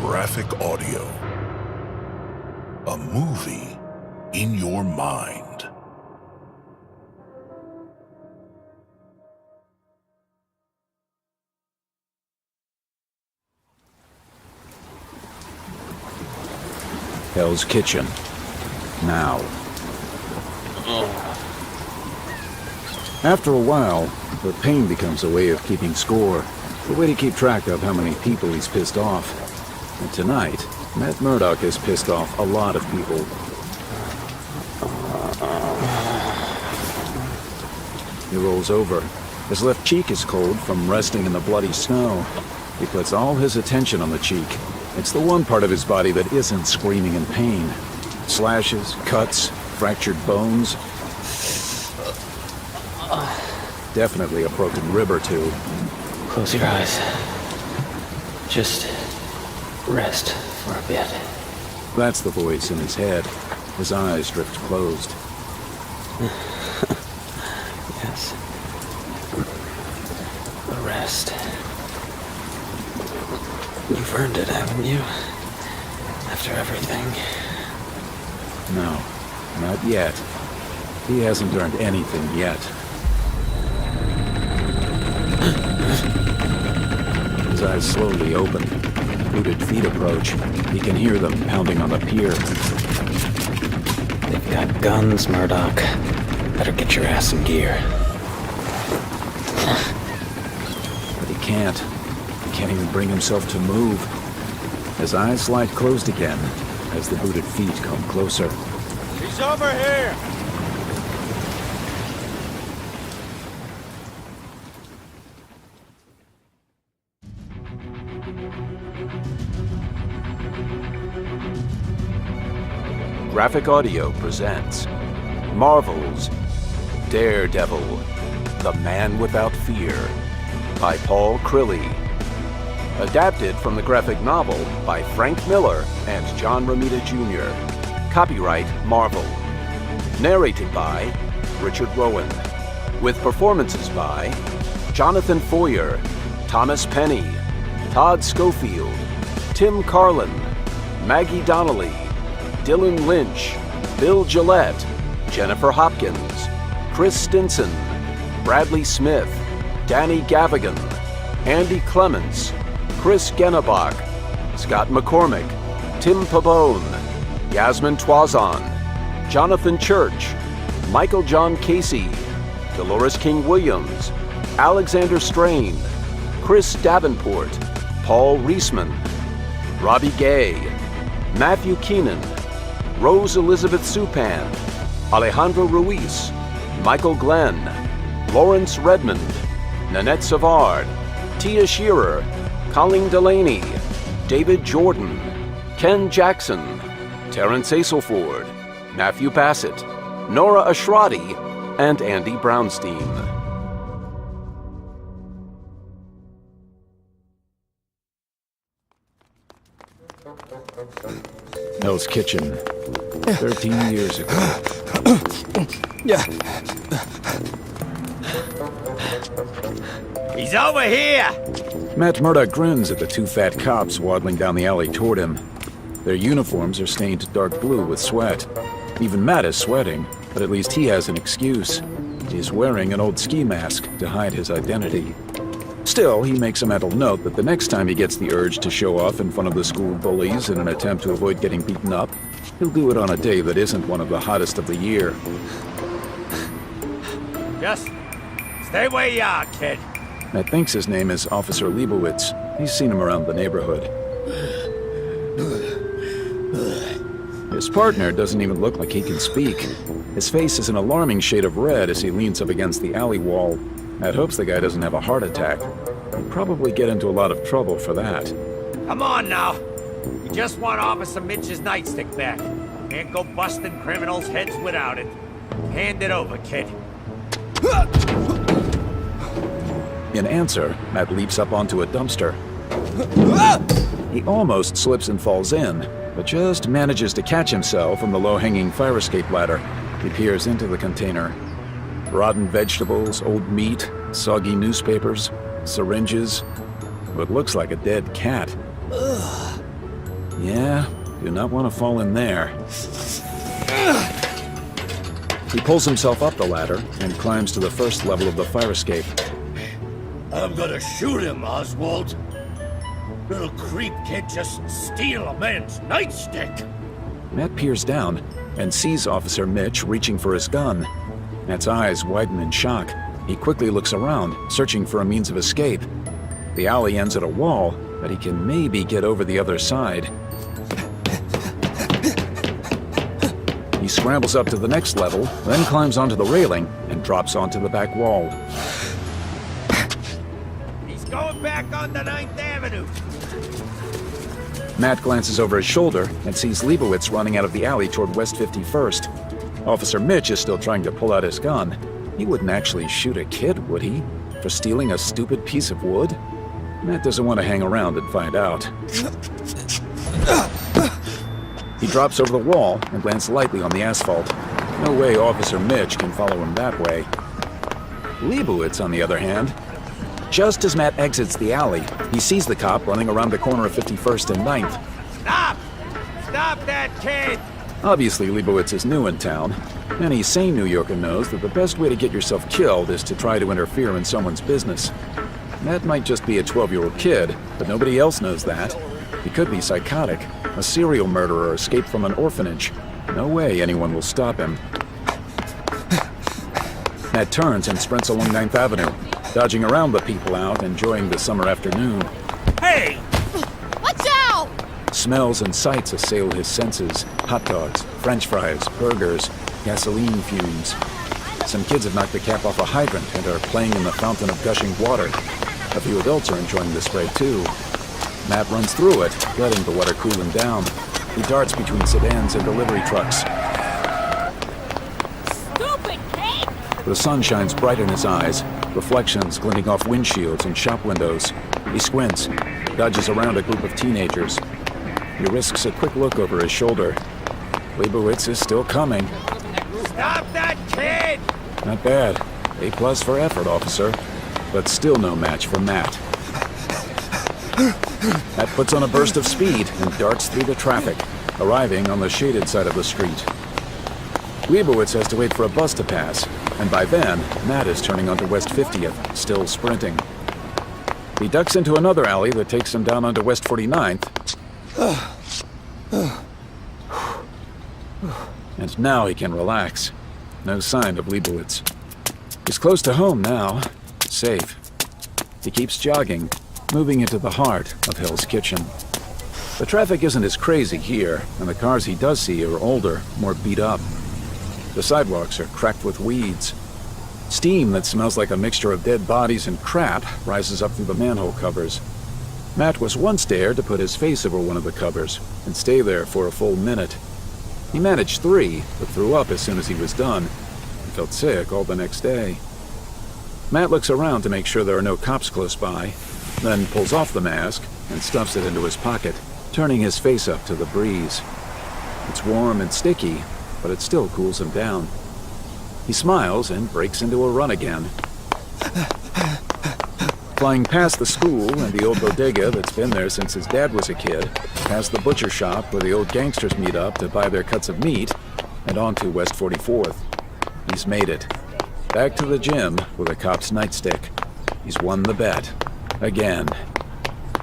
Graphic audio. A movie in your mind. Hell's Kitchen. Now. After a while, the pain becomes a way of keeping score. A way to keep track of how many people he's pissed off. And tonight, Matt Murdock has pissed off a lot of people. He rolls over. His left cheek is cold from resting in the bloody snow. He puts all his attention on the cheek. It's the one part of his body that isn't screaming in pain. Slashes, cuts, fractured bones. Definitely a broken rib or two. Close your eyes. Just rest for a bit. That's the voice in his head. His eyes drift closed. Yes. A rest. You've earned it, haven't you? After everything. No, not yet. He hasn't earned anything yet. His eyes slowly open. Booted feet approach. He can hear them pounding on the pier. They've got guns, Murdock. Better get your ass in gear. But he can't. He can't even bring himself to move. His eyes slide closed again as the booted feet come closer. He's over here! Graphic Audio presents Marvel's Daredevil, The Man Without Fear by Paul Crilly. Adapted from the graphic novel by Frank Miller and John Romita Jr. Copyright Marvel. Narrated by Richard Rowan. With performances by Jonathan Foyer, Thomas Penny, Todd Schofield, Tim Carlin, Maggie Donnelly, Dylan Lynch, Bill Gillette, Jennifer Hopkins, Chris Stinson, Bradley Smith, Danny Gavigan, Andy Clements, Chris Genebach, Scott McCormick, Tim Pabone, Yasmin Twazon, Jonathan Church, Michael John Casey, Dolores King Williams, Alexander Strain, Chris Davenport, Paul Reisman, Robbie Gay, Matthew Keenan, Rose Elizabeth Supan, Alejandro Ruiz, Michael Glenn, Lawrence Redmond, Nanette Savard, Tia Shearer, Colleen Delaney, David Jordan, Ken Jackson, Terrence Aselford, Matthew Bassett, Nora Ashrati, and Andy Brownstein. Hell's Kitchen, 13 years ago. Yeah. He's over here! Matt Murdock grins at the two fat cops waddling down the alley toward him. Their uniforms are stained dark blue with sweat. Even Matt is sweating, but at least he has an excuse. He's wearing an old ski mask to hide his identity. Still, he makes a mental note that the next time he gets the urge to show off in front of the school bullies in an attempt to avoid getting beaten up, he'll do it on a day that isn't one of the hottest of the year. Just stay where you are, kid. Matt thinks his name is Officer Leibowitz. He's seen him around the neighborhood. His partner doesn't even look like he can speak. His face is an alarming shade of red as he leans up against the alley wall. Matt hopes the guy doesn't have a heart attack. He'd probably get into a lot of trouble for that. Come on now. We just want Officer Mitch's nightstick back. Can't go busting criminals' heads without it. Hand it over, kid. In answer, Matt leaps up onto a dumpster. He almost slips and falls in, but just manages to catch himself on the low-hanging fire escape ladder. He peers into the container. Rotten vegetables, old meat, soggy newspapers, syringes, what looks like a dead cat. Yeah, do not want to fall in there. He pulls himself up the ladder and climbs to the first level of the fire escape. I'm gonna shoot him, Oswald. Little creep can't just steal a man's nightstick. Matt peers down and sees Officer Mitch reaching for his gun. Matt's eyes widen in shock. He quickly looks around, searching for a means of escape. The alley ends at a wall, but he can maybe get over the other side. He scrambles up to the next level, then climbs onto the railing and drops onto the back wall. He's going back on the 9th Avenue. Matt glances over his shoulder and sees Leibowitz running out of the alley toward West 51st. Officer Mitch is still trying to pull out his gun. He wouldn't actually shoot a kid, would he? For stealing a stupid piece of wood? Matt doesn't want to hang around and find out. He drops over the wall and lands lightly on the asphalt. No way Officer Mitch can follow him that way. Leibowitz, on the other hand, just as Matt exits the alley, he sees the cop running around the corner of 51st and 9th. Stop! Stop that kid! Obviously, Leibowitz is new in town. Any sane New Yorker knows that the best way to get yourself killed is to try to interfere in someone's business. Matt might just be a 12-year-old kid, but nobody else knows that. He could be psychotic, a serial murderer escaped from an orphanage. No way anyone will stop him. Matt turns and sprints along 9th Avenue, dodging around the people out, enjoying the summer afternoon. Hey! Watch out! Smells and sights assail his senses. Hot dogs, french fries, burgers, gasoline fumes. Some kids have knocked the cap off a hydrant and are playing in the fountain of gushing water. A few adults are enjoying the spray too. Matt runs through it, letting the water cool him down. He darts between sedans and delivery trucks. Stupid kid! The sun shines bright in his eyes, reflections glinting off windshields and shop windows. He squints, dodges around a group of teenagers. He risks a quick look over his shoulder. Leibowitz is still coming. Stop that kid! Not bad. A+ for effort, officer. But still no match for Matt. Matt puts on a burst of speed and darts through the traffic, arriving on the shaded side of the street. Leibowitz has to wait for a bus to pass, and by then, Matt is turning onto West 50th, still sprinting. He ducks into another alley that takes him down onto West 49th. And now he can relax. No sign of Leibowitz. He's close to home now. Safe. He keeps jogging, moving into the heart of Hell's Kitchen. The traffic isn't as crazy here, and the cars he does see are older, more beat up. The sidewalks are cracked with weeds. Steam that smells like a mixture of dead bodies and crap rises up through the manhole covers. Matt was once dared to put his face over one of the covers and stay there for a full minute. He managed 3, but threw up as soon as he was done, and felt sick all the next day. Matt looks around to make sure there are no cops close by, then pulls off the mask and stuffs it into his pocket, turning his face up to the breeze. It's warm and sticky, but it still cools him down. He smiles and breaks into a run again. Flying past the school and the old bodega that's been there since his dad was a kid, past the butcher shop where the old gangsters meet up to buy their cuts of meat, and on to West 44th. He's made it. Back to the gym with a cop's nightstick. He's won the bet. Again.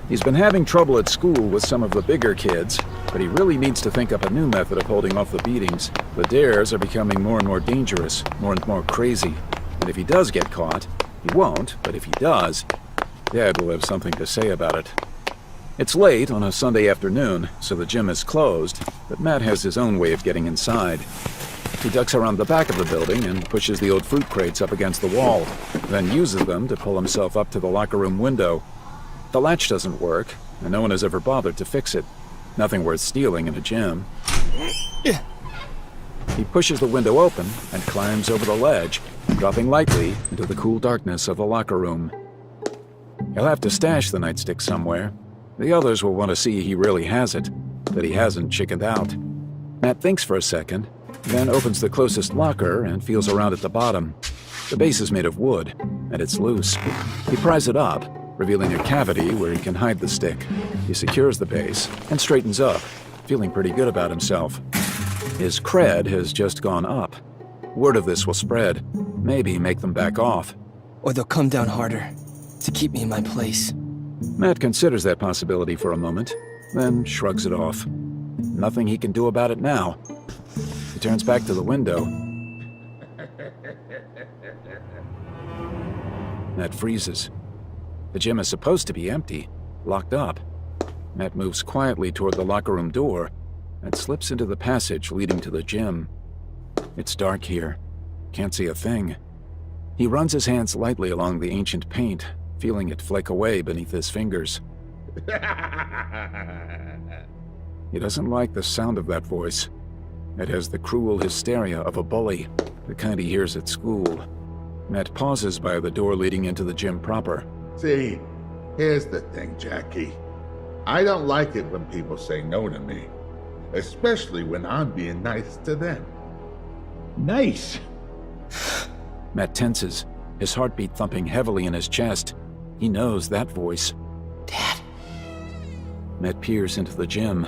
He's been having trouble at school with some of the bigger kids, but he really needs to think up a new method of holding off the beatings. The dares are becoming more and more dangerous, more and more crazy. And if he does get caught, he won't, but if he does, Dad will have something to say about it. It's late on a Sunday afternoon, so the gym is closed, but Matt has his own way of getting inside. He ducks around the back of the building and pushes the old fruit crates up against the wall, then uses them to pull himself up to the locker room window. The latch doesn't work, and no one has ever bothered to fix it. Nothing worth stealing in a gym. He pushes the window open and climbs over the ledge, dropping lightly into the cool darkness of the locker room. He'll have to stash the nightstick somewhere. The others will want to see he really has it, that he hasn't chickened out. Matt thinks for a second, then opens the closest locker and feels around at the bottom. The base is made of wood, and it's loose. He pries it up, revealing a cavity where he can hide the stick. He secures the base and straightens up, feeling pretty good about himself. His cred has just gone up. Word of this will spread, maybe make them back off. Or they'll come down harder to keep me in my place. Matt considers that possibility for a moment, then shrugs it off. Nothing he can do about it now. He turns back to the window. Matt freezes. The gym is supposed to be empty, locked up. Matt moves quietly toward the locker room door and slips into the passage leading to the gym. It's dark here. Can't see a thing. He runs his hands lightly along the ancient paint, feeling it flake away beneath his fingers. He doesn't like the sound of that voice. It has the cruel hysteria of a bully, the kind he hears at school. Matt pauses by the door leading into the gym proper. See, here's the thing, Jackie. I don't like it when people say no to me, especially when I'm being nice to them. Nice. Matt tenses, his heartbeat thumping heavily in his chest. He knows that voice. Dad. Matt peers into the gym.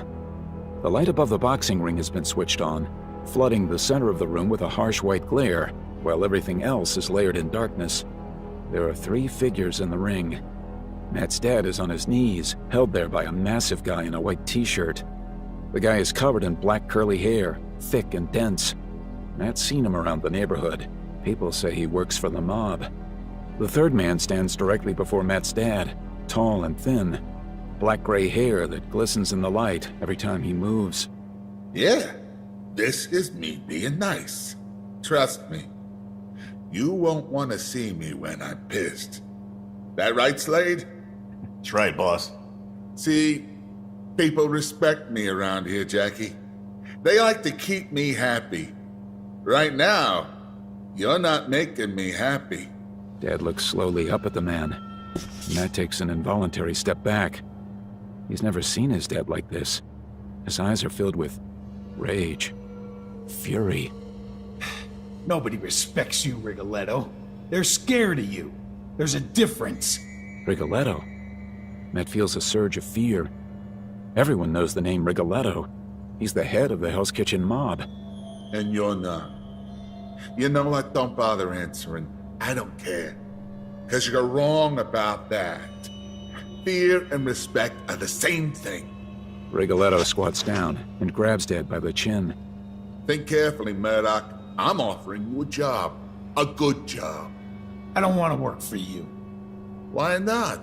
The light above the boxing ring has been switched on, flooding the center of the room with a harsh white glare, while everything else is layered in darkness. There are 3 figures in the ring. Matt's dad is on his knees, held there by a massive guy in a white t-shirt. The guy is covered in black curly hair, thick and dense. Matt's seen him around the neighborhood. People say he works for the mob. The third man stands directly before Matt's dad, tall and thin. Black-gray hair that glistens in the light every time he moves. Yeah, this is me being nice. Trust me. You won't want to see me when I'm pissed. That right, Slade? That's right, boss. See, people respect me around here, Jackie. They like to keep me happy. Right now, you're not making me happy. Dad looks slowly up at the man. Matt takes an involuntary step back. He's never seen his dad like this. His eyes are filled with rage, fury. Nobody respects you, Rigoletto. They're scared of you. There's a difference. Rigoletto? Matt feels a surge of fear. Everyone knows the name Rigoletto. He's the head of the Hell's Kitchen mob. And you're not. You know what? Don't bother answering. I don't care. Because you're wrong about that. Fear and respect are the same thing. Rigoletto squats down and grabs Dad by the chin. Think carefully, Murdoch. I'm offering you a job. A good job. I don't want to work for you. Why not?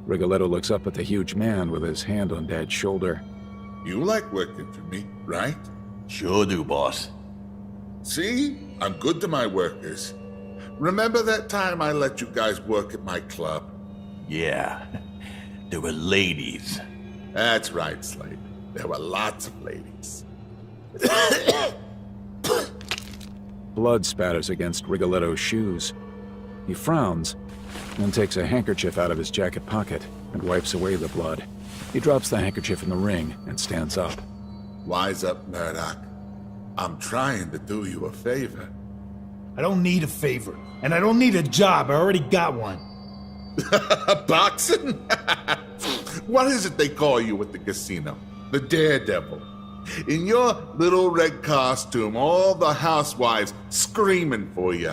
Rigoletto looks up at the huge man with his hand on Dad's shoulder. You like working for me, right? Sure do, boss. See? I'm good to my workers. Remember that time I let you guys work at my club? Yeah. There were ladies. That's right, Slade. There were lots of ladies. Blood spatters against Rigoletto's shoes. He frowns, then takes a handkerchief out of his jacket pocket and wipes away the blood. He drops the handkerchief in the ring and stands up. Wise up, Murdoch. I'm trying to do you a favor. I don't need a favor, and I don't need a job. I already got one. Boxing? What is it they call you at the casino? The Daredevil. In your little red costume, all the housewives screaming for you.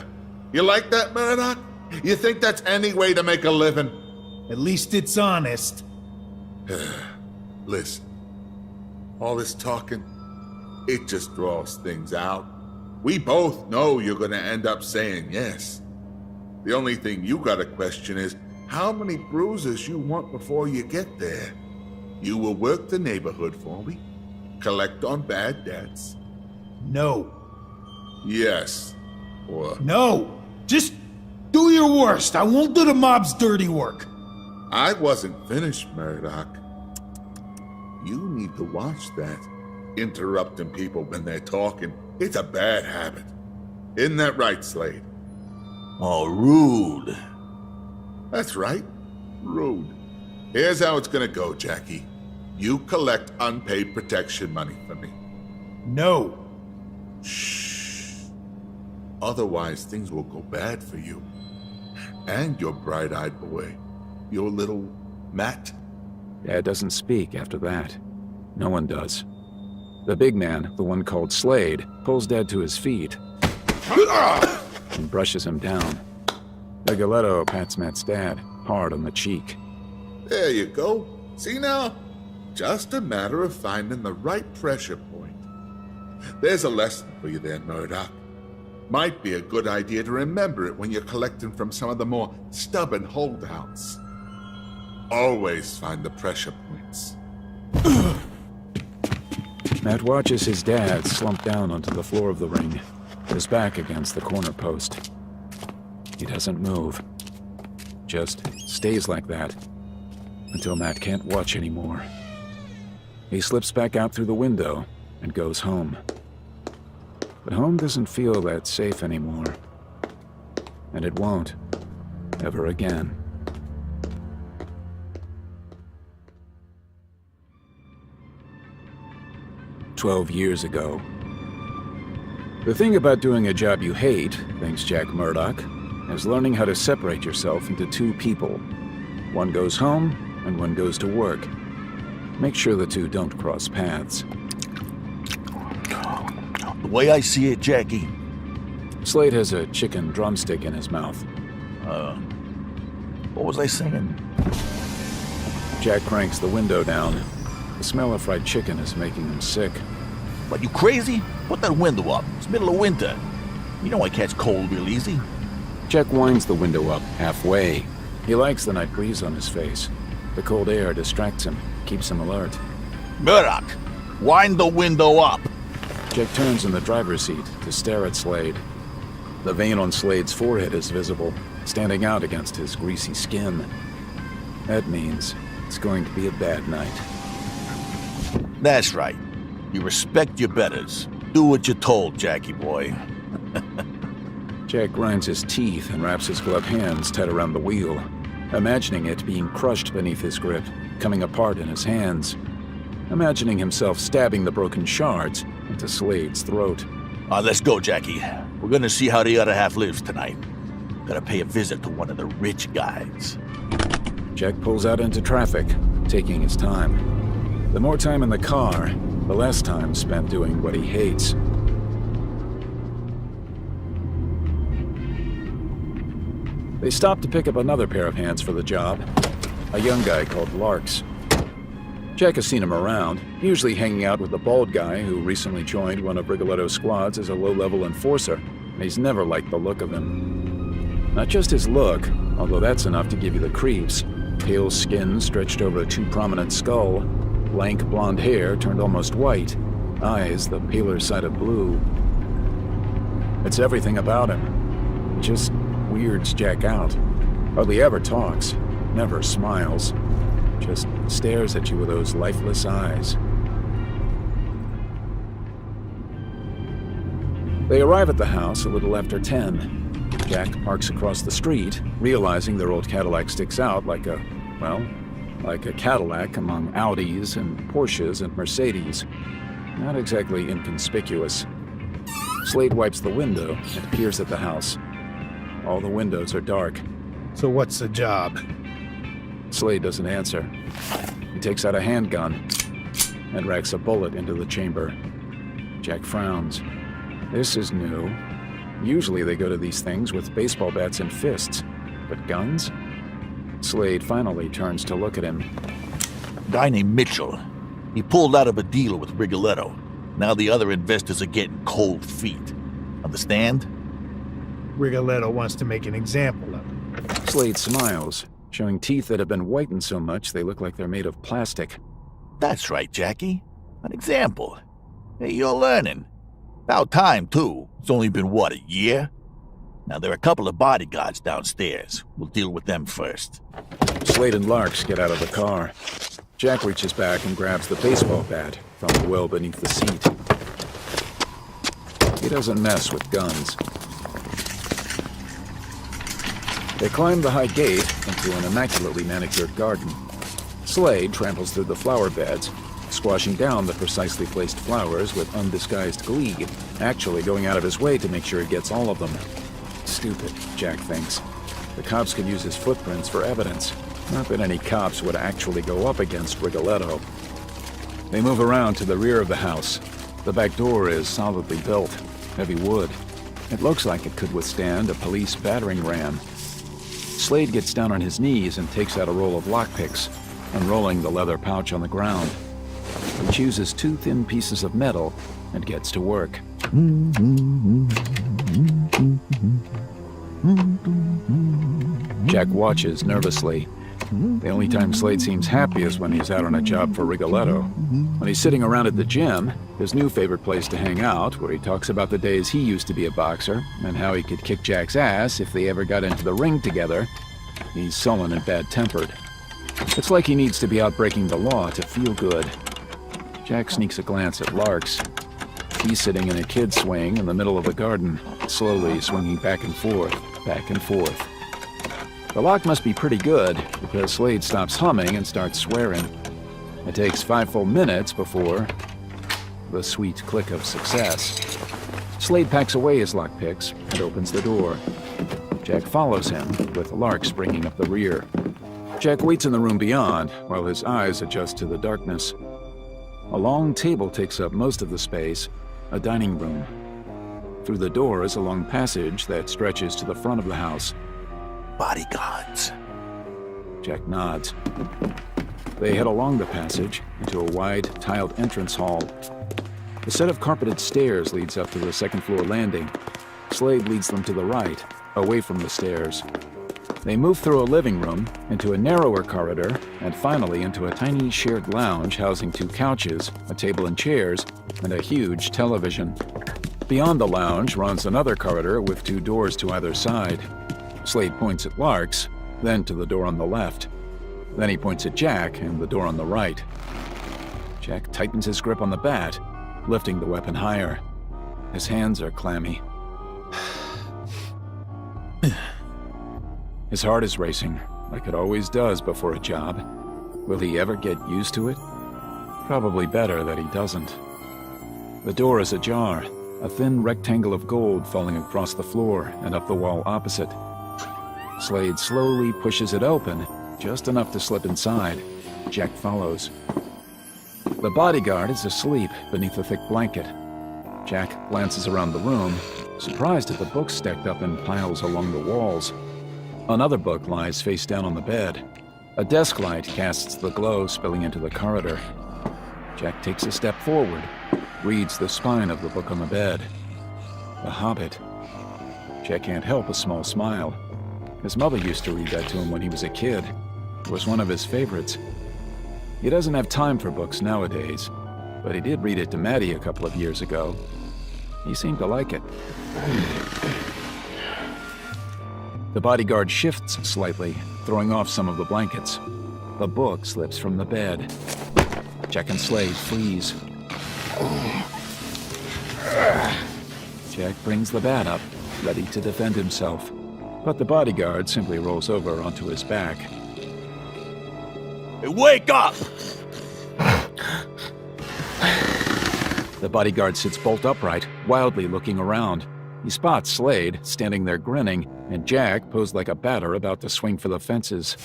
You like that, Murdoch? You think that's any way to make a living? At least it's honest. Listen, all this talking, it just draws things out. We both know you're gonna end up saying yes. The only thing you gotta question is how many bruises you want before you get there. You will work the neighborhood for me, collect on bad debts. No. Yes. Or No! Just do your worst. I won't do the mob's dirty work. I wasn't finished, Murdoch. You need to watch that. Interrupting people when they're talking. It's a bad habit. Isn't that right, Slade? Oh, rude. That's right. Rude. Here's how it's gonna go, Jackie. You collect unpaid protection money for me. No. Shh. Otherwise, things will go bad for you. And your bright-eyed boy. Your little Matt? Dad doesn't speak after that. No one does. The big man, the one called Slade, pulls Dad to his feet and brushes him down. Rigoletto pats Matt's dad hard on the cheek. There you go. See now? Just a matter of finding the right pressure point. There's a lesson for you there, Murdoch. Might be a good idea to remember it when you're collecting from some of the more stubborn holdouts. Always find the pressure points. Matt watches his dad slump down onto the floor of the ring, his back against the corner post. He doesn't move. Just stays like that until Matt can't watch anymore. He slips back out through the window and goes home. But home doesn't feel that safe anymore. And it won't, ever again. "12 years ago. The thing about doing a job you hate, thinks Jack Murdoch, is learning how to separate yourself into two people. One goes home, and one goes to work. Make sure the two don't cross paths. The way I see it, Jackie, Slade has a chicken drumstick in his mouth. what was I saying? Jack cranks the window down. The smell of fried chicken is making him sick. What, you crazy? Put that window up. It's middle of winter. You know I catch cold real easy. Jack winds the window up halfway. He likes the night breeze on his face. The cold air distracts him, keeps him alert. Murdoch, wind the window up. Jack turns in the driver's seat to stare at Slade. The vein on Slade's forehead is visible, standing out against his greasy skin. That means it's going to be a bad night. That's right. You respect your betters. Do what you're told, Jackie boy. Jack grinds his teeth and wraps his gloved hands tight around the wheel, imagining it being crushed beneath his grip, coming apart in his hands. Imagining himself stabbing the broken shards into Slade's throat. Let's go, Jackie. We're gonna see how the other half lives tonight. Gotta pay a visit to one of the rich guys. Jack pulls out into traffic, taking his time. The more time in the car, the less time spent doing what he hates. They stop to pick up another pair of hands for the job, a young guy called Larks. Jack has seen him around, usually hanging out with the bald guy who recently joined one of Rigoletto's squads as a low-level enforcer, and he's never liked the look of him. Not just his look, although that's enough to give you the creeps. Pale skin stretched over a too prominent skull, lank blonde hair turned almost white, eyes the paler side of blue. It's everything about him. It just weirds Jack out. Hardly ever talks, never smiles. Just stares at you with those lifeless eyes. They arrive at the house a little after 10. Jack parks across the street, realizing their old Cadillac sticks out like a Cadillac among Audis and Porsches and Mercedes. Not exactly inconspicuous. Slade wipes the window and peers at the house. All the windows are dark. So what's the job? Slade doesn't answer. He takes out a handgun and racks a bullet into the chamber. Jack frowns. This is new. Usually they go to these things with baseball bats and fists. But guns? Slade finally turns to look at him. A guy named Mitchell. He pulled out of a deal with Rigoletto. Now the other investors are getting cold feet. Understand? Rigoletto wants to make an example of him. Slade smiles, showing teeth that have been whitened so much they look like they're made of plastic. That's right, Jackie. An example. Hey, you're learning. About time, too. It's only been, what, a year? Now, there are a couple of bodyguards downstairs. We'll deal with them first. Slade and Larks get out of the car. Jack reaches back and grabs the baseball bat from the well beneath the seat. He doesn't mess with guns. They climb the high gate into an immaculately manicured garden. Slade tramples through the flower beds, squashing down the precisely placed flowers with undisguised glee, actually going out of his way to make sure he gets all of them. Stupid, Jack thinks. The cops could use his footprints for evidence. Not that any cops would actually go up against Rigoletto. They move around to the rear of the house. The back door is solidly built, heavy wood. It looks like it could withstand a police battering ram. Slade gets down on his knees and takes out a roll of lockpicks, unrolling the leather pouch on the ground. He chooses 2 thin pieces of metal and gets to work. Jack watches nervously. The only time Slade seems happy is when he's out on a job for Rigoletto. When he's sitting around at the gym, his new favorite place to hang out, where he talks about the days he used to be a boxer and how he could kick Jack's ass if they ever got into the ring together, he's sullen and bad-tempered. It's like he needs to be out breaking the law to feel good. Jack sneaks a glance at Larks. He's sitting in a kid's swing in the middle of the garden, slowly swinging back and forth, back and forth. The lock must be pretty good, because Slade stops humming and starts swearing. It takes 5 full minutes before the sweet click of success. Slade packs away his lockpicks and opens the door. Jack follows him, with Larks bringing up the rear. Jack waits in the room beyond, while his eyes adjust to the darkness. A long table takes up most of the space, a dining room. Through the door is a long passage that stretches to the front of the house. Bodyguards. Jack nods. They head along the passage into a wide, tiled entrance hall. A set of carpeted stairs leads up to the second-floor landing. Slade leads them to the right, away from the stairs. They move through a living room, into a narrower corridor, and finally into a tiny shared lounge housing 2 couches, a table and chairs, and a huge television. Beyond the lounge runs another corridor with 2 doors to either side. Slade points at Larks, then to the door on the left. Then he points at Jack and the door on the right. Jack tightens his grip on the bat, lifting the weapon higher. His hands are clammy. His heart is racing, like it always does before a job. Will he ever get used to it? Probably better that he doesn't. The door is ajar, a thin rectangle of gold falling across the floor and up the wall opposite. Slade slowly pushes it open, just enough to slip inside. Jack follows. The bodyguard is asleep beneath a thick blanket. Jack glances around the room, surprised at the books stacked up in piles along the walls. Another book lies face down on the bed. A desk light casts the glow spilling into the corridor. Jack takes a step forward, reads the spine of the book on the bed. The Hobbit. Jack can't help a small smile. His mother used to read that to him when he was a kid. It was one of his favorites. He doesn't have time for books nowadays, but he did read it to Maddie a couple of years ago. He seemed to like it. The bodyguard shifts slightly, throwing off some of the blankets. The book slips from the bed. Jack and Slade freeze. Jack brings the bat up, ready to defend himself. But the bodyguard simply rolls over onto his back. Hey, wake up! The bodyguard sits bolt upright, wildly looking around. He spots Slade, standing there grinning, and Jack posed like a batter about to swing for the fences.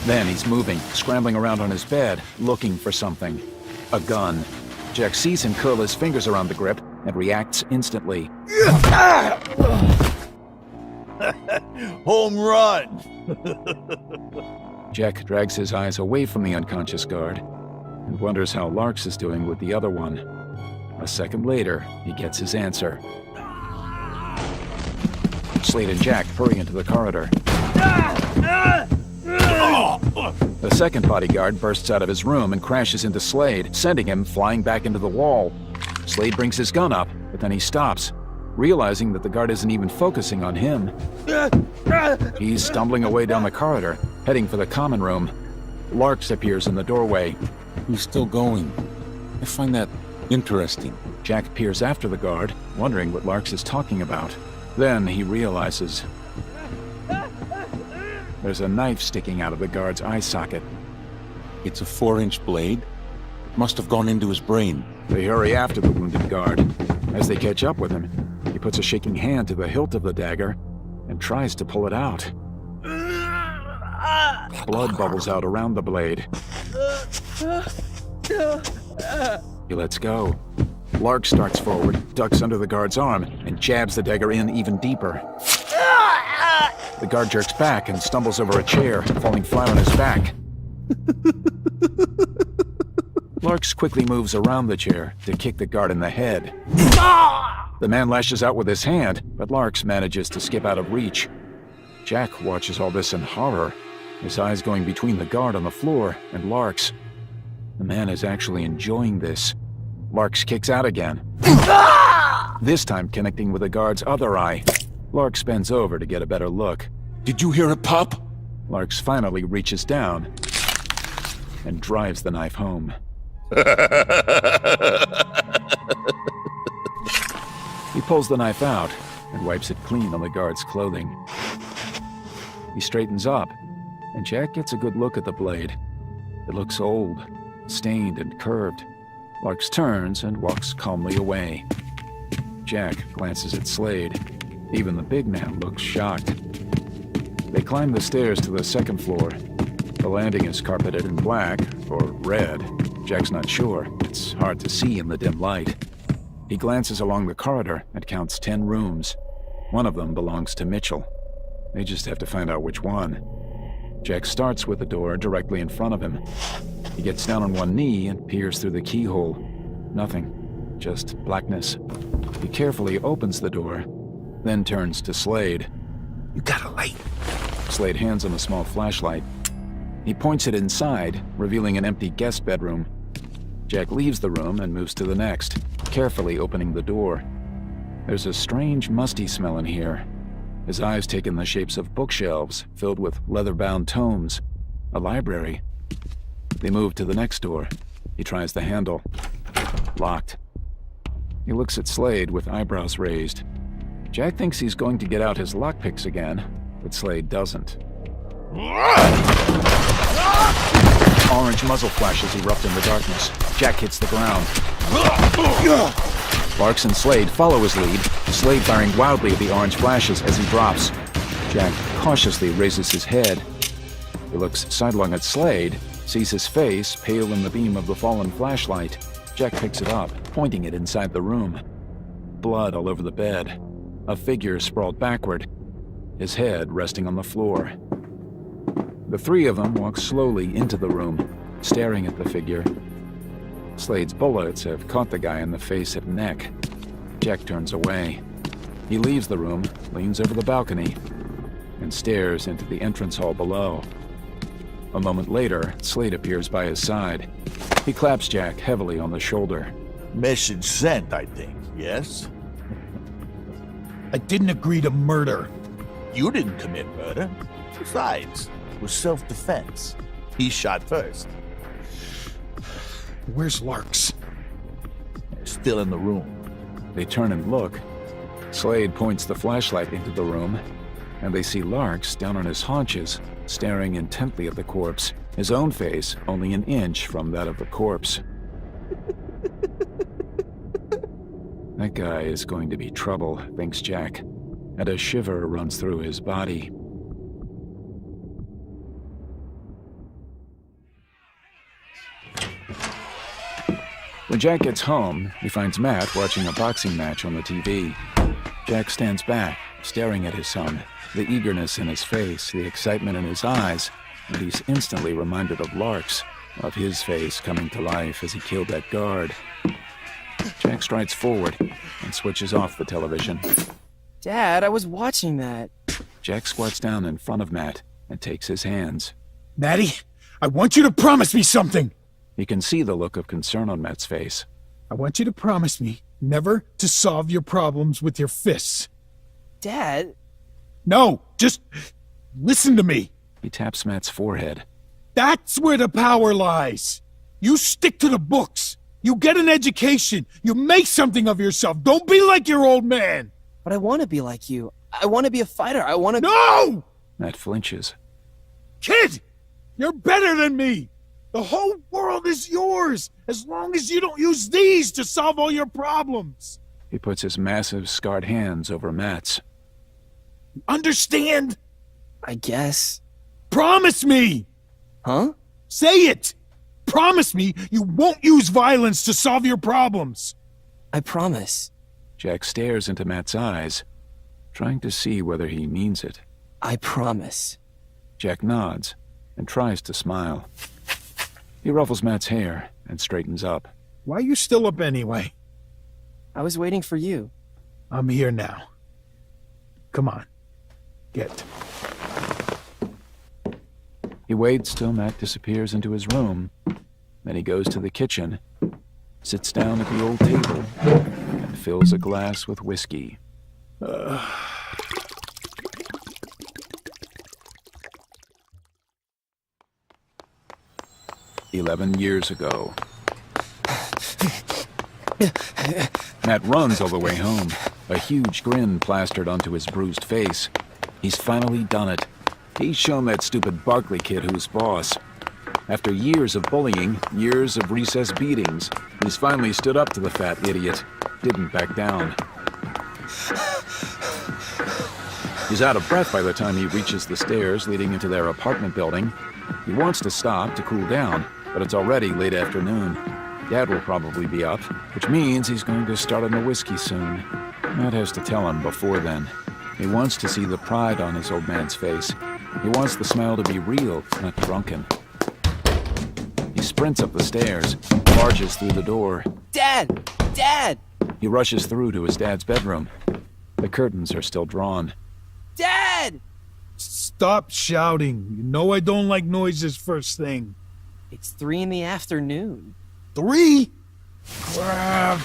Then he's moving, scrambling around on his bed, looking for something. A gun. Jack sees him curl his fingers around the grip and reacts instantly. Home run! Jack drags his eyes away from the unconscious guard and wonders how Larks is doing with the other one. A second later, he gets his answer. Slade and Jack hurry into the corridor. The second bodyguard bursts out of his room and crashes into Slade, sending him flying back into the wall. Slade brings his gun up, but then he stops, realizing that the guard isn't even focusing on him. He's stumbling away down the corridor, heading for the common room. Larks appears in the doorway. He's still going. I find that interesting. Jack peers after the guard, wondering what Larks is talking about. Then he realizes there's a knife sticking out of the guard's eye socket. It's a 4-inch blade. Must have gone into his brain. They hurry after the wounded guard. As they catch up with him, he puts a shaking hand to the hilt of the dagger and tries to pull it out. Blood bubbles out around the blade. He lets go. Lark starts forward, ducks under the guard's arm, and jabs the dagger in even deeper. The guard jerks back and stumbles over a chair, falling flat on his back. Larks quickly moves around the chair to kick the guard in the head. The man lashes out with his hand, but Larks manages to skip out of reach. Jack watches all this in horror, his eyes going between the guard on the floor and Larks. The man is actually enjoying this. Larks kicks out again, this time connecting with the guard's other eye. Larks bends over to get a better look. Did you hear it pop? Larks finally reaches down and drives the knife home. He pulls the knife out and wipes it clean on the guard's clothing. He straightens up, and Jack gets a good look at the blade. It looks old, stained and curved. Larks turns and walks calmly away. Jack glances at Slade. Even the big man looks shocked. They climb the stairs to the second floor. The landing is carpeted in black, or red. Jack's not sure. It's hard to see in the dim light. He glances along the corridor and counts 10 rooms. One of them belongs to Mitchell. They just have to find out which one. Jack starts with the door directly in front of him. He gets down on one knee and peers through the keyhole. Nothing. Just blackness. He carefully opens the door, then turns to Slade. You got a light? Slade hands him a small flashlight. He points it inside, revealing an empty guest bedroom. Jack leaves the room and moves to the next, carefully opening the door. There's a strange, musty smell in here. His eyes take in the shapes of bookshelves filled with leather-bound tomes. A library. They move to the next door. He tries the handle. Locked. He looks at Slade with eyebrows raised. Jack thinks he's going to get out his lockpicks again, but Slade doesn't. Orange muzzle flashes erupt in the darkness. Jack hits the ground. Larks and Slade follow his lead, Slade firing wildly at the orange flashes as he drops. Jack cautiously raises his head. He looks sidelong at Slade, sees his face pale in the beam of the fallen flashlight. Jack picks it up, pointing it inside the room. Blood all over the bed. A figure sprawled backward, his head resting on the floor. The three of them walk slowly into the room, staring at the figure. Slade's bullets have caught the guy in the face and neck. Jack turns away. He leaves the room, leans over the balcony, and stares into the entrance hall below. A moment later, Slade appears by his side. He claps Jack heavily on the shoulder. Message sent, I think, yes? I didn't agree to murder. You didn't commit murder. Besides, it was self-defense. He shot first. Where's Larks? Still in the room. They turn and look. Slade points the flashlight into the room, and they see Larks down on his haunches, staring intently at the corpse, his own face only an inch from that of the corpse. That guy is going to be trouble, thinks Jack, and a shiver runs through his body. When Jack gets home, he finds Matt watching a boxing match on the TV. Jack stands back, staring at his son, the eagerness in his face, the excitement in his eyes, and he's instantly reminded of Larks, of his face coming to life as he killed that guard. Jack strides forward and switches off the television. Dad, I was watching that. Jack squats down in front of Matt and takes his hands. Maddie, I want you to promise me something. You can see the look of concern on Matt's face. I want you to promise me never to solve your problems with your fists. Dad? No, just listen to me. He taps Matt's forehead. That's where the power lies. You stick to the books. You get an education. You make something of yourself. Don't be like your old man. But I want to be like you. I want to be a fighter. I want to... No! Matt flinches. Kid, you're better than me. The whole world is yours, as long as you don't use these to solve all your problems. He puts his massive, scarred hands over Matt's. Understand? I guess. Promise me! Huh? Say it! Promise me you won't use violence to solve your problems! I promise. Jack stares into Matt's eyes, trying to see whether he means it. I promise. Jack nods and tries to smile. He ruffles Matt's hair and straightens up. Why are you still up anyway? I was waiting for you. I'm here now. Come on. Get. He waits till Matt disappears into his room. Then he goes to the kitchen, sits down at the old table, and fills a glass with whiskey. 11 years ago. Matt runs all the way home, a huge grin plastered onto his bruised face. He's finally done it. He's shown that stupid Barkley kid who's boss. After years of bullying, years of recess beatings, he's finally stood up to the fat idiot. Didn't back down. He's out of breath by the time he reaches the stairs leading into their apartment building. He wants to stop to cool down, but it's already late afternoon. Dad will probably be up, which means he's going to start on the whiskey soon. Matt has to tell him before then. He wants to see the pride on his old man's face. He wants the smile to be real, not drunken. He sprints up the stairs, barges through the door. Dad! Dad! He rushes through to his dad's bedroom. The curtains are still drawn. Dad! Stop shouting. You know I don't like noises first thing. It's 3 in the afternoon. 3? Crap.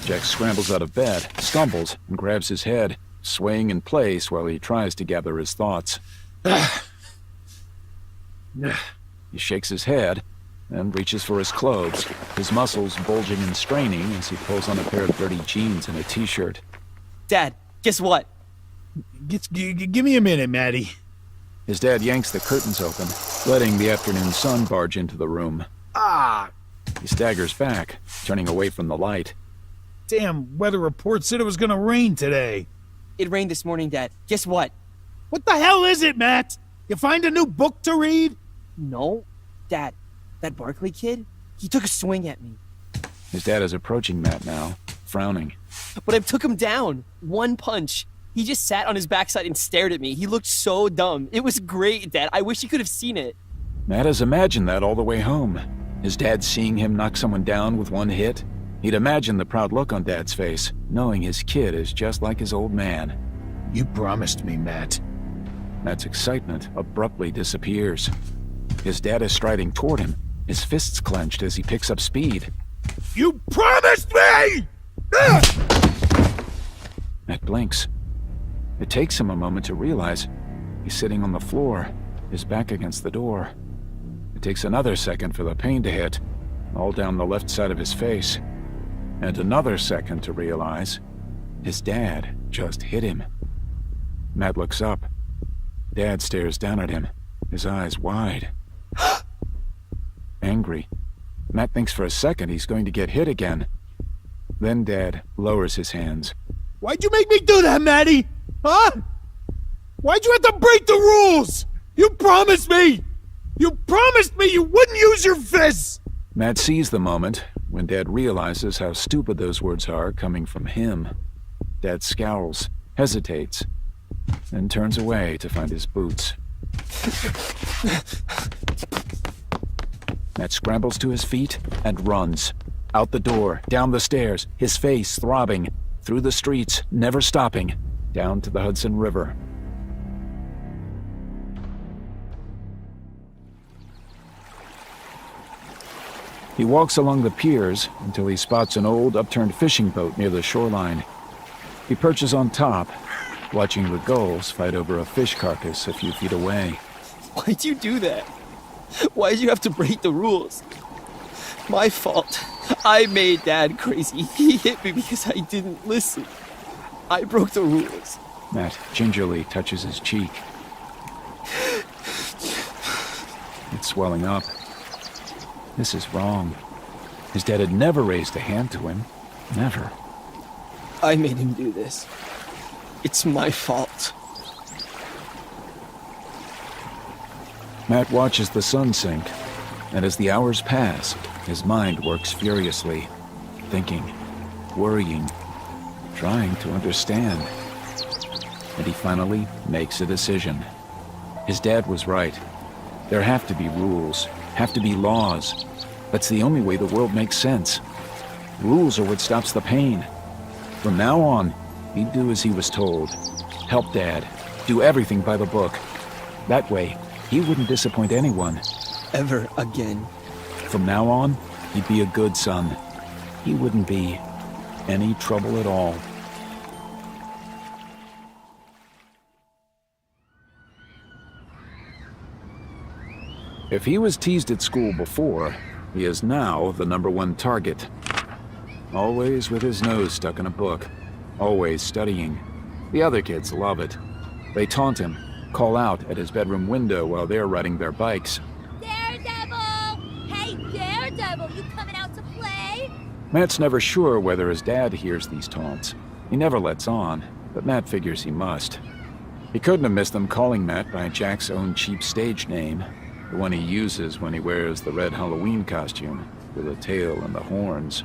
Jack scrambles out of bed, stumbles, and grabs his head, swaying in place while he tries to gather his thoughts. He shakes his head and reaches for his clothes, his muscles bulging and straining as he pulls on a pair of dirty jeans and a t-shirt. Dad, guess what? Give me a minute, Maddie. His dad yanks the curtains open, letting the afternoon sun barge into the room. Ah! He staggers back, turning away from the light. Damn, weather report said it was gonna rain today. It rained this morning, Dad. Guess what? What the hell is it, Matt? You find a new book to read? No. Dad, that Barkley kid, he took a swing at me. His dad is approaching Matt now, frowning. But I took him down. One punch. He just sat on his backside and stared at me. He looked so dumb. It was great, Dad. I wish you could have seen it. Matt has imagined that all the way home. His dad seeing him knock someone down with one hit. He'd imagined the proud look on Dad's face, knowing his kid is just like his old man. You promised me, Matt. Matt's excitement abruptly disappears. His dad is striding toward him, his fists clenched as he picks up speed. You promised me! Matt blinks. It takes him a moment to realize he's sitting on the floor, his back against the door. It takes another second for the pain to hit, all down the left side of his face. And another second to realize his dad just hit him. Matt looks up. Dad stares down at him, his eyes wide. Angry. Matt thinks for a second he's going to get hit again. Then Dad lowers his hands. Why'd you make me do that, Maddie? Huh? Why'd you have to break the rules? You promised me! You promised me you wouldn't use your fists! Matt sees the moment when Dad realizes how stupid those words are coming from him. Dad scowls, hesitates, then turns away to find his boots. Matt scrambles to his feet and runs. Out the door, down the stairs, his face throbbing, through the streets, never stopping, down to the Hudson River. He walks along the piers until he spots an old upturned fishing boat near the shoreline. He perches on top, watching the gulls fight over a fish carcass a few feet away. Why'd you do that? Why'd you have to break the rules? My fault. I made Dad crazy. He hit me because I didn't listen. I broke the rules. Matt gingerly touches his cheek. It's swelling up. This is wrong. His dad had never raised a hand to him. Never. I made him do this. It's my fault. Matt watches the sun sink, and as the hours pass, his mind works furiously, thinking, worrying, trying to understand. And he finally makes a decision. His dad was right. There have to be rules, have to be laws. That's the only way the world makes sense. Rules are what stops the pain. From now on, he'd do as he was told. Help Dad. Do everything by the book. That way, he wouldn't disappoint anyone. Ever again. From now on, he'd be a good son. He wouldn't be any trouble at all. If he was teased at school before, he is now the #1 target. Always with his nose stuck in a book. Always studying. The other kids love it. They taunt him, call out at his bedroom window while they're riding their bikes. Daredevil! Hey, Daredevil, you coming out to play? Matt's never sure whether his dad hears these taunts. He never lets on, but Matt figures he must. He couldn't have missed them calling Matt by Jack's own cheap stage name, the one he uses when he wears the red Halloween costume with the tail and the horns.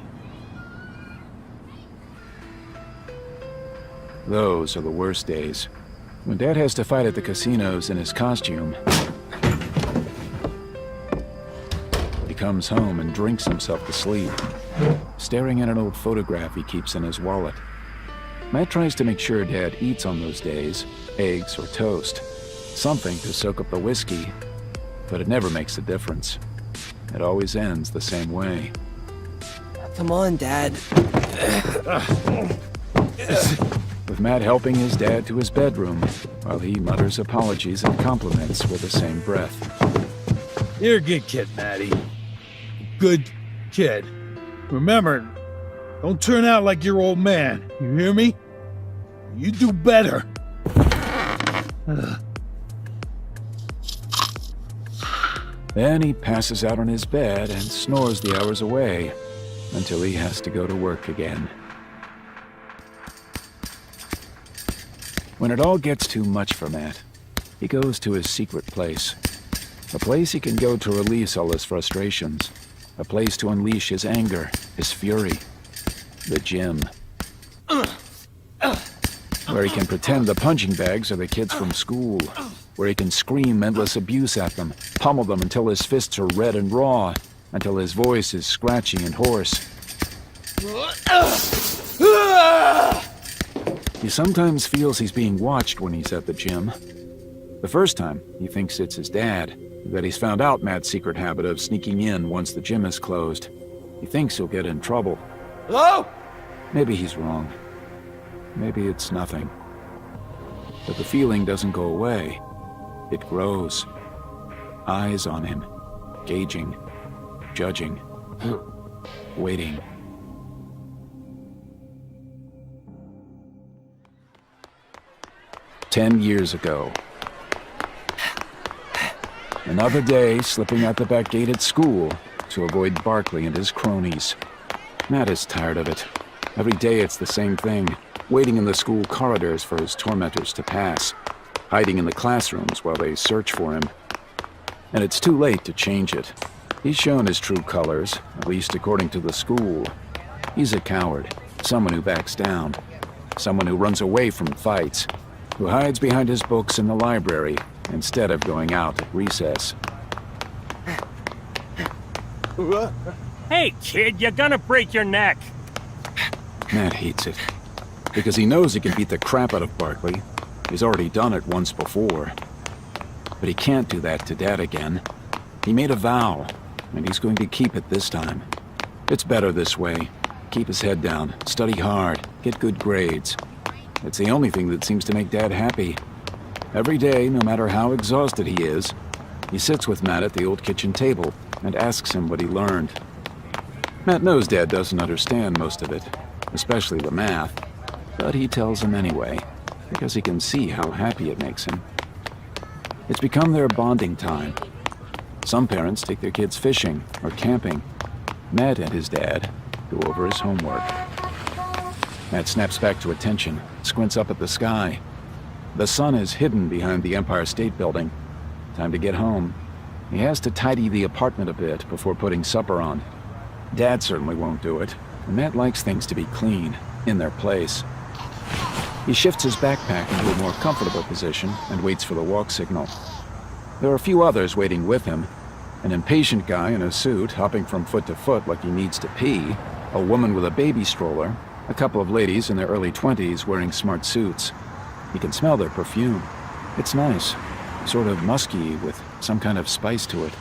Those are the worst days. When Dad has to fight at the casinos in his costume, he comes home and drinks himself to sleep, staring at an old photograph he keeps in his wallet. Matt tries to make sure Dad eats on those days, eggs or toast, something to soak up the whiskey, but it never makes a difference. It always ends the same way. Come on, Dad. With Matt helping his dad to his bedroom, while he mutters apologies and compliments with the same breath. You're a good kid, Maddie. Good kid. Remember, don't turn out like your old man. You hear me? You do better. Then he passes out on his bed and snores the hours away until he has to go to work again. When it all gets too much for Matt, he goes to his secret place. A place he can go to release all his frustrations. A place to unleash his anger, his fury. The gym. Where he can pretend the punching bags are the kids from school. Where he can scream endless abuse at them, pummel them until his fists are red and raw, until his voice is scratchy and hoarse. He sometimes feels he's being watched when he's at the gym. The first time, he thinks it's his dad, that he's found out Matt's secret habit of sneaking in once the gym is closed. He thinks he'll get in trouble. Hello? Maybe he's wrong. Maybe it's nothing. But the feeling doesn't go away. It grows. Eyes on him, gauging, judging, waiting. 10 years ago. Another day slipping out the back gate at school to avoid Barkley and his cronies. Matt is tired of it. Every day it's the same thing, waiting in the school corridors for his tormentors to pass, hiding in the classrooms while they search for him. And it's too late to change it. He's shown his true colors, at least according to the school. He's a coward, someone who backs down, someone who runs away from fights, who hides behind his books in the library instead of going out at recess. Hey, kid, you're gonna break your neck. Matt hates it, because he knows he can beat the crap out of Barkley. He's already done it once before. But he can't do that to Dad again. He made a vow, and he's going to keep it this time. It's better this way. Keep his head down, study hard, get good grades. It's the only thing that seems to make Dad happy. Every day, no matter how exhausted he is, he sits with Matt at the old kitchen table and asks him what he learned. Matt knows Dad doesn't understand most of it, especially the math, but he tells him anyway, because he can see how happy it makes him. It's become their bonding time. Some parents take their kids fishing or camping. Matt and his dad go over his homework. Matt snaps back to attention, squints up at the sky. The sun is hidden behind the Empire State Building. Time to get home. He has to tidy the apartment a bit before putting supper on. Dad certainly won't do it, and Matt likes things to be clean, in their place. He shifts his backpack into a more comfortable position and waits for the walk signal. There are a few others waiting with him. An impatient guy in a suit hopping from foot to foot like he needs to pee, a woman with a baby stroller, a couple of ladies in their early 20s wearing smart suits. He can smell their perfume. It's nice, sort of musky with some kind of spice to it.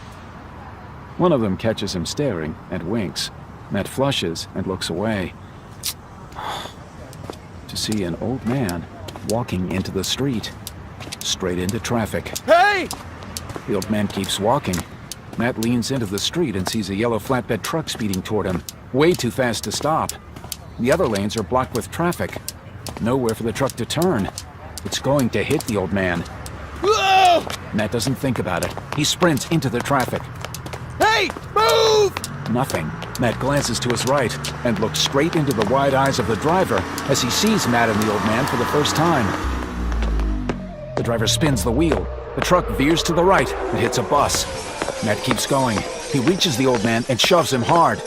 One of them catches him staring and winks. Matt flushes and looks away. To see an old man walking into the street, straight into traffic. Hey! The old man keeps walking. Matt leans into the street and sees a yellow flatbed truck speeding toward him, way too fast to stop. The other lanes are blocked with traffic. Nowhere for the truck to turn. It's going to hit the old man. Whoa! Matt doesn't think about it. He sprints into the traffic. Hey! Move! Nothing. Matt glances to his right and looks straight into the wide eyes of the driver as he sees Matt and the old man for the first time. The driver spins the wheel. The truck veers to the right and hits a bus. Matt keeps going. He reaches the old man and shoves him hard.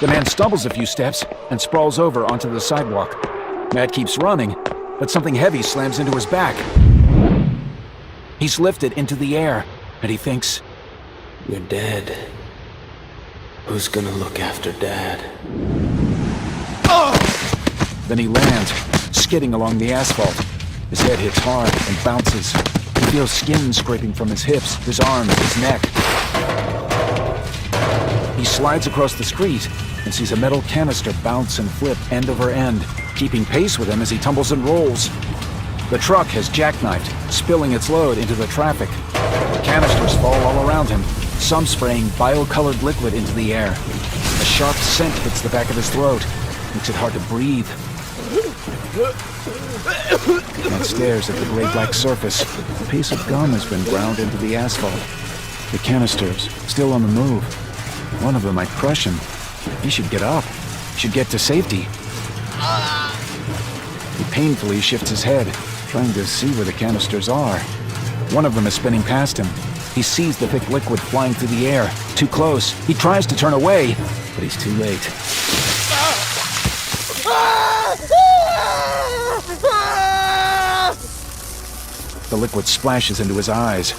The man stumbles a few steps and sprawls over onto the sidewalk. Matt keeps running, but something heavy slams into his back. He's lifted into the air, and he thinks, "You're dead. Who's gonna look after Dad?" Then he lands, skidding along the asphalt. His head hits hard and bounces. He feels skin scraping from his hips, his arms, his neck. He slides across the street and sees a metal canister bounce and flip end over end, keeping pace with him as he tumbles and rolls. The truck has jackknifed, spilling its load into the traffic. The canisters fall all around him, some spraying bio-colored liquid into the air. A sharp scent hits the back of his throat, makes it hard to breathe. Matt stares at the gray-black surface. A piece of gum has been ground into the asphalt. The canisters, still on the move. One of them might crush him. He should get up. He should get to safety. He painfully shifts his head, trying to see where the canisters are. One of them is spinning past him. He sees the thick liquid flying through the air. Too close. He tries to turn away, but he's too late. The liquid splashes into his eyes.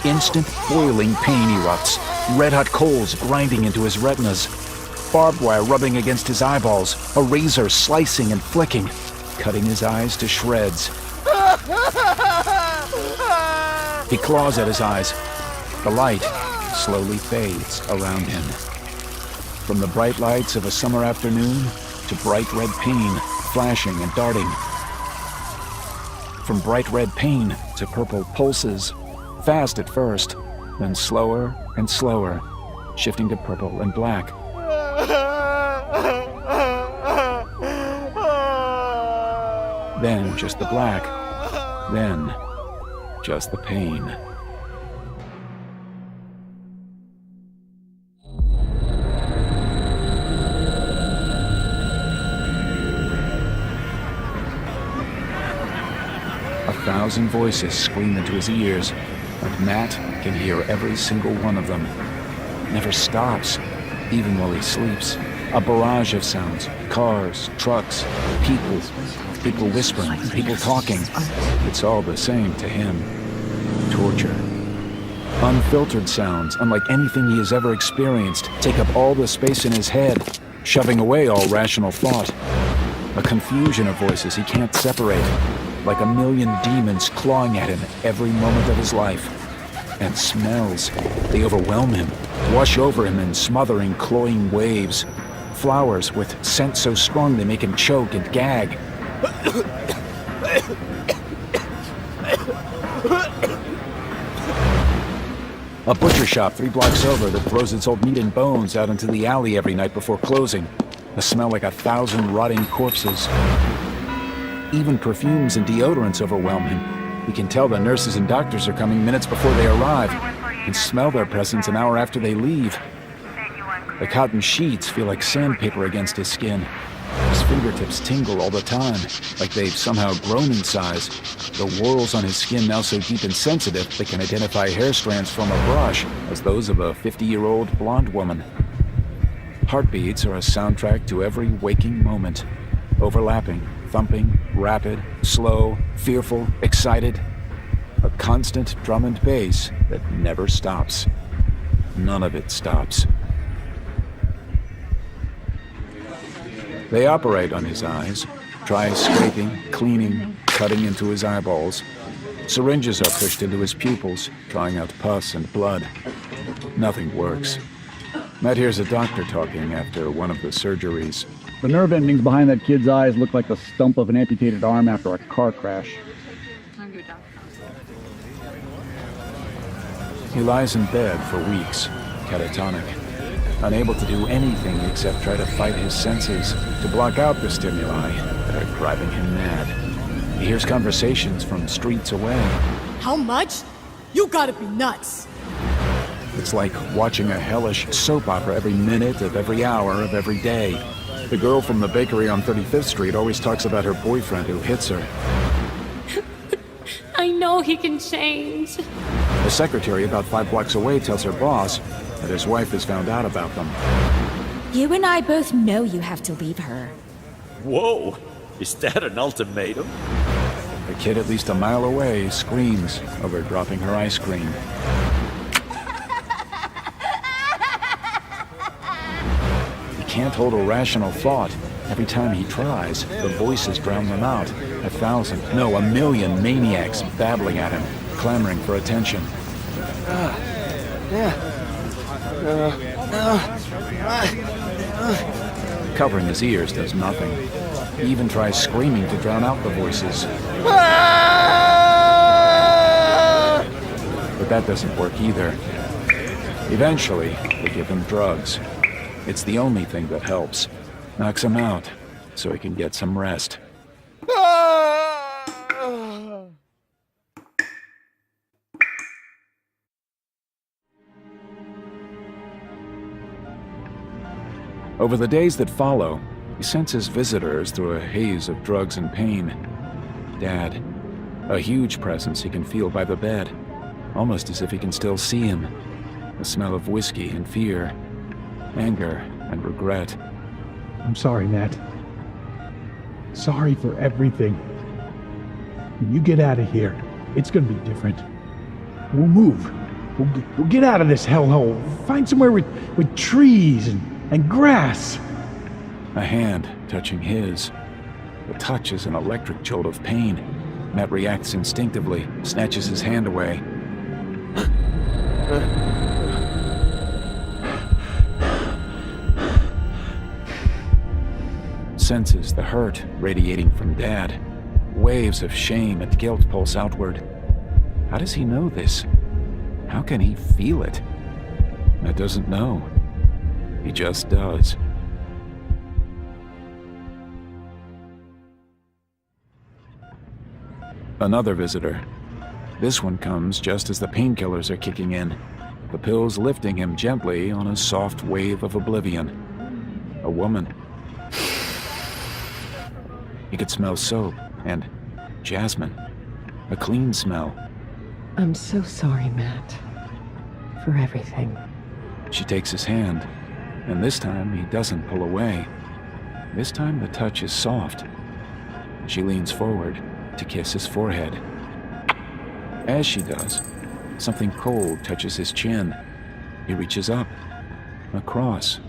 Instant boiling pain erupts. Red-hot coals grinding into his retinas. Barbed wire rubbing against his eyeballs. A razor slicing and flicking, cutting his eyes to shreds. He claws at his eyes. The light slowly fades around him. From the bright lights of a summer afternoon to bright red pain flashing and darting. From bright red pain to purple pulses, fast at first, then slower and slower, shifting to purple and black. Then just the black, then just the pain. A thousand voices scream into his ears, and Matt can hear every single one of them. Never stops, even while he sleeps. A barrage of sounds, cars, trucks, people whispering, people talking. It's all the same to him. Torture. Unfiltered sounds, unlike anything he has ever experienced, take up all the space in his head, shoving away all rational thought. A confusion of voices he can't separate, like a million demons clawing at him every moment of his life. And smells. They overwhelm him, wash over him in smothering, cloying waves. Flowers with scent so strong they make him choke and gag. A butcher shop 3 blocks over that throws its old meat and bones out into the alley every night before closing. A smell like 1,000 rotting corpses. Even perfumes and deodorants overwhelm him. He can tell the nurses and doctors are coming minutes before they arrive, and smell their presence an hour after they leave. The cotton sheets feel like sandpaper against his skin. His fingertips tingle all the time, like they've somehow grown in size. The whorls on his skin now so deep and sensitive they can identify hair strands from a brush as those of a 50-year-old blonde woman. Heartbeats are a soundtrack to every waking moment. Overlapping, thumping, rapid, slow, fearful, excited. A constant drum and bass that never stops. None of it stops. They operate on his eyes, try scraping, cleaning, cutting into his eyeballs. Syringes are pushed into his pupils, drawing out pus and blood. Nothing works. Matt hears a doctor talking after one of the surgeries. The nerve endings behind that kid's eyes look like the stump of an amputated arm after a car crash. He lies in bed for weeks, catatonic, unable to do anything except try to fight his senses, to block out the stimuli that are driving him mad. He hears conversations from streets away. How much? You gotta be nuts! It's like watching a hellish soap opera every minute of every hour of every day. The girl from the bakery on 35th Street always talks about her boyfriend who hits her. I know he can change. The secretary about 5 blocks away tells her boss that his wife has found out about them. You and I both know you have to leave her. Whoa! Is that an ultimatum? The kid at least a mile away screams over dropping her ice cream. He can't hold a rational thought. Every time he tries, the voices drown them out. 1,000, no, 1,000,000 maniacs babbling at him, clamoring for attention. Covering his ears does nothing. He even tries screaming to drown out the voices. But that doesn't work either. Eventually, they give him drugs. It's the only thing that helps. Knocks him out, so he can get some rest. Over the days that follow, he senses visitors through a haze of drugs and pain. Dad, a huge presence he can feel by the bed, almost as if he can still see him. The smell of whiskey and fear, anger and regret. I'm sorry, Matt. Sorry for everything. When you get out of here, it's gonna be different. We'll move. We'll get out of this hellhole. Find somewhere with trees and grass. A hand touching his. The touch is an electric jolt of pain. Matt reacts instinctively, snatches his hand away. Senses the hurt radiating from Dad. Waves of shame and guilt pulse outward. How does he know this? How can he feel it? Matt doesn't know. He just does. Another visitor. This one comes just as the painkillers are kicking in, the pills lifting him gently on a soft wave of oblivion. A woman. He could smell soap and jasmine. A clean smell. I'm so sorry, Matt. For everything. She takes his hand, and this time he doesn't pull away. This time the touch is soft. She leans forward to kiss his forehead. As she does, something cold touches his chin. He reaches up. A cross,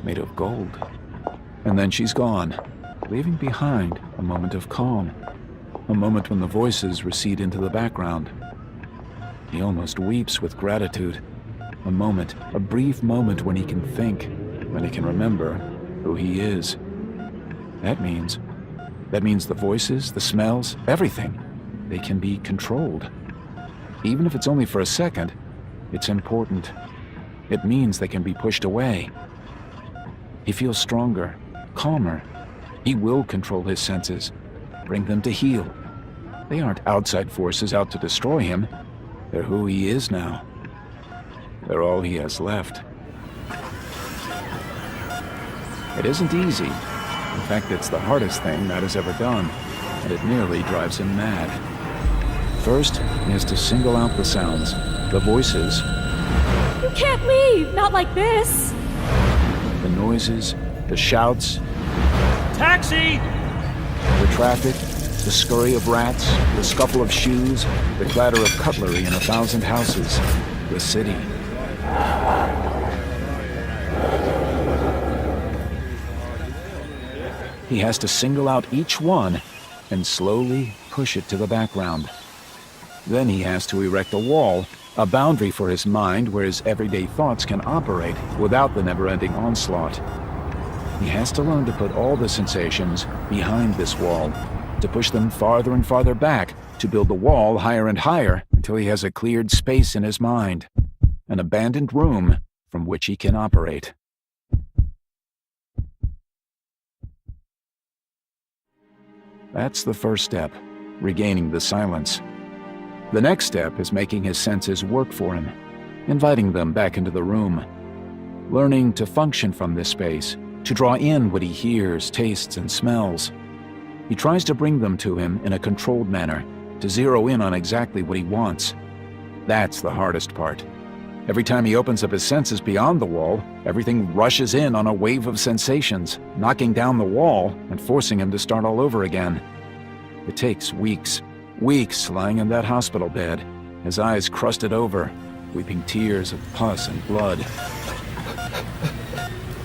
made of gold. And then she's gone, leaving behind a moment of calm. A moment when the voices recede into the background. He almost weeps with gratitude. A moment, a brief moment when he can think, when he can remember who he is. That means the voices, the smells, everything, they can be controlled. Even if it's only for a second, it's important. It means they can be pushed away. He feels stronger, calmer. He will control his senses, bring them to heal. They aren't outside forces out to destroy him. They're who he is now. They're all he has left. It isn't easy. In fact, it's the hardest thing Matt has ever done, and it nearly drives him mad. First, he has to single out the sounds, the voices, You can't leave! Not like this! the noises, the shouts, Taxi! the traffic, the scurry of rats, the scuffle of shoes, the clatter of cutlery in 1,000 houses, the city. He has to single out each one and slowly push it to the background. Then he has to erect a wall, a boundary for his mind where his everyday thoughts can operate without the never-ending onslaught. He has to learn to put all the sensations behind this wall, to push them farther and farther back, to build the wall higher and higher until he has a cleared space in his mind, an abandoned room from which he can operate. That's the first step, regaining the silence. The next step is making his senses work for him, inviting them back into the room, learning to function from this space, to draw in what he hears, tastes, and smells. He tries to bring them to him in a controlled manner, to zero in on exactly what he wants. That's the hardest part. Every time he opens up his senses beyond the wall, everything rushes in on a wave of sensations, knocking down the wall and forcing him to start all over again. It takes weeks lying in that hospital bed, his eyes crusted over, weeping tears of pus and blood.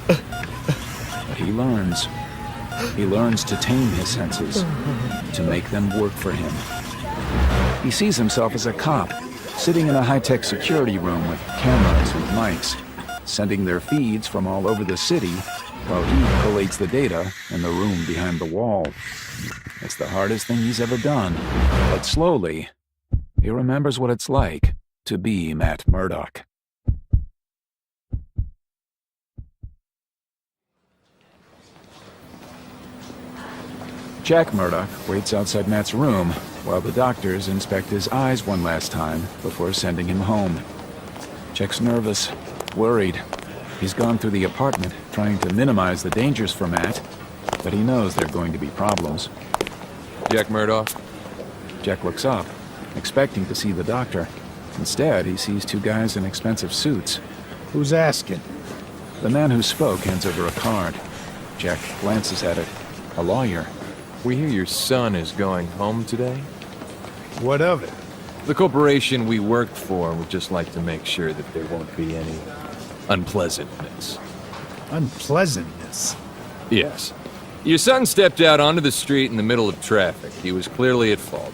But he learns. He learns to tame his senses, to make them work for him. He sees himself as a cop, sitting in a high-tech security room with cameras and mics, sending their feeds from all over the city while he collates the data in the room behind the wall. It's the hardest thing he's ever done, but slowly, he remembers what it's like to be Matt Murdock. Jack Murdock waits outside Matt's room while the doctors inspect his eyes one last time before sending him home. Jack's nervous, worried. He's gone through the apartment trying to minimize the dangers for Matt, but he knows there are going to be problems. Jack Murdock? Jack looks up, expecting to see the doctor. Instead, he sees two guys in expensive suits. Who's asking? The man who spoke hands over a card. Jack glances at it. A lawyer. We hear your son is going home today? What of it? The corporation we worked for would just like to make sure that there won't be any unpleasantness. Unpleasantness? Yes. Your son stepped out onto the street in the middle of traffic. He was clearly at fault.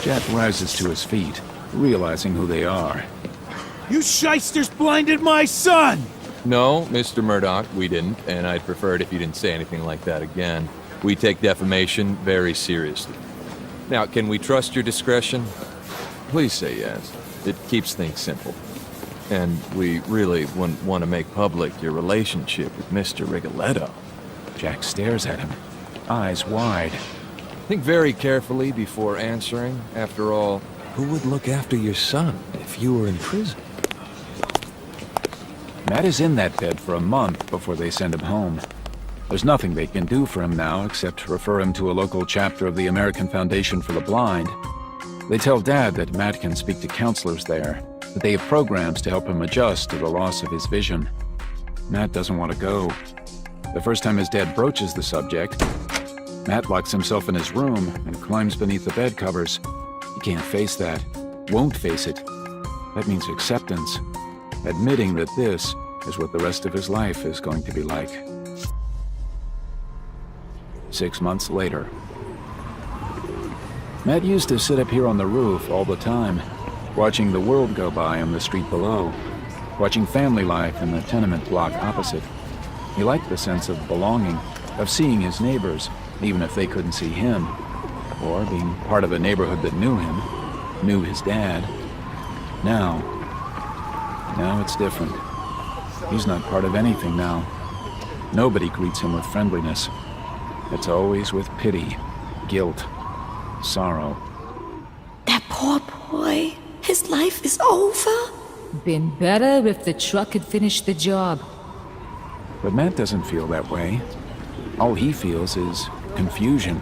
Jack rises to his feet, realizing who they are. You shysters blinded my son! No, Mr. Murdock, we didn't, and I'd prefer it if you didn't say anything like that again. We take defamation very seriously. Now, can we trust your discretion? Please say yes. It keeps things simple. And we really wouldn't want to make public your relationship with Mr. Rigoletto. Jack stares at him, eyes wide. Think very carefully before answering. After all, who would look after your son if you were in prison? Matt is in that bed for a month before they send him home. There's nothing they can do for him now except refer him to a local chapter of the American Foundation for the Blind. They tell Dad that Matt can speak to counselors there, that they have programs to help him adjust to the loss of his vision. Matt doesn't want to go. The first time his dad broaches the subject, Matt locks himself in his room and climbs beneath the bed covers. He can't face that, won't face it. That means acceptance, admitting that this is what the rest of his life is going to be like. 6 months later. Matt used to sit up here on the roof all the time, watching the world go by on the street below, watching family life in the tenement block opposite. He liked the sense of belonging, of seeing his neighbors, even if they couldn't see him, or being part of a neighborhood that knew him, knew his dad. Now it's different. He's not part of anything now. Nobody greets him with friendliness. It's always with pity, guilt, sorrow. That poor boy. His life is over. Been better if the truck had finished the job. But Matt doesn't feel that way. All he feels is confusion.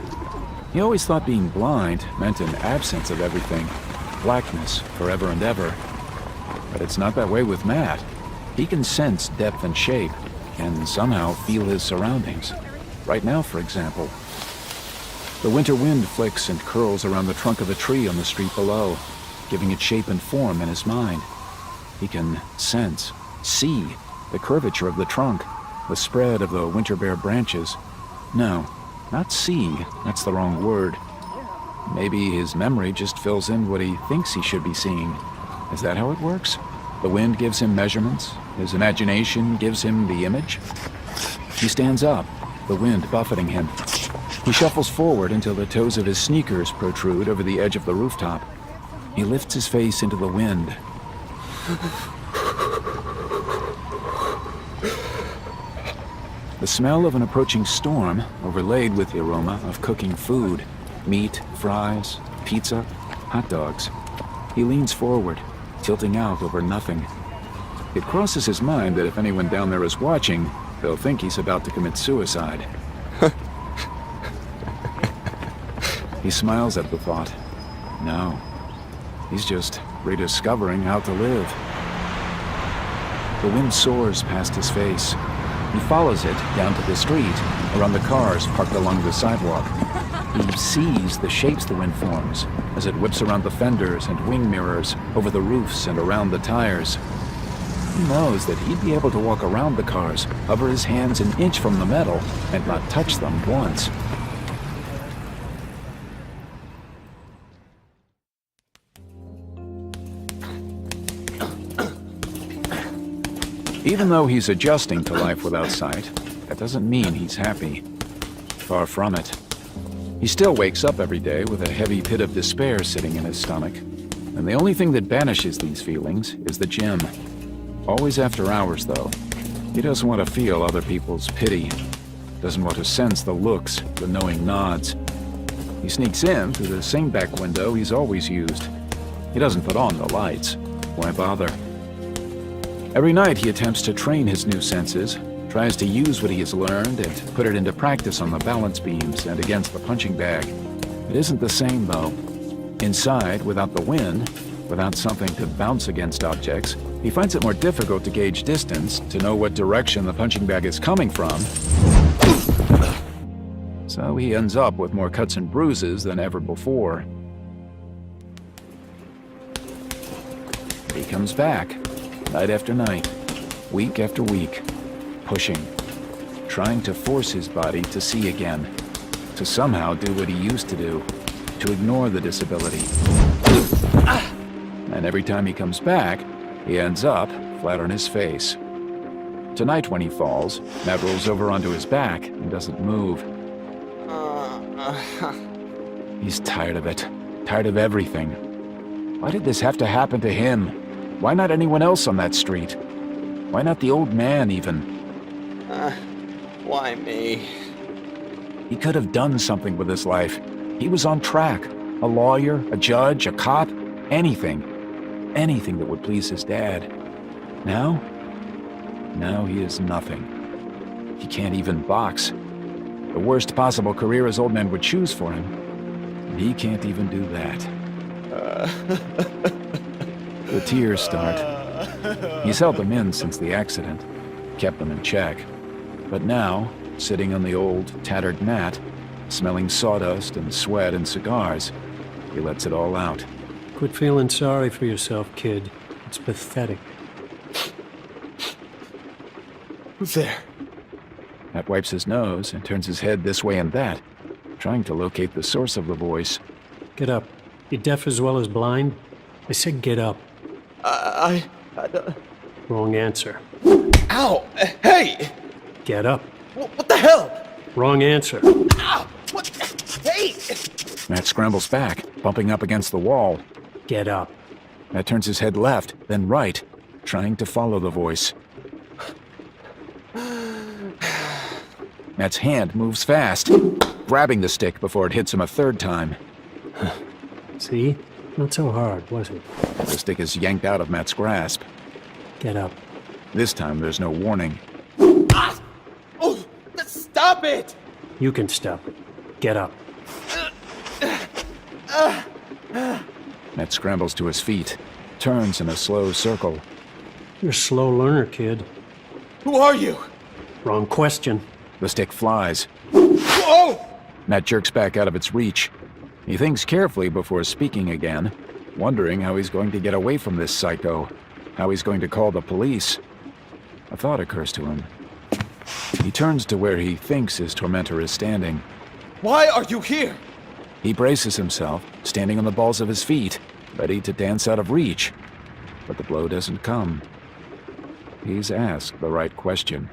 He always thought being blind meant an absence of everything, blackness forever and ever. But it's not that way with Matt. He can sense depth and shape, and somehow feel his surroundings. Right now, for example. The winter wind flicks and curls around the trunk of a tree on the street below, giving it shape and form in his mind. He can sense, see, the curvature of the trunk, the spread of the winter bare branches. No, not see, that's the wrong word. Maybe his memory just fills in what he thinks he should be seeing. Is that how it works? The wind gives him measurements, his imagination gives him the image. He stands up, the wind buffeting him. He shuffles forward until the toes of his sneakers protrude over the edge of the rooftop. He lifts his face into the wind. The smell of an approaching storm, overlaid with the aroma of cooking food. Meat, fries, pizza, hot dogs. He leans forward, tilting out over nothing. It crosses his mind that if anyone down there is watching, they'll think he's about to commit suicide. He smiles at the thought. No, he's just rediscovering how to live. The wind soars past his face. He follows it down to the street, around the cars parked along the sidewalk. He sees the shapes the wind forms as it whips around the fenders and wing mirrors, over the roofs and around the tires. He knows that he'd be able to walk around the cars, hover his hands an inch from the metal, and not touch them once. Even though he's adjusting to life without sight, that doesn't mean he's happy. Far from it. He still wakes up every day with a heavy pit of despair sitting in his stomach. And the only thing that banishes these feelings is the gym. Always after hours, though. He doesn't want to feel other people's pity. Doesn't want to sense the looks, the knowing nods. He sneaks in through the same back window he's always used. He doesn't put on the lights. Why bother? Every night he attempts to train his new senses, tries to use what he has learned and put it into practice on the balance beams and against the punching bag. It isn't the same, though. Inside, without the wind, without something to bounce against objects, he finds it more difficult to gauge distance, to know what direction the punching bag is coming from. So he ends up with more cuts and bruises than ever before. He comes back, night after night, week after week, pushing, trying to force his body to see again, to somehow do what he used to do, to ignore the disability. And every time he comes back, he ends up flat on his face. Tonight when he falls, Matt rolls over onto his back and doesn't move. He's tired of it, tired of everything. Why did this have to happen to him? Why not anyone else on that street? Why not the old man, even? Why me? He could have done something with his life. He was on track. A lawyer, a judge, a cop, anything. Anything that would please his dad. Now? Now he is nothing. He can't even box. The worst possible career his old man would choose for him. And he can't even do that. The tears start. He's held them in since the accident, kept them in check. But now, sitting on the old, tattered mat, smelling sawdust and sweat and cigars, he lets it all out. Quit feeling sorry for yourself, kid. It's pathetic. Who's there? Matt wipes his nose and turns his head this way and that, trying to locate the source of the voice. Get up. You deaf as well as blind? I said get up. I don't... Wrong answer. Ow! Hey! Get up. What the hell? Wrong answer. Ow! What? Hey! Matt scrambles back, bumping up against the wall. Get up. Matt turns his head left, then right, trying to follow the voice. Matt's hand moves fast, grabbing the stick before it hits him a third time. See? Not so hard, was it? The stick is yanked out of Matt's grasp. Get up. This time there's no warning. Ah! Oh! Stop it! You can stop it. Get up. Matt scrambles to his feet, turns in a slow circle. You're a slow learner, kid. Who are you? Wrong question. The stick flies. Whoa! Matt jerks back out of its reach. He thinks carefully before speaking again, wondering how he's going to get away from this psycho, how he's going to call the police. A thought occurs to him. He turns to where he thinks his tormentor is standing. Why are you here? He braces himself, standing on the balls of his feet, ready to dance out of reach. But the blow doesn't come. He's asked the right question.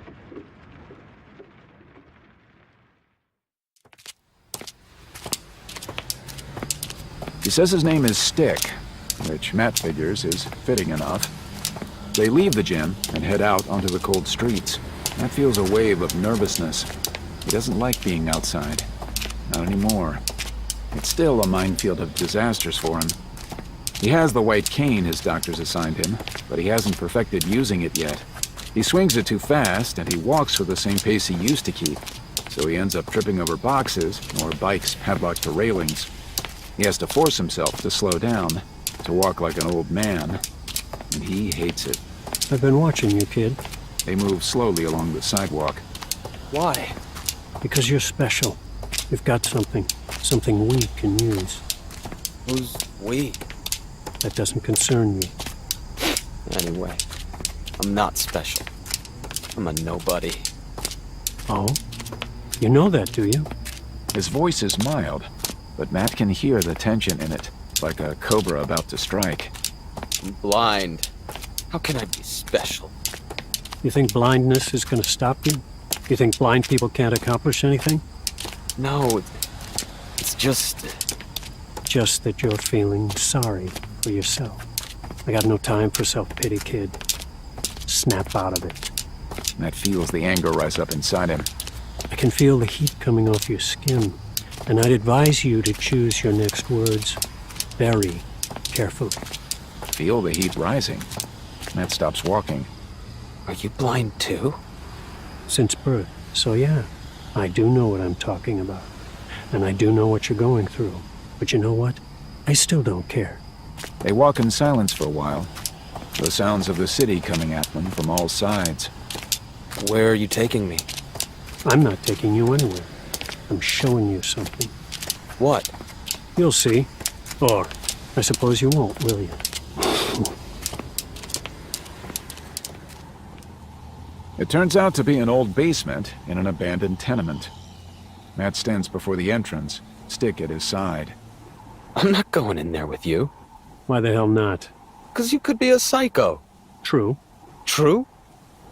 He says his name is Stick, which Matt figures is fitting enough. They leave the gym and head out onto the cold streets. Matt feels a wave of nervousness. He doesn't like being outside. Not anymore. It's still a minefield of disasters for him. He has the white cane his doctors assigned him, but he hasn't perfected using it yet. He swings it too fast, and he walks with the same pace he used to keep, so he ends up tripping over boxes or bikes padlocked to railings. He has to force himself to slow down, to walk like an old man, and he hates it. I've been watching you, kid. They move slowly along the sidewalk. Why? Because you're special. You've got something we can use. Who's we? That doesn't concern you. Anyway, I'm not special. I'm a nobody. Oh? You know that, do you? His voice is mild, but Matt can hear the tension in it, like a cobra about to strike. I'm blind. How can I be special? You think blindness is going to stop you? You think blind people can't accomplish anything? No, it's just... Just that you're feeling sorry for yourself. I got no time for self-pity, kid. Snap out of it. Matt feels the anger rise up inside him. I can feel the heat coming off your skin, and I'd advise you to choose your next words very carefully. Feel the heat rising. Matt stops walking. Are you blind too? Since birth, so yeah. I do know what I'm talking about. And I do know what you're going through. But you know what? I still don't care. They walk in silence for a while, the sounds of the city coming at them from all sides. Where are you taking me? I'm not taking you anywhere. I'm showing you something. What? You'll see. Or, I suppose you won't, will you? It turns out to be an old basement in an abandoned tenement. Matt stands before the entrance, Stick at his side. I'm not going in there with you. Why the hell not? 'Cause you could be a psycho. True. True?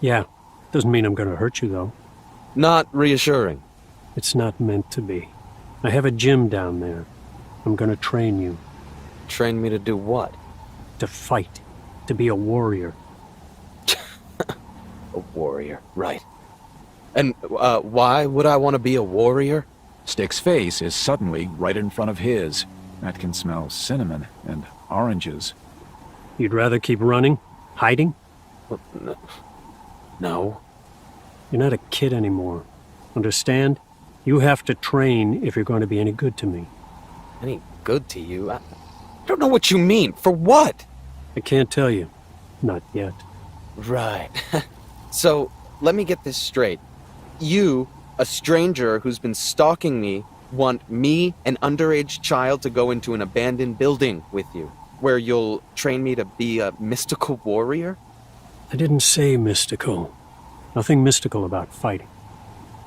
Yeah. Doesn't mean I'm gonna hurt you, though. Not reassuring. It's not meant to be. I have a gym down there. I'm gonna train you. Train me to do what? To fight. To be a warrior. A warrior, right. And why would I want to be a warrior? Stick's face is suddenly right in front of his. Matt can smell cinnamon and oranges. You'd rather keep running? Hiding? No. You're not a kid anymore. Understand? You have to train if you're going to be any good to me. Any good to you? I don't know what you mean. For what? I can't tell you. Not yet. Right. So, let me get this straight. You, a stranger who's been stalking me, want me, an underage child, to go into an abandoned building with you, where you'll train me to be a mystical warrior? I didn't say mystical. Nothing mystical about fighting.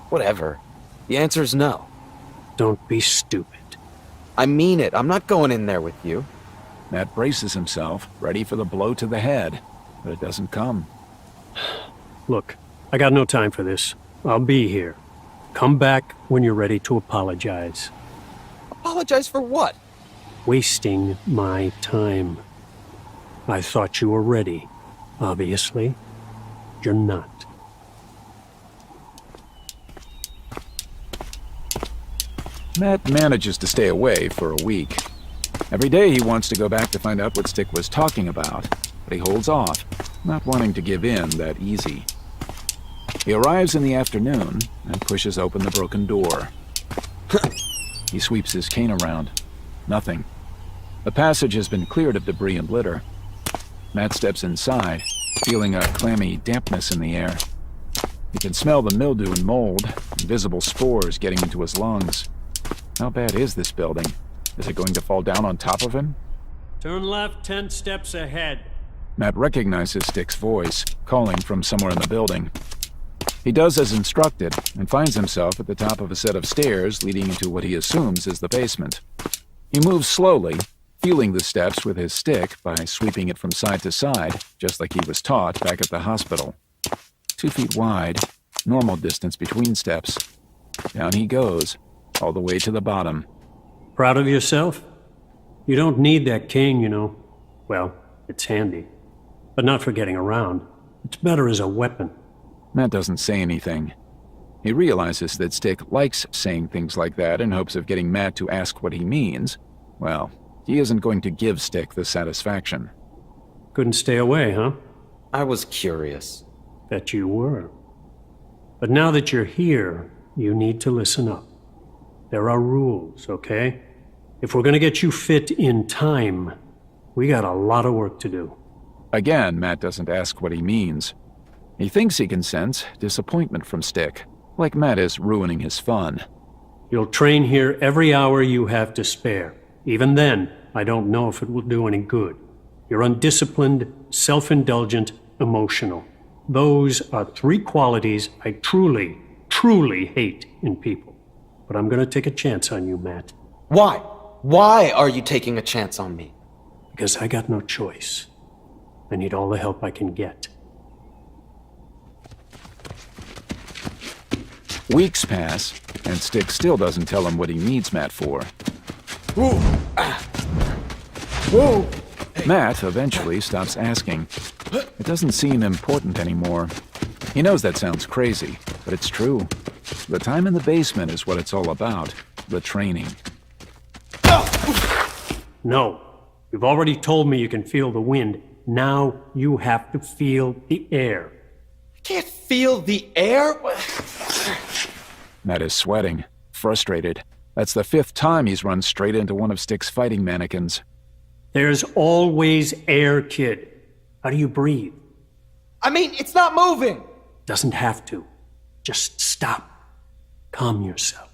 Whatever. The answer's no. Don't be stupid. I mean it. I'm not going in there with you. Matt braces himself, ready for the blow to the head, but it doesn't come. Look, I got no time for this. I'll be here. Come back when you're ready to apologize. Apologize for what? Wasting my time. I thought you were ready. Obviously, you're not. Matt manages to stay away for a week. Every day he wants to go back to find out what Stick was talking about, but he holds off, not wanting to give in that easy. He arrives in the afternoon and pushes open the broken door. He sweeps his cane around. Nothing. The passage has been cleared of debris and litter. Matt steps inside, feeling a clammy dampness in the air. He can smell the mildew and mold, invisible spores getting into his lungs. How bad is this building? Is it going to fall down on top of him? Turn left 10 steps ahead. Matt recognizes Stick's voice, calling from somewhere in the building. He does as instructed, and finds himself at the top of a set of stairs leading into what he assumes is the basement. He moves slowly, feeling the steps with his stick by sweeping it from side to side, just like he was taught back at the hospital. 2 feet wide, normal distance between steps. Down he goes, all the way to the bottom. Proud of yourself? You don't need that cane, you know. Well, it's handy. But not for getting around. It's better as a weapon. Matt doesn't say anything. He realizes that Stick likes saying things like that in hopes of getting Matt to ask what he means. Well, he isn't going to give Stick the satisfaction. Couldn't stay away, huh? I was curious. Bet you were. But now that you're here, you need to listen up. There are rules, okay? If we're gonna get you fit in time, we got a lot of work to do. Again, Matt doesn't ask what he means. He thinks he can sense disappointment from Stick, like Matt is ruining his fun. You'll train here every hour you have to spare. Even then, I don't know if it will do any good. You're undisciplined, self-indulgent, emotional. Those are 3 qualities I truly, truly hate in people. But I'm gonna take a chance on you, Matt. Why? Why are you taking a chance on me? Because I got no choice. I need all the help I can get. Weeks pass, and Stick still doesn't tell him what he needs Matt for. Whoa! Whoa! Matt eventually stops asking. It doesn't seem important anymore. He knows that sounds crazy, but it's true. The time in the basement is what it's all about, the training. No. You've already told me you can feel the wind. Now you have to feel the air. I can't feel the air? Matt is sweating, frustrated. That's the 5th time he's run straight into one of Stick's fighting mannequins. There's always air, kid. How do you breathe? I mean, it's not moving! Doesn't have to. Just stop. Calm yourself.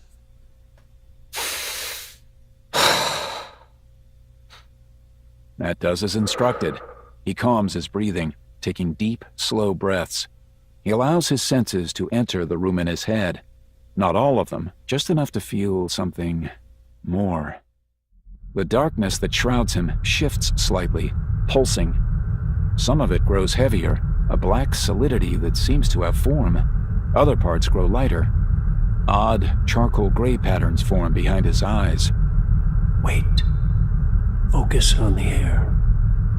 Matt does as instructed. He calms his breathing, taking deep, slow breaths. He allows his senses to enter the room in his head. Not all of them, just enough to feel something more. The darkness that shrouds him shifts slightly, pulsing. Some of it grows heavier, a black solidity that seems to have form. Other parts grow lighter. Odd, charcoal gray patterns form behind his eyes. Wait. Focus on the air.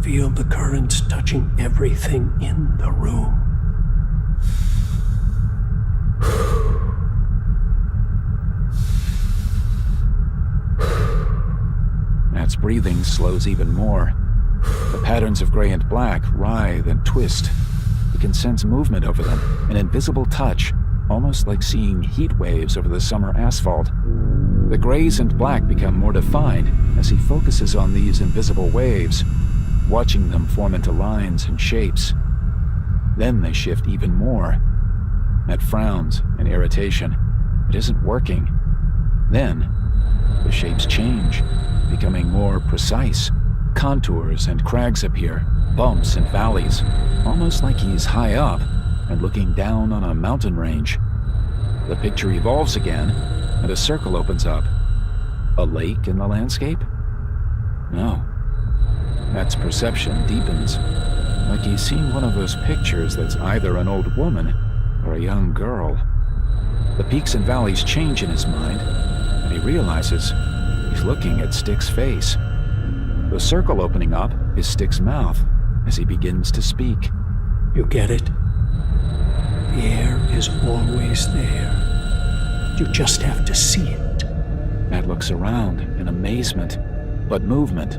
Feel the currents touching everything in the room. Matt's breathing slows even more. The patterns of gray and black writhe and twist. He can sense movement over them, an invisible touch, almost like seeing heat waves over the summer asphalt. The grays and black become more defined as he focuses on these invisible waves, watching them form into lines and shapes. Then they shift even more. Matt frowns in irritation. It isn't working. Then, the shapes change, becoming more precise. Contours and crags appear, bumps and valleys, almost like he's high up and looking down on a mountain range. The picture evolves again, and a circle opens up. A lake in the landscape? No. Matt's perception deepens, like he's seen one of those pictures that's either an old woman or a young girl. The peaks and valleys change in his mind, and he realizes he's looking at Stick's face. The circle opening up is Stick's mouth as he begins to speak. You get it? The air is always there. You just have to see it. Matt looks around in amazement, but movement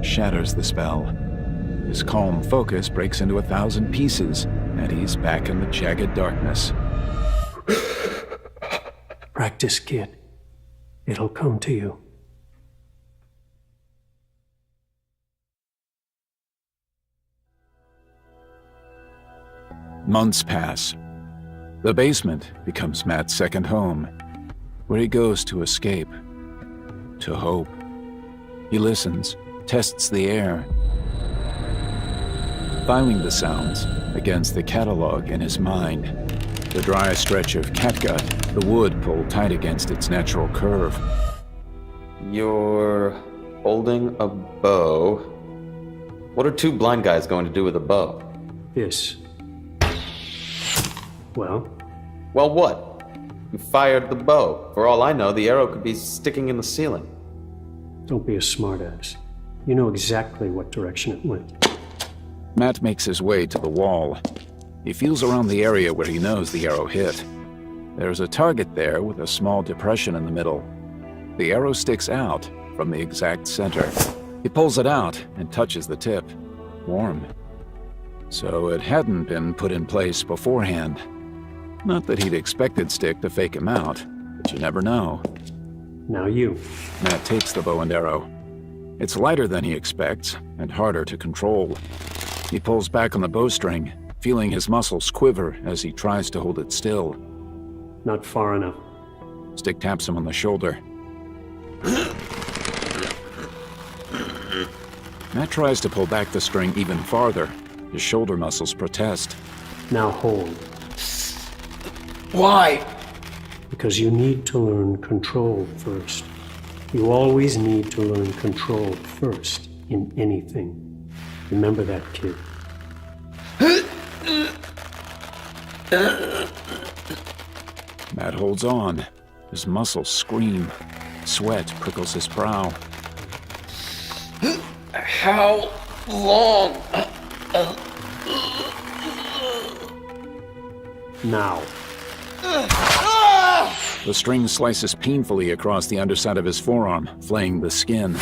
shatters the spell. His calm focus breaks into 1,000 pieces and he's back in the jagged darkness. Practice, kid. It'll come to you. Months pass. The basement becomes Matt's second home, where he goes to escape, to hope. He listens, tests the air, filing the sounds against the catalog in his mind. The dry stretch of catgut, the wood pulled tight against its natural curve. You're holding a bow. What are two blind guys going to do with a bow? This. Well? Well, what? You fired the bow. For all I know, the arrow could be sticking in the ceiling. Don't be a smartass. You know exactly what direction it went. Matt makes his way to the wall. He feels around the area where he knows the arrow hit. There's a target there with a small depression in the middle. The arrow sticks out from the exact center. He pulls it out and touches the tip. Warm. So it hadn't been put in place beforehand. Not that he'd expected Stick to fake him out, but you never know. Now you. Matt takes the bow and arrow. It's lighter than he expects, and harder to control. He pulls back on the bowstring, feeling his muscles quiver as he tries to hold it still. Not far enough. Stick taps him on the shoulder. Matt tries to pull back the string even farther. His shoulder muscles protest. Now hold. Why? Because you need to learn control first. You always need to learn control first in anything. Remember that, kid. Matt holds on. His muscles scream. Sweat prickles his brow. How long? Now. The string slices painfully across the underside of his forearm, flaying the skin.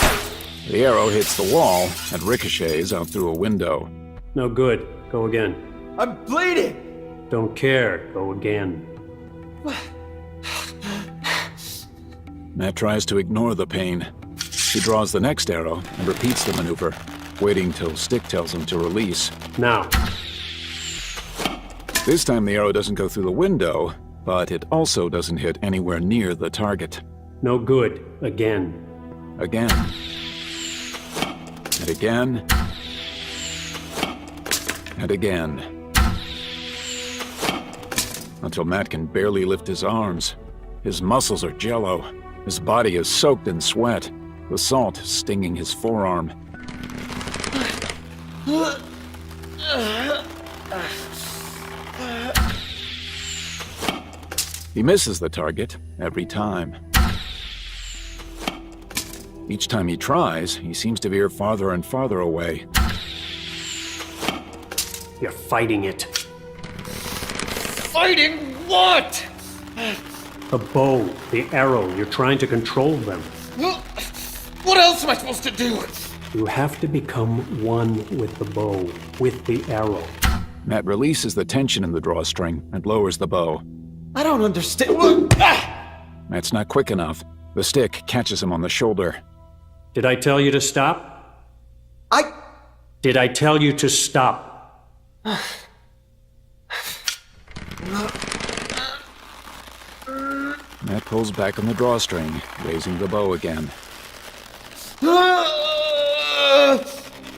The arrow hits the wall and ricochets out through a window. No good. Go again. I'm bleeding! Don't care. Go again. Matt tries to ignore the pain. He draws the next arrow and repeats the maneuver, waiting till Stick tells him to release. Now. This time the arrow doesn't go through the window, but it also doesn't hit anywhere near the target. No good. Again. Again. And again. And again. Until Matt can barely lift his arms. His muscles are jello. His body is soaked in sweat, the salt stinging his forearm. He misses the target every time. Each time he tries, he seems to veer farther and farther away. You're fighting it. Fighting what? The bow, the arrow, you're trying to control them. What else am I supposed to do? You have to become one with the bow, with the arrow. Matt releases the tension in the drawstring and lowers the bow. I don't understand. Matt's not quick enough. The stick catches him on the shoulder. Did I tell you to stop? Did I tell you to stop? Matt pulls back on the drawstring, raising the bow again.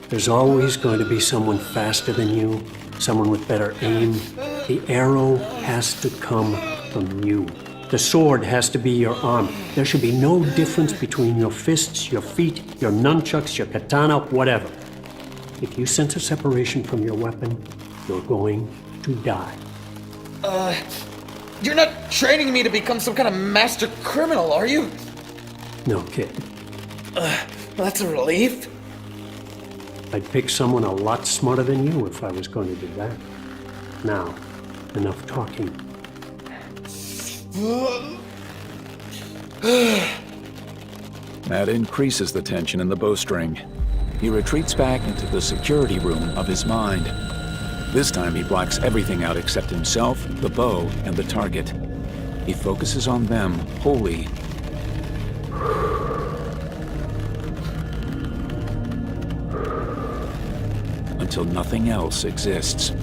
There's always going to be someone faster than you, someone with better aim. The arrow has to come from you. The sword has to be your arm. There should be no difference between your fists, your feet, your nunchucks, your katana, whatever. If you sense a separation from your weapon, you're going to die. You're not training me to become some kind of master criminal, are you? No, kid. That's a relief. I'd pick someone a lot smarter than you if I was going to do that. Now, enough talking. Matt increases the tension in the bowstring. He retreats back into the security room of his mind. This time he blocks everything out except himself, the bow, and the target. He focuses on them wholly. Until nothing else exists.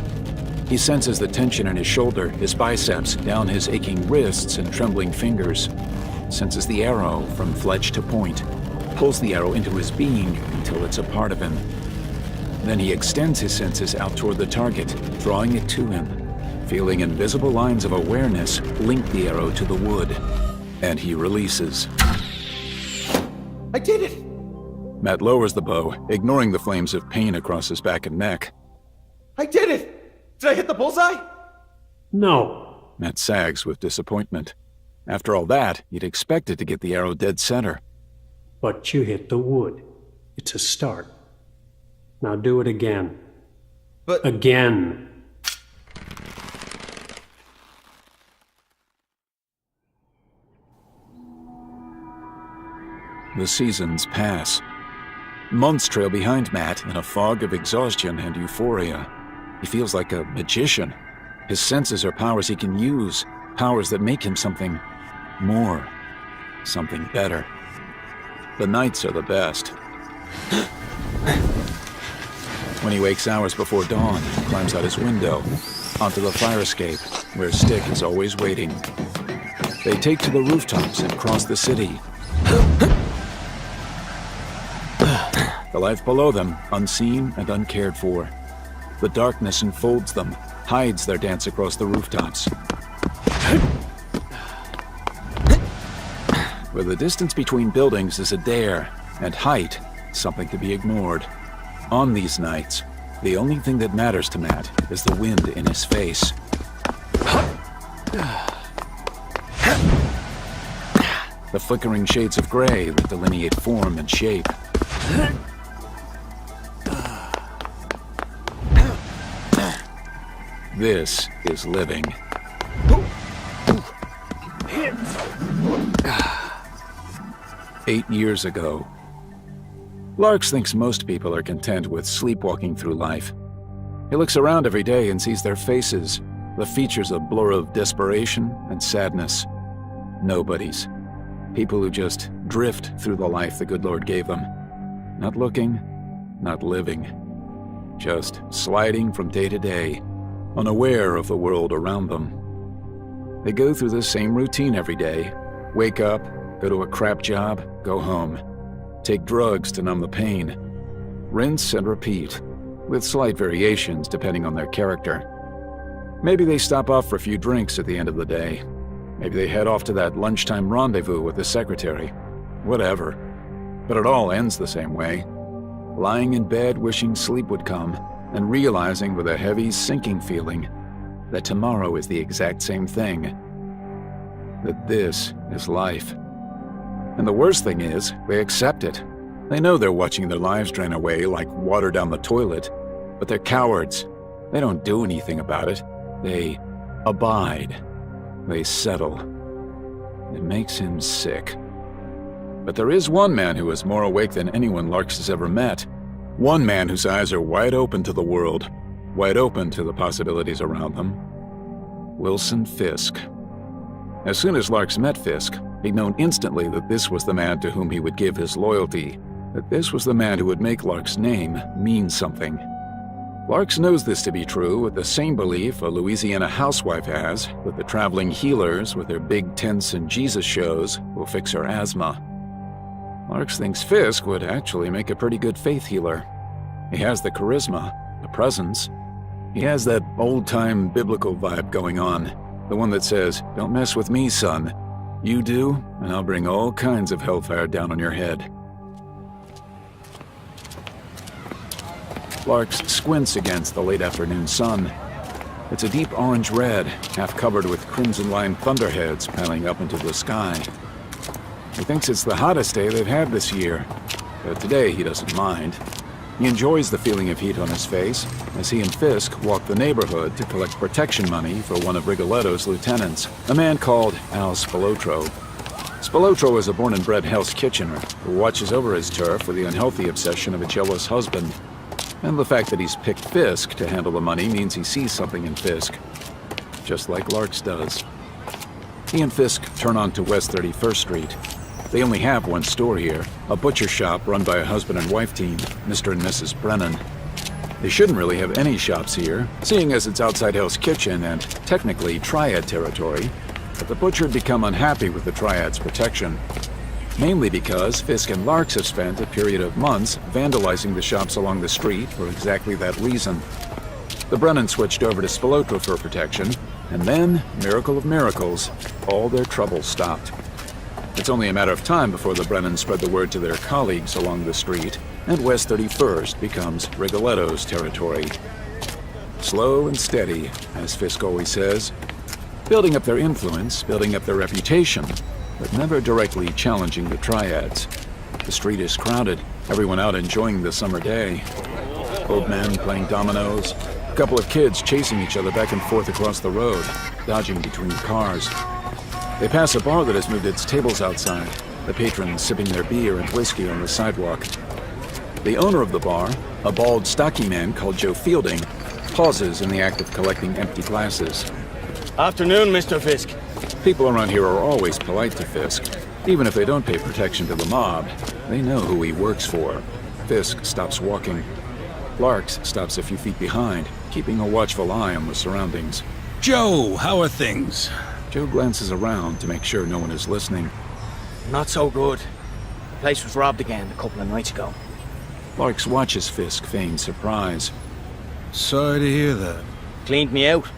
He senses the tension in his shoulder, his biceps, down his aching wrists and trembling fingers. Senses the arrow from fletch to point. Pulls the arrow into his being until it's a part of him. Then he extends his senses out toward the target, drawing it to him. Feeling invisible lines of awareness link the arrow to the wood. And he releases. I did it! Matt lowers the bow, ignoring the flames of pain across his back and neck. I did it! Did I hit the bullseye? No. Matt sags with disappointment. After all that, he'd expected to get the arrow dead center. But you hit the wood. It's a start. Now do it again. But... Again. The seasons pass. Months trail behind Matt in a fog of exhaustion and euphoria. He feels like a magician. His senses are powers he can use, powers that make him something more, something better. The nights are the best. When he wakes hours before dawn, he climbs out his window, onto the fire escape, where Stick is always waiting. They take to the rooftops and cross the city. The life below them, unseen and uncared for. The darkness enfolds them, hides their dance across the rooftops. Where the distance between buildings is a dare, and height, something to be ignored. On these nights, the only thing that matters to Matt is the wind in his face. The flickering shades of gray that delineate form and shape. This is living. 8 years ago. Larks thinks most people are content with sleepwalking through life. He looks around every day and sees their faces, the features a blur of desperation and sadness. Nobodies. People who just drift through the life the good Lord gave them. Not looking, not living. Just sliding from day to day, unaware of the world around them. They go through the same routine every day. Wake up, go to a crap job, go home. Take drugs to numb the pain. Rinse and repeat, with slight variations depending on their character. Maybe they stop off for a few drinks at the end of the day. Maybe they head off to that lunchtime rendezvous with the secretary. Whatever. But it all ends the same way. Lying in bed wishing sleep would come, and realizing with a heavy sinking feeling that tomorrow is the exact same thing. That this is life. And the worst thing is, they accept it. They know they're watching their lives drain away like water down the toilet, but they're cowards. They don't do anything about it. They abide. They settle. It makes him sick. But there is one man who is more awake than anyone Larks has ever met. One man whose eyes are wide open to the world, wide open to the possibilities around them. Wilson Fisk. As soon as Larks met Fisk, he'd known instantly that this was the man to whom he would give his loyalty, that this was the man who would make Lark's name mean something. Larks knows this to be true with the same belief a Louisiana housewife has that the traveling healers with their big tents and Jesus shows will fix her asthma. Larks thinks Fisk would actually make a pretty good faith healer. He has the charisma, the presence. He has that old-time biblical vibe going on, the one that says, "Don't mess with me, son. You do, and I'll bring all kinds of hellfire down on your head." Larks squints against the late afternoon sun. It's a deep orange-red, half covered with crimson-lined thunderheads piling up into the sky. He thinks it's the hottest day they've had this year, but today he doesn't mind. He enjoys the feeling of heat on his face as he and Fisk walk the neighborhood to collect protection money for one of Rigoletto's lieutenants, a man called Al Spilotro. Spilotro is a born-and-bred Hell's Kitchener who watches over his turf with the unhealthy obsession of a jealous husband. And the fact that he's picked Fisk to handle the money means he sees something in Fisk. Just like Larks does. He and Fisk turn onto West 31st Street. They only have one store here, a butcher shop run by a husband and wife team, Mr. and Mrs. Brennan. They shouldn't really have any shops here, seeing as it's outside Hell's Kitchen and technically Triad territory, but the butcher had become unhappy with the Triad's protection. Mainly because Fisk and Larks have spent a period of months vandalizing the shops along the street for exactly that reason. The Brennan switched over to Spilotro for protection, and then, miracle of miracles, all their troubles stopped. It's only a matter of time before the Brennans spread the word to their colleagues along the street, and West 31st becomes Rigoletto's territory. Slow and steady, as Fisk always says. Building up their influence, building up their reputation, but never directly challenging the Triads. The street is crowded, everyone out enjoying the summer day. Old men playing dominoes, a couple of kids chasing each other back and forth across the road, dodging between cars. They pass a bar that has moved its tables outside, the patrons sipping their beer and whiskey on the sidewalk. The owner of the bar, a bald, stocky man called Joe Fielding, pauses in the act of collecting empty glasses. Afternoon, Mr. Fisk. People around here are always polite to Fisk. Even if they don't pay protection to the mob, they know who he works for. Fisk stops walking. Larks stops a few feet behind, keeping a watchful eye on the surroundings. Joe, how are things? Joe glances around to make sure no one is listening. Not so good. The place was robbed again a couple of nights ago. Larks watches Fisk feign surprise. Sorry to hear that. Cleaned me out.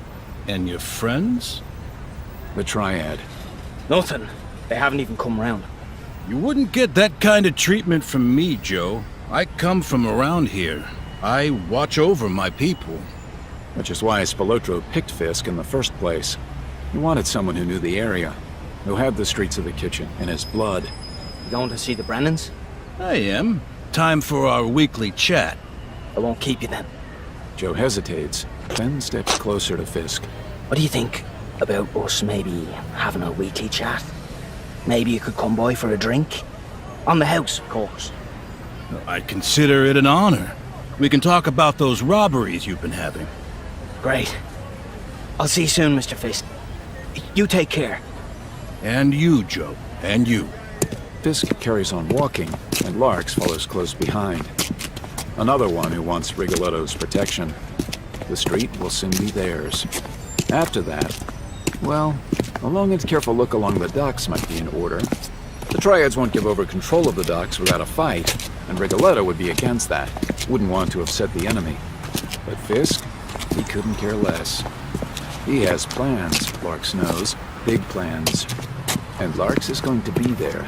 And your friends? The Triad. Nothing. They haven't even come round. You wouldn't get that kind of treatment from me, Joe. I come from around here. I watch over my people. Which is why Spilotro picked Fisk in the first place. He wanted someone who knew the area, who had the streets of the kitchen in his blood. You going to see the Brennans? I am. Time for our weekly chat. I won't keep you then. Joe hesitates, then steps closer to Fisk. What do you think about us maybe having a weekly chat? Maybe you could come by for a drink? On the house, of course. I'd consider it an honor. We can talk about those robberies you've been having. Great. I'll see you soon, Mr. Fisk. You take care. And you, Joe. And you. Fisk carries on walking, and Larks follows close behind. Another one who wants Rigoletto's protection. The street will soon be theirs. After that, well, a long and careful look along the docks might be in order. The Triads won't give over control of the docks without a fight, and Rigoletto would be against that. Wouldn't want to upset the enemy. But Fisk, he couldn't care less. He has plans, Larks knows. Big plans. And Larks is going to be there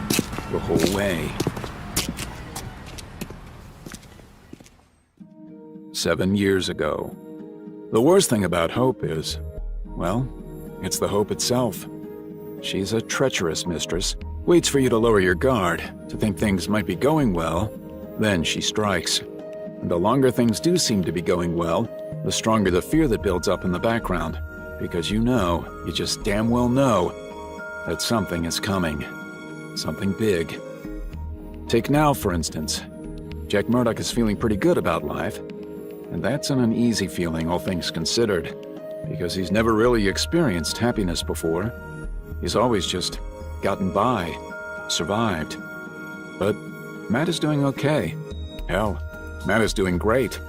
the whole way. 7 years ago. The worst thing about Hope is, well, it's the Hope itself. She's a treacherous mistress. Waits for you to lower your guard, to think things might be going well. Then she strikes. And the longer things do seem to be going well, the stronger the fear that builds up in the background. Because you just damn well know, that something is coming. Something big. Take now, for instance. Jack Murdoch is feeling pretty good about life. And that's an uneasy feeling, all things considered. Because he's never really experienced happiness before. He's always just gotten by, survived. But Matt is doing okay. Hell, Matt is doing great.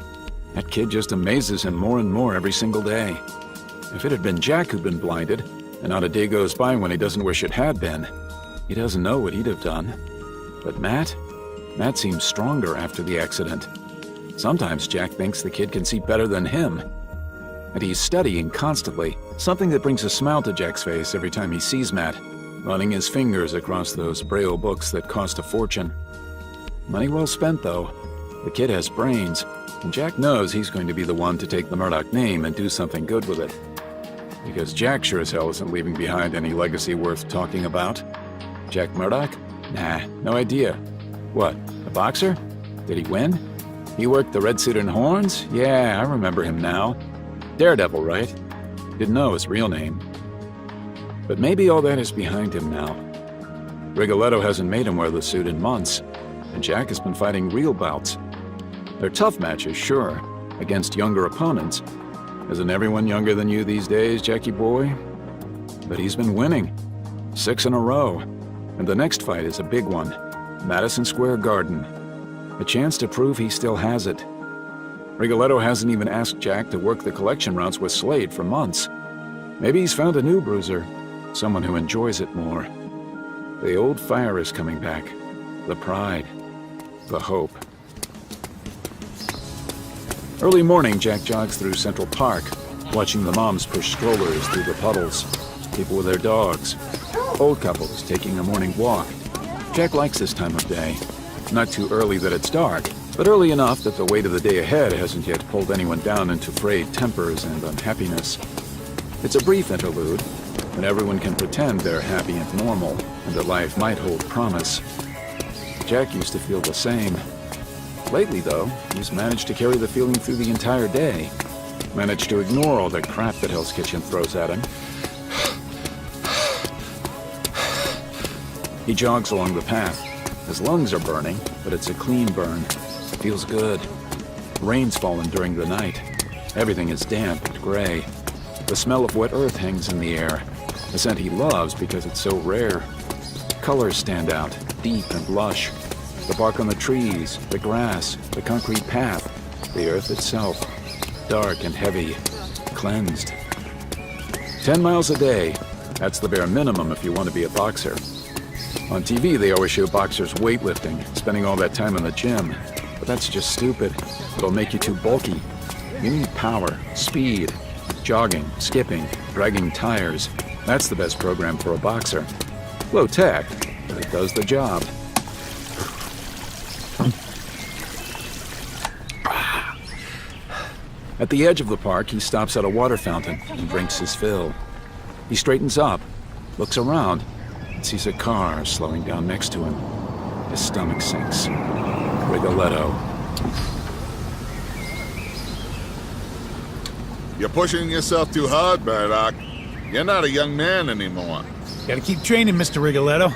That kid just amazes him more and more every single day. If it had been Jack who'd been blinded, and not a day goes by when he doesn't wish it had been, he doesn't know what he'd have done. But Matt seems stronger after the accident. Sometimes Jack thinks the kid can see better than him. And he's studying constantly, something that brings a smile to Jack's face every time he sees Matt, running his fingers across those Braille books that cost a fortune. Money well spent, though. The kid has brains, and Jack knows he's going to be the one to take the Murdoch name and do something good with it. Because Jack sure as hell isn't leaving behind any legacy worth talking about. Jack Murdoch? Nah, no idea. What, a boxer? Did he win? He worked the red suit and horns? Yeah, I remember him now. Daredevil, right? Didn't know his real name. But maybe all that is behind him now. Rigoletto hasn't made him wear the suit in months, and Jack has been fighting real bouts. They're tough matches, sure, against younger opponents. Isn't everyone younger than you these days, Jackie boy? But he's been winning. 6 in a row. And the next fight is a big one. Madison Square Garden. A chance to prove he still has it. Rigoletto hasn't even asked Jack to work the collection routes with Slade for months. Maybe he's found a new bruiser. Someone who enjoys it more. The old fire is coming back. The pride. The hope. Early morning, Jack jogs through Central Park, watching the moms push strollers through the puddles. People with their dogs. Old couples taking a morning walk. Jack likes this time of day. Not too early that it's dark, but early enough that the weight of the day ahead hasn't yet pulled anyone down into frayed tempers and unhappiness. It's a brief interlude, when everyone can pretend they're happy and normal, and that life might hold promise. Jack used to feel the same. Lately, though, he's managed to carry the feeling through the entire day. Managed to ignore all the crap that Hell's Kitchen throws at him. He jogs along the path. His lungs are burning, but it's a clean burn. Feels good. Rain's fallen during the night. Everything is damp and gray. The smell of wet earth hangs in the air. A scent he loves because it's so rare. Colors stand out, deep and lush. The bark on the trees, the grass, the concrete path, the earth itself. Dark and heavy, cleansed. 10 miles a day. That's the bare minimum if you want to be a boxer. On TV, they always show boxers weightlifting, spending all that time in the gym. But that's just stupid. It'll make you too bulky. You need power, speed, jogging, skipping, dragging tires. That's the best program for a boxer. Low tech, but it does the job. At the edge of the park, he stops at a water fountain and drinks his fill. He straightens up, looks around, and sees a car slowing down next to him. His stomach sinks. Rigoletto. You're pushing yourself too hard, Murdoch. You're not a young man anymore. Gotta keep training, Mr. Rigoletto.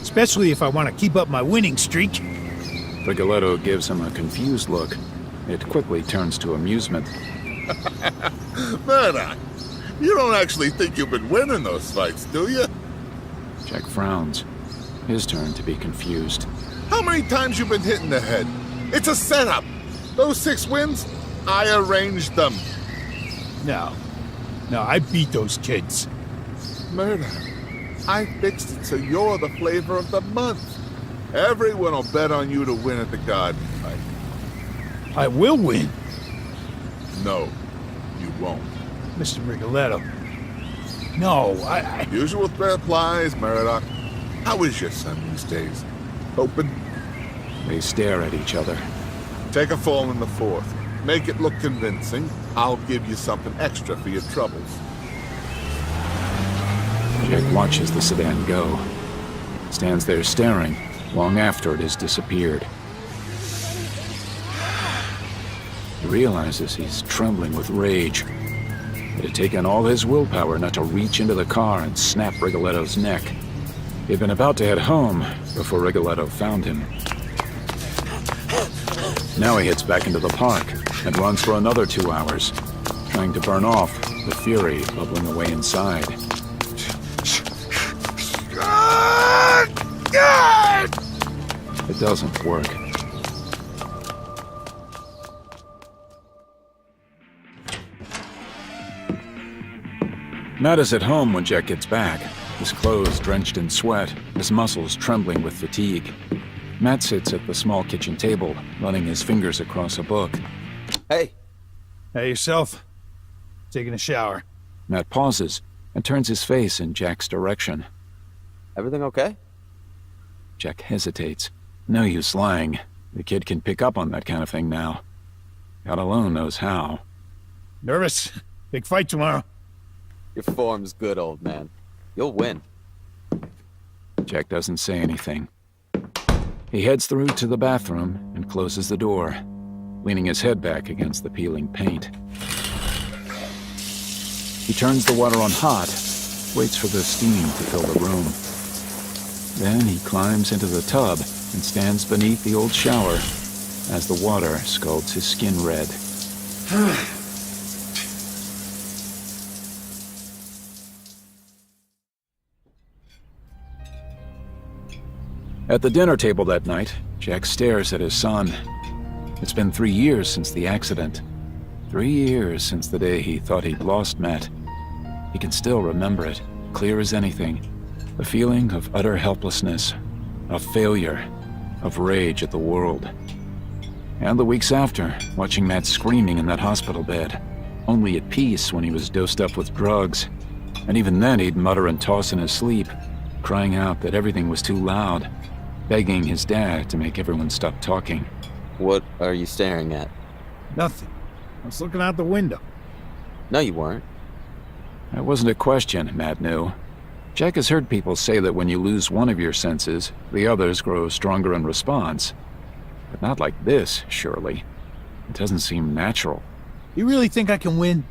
Especially if I want to keep up my winning streak. Rigoletto gives him a confused look. It quickly turns to amusement. Murdoch, you don't actually think you've been winning those fights, do you? Jack frowns. His turn to be confused. How many times you been hit in the head? It's a setup. Those 6 wins, I arranged them. No, I beat those kids. Murdoch, I fixed it so you're the flavor of the month. Everyone will bet on you to win at the garden fight. I will win. No, you won't. Mr. Rigoletto. No, I... Usual threat applies, Murdoch. How is your son these days? Open? They stare at each other. Take a fall in the 4th. Make it look convincing. I'll give you something extra for your troubles. Jack watches the sedan go. Stands there staring, long after it has disappeared. He realizes he's trembling with rage. It had taken all his willpower not to reach into the car and snap Rigoletto's neck. He'd been about to head home before Rigoletto found him. Now he heads back into the park and runs for another 2 hours, trying to burn off the fury bubbling away inside. It doesn't work. Matt is at home when Jack gets back, his clothes drenched in sweat, his muscles trembling with fatigue. Matt sits at the small kitchen table, running his fingers across a book. Hey. Hey, yourself? Taking a shower. Matt pauses and turns his face in Jack's direction. Everything okay? Jack hesitates. No use lying. The kid can pick up on that kind of thing now. God alone knows how. Nervous? Big fight tomorrow. Your form's good, old man. You'll win. Jack doesn't say anything. He heads through to the bathroom and closes the door, leaning his head back against the peeling paint. He turns the water on hot, waits for the steam to fill the room. Then he climbs into the tub and stands beneath the old shower, as the water scalds his skin red. At the dinner table that night, Jack stares at his son. It's been 3 years since the accident. 3 years since the day he thought he'd lost Matt. He can still remember it, clear as anything. The feeling of utter helplessness, of failure, of rage at the world. And the weeks after, watching Matt screaming in that hospital bed, only at peace when he was dosed up with drugs. And even then he'd mutter and toss in his sleep, crying out that everything was too loud, begging his dad to make everyone stop talking. What are you staring at? Nothing. I was looking out the window. No, you weren't. That wasn't a question, Matt knew. Jack has heard people say that when you lose one of your senses, the others grow stronger in response. But not like this, surely. It doesn't seem natural. You really think I can win?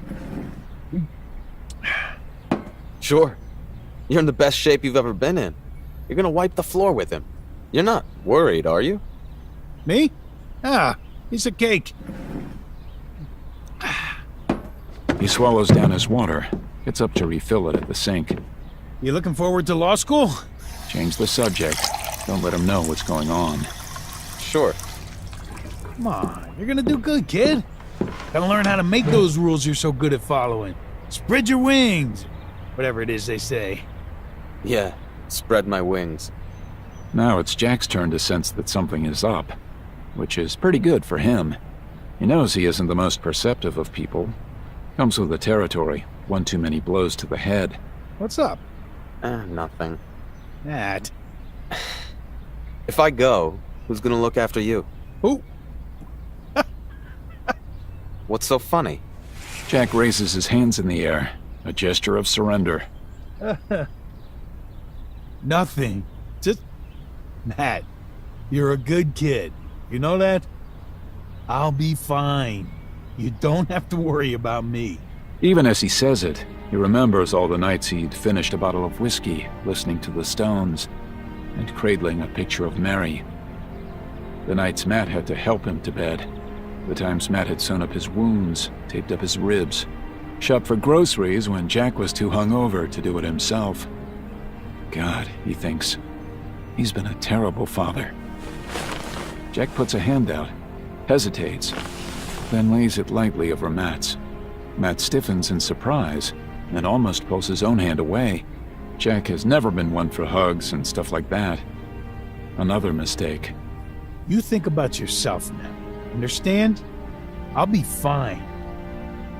Sure. You're in the best shape you've ever been in. You're gonna wipe the floor with him. You're not worried, are you? Me? Ah, piece of cake. He swallows down his water, gets up to refill it at the sink. You looking forward to law school? Change the subject. Don't let him know what's going on. Sure. Come on, you're gonna do good, kid. Gotta learn how to make those rules you're so good at following. Spread your wings. Whatever it is they say. Yeah, spread my wings. Now it's Jack's turn to sense that something is up, which is pretty good for him. He knows he isn't the most perceptive of people. Comes with the territory, one too many blows to the head. What's up? Nothing. Matt. If I go, who's gonna look after you? Who? What's so funny? Jack raises his hands in the air, a gesture of surrender. Nothing. Just... Matt, you're a good kid. You know that? I'll be fine. You don't have to worry about me. Even as he says it, he remembers all the nights he'd finished a bottle of whiskey, listening to the Stones, and cradling a picture of Mary. The nights Matt had to help him to bed. The times Matt had sewn up his wounds, taped up his ribs, shopped for groceries when Jack was too hungover to do it himself. God, he thinks, he's been a terrible father. Jack puts a hand out, hesitates, then lays it lightly over Matt's. Matt stiffens in surprise and almost pulls his own hand away. Jack has never been one for hugs and stuff like that. Another mistake. You think about yourself now. Understand? I'll be fine.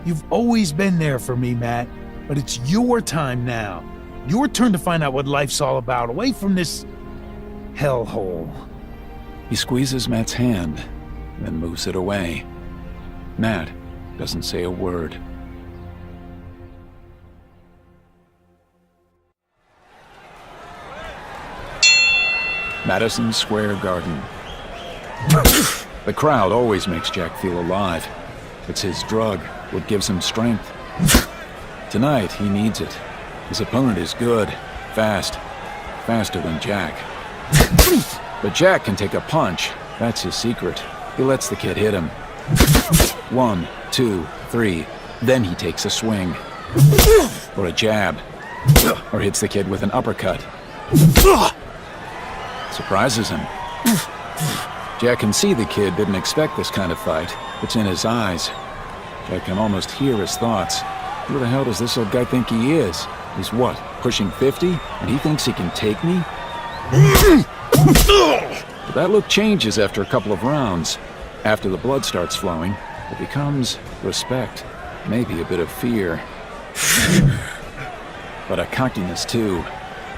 You've always been there for me, Matt, but it's your time now. Your turn to find out what life's all about, away from this hellhole. He squeezes Matt's hand, then moves it away. Matt doesn't say a word. Madison Square Garden. The crowd always makes Jack feel alive. It's his drug, what gives him strength. Tonight, he needs it. His opponent is good, fast, faster than Jack. But Jack can take a punch. That's his secret. He lets the kid hit him. 1, 2, 3. Then he takes a swing. Or a jab. Or hits the kid with an uppercut. Surprises him. Jack can see the kid didn't expect this kind of fight. It's in his eyes. Jack can almost hear his thoughts. Who the hell does this old guy think he is? He's what, pushing 50? And he thinks he can take me? But that look changes after a couple of rounds. After the blood starts flowing, it becomes respect, maybe a bit of fear. But a cockiness too.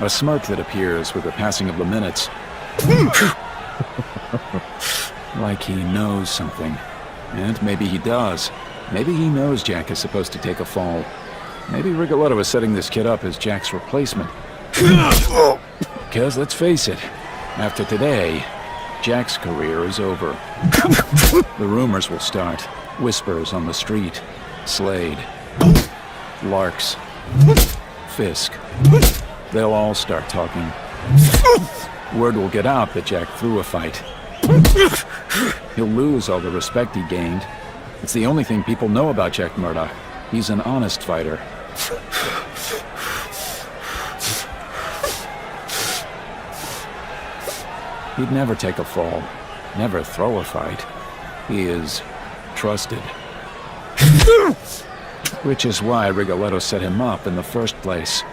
A smirk that appears with the passing of the minutes. Like he knows something. And maybe he does. Maybe he knows Jack is supposed to take a fall. Maybe Rigoletto is setting this kid up as Jack's replacement. Because let's face it, after today, Jack's career is over. The rumors will start. Whispers on the street. Slade. Larks. Fisk. They'll all start talking. Word will get out that Jack threw a fight. He'll lose all the respect he gained. It's the only thing people know about Jack Murdoch. He's an honest fighter. He'd never take a fall, never throw a fight. He is trusted. Which is why Rigoletto set him up in the first place.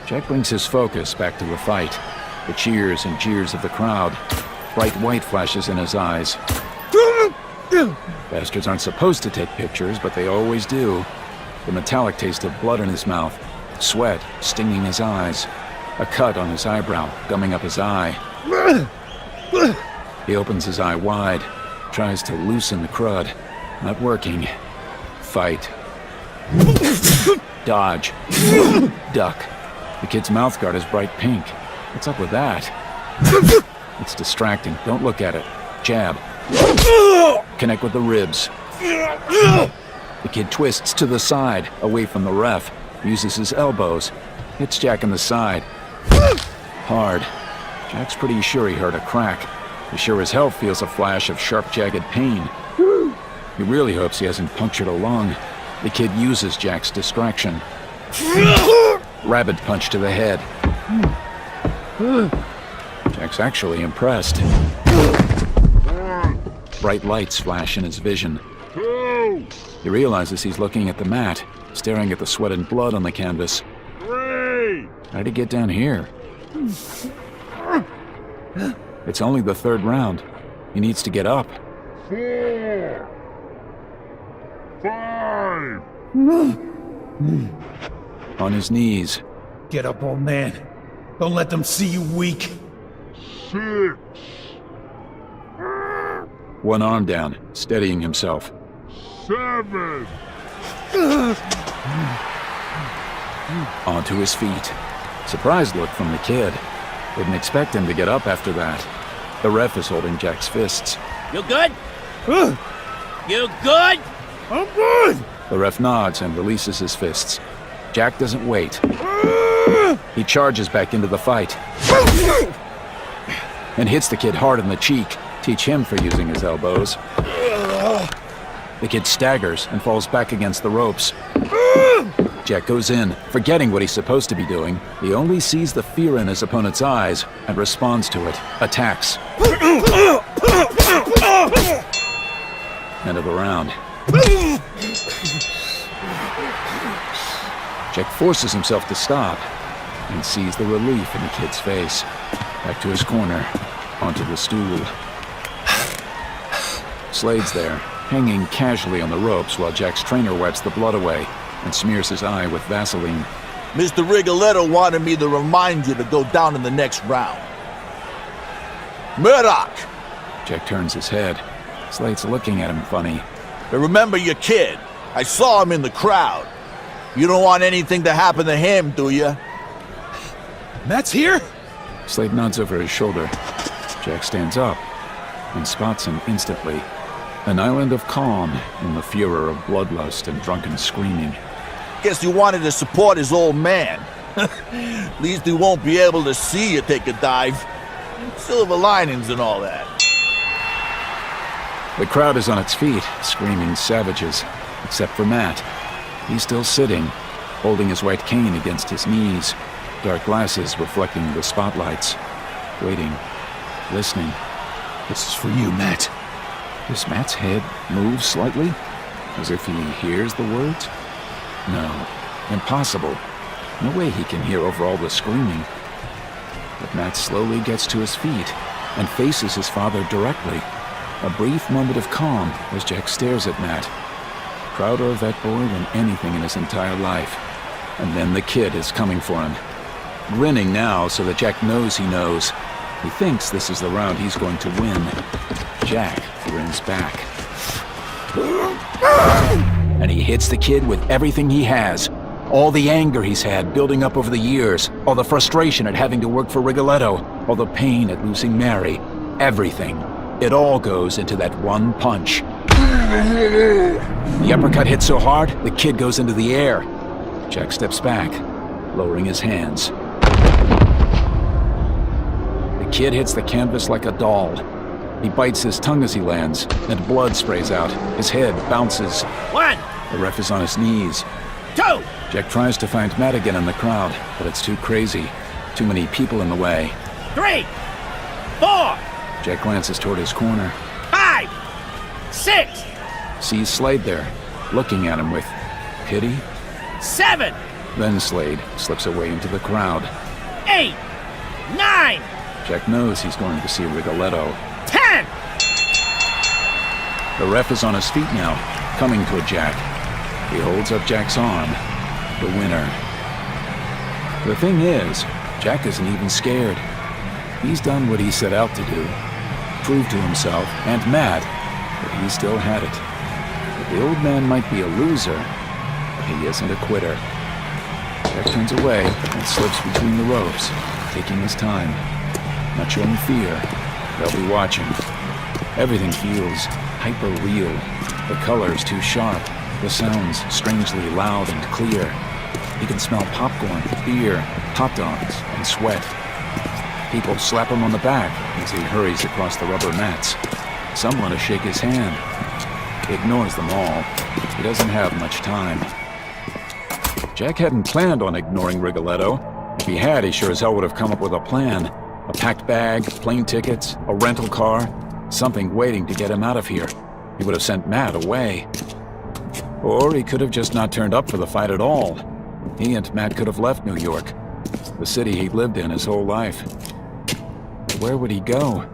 Jack brings his focus back to the fight. The cheers and jeers of the crowd. Bright white flashes in his eyes. Bastards aren't supposed to take pictures, but they always do. The metallic taste of blood in his mouth. Sweat stinging his eyes. A cut on his eyebrow, gumming up his eye. He opens his eye wide, tries to loosen the crud. Not working. Fight. Dodge. Duck. The kid's mouthguard is bright pink. What's up with that? It's distracting. Don't look at it. Jab. Connect with the ribs. The kid twists to the side, away from the ref. Uses his elbows. Hits Jack in the side. Hard. Jack's pretty sure he heard a crack. He sure as hell feels a flash of sharp, jagged pain. He really hopes he hasn't punctured a lung. The kid uses Jack's distraction. Rabbit punch to the head. Jack's actually impressed. Bright lights flash in his vision. He realizes he's looking at the mat, staring at the sweat and blood on the canvas. How'd he get down here? It's only the third round. He needs to get up. 4, 5. On his knees. Get up, old man. Don't let them see you weak. 6. One arm down, steadying himself. 7. Onto his feet. Surprised look from the kid. Didn't expect him to get up after that. The ref is holding Jack's fists. You good? You good? I'm good! The ref nods and releases his fists. Jack doesn't wait. He charges back into the fight. And hits the kid hard in the cheek. Teach him for using his elbows. The kid staggers and falls back against the ropes. Jack goes in, forgetting what he's supposed to be doing. He only sees the fear in his opponent's eyes and responds to it. Attacks. End of the round. Jack forces himself to stop and sees the relief in the kid's face. Back to his corner, onto the stool. Slade's there, hanging casually on the ropes while Jack's trainer wipes the blood away and smears his eye with Vaseline. Mr. Rigoletto wanted me to remind you to go down in the next round. Murdoch! Jack turns his head. Slade's looking at him funny. But remember your kid. I saw him in the crowd. You don't want anything to happen to him, do you? Matt's here? Slade nods over his shoulder. Jack stands up and spots him instantly. An island of calm in the furor of bloodlust and drunken screaming. Guess you wanted to support his old man. At least he won't be able to see you take a dive. Silver linings and all that. The crowd is on its feet, screaming savages, except for Matt. He's still sitting, holding his white cane against his knees, dark glasses reflecting the spotlights, waiting, listening. This is for you, Matt. Does Matt's head move slightly, as if he hears the words? No, impossible. No way he can hear over all the screaming. But Matt slowly gets to his feet and faces his father directly. A brief moment of calm as Jack stares at Matt. Prouder of that boy than anything in his entire life. And then the kid is coming for him. Grinning now so that Jack knows he knows. He thinks this is the round he's going to win. Jack grins back. And he hits the kid with everything he has. All the anger he's had building up over the years. All the frustration at having to work for Rigoletto. All the pain at losing Mary. Everything. It all goes into that one punch. The uppercut hits so hard, the kid goes into the air. Jack steps back, lowering his hands. The kid hits the canvas like a doll. He bites his tongue as he lands, and blood sprays out. His head bounces. 1, The ref is on his knees. 2, Jack tries to find Matt again in the crowd, but it's too crazy. Too many people in the way. 3, 4, Jack glances toward his corner. 5, 6, Sees Slade there, looking at him with pity. 7, Then Slade slips away into the crowd. 8, 9, Jack knows he's going to see Rigoletto. 10. The ref is on his feet now, coming toward Jack. He holds up Jack's arm. The winner. The thing is, Jack isn't even scared. He's done what he set out to do. Prove to himself and Matt that he still had it. That the old man might be a loser, but he isn't a quitter. Jack turns away and slips between the ropes, taking his time. Not showing fear. They'll be watching. Everything feels hyper-real. The colors too sharp. The sounds strangely loud and clear. He can smell popcorn, beer, hot dogs, and sweat. People slap him on the back as he hurries across the rubber mats. Some want to shake his hand. He ignores them all. He doesn't have much time. Jack hadn't planned on ignoring Rigoletto. If he had, he sure as hell would have come up with a plan. A packed bag, plane tickets, a rental car, something waiting to get him out of here. He would have sent Matt away. Or he could have just not turned up for the fight at all. He and Matt could have left New York, the city he'd lived in his whole life. But where would he go?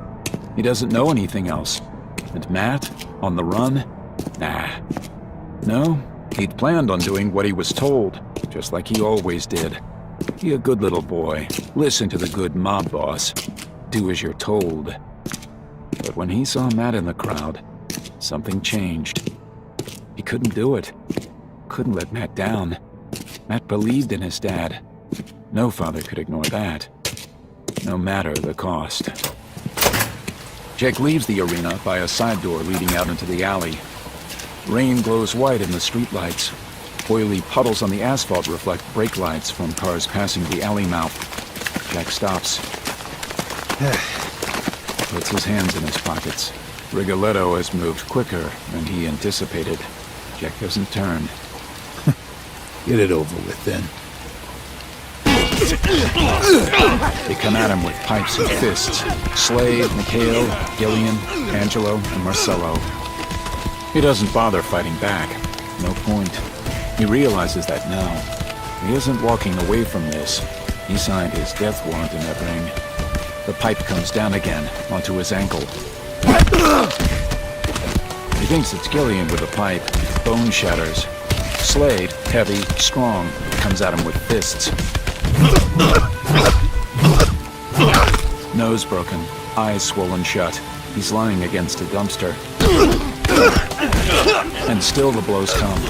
He doesn't know anything else. And Matt, on the run? Nah. No, he'd planned on doing what he was told, just like he always did. Be a good little boy. Listen to the good mob boss. Do as you're told. But when he saw Matt in the crowd, something changed. He couldn't do it. Couldn't let Matt down. Matt believed in his dad. No father could ignore that. No matter the cost. Jack leaves the arena by a side door leading out into the alley. Rain glows white in the streetlights. Oily puddles on the asphalt reflect brake lights from cars passing the alley mouth. Jack stops. Puts his hands in his pockets. Rigoletto has moved quicker than he anticipated. Jack doesn't turn. Get it over with, then. They come at him with pipes and fists. Slade, Mikhail, Gillian, Angelo, and Marcello. He doesn't bother fighting back. No point. He realizes that now. He isn't walking away from this. He signed his death warrant in that ring. The pipe comes down again, onto his ankle. He thinks it's Gillian with the pipe. Bone shatters. Slade, heavy, strong, comes at him with fists. Nose broken, eyes swollen shut. He's lying against a dumpster. And still the blows come.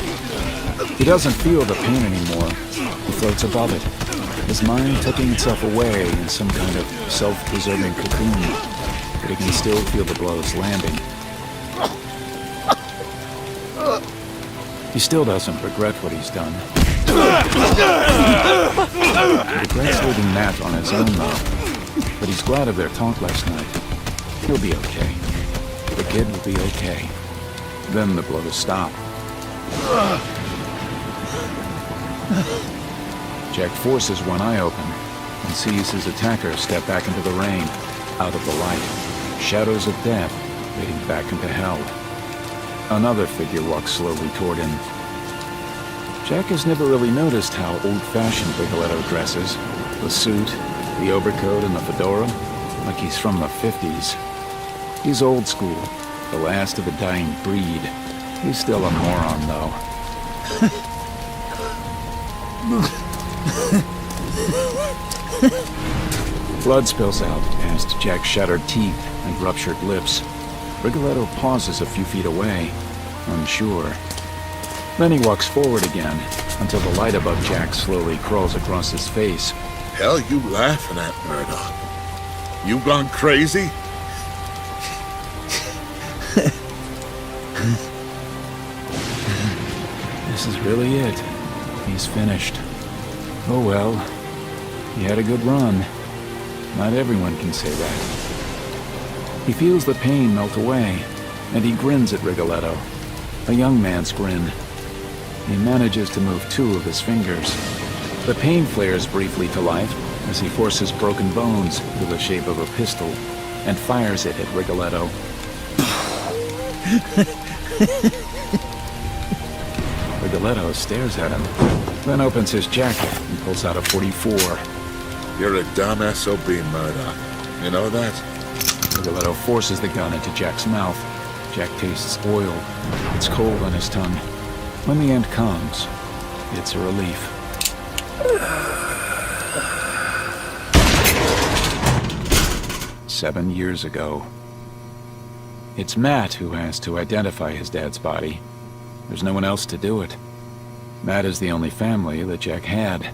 He doesn't feel the pain anymore. He floats above it. His mind tucking itself away in some kind of self-preserving cocoon. But he can still feel the blows landing. He still doesn't regret what he's done. He regrets leaving Matt on his own though. But he's glad of their talk last night. He'll be okay. The kid will be okay. Then the blows stop. Jack forces one eye open and sees his attacker step back into the rain, out of the light. Shadows of death fading back into hell. Another figure walks slowly toward him. Jack has never really noticed how old-fashioned Rigoletto dresses. The suit, the overcoat, and the fedora, like he's from the 50s. He's old school, the last of a dying breed. He's still a moron, though. Blood spills out past Jack's shattered teeth and ruptured lips. Rigoletto pauses a few feet away, unsure. Then he walks forward again, until the light above Jack slowly crawls across his face. Hell you laughing at, Murdoch? You gone crazy? This is really it. He's finished. Oh well. He had a good run. Not everyone can say that. He feels the pain melt away, and he grins at Rigoletto. A young man's grin. He manages to move 2 of his fingers. The pain flares briefly to life as he forces broken bones into the shape of a pistol and fires it at Rigoletto. Rigoletto stares at him, then opens his jacket and pulls out a .44. You're a dumb SOB, Murdoch. You know that? Rigoletto forces the gun into Jack's mouth. Jack tastes oil. It's cold on his tongue. When the end comes, it's a relief. 7 years ago. It's Matt who has to identify his dad's body. There's no one else to do it. Matt is the only family that Jack had.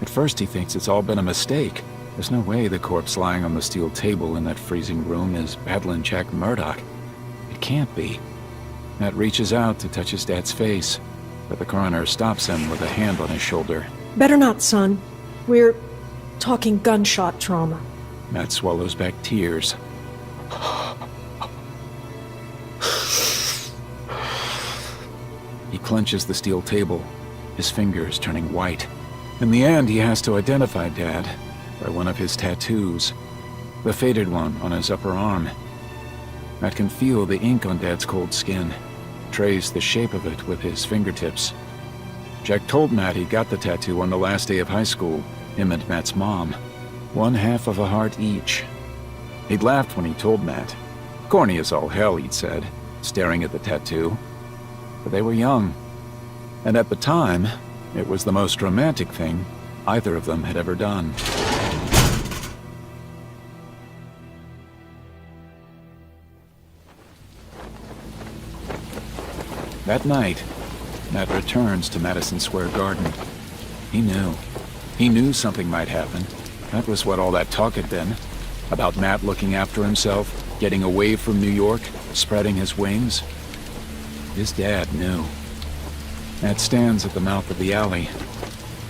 At first he thinks it's all been a mistake. There's no way the corpse lying on the steel table in that freezing room is Madeline Jack Murdoch. It can't be. Matt reaches out to touch his dad's face, but the coroner stops him with a hand on his shoulder. Better not, son. We're talking gunshot trauma. Matt swallows back tears. He clenches the steel table, his fingers turning white. In the end, he has to identify Dad by one of his tattoos, the faded one on his upper arm. Matt can feel the ink on Dad's cold skin, trace the shape of it with his fingertips. Jack told Matt he got the tattoo on the last day of high school, him and Matt's mom. 1/2 of a heart each. He'd laughed when he told Matt. Corny as all hell, he'd said, staring at the tattoo. But they were young, and at the time, it was the most romantic thing either of them had ever done. That night, Matt returns to Madison Square Garden. He knew something might happen. That was what all that talk had been. About Matt looking after himself, getting away from New York, spreading his wings. His dad knew. Matt stands at the mouth of the alley.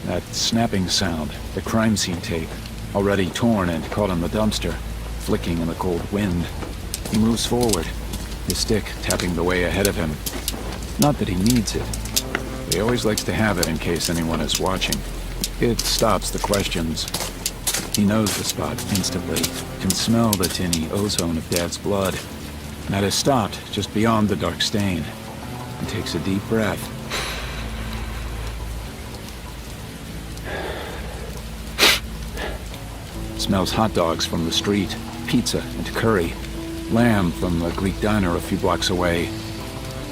That snapping sound, the crime scene tape, already torn and caught in the dumpster, flicking in the cold wind. He moves forward, his stick tapping the way ahead of him. Not that he needs it. He always likes to have it in case anyone is watching. It stops the questions. He knows the spot instantly, can smell the tinny ozone of Dad's blood. Matt has stopped just beyond the dark stain and takes a deep breath. Smells hot dogs from the street, pizza and curry, lamb from the Greek diner a few blocks away.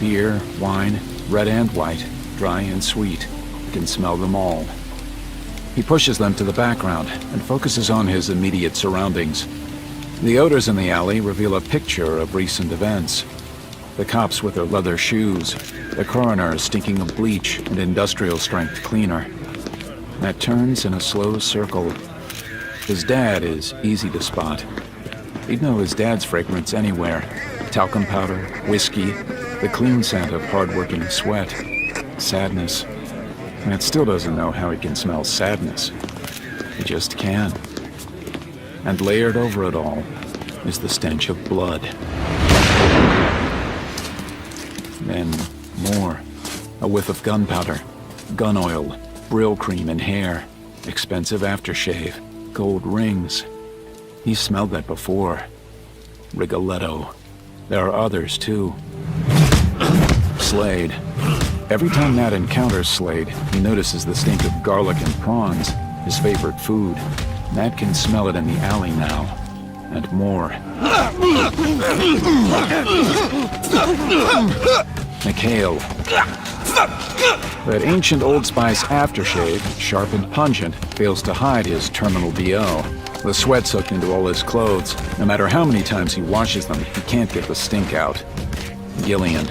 Beer, wine, red and white, dry and sweet. He can smell them all. He pushes them to the background and focuses on his immediate surroundings. The odors in the alley reveal a picture of recent events. The cops with their leather shoes, the coroner stinking of bleach and industrial-strength cleaner. Matt turns in a slow circle. His dad is easy to spot. He'd know his dad's fragrance anywhere. Talcum powder, whiskey, the clean scent of hard-working sweat. Sadness. Matt still doesn't know how he can smell sadness. He just can. And layered over it all is the stench of blood. Then more. A whiff of gunpowder, gun oil, Brill cream in hair, expensive aftershave, gold rings. He smelled that before. Rigoletto. There are others, too. Slade. Every time Matt encounters Slade, he notices the stink of garlic and prawns, his favorite food. Matt can smell it in the alley now. And more. McHale. That ancient Old Spice aftershave, sharp and pungent, fails to hide his terminal BO. The sweat soaked into all his clothes. No matter how many times he washes them, he can't get the stink out. Gillian.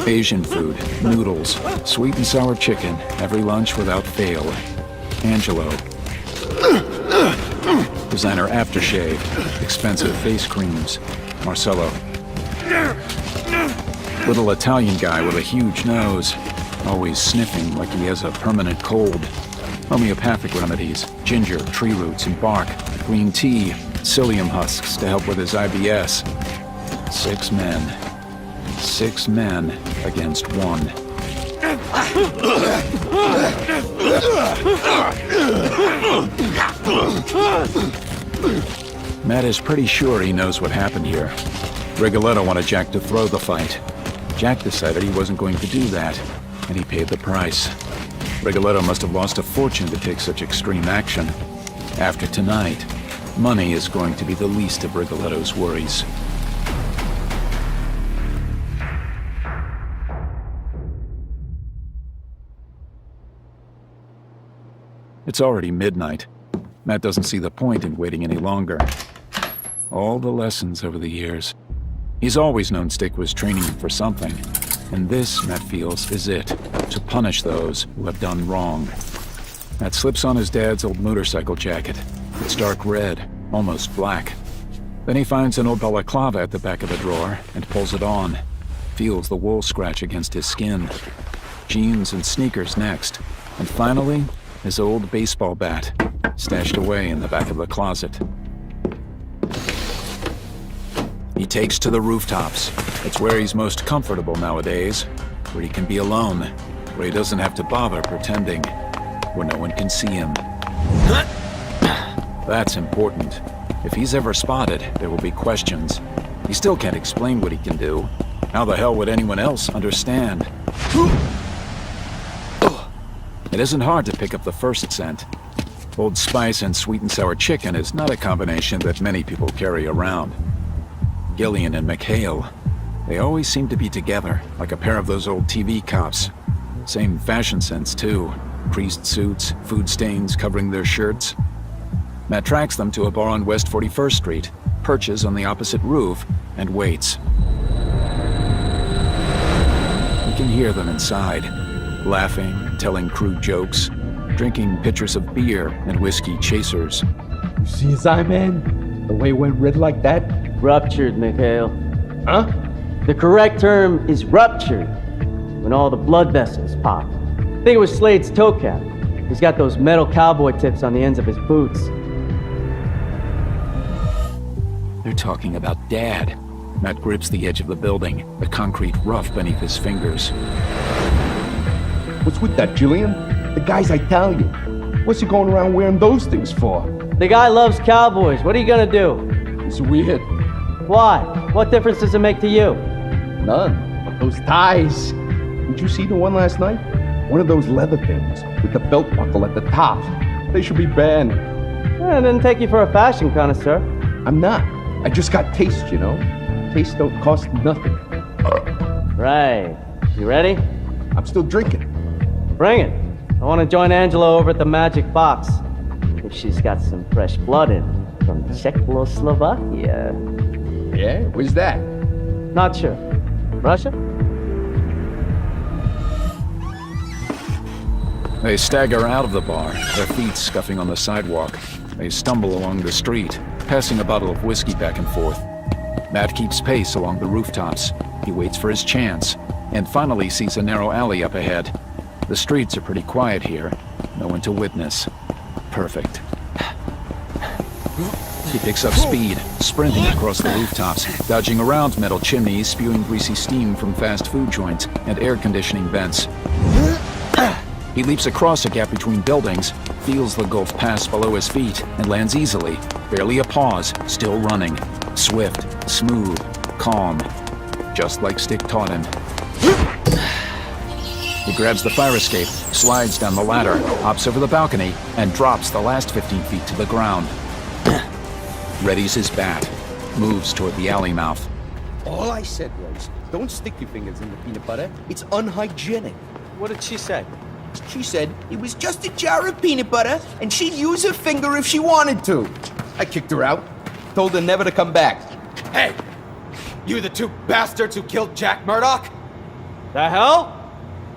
Asian food, noodles, sweet and sour chicken, every lunch without fail. Angelo. Designer aftershave, expensive face creams. Marcello. Little Italian guy with a huge nose. always sniffing like he has a permanent cold. Homeopathic remedies, ginger, tree roots, and bark, green tea, psyllium husks to help with his IBS. 6 men. 6 men against 1. Matt is pretty sure he knows what happened here. Rigoletto wanted Jack to throw the fight. Jack decided he wasn't going to do that, and he paid the price. Rigoletto must have lost a fortune to take such extreme action. After tonight, money is going to be the least of Rigoletto's worries. It's already midnight. Matt doesn't see the point in waiting any longer. All the lessons over the years. He's always known Stick was training him for something, and this, Matt feels, is it, to punish those who have done wrong. Matt slips on his dad's old motorcycle jacket. It's dark red, almost black. Then he finds an old balaclava at the back of the drawer and pulls it on. Feels the wool scratch against his skin. Jeans and sneakers next, and finally, his old baseball bat, stashed away in the back of the closet. He takes to the rooftops. It's where he's most comfortable nowadays, where he can be alone, where he doesn't have to bother pretending, where no one can see him. That's important. If he's ever spotted, there will be questions. He still can't explain what he can do. How the hell would anyone else understand? It isn't hard to pick up the first scent. Old Spice and sweet and sour chicken is not a combination that many people carry around. Gillian and McHale, they always seem to be together, like a pair of those old TV cops. Same fashion sense, too. Creased suits, food stains covering their shirts. Matt tracks them to a bar on West 41st Street, perches on the opposite roof, and waits. He can hear them inside, laughing, telling crude jokes, drinking pitchers of beer and whiskey chasers. You see his eye, man? The way it went red like that? Ruptured, Mikhail. Huh? The correct term is ruptured, when all the blood vessels pop. I think it was Slade's toe cap. He's got those metal cowboy tips on the ends of his boots. They're talking about Dad. Matt grips the edge of the building, the concrete rough beneath his fingers. What's with that, Jillian? The guy's Italian. What's he going around wearing those things for? The guy loves cowboys. What are you gonna do? It's weird. Why? What difference does it make to you? None. But those ties. Did you see the one last night? One of those leather things with the belt buckle at the top. They should be banned. It didn't take you for a fashion connoisseur. I'm not. I just got taste, you know? Taste don't cost nothing. Right. You ready? I'm still drinking. Bring it. I want to join Angela over at the Magic Box. If she's got some fresh blood in from Czechoslovakia. Yeah? Where's that? Not sure. Russia? They stagger out of the bar, their feet scuffing on the sidewalk. They stumble along the street, passing a bottle of whiskey back and forth. Matt keeps pace along the rooftops. He waits for his chance, and finally sees a narrow alley up ahead. The streets are pretty quiet here. No one to witness. Perfect. He picks up speed, sprinting across the rooftops, dodging around metal chimneys spewing greasy steam from fast food joints and air conditioning vents. He leaps across a gap between buildings, feels the gulf pass below his feet, and lands easily. Barely a pause, still running. Swift, smooth, calm. Just like Stick taught him. He grabs the fire escape, slides down the ladder, hops over the balcony, and drops the last 15 feet to the ground. Readies his bat, moves toward the alley mouth. All I said was, don't stick your fingers in the peanut butter. It's unhygienic. What did she say? She said it was just a jar of peanut butter, and she'd use her finger if she wanted to. I kicked her out. Told her never to come back. Hey! You the two bastards who killed Jack Murdoch? The hell?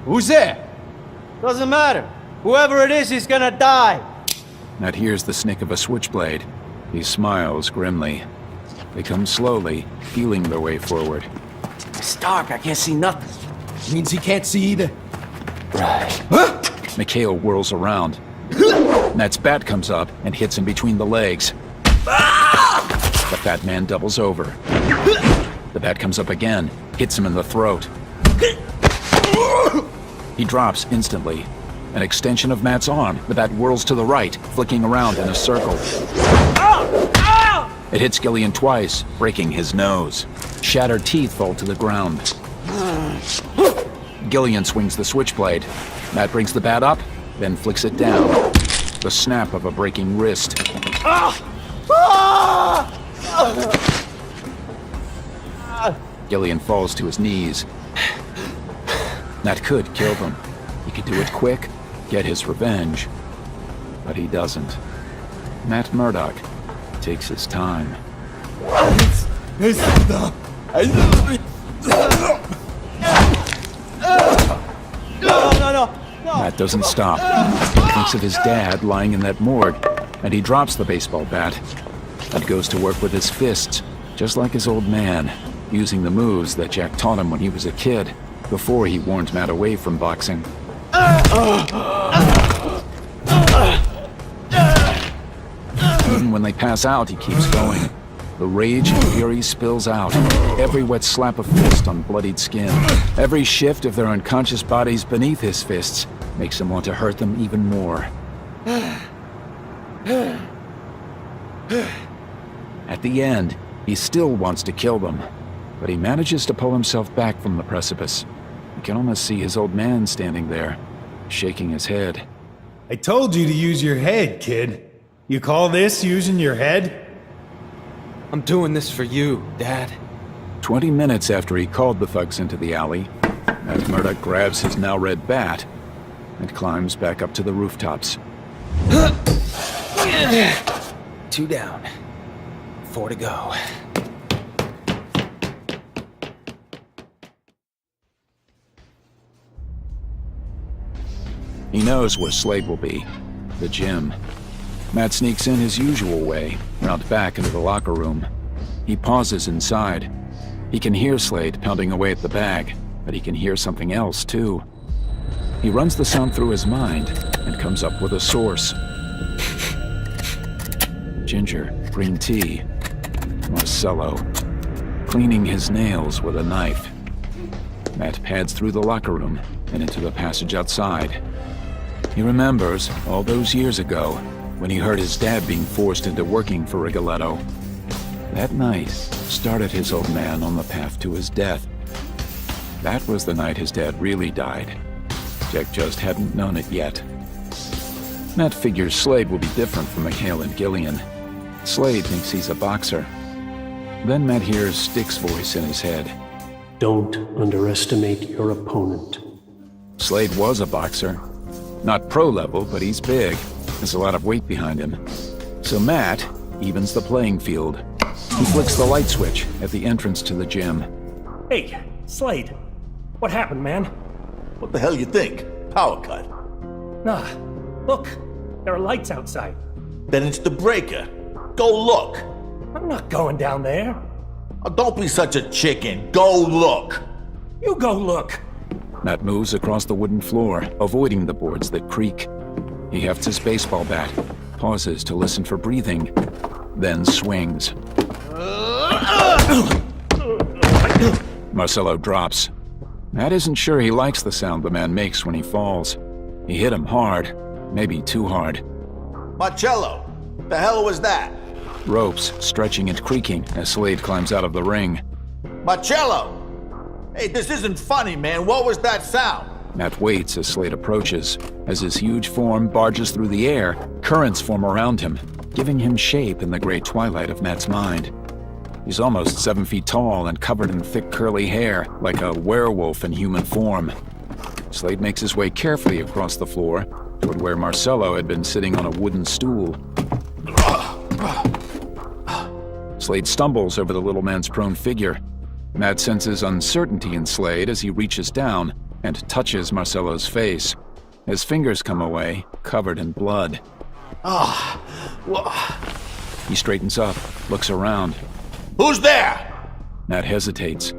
Who's there? Doesn't matter. Whoever it is, he's gonna die. Matt hears the snick of a switchblade. He smiles grimly. They come slowly, feeling their way forward. It's dark. I can't see nothing. Means he can't see either. Right. Mikhail whirls around. Matt's bat comes up and hits him between the legs. The fat man doubles over. The bat comes up again, hits him in the throat. He drops instantly. An extension of Matt's arm, the bat whirls to the right, flicking around in a circle. It hits Gillian twice, breaking his nose. Shattered teeth fall to the ground. Gillian swings the switchblade. Matt brings the bat up, then flicks it down. The snap of a breaking wrist. Gillian falls to his knees. Matt could kill them. He could do it quick, get his revenge. But he doesn't. Matt Murdock takes his time. No. Matt doesn't stop. He thinks of his dad lying in that morgue, and he drops the baseball bat and goes to work with his fists, just like his old man, using the moves that Jack taught him when he was a kid, before he warned Matt away from boxing. Even when they pass out, he keeps going. The rage and fury spills out. Every wet slap of fist on bloodied skin. Every shift of their unconscious bodies beneath his fists makes him want to hurt them even more. At the end, he still wants to kill them, but he manages to pull himself back from the precipice. You can almost see his old man standing there, shaking his head. I told you to use your head, kid. You call this using your head? I'm doing this for you, Dad. 20 minutes after he called the thugs into the alley, Matt Murdock grabs his now red bat and climbs back up to the rooftops. 2 down. 4 to go. He knows where Slade will be, the gym. Matt sneaks in his usual way, round back into the locker room. He pauses inside. He can hear Slade pounding away at the bag, but he can hear something else, too. He runs the sound through his mind and comes up with a source. Ginger, green tea, Marcello, cleaning his nails with a knife. Matt pads through the locker room and into the passage outside. He remembers all those years ago when he heard his dad being forced into working for Rigoletto. That night started his old man on the path to his death. That was the night his dad really died. Jack just hadn't known it yet. Matt figures Slade will be different from Mikhail and Gillian. Slade thinks he's a boxer. Then Matt hears Stick's voice in his head. Don't underestimate your opponent. Slade was a boxer. Not pro level, but he's big. There's a lot of weight behind him. So Matt evens the playing field. He flicks the light switch at the entrance to the gym. Hey, Slade. What happened, man? What the hell you think? Power cut. Nah, look. There are lights outside. Then it's the breaker. Go look. I'm not going down there. Oh, don't be such a chicken. Go look. You go look. Matt moves across the wooden floor, avoiding the boards that creak. He hefts his baseball bat, pauses to listen for breathing, then swings. Marcello drops. Matt isn't sure he likes the sound the man makes when he falls. He hit him hard, maybe too hard. Marcello, the hell was that? Ropes stretching and creaking as Slade climbs out of the ring. Marcello! Hey, this isn't funny, man. What was that sound? Matt waits as Slade approaches. As his huge form barges through the air, currents form around him, giving him shape in the gray twilight of Matt's mind. He's almost 7 feet tall and covered in thick curly hair, like a werewolf in human form. Slade makes his way carefully across the floor toward where Marcello had been sitting on a wooden stool. Slade stumbles over the little man's prone figure. Matt senses uncertainty in Slade as he reaches down and touches Marcello's face. His fingers come away, covered in blood. He straightens up, looks around. Who's there? Matt hesitates.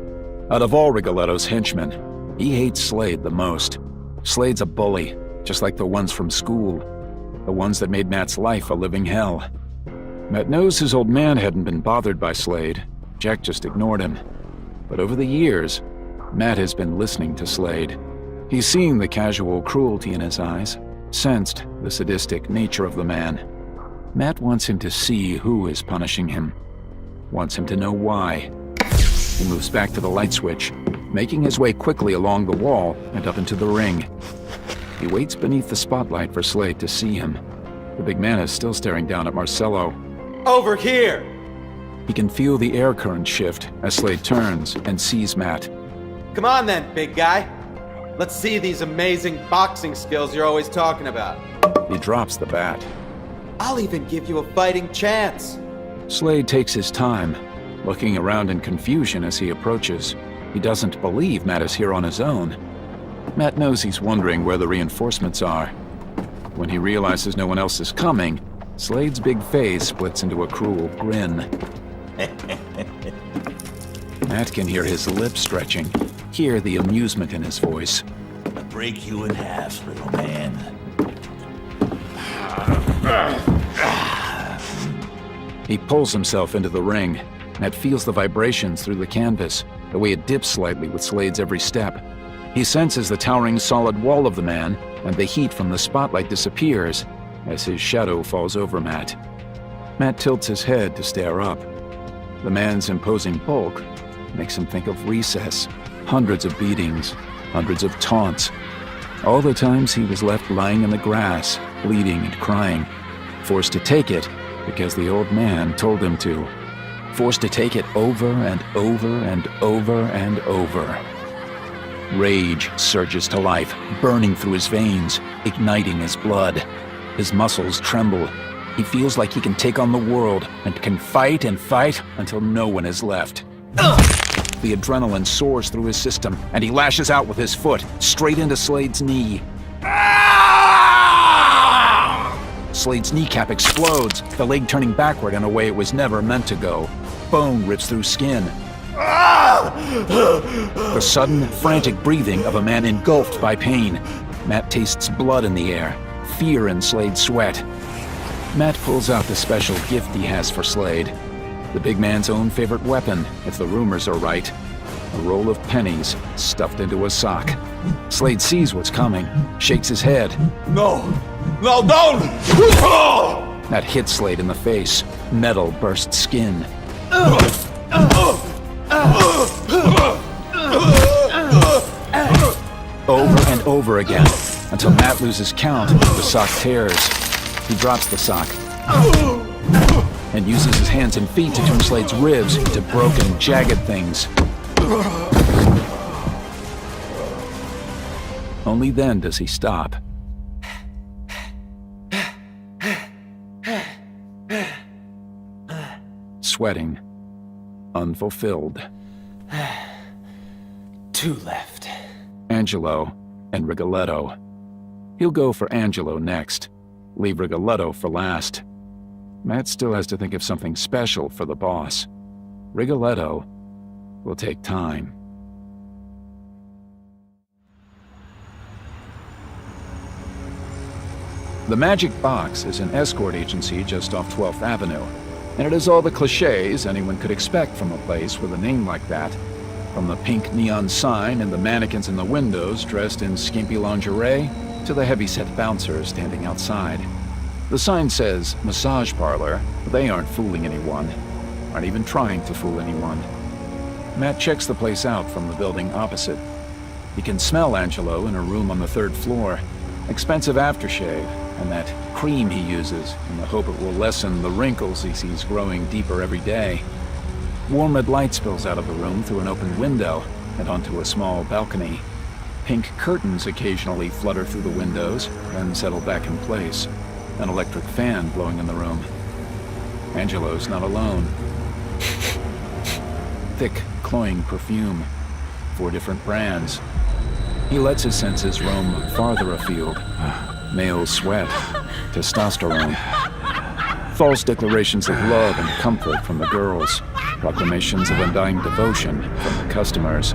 Out of all Rigoletto's henchmen, he hates Slade the most. Slade's a bully, just like the ones from school. The ones that made Matt's life a living hell. Matt knows his old man hadn't been bothered by Slade. Jack just ignored him. But over the years, Matt has been listening to Slade. He's seen the casual cruelty in his eyes, sensed the sadistic nature of the man. Matt wants him to see who is punishing him. Wants him to know why. He moves back to the light switch, making his way quickly along the wall and up into the ring. He waits beneath the spotlight for Slade to see him. The big man is still staring down at Marcello. Over here! He can feel the air current shift as Slade turns and sees Matt. Come on then, big guy. Let's see these amazing boxing skills you're always talking about. He drops the bat. I'll even give you a fighting chance. Slade takes his time, looking around in confusion as he approaches. He doesn't believe Matt is here on his own. Matt knows he's wondering where the reinforcements are. When he realizes no one else is coming, Slade's big face splits into a cruel grin. Matt can hear his lips stretching, hear the amusement in his voice. I'll break you in half, little man. He pulls himself into the ring. Matt feels the vibrations through the canvas, the way it dips slightly with Slade's every step. He senses the towering solid wall of the man, and the heat from the spotlight disappears as his shadow falls over Matt. Matt tilts his head to stare up. The man's imposing bulk makes him think of recess. Hundreds of beatings, hundreds of taunts. All the times he was left lying in the grass, bleeding and crying, forced to take it because the old man told him to. Forced to take it over and over and over and over. Rage surges to life, burning through his veins, igniting his blood. His muscles tremble. He feels like he can take on the world and can fight and fight until no one is left. The adrenaline soars through his system, and he lashes out with his foot, straight into Slade's knee. Slade's kneecap explodes, the leg turning backward in a way it was never meant to go. Bone rips through skin. The sudden, frantic breathing of a man engulfed by pain. Matt tastes blood in the air, fear in Slade's sweat. Matt pulls out the special gift he has for Slade. The big man's own favorite weapon, if the rumors are right. A roll of pennies stuffed into a sock. Slade sees what's coming, shakes his head. No, don't! That hits Slade in the face. Metal bursts skin. Over and over again, until Matt loses count, the sock tears. He drops the sock and uses his hands and feet to turn Slade's ribs into broken, jagged things. Only then does he stop. Sweating, unfulfilled. 2 left. Angelo and Rigoletto. He'll go for Angelo next. Leave Rigoletto for last. Matt still has to think of something special for the boss. Rigoletto will take time. The Magic Box is an escort agency just off 12th Avenue, and it has all the cliches anyone could expect from a place with a name like that. From the pink neon sign and the mannequins in the windows dressed in skimpy lingerie, to the heavy-set bouncers standing outside. The sign says massage parlor, but they aren't fooling anyone. Aren't even trying to fool anyone. Matt checks the place out from the building opposite. He can smell Angelo in a room on the 3rd floor. Expensive aftershave, and that cream he uses in the hope it will lessen the wrinkles he sees growing deeper every day. Warm red light spills out of the room through an open window and onto a small balcony. Pink curtains occasionally flutter through the windows, then settle back in place. An electric fan blowing in the room. Angelo's not alone. Thick, cloying perfume. 4 different brands. He lets his senses roam farther afield. Male sweat, testosterone. False declarations of love and comfort from the girls. Proclamations of undying devotion from the customers.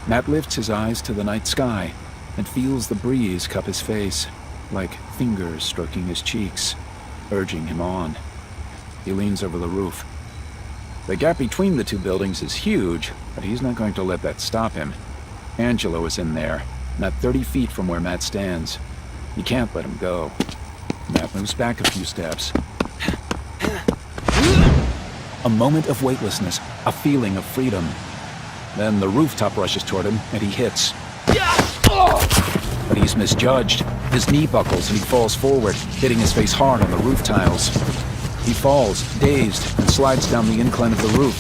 Matt lifts his eyes to the night sky. and feels the breeze cup his face, like fingers stroking his cheeks, urging him on. He leans over the roof. The gap between the two buildings is huge, but he's not going to let that stop him. Angelo is in there, not 30 feet from where Matt stands. He can't let him go. Matt moves back a few steps. A moment of weightlessness, a feeling of freedom. Then the rooftop rushes toward him, and he hits. But he's misjudged. His knee buckles and he falls forward, hitting his face hard on the roof tiles. He falls, dazed, and slides down the incline of the roof.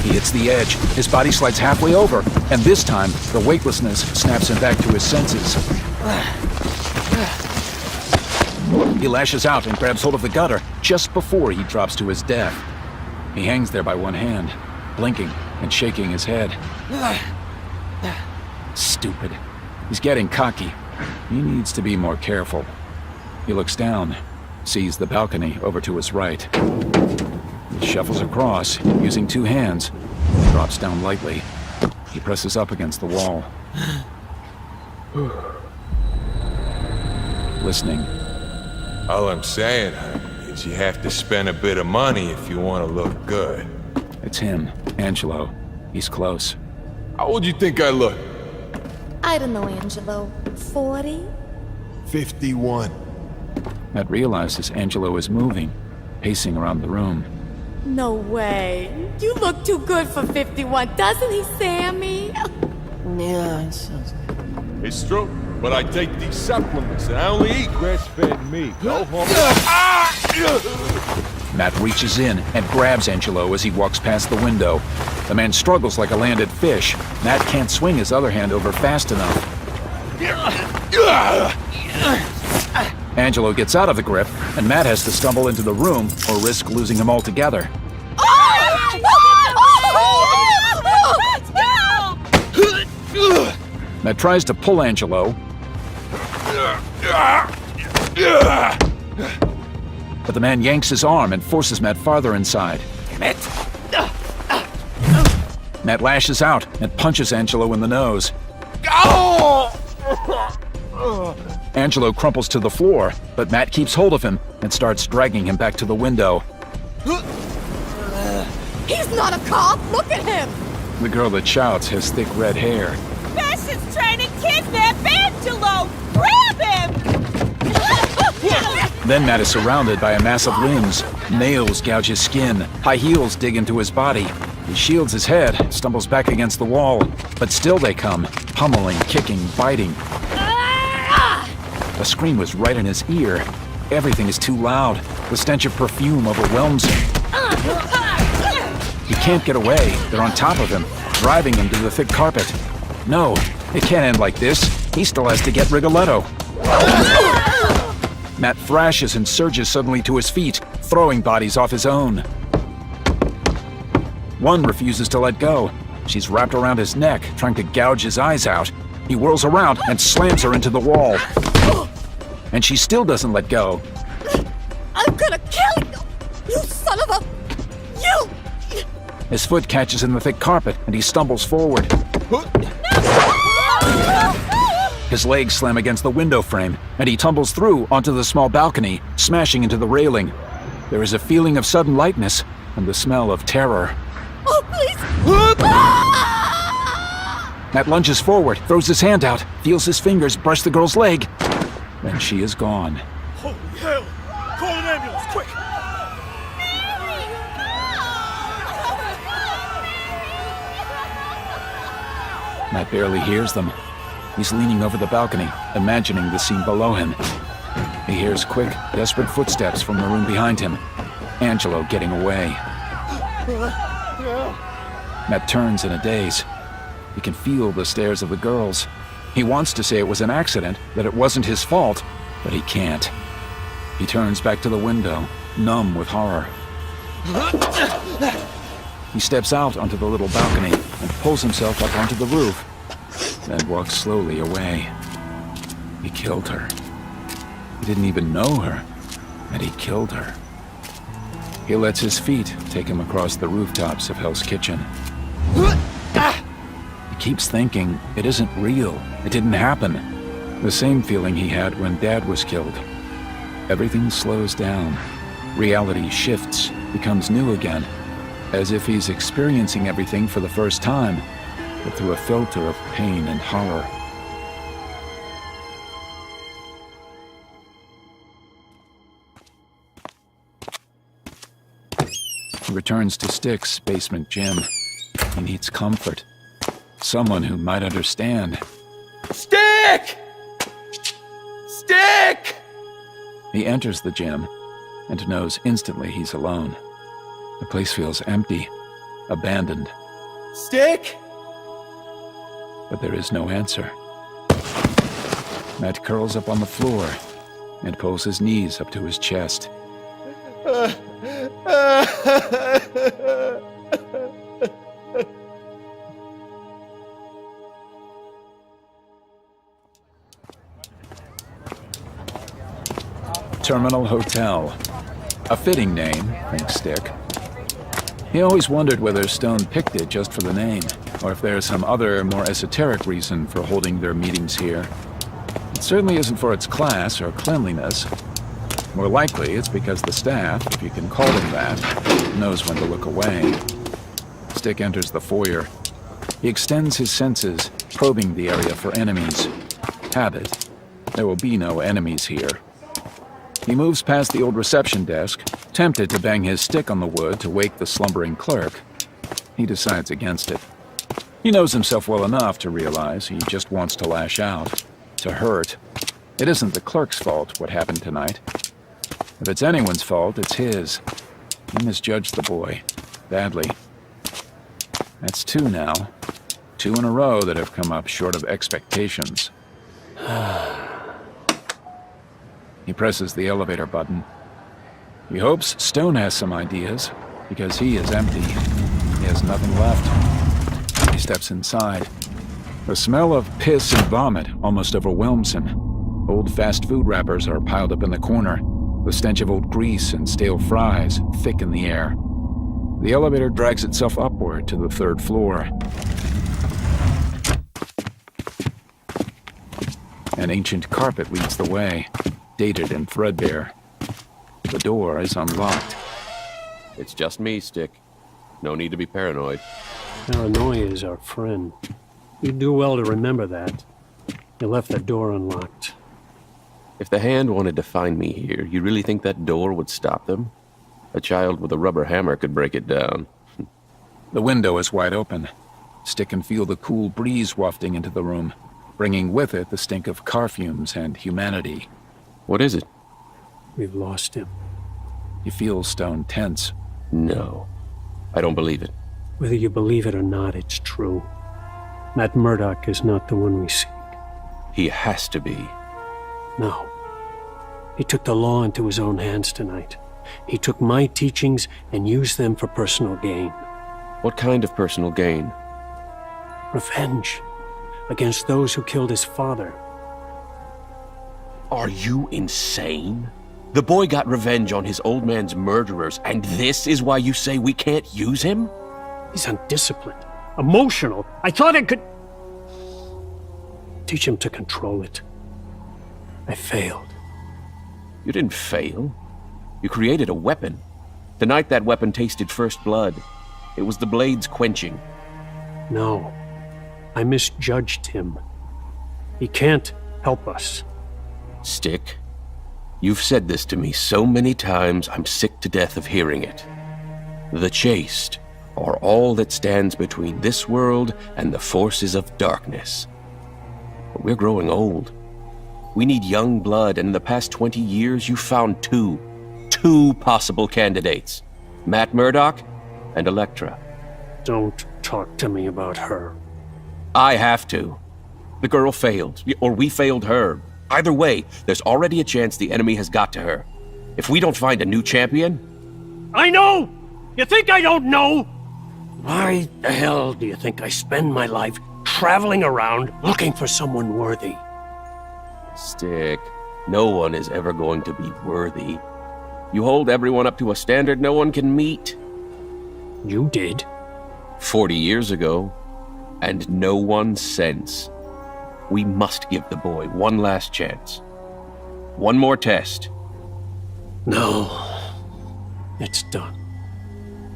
He hits the edge, his body slides halfway over, and this time, the weightlessness snaps him back to his senses. He lashes out and grabs hold of the gutter just before he drops to his death. He hangs there by one hand, blinking and shaking his head. Stupid. He's getting cocky. He needs to be more careful. He looks down, sees the balcony over to his right. He shuffles across, using two hands, drops down lightly. He presses up against the wall. Listening. All I'm saying, honey, is you have to spend a bit of money if you want to look good. It's him, Angelo. He's close. How old do you think I look? I don't know, Angelo. 40? 51. Matt realizes Angelo is moving, pacing around the room. No way. You look too good for 51, doesn't he, Sammy? Yeah, It's true, but I take these supplements and I only eat grass-fed meat. Go home. Matt reaches in and grabs Angelo as he walks past the window. The man struggles like a landed fish. Matt can't swing his other hand over fast enough. Angelo gets out of the grip, and Matt has to stumble into the room or risk losing him altogether. Matt tries to pull Angelo, but the man yanks his arm and forces Matt farther inside. Damn it! Matt lashes out and punches Angelo in the nose. Angelo crumples to the floor, but Matt keeps hold of him and starts dragging him back to the window. He's not a cop! Look at him! The girl that shouts has thick red hair. Bastion's trying to kidnap Angelo! Grab him! Then Matt is surrounded by a mass of limbs. Nails gouge his skin. High heels dig into his body. He shields his head, stumbles back against the wall. But still they come, pummeling, kicking, biting. A scream was right in his ear. Everything is too loud. The stench of perfume overwhelms him. He can't get away. They're on top of him, driving him to the thick carpet. No, it can't end like this. He still has to get Rigoletto. Matt thrashes and surges suddenly to his feet, throwing bodies off his own. One refuses to let go. She's wrapped around his neck, trying to gouge his eyes out. He whirls around and slams her into the wall. And she still doesn't let go. I'm gonna kill you! You son of a... You! His foot catches in the thick carpet, and he stumbles forward. His legs slam against the window frame, and he tumbles through onto the small balcony, smashing into the railing. There is a feeling of sudden lightness, and the smell of terror. Oh, please! Matt lunges forward, throws his hand out, feels his fingers brush the girl's leg. Then she is gone. Holy hell! Call an ambulance, quick! Matt barely hears them. He's leaning over the balcony, imagining the scene below him. He hears quick, desperate footsteps from the room behind him. Angelo getting away. Matt turns in a daze. He can feel the stares of the girls. He wants to say it was an accident, that it wasn't his fault, but he can't. He turns back to the window, numb with horror. He steps out onto the little balcony and pulls himself up onto the roof, then walks slowly away. He killed her. He didn't even know her, and he killed her. He lets his feet take him across the rooftops of Hell's Kitchen. He keeps thinking it isn't real. It didn't happen. The same feeling he had when Dad was killed. Everything slows down. Reality shifts, becomes new again, as if he's experiencing everything for the first time, but through a filter of pain and horror. He returns to Stick's basement gym. He needs comfort. Someone who might understand. Stick! Stick! He enters the gym and knows instantly he's alone. The place feels empty, abandoned. Stick! But there is no answer. Matt curls up on the floor and pulls his knees up to his chest. Terminal Hotel. A fitting name, thinks Stick. He always wondered whether Stone picked it just for the name, or if there's some other, more esoteric reason for holding their meetings here. It certainly isn't for its class or cleanliness. More likely, it's because the staff, if you can call them that, knows when to look away. Stick enters the foyer. He extends his senses, probing the area for enemies. Habit. There will be no enemies here. He moves past the old reception desk, tempted to bang his stick on the wood to wake the slumbering clerk. He decides against it. He knows himself well enough to realize he just wants to lash out, to hurt. It isn't the clerk's fault what happened tonight. If it's anyone's fault, it's his. He misjudged the boy, badly. That's 2 now. 2 in a row that have come up short of expectations. He presses the elevator button. He hopes Stone has some ideas, because he is empty. He has nothing left. He steps inside. The smell of piss and vomit almost overwhelms him. Old fast food wrappers are piled up in the corner. The stench of old grease and stale fries thick in the air. The elevator drags itself upward to the 3rd floor. An ancient carpet leads the way, dated and threadbare. The door is unlocked. It's just me, Stick. No need to be paranoid. Paranoia is our friend. You do well to remember that. You left the door unlocked. If the Hand wanted to find me here, you really think that door would stop them? A child with a rubber hammer could break it down. The window is wide open. Stick can feel the cool breeze wafting into the room, bringing with it the stink of car fumes and humanity. What is it? We've lost him. He feels Stone tense. No. I don't believe it. Whether you believe it or not, it's true. Matt Murdock is not the one we seek. He has to be. No. He took the law into his own hands tonight. He took my teachings and used them for personal gain. What kind of personal gain? Revenge. Against those who killed his father. Are you insane? The boy got revenge on his old man's murderers, and this is why you say we can't use him? He's undisciplined, emotional. I thought I could teach him to control it. I failed. You didn't fail. You created a weapon. The night that weapon tasted first blood, it was the blade's quenching. No. I misjudged him. He can't help us. Stick, you've said this to me so many times, I'm sick to death of hearing it. The chaste are all that stands between this world and the forces of darkness. But we're growing old. We need young blood, and in the past 20 years, you found two possible candidates. Matt Murdock and Elektra. Don't talk to me about her. I have to. The girl failed, or we failed her. Either way, there's already a chance the enemy has got to her. If we don't find a new champion... I know! You think I don't know? Why the hell do you think I spend my life traveling around looking for someone worthy? Stick, no one is ever going to be worthy. You hold everyone up to a standard no one can meet. You did. 40 years ago, and no one since. We must give the boy one last chance. One more test. No. It's done.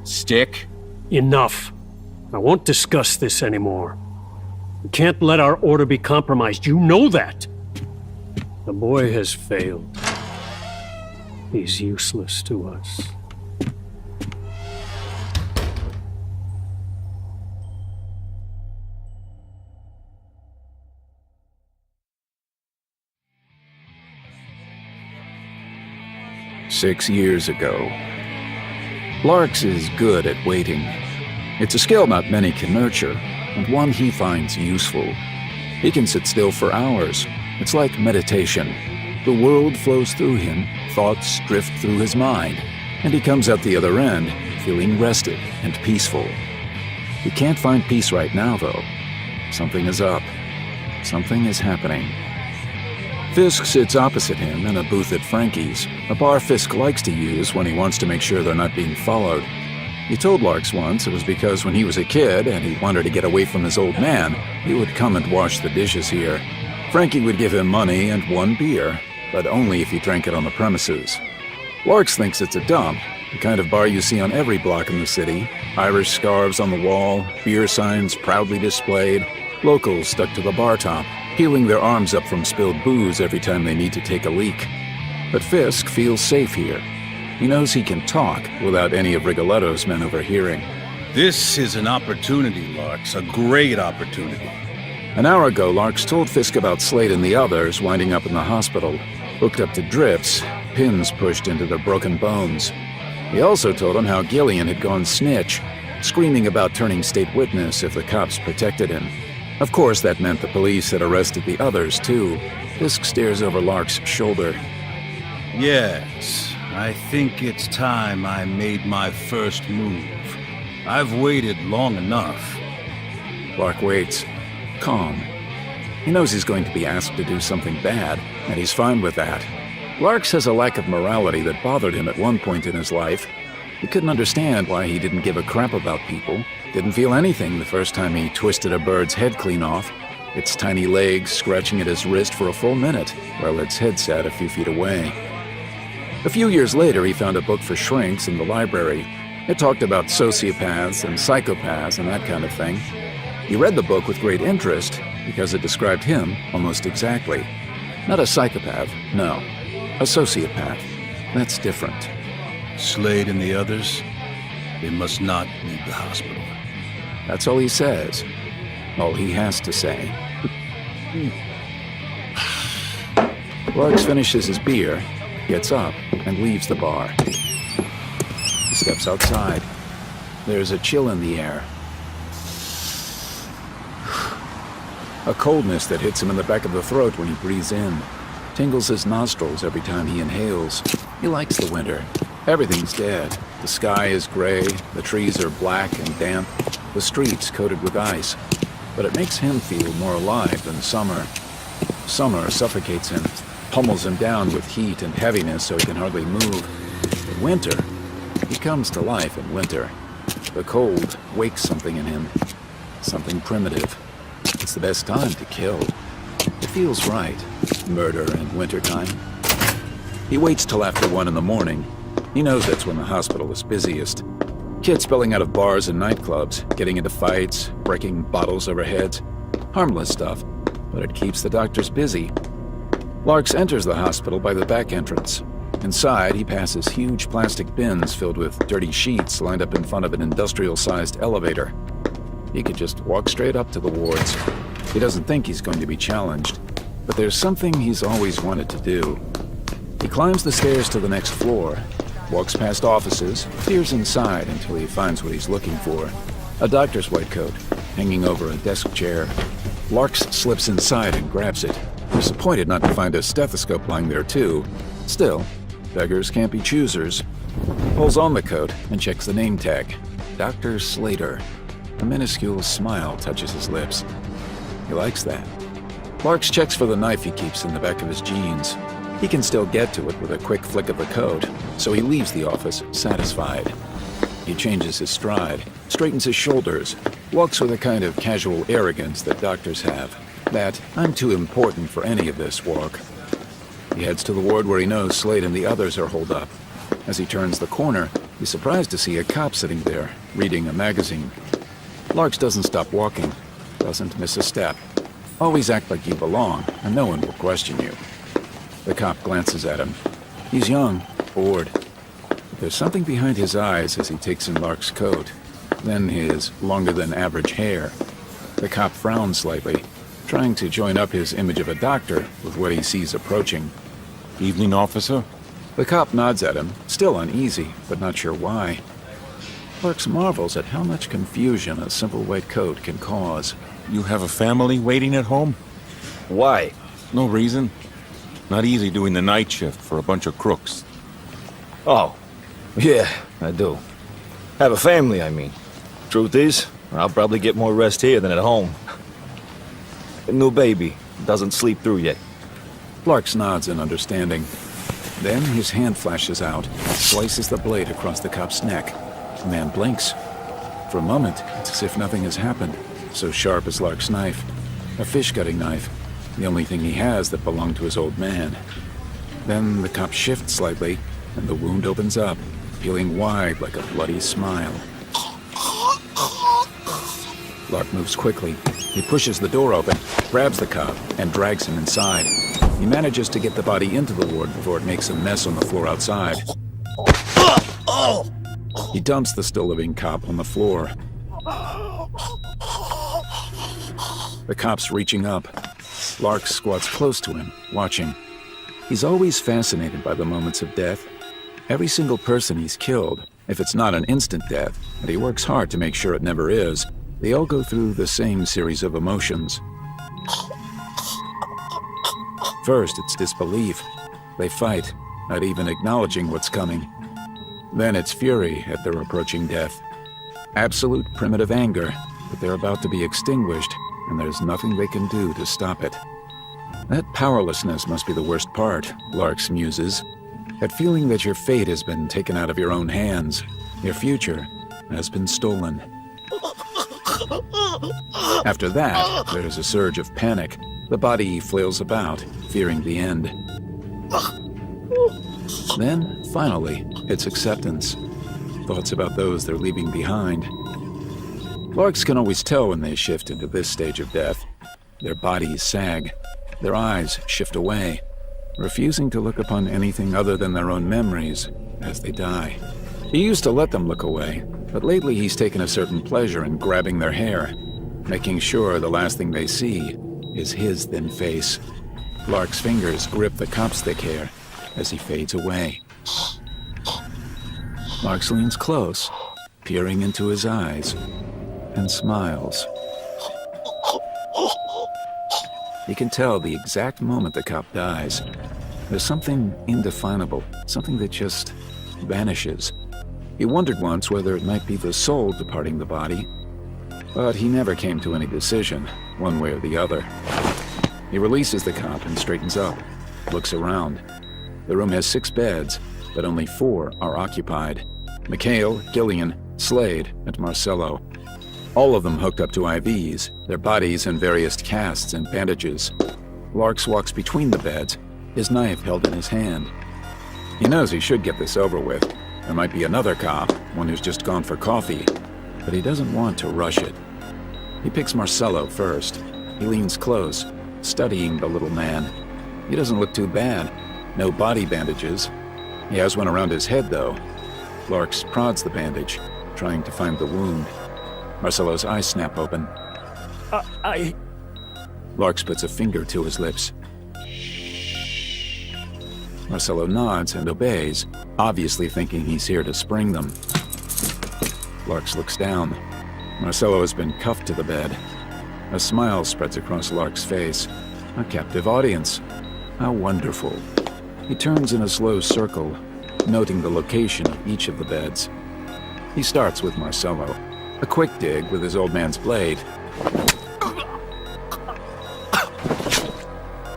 Stick. Enough. I won't discuss this anymore. We can't let our order be compromised. You know that. The boy has failed. He's useless to us. "6 years ago. Larks is good at waiting. It's a skill not many can nurture, and one he finds useful. He can sit still for hours. It's like meditation. The world flows through him, thoughts drift through his mind, and he comes out the other end feeling rested and peaceful. He can't find peace right now, though. Something is up. Something is happening. Fisk sits opposite him in a booth at Frankie's, a bar Fisk likes to use when he wants to make sure they're not being followed. He told Larks once it was because when he was a kid and he wanted to get away from his old man, he would come and wash the dishes here. Frankie would give him money and 1 beer, but only if he drank it on the premises. Larks thinks it's a dump, the kind of bar you see on every block in the city. Irish scarves on the wall, beer signs proudly displayed, locals stuck to the bar top, peeling their arms up from spilled booze every time they need to take a leak. But Fisk feels safe here. He knows he can talk without any of Rigoletto's men overhearing. This is an opportunity, Larks, a great opportunity. An hour ago, Larks told Fisk about Slade and the others winding up in the hospital, hooked up to drips, pins pushed into their broken bones. He also told him how Gillian had gone snitch, screaming about turning state witness if the cops protected him. Of course, that meant the police had arrested the others, too. Fisk stares over Lark's shoulder. Yes, I think it's time I made my first move. I've waited long enough. Lark waits, calm. He knows he's going to be asked to do something bad, and he's fine with that. Larks has a lack of morality that bothered him at one point in his life. He couldn't understand why he didn't give a crap about people, didn't feel anything the first time he twisted a bird's head clean off, its tiny legs scratching at his wrist for a full minute, while its head sat a few feet away. A few years later, he found a book for shrinks in the library. It talked about sociopaths and psychopaths and that kind of thing. He read the book with great interest because it described him almost exactly. Not a psychopath, no. A sociopath. That's different. Slade and the others, they must not leave the hospital. That's all he says. All he has to say. Larks finishes his beer, gets up, and leaves the bar. He steps outside. There's a chill in the air. A coldness that hits him in the back of the throat when he breathes in. Tingles his nostrils every time he inhales. He likes the winter. Everything's dead. The sky is gray, the trees are black and damp, the streets coated with ice. But it makes him feel more alive than summer. Summer suffocates him, pummels him down with heat and heaviness so he can hardly move. But winter, he comes to life in winter. The cold wakes something in him, something primitive. It's the best time to kill. It feels right, murder in wintertime. He waits till after 1 in the morning. He knows that's when the hospital is busiest. Kids spilling out of bars and nightclubs, getting into fights, breaking bottles over heads. Harmless stuff, but it keeps the doctors busy. Larks enters the hospital by the back entrance. Inside, he passes huge plastic bins filled with dirty sheets lined up in front of an industrial-sized elevator. He could just walk straight up to the wards. He doesn't think he's going to be challenged, but there's something he's always wanted to do. He climbs the stairs to the next floor, walks past offices, peers inside until he finds what he's looking for. A doctor's white coat, hanging over a desk chair. Larks slips inside and grabs it, disappointed not to find a stethoscope lying there too. Still, beggars can't be choosers. Pulls on the coat and checks the name tag. Dr. Slater. A minuscule smile touches his lips. He likes that. Larks checks for the knife he keeps in the back of his jeans. He can still get to it with a quick flick of the coat, so he leaves the office satisfied. He changes his stride, straightens his shoulders, walks with a kind of casual arrogance that doctors have. that I'm too important for any of this walk. He heads to the ward where he knows Slade and the others are holed up. As he turns the corner, he's surprised to see a cop sitting there, reading a magazine. Larks doesn't stop walking, doesn't miss a step. Always act like you belong, and no one will question you. The cop glances at him. He's young, bored. But there's something behind his eyes as he takes in Lark's coat, then his longer-than-average hair. The cop frowns slightly, trying to join up his image of a doctor with what he sees approaching. Evening, officer? The cop nods at him, still uneasy, but not sure why. Larks marvels at how much confusion a simple white coat can cause. You have a family waiting at home? Why? No reason. Not easy doing the night shift for a bunch of crooks. Oh, yeah, I do. Have a family, I mean. Truth is, I'll probably get more rest here than at home. A new baby doesn't sleep through yet. Larks nods in understanding. Then his hand flashes out, slices the blade across the cop's neck. The man blinks. For a moment, it's as if nothing has happened. So sharp is Lark's knife. A fish-cutting knife. The only thing he has that belonged to his old man. Then the cop shifts slightly, and the wound opens up, peeling wide like a bloody smile. Lark moves quickly. He pushes the door open, grabs the cop, and drags him inside. He manages to get the body into the ward before it makes a mess on the floor outside. He dumps the still-living cop on the floor. The cop's reaching up. Lark squats close to him, watching. He's always fascinated by the moments of death. Every single person he's killed, if it's not an instant death, and he works hard to make sure it never is, they all go through the same series of emotions. First, it's disbelief. They fight, not even acknowledging what's coming. Then it's fury at their approaching death. Absolute primitive anger, but they're about to be extinguished, and there's nothing they can do to stop it. That powerlessness must be the worst part, Larks muses. That feeling that your fate has been taken out of your own hands, your future has been stolen. After that, there's a surge of panic. The body flails about, fearing the end. Then, finally, it's acceptance. Thoughts about those they're leaving behind. Larks can always tell when they shift into this stage of death. Their bodies sag. Their eyes shift away, refusing to look upon anything other than their own memories as they die. He used to let them look away, but lately he's taken a certain pleasure in grabbing their hair, making sure the last thing they see is his thin face. Lark's fingers grip the cop's thick hair as he fades away. Larks leans close, peering into his eyes, and smiles. He can tell the exact moment the cop dies. There's something indefinable, something that just vanishes. He wondered once whether it might be the soul departing the body, but he never came to any decision, one way or the other. He releases the cop and straightens up, looks around. The room has 6 beds, but only 4 are occupied. Mikhail, Gillian, Slade, and Marcello. All of them hooked up to IVs, their bodies in various casts and bandages. Larks walks between the beds, his knife held in his hand. He knows he should get this over with. There might be another cop, one who's just gone for coffee, but he doesn't want to rush it. He picks Marcello first. He leans close, studying the little man. He doesn't look too bad. No body bandages. He has one around his head, though. Larks prods the bandage, trying to find the wound. Marcello's eyes snap open. Larks puts a finger to his lips. Marcello nods and obeys, obviously thinking he's here to spring them. Larks looks down. Marcello has been cuffed to the bed. A smile spreads across Lark's face. A captive audience. How wonderful. He turns in a slow circle, noting the location of each of the beds. He starts with Marcello. A quick dig with his old man's blade.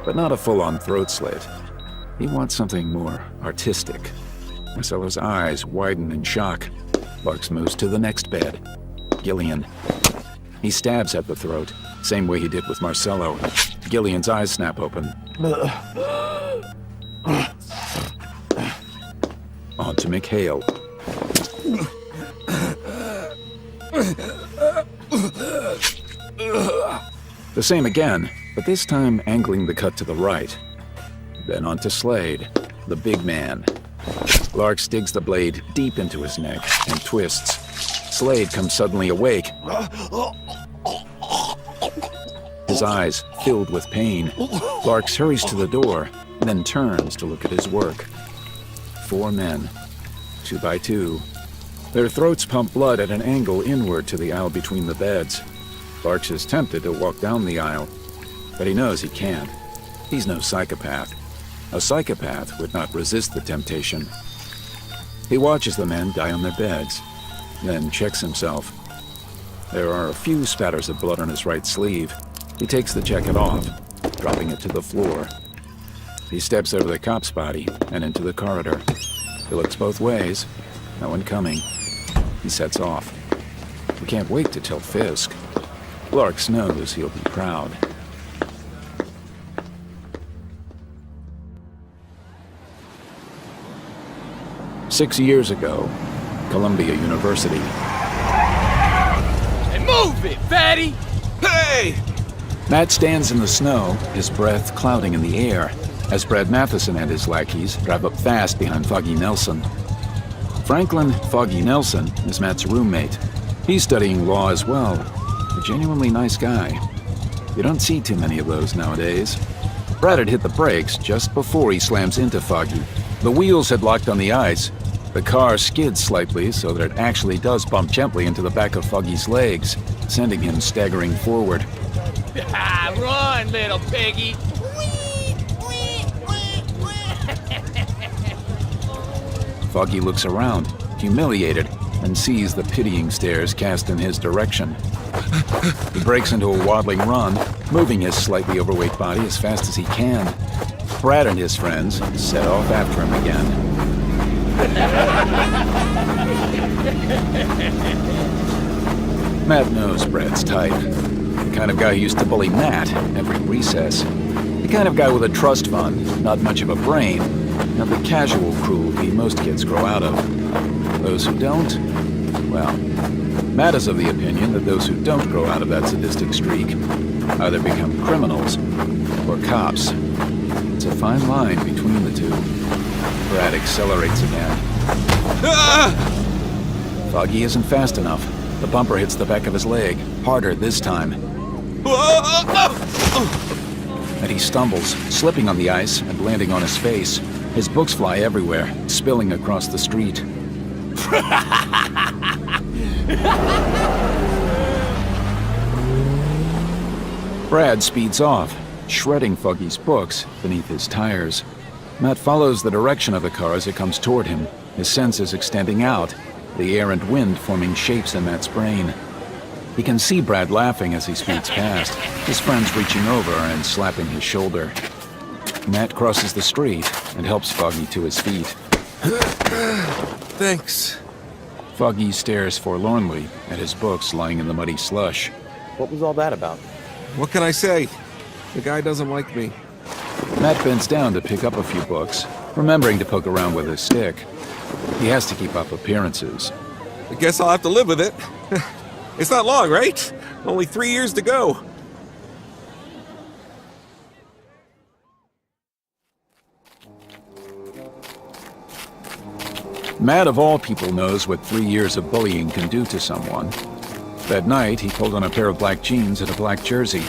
But not a full-on throat slit. He wants something more artistic. Marcello's eyes widen in shock. Larks moves to the next bed. Gillian. He stabs at the throat, same way he did with Marcello. Gillian's eyes snap open. On to McHale. The same again, but this time angling the cut to the right. Then on to Slade, the big man. Larks digs the blade deep into his neck and twists. Slade comes suddenly awake, his eyes filled with pain. Larks hurries to the door, then turns to look at his work. 4 men, 2 by 2. Their throats pump blood at an angle inward to the aisle between the beds. Larks is tempted to walk down the aisle, but he knows he can't. He's no psychopath. A psychopath would not resist the temptation. He watches the men die on their beds, then checks himself. There are a few spatters of blood on his right sleeve. He takes the jacket off, dropping it to the floor. He steps over the cop's body and into the corridor. He looks both ways, no one coming. He sets off. He can't wait to tell Fisk. Larks knows he'll be proud. Six years ago, Columbia University. Hey, move it, fatty! Hey! Matt stands in the snow, his breath clouding in the air, as Brad Matheson and his lackeys drive up fast behind Foggy Nelson. Franklin Foggy Nelson is Matt's roommate. He's studying law as well. A genuinely nice guy. You don't see too many of those nowadays. Brad had hit the brakes just before he slams into Foggy. The wheels had locked on the ice. The car skids slightly so that it actually does bump gently into the back of Foggy's legs, sending him staggering forward. Run, little piggy! Foggy looks around, humiliated, and sees the pitying stares cast in his direction. He breaks into a waddling run, moving his slightly overweight body as fast as he can. Brad and his friends set off after him again. Matt knows Brad's type. The kind of guy who used to bully Matt every recess. The kind of guy with a trust fund, not much of a brain, not the casual cruelty most kids grow out of. Those who don't, well, Matt is of the opinion that those who don't grow out of that sadistic streak either become criminals or cops. It's a fine line between the two. Brad accelerates again. Foggy isn't fast enough. The bumper hits the back of his leg, harder this time. And he stumbles, slipping on the ice and landing on his face. His books fly everywhere, spilling across the street. Brad speeds off, shredding Foggy's books beneath his tires. Matt follows the direction of the car as it comes toward him, his senses extending out, the air and wind forming shapes in Matt's brain. He can see Brad laughing as he speeds past, his friends reaching over and slapping his shoulder. Matt crosses the street and helps Foggy to his feet. Thanks. Foggy stares forlornly at his books lying in the muddy slush. What was all that about? What can I say? The guy doesn't like me. Matt bends down to pick up a few books, remembering to poke around with his stick. He has to keep up appearances. I guess I'll have to live with it. It's not long, right? Only 3 years to go. Matt, of all people, knows what 3 years of bullying can do to someone. That night, he pulled on a pair of black jeans and a black jersey.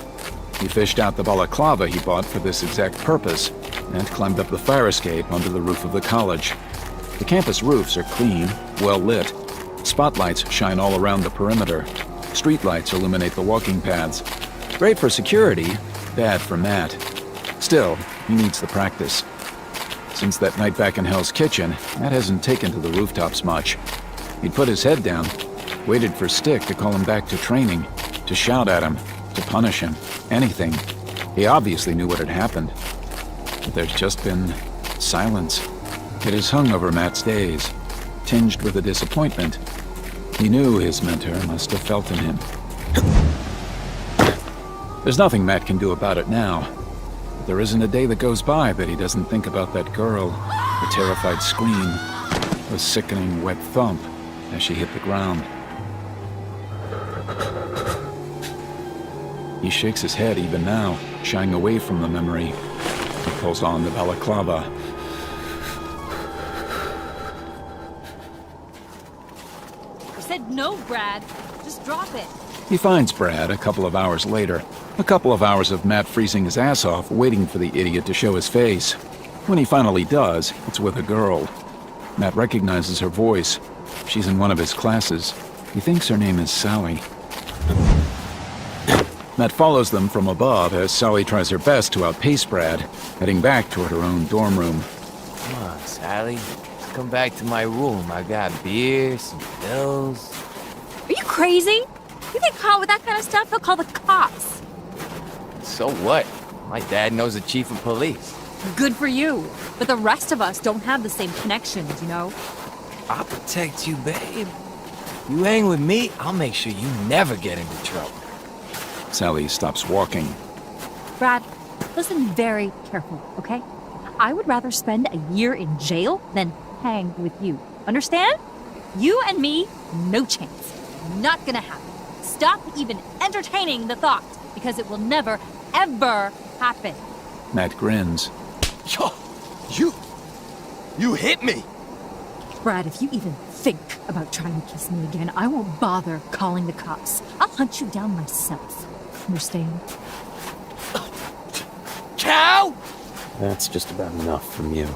He fished out the balaclava he bought for this exact purpose and climbed up the fire escape onto the roof of the college. The campus roofs are clean, well lit. Spotlights shine all around the perimeter. Streetlights illuminate the walking paths. Great for security, bad for Matt. Still, he needs the practice. Since that night back in Hell's Kitchen, Matt hasn't taken to the rooftops much. He'd put his head down, waited for Stick to call him back to training, to shout at him, to punish him, anything. He obviously knew what had happened. But there's just been silence. It has hung over Matt's days, tinged with a disappointment. He knew his mentor must have felt in him. There's nothing Matt can do about it now. But there isn't a day that goes by that he doesn't think about that girl, the terrified scream, the sickening wet thump as she hit the ground. He shakes his head even now, shying away from the memory. He pulls on the balaclava. I said no, Brad. Just drop it. He finds Brad a couple of hours later. A couple of hours of Matt freezing his ass off, waiting for the idiot to show his face. When he finally does, it's with a girl. Matt recognizes her voice. She's in one of his classes. He thinks her name is Sally. Matt follows them from above as Sally tries her best to outpace Brad, heading back toward her own dorm room. Come on, Sally. Come back to my room. I got beer, some pills. Are you crazy? You get caught with that kind of stuff, they'll call the cops. So what? My dad knows the chief of police. Good for you. But the rest of us don't have the same connections, you know? I'll protect you, babe. You hang with me, I'll make sure you never get into trouble. Sally stops walking. Brad, listen very careful, okay? I would rather spend a year in jail than hang with you. Understand? You and me, no chance. Not gonna happen. Stop even entertaining the thought, because it will never, ever happen. Matt grins. Yo, you hit me! Brad, if you even think about trying to kiss me again, I won't bother calling the cops. I'll hunt you down myself. Understand? Cow! That's just about enough from you.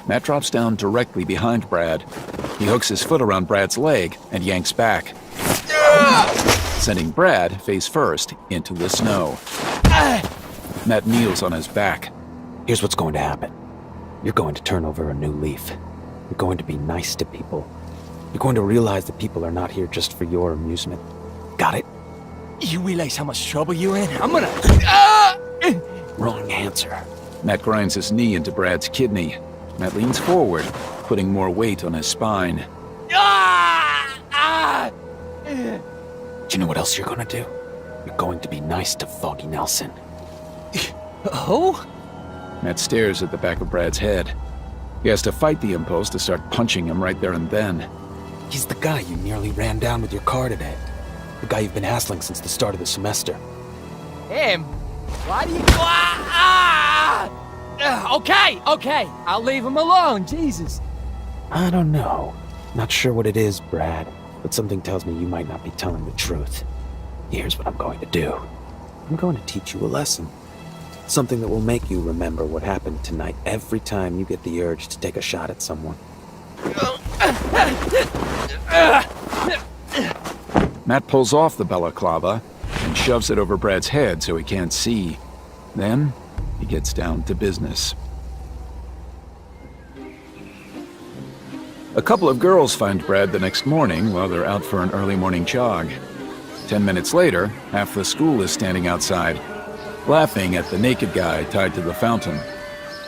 Matt drops down directly behind Brad. He hooks his foot around Brad's leg and yanks back, sending Brad face first into the snow. Matt kneels on his back. Here's what's going to happen. You're going to turn over a new leaf. You're going to be nice to people. You're going to realize that people are not here just for your amusement. Got it? You realize how much trouble you're in? I'm gonna... Wrong answer. Matt grinds his knee into Brad's kidney. Matt leans forward, putting more weight on his spine. Do you know what else you're going to do? You're going to be nice to Foggy Nelson. Oh? Matt stares at the back of Brad's head. He has to fight the impulse to start punching him right there and then. He's the guy you nearly ran down with your car today. The guy you've been hassling since the start of the semester. Him? Why do you... Okay. I'll leave him alone, Jesus. I don't know. Not sure what it is, Brad, but something tells me you might not be telling the truth. Here's what I'm going to do. I'm going to teach you a lesson. Something that will make you remember what happened tonight every time you get the urge to take a shot at someone. Matt pulls off the balaclava and shoves it over Brad's head so he can't see. Then, he gets down to business. A couple of girls find Brad the next morning while they're out for an early morning jog. 10 minutes later, half the school is standing outside, laughing at the naked guy tied to the fountain.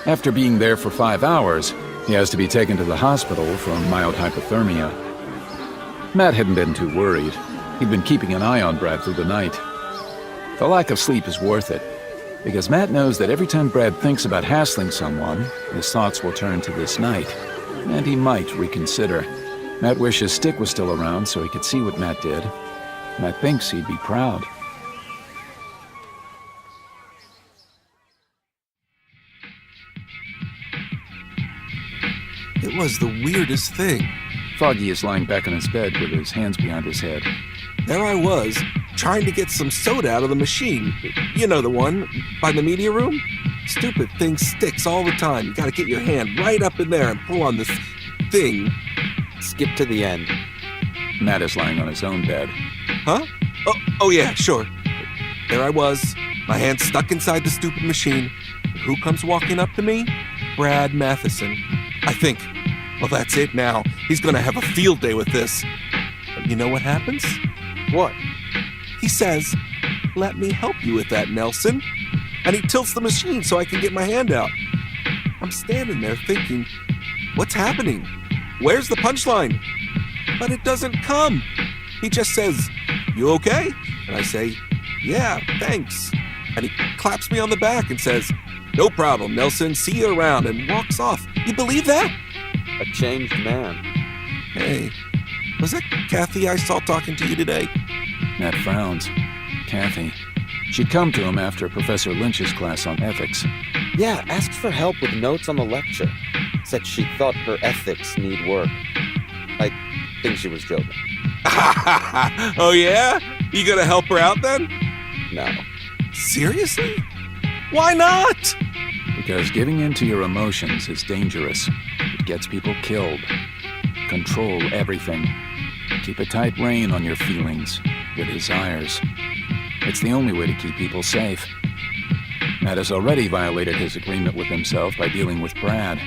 After being there for 5 hours, he has to be taken to the hospital for mild hypothermia. Matt hadn't been too worried. He'd been keeping an eye on Brad through the night. The lack of sleep is worth it, because Matt knows that every time Brad thinks about hassling someone, his thoughts will turn to this night, and he might reconsider. Matt wishes Stick was still around so he could see what Matt did. Matt thinks he'd be proud. It was the weirdest thing. Foggy is lying back on his bed with his hands behind his head. There I was, trying to get some soda out of the machine. You know the one, by the media room? Stupid thing sticks all the time. You gotta get your hand right up in there and pull on this thing. Skip to the end. Matt is lying on his own bed. Huh? Oh yeah, sure. There I was, my hand stuck inside the stupid machine. And who comes walking up to me? Brad Matheson. I think, well, that's it now. He's gonna have a field day with this. But you know what happens? What? He says, "Let me help you with that, Nelson." And he tilts the machine so I can get my hand out. I'm standing there thinking, what's happening? Where's the punchline? But it doesn't come. He just says, "You okay?" And I say, yeah, thanks. And he claps me on the back and says, no problem, Nelson, see you around, and walks off. You believe that? A changed man. Hey, was that Kathy I saw talking to you today? Matt frowns. Kathy. She'd come to him after Professor Lynch's class on ethics. Yeah, asked for help with notes on the lecture. Said she thought her ethics need work. I think she was joking. Oh yeah? You gonna help her out then? No. Seriously? Why not? Because giving in to your emotions is dangerous. It gets people killed. Control everything. Keep a tight rein on your feelings, your desires. It's the only way to keep people safe. Matt has already violated his agreement with himself by dealing with Brad.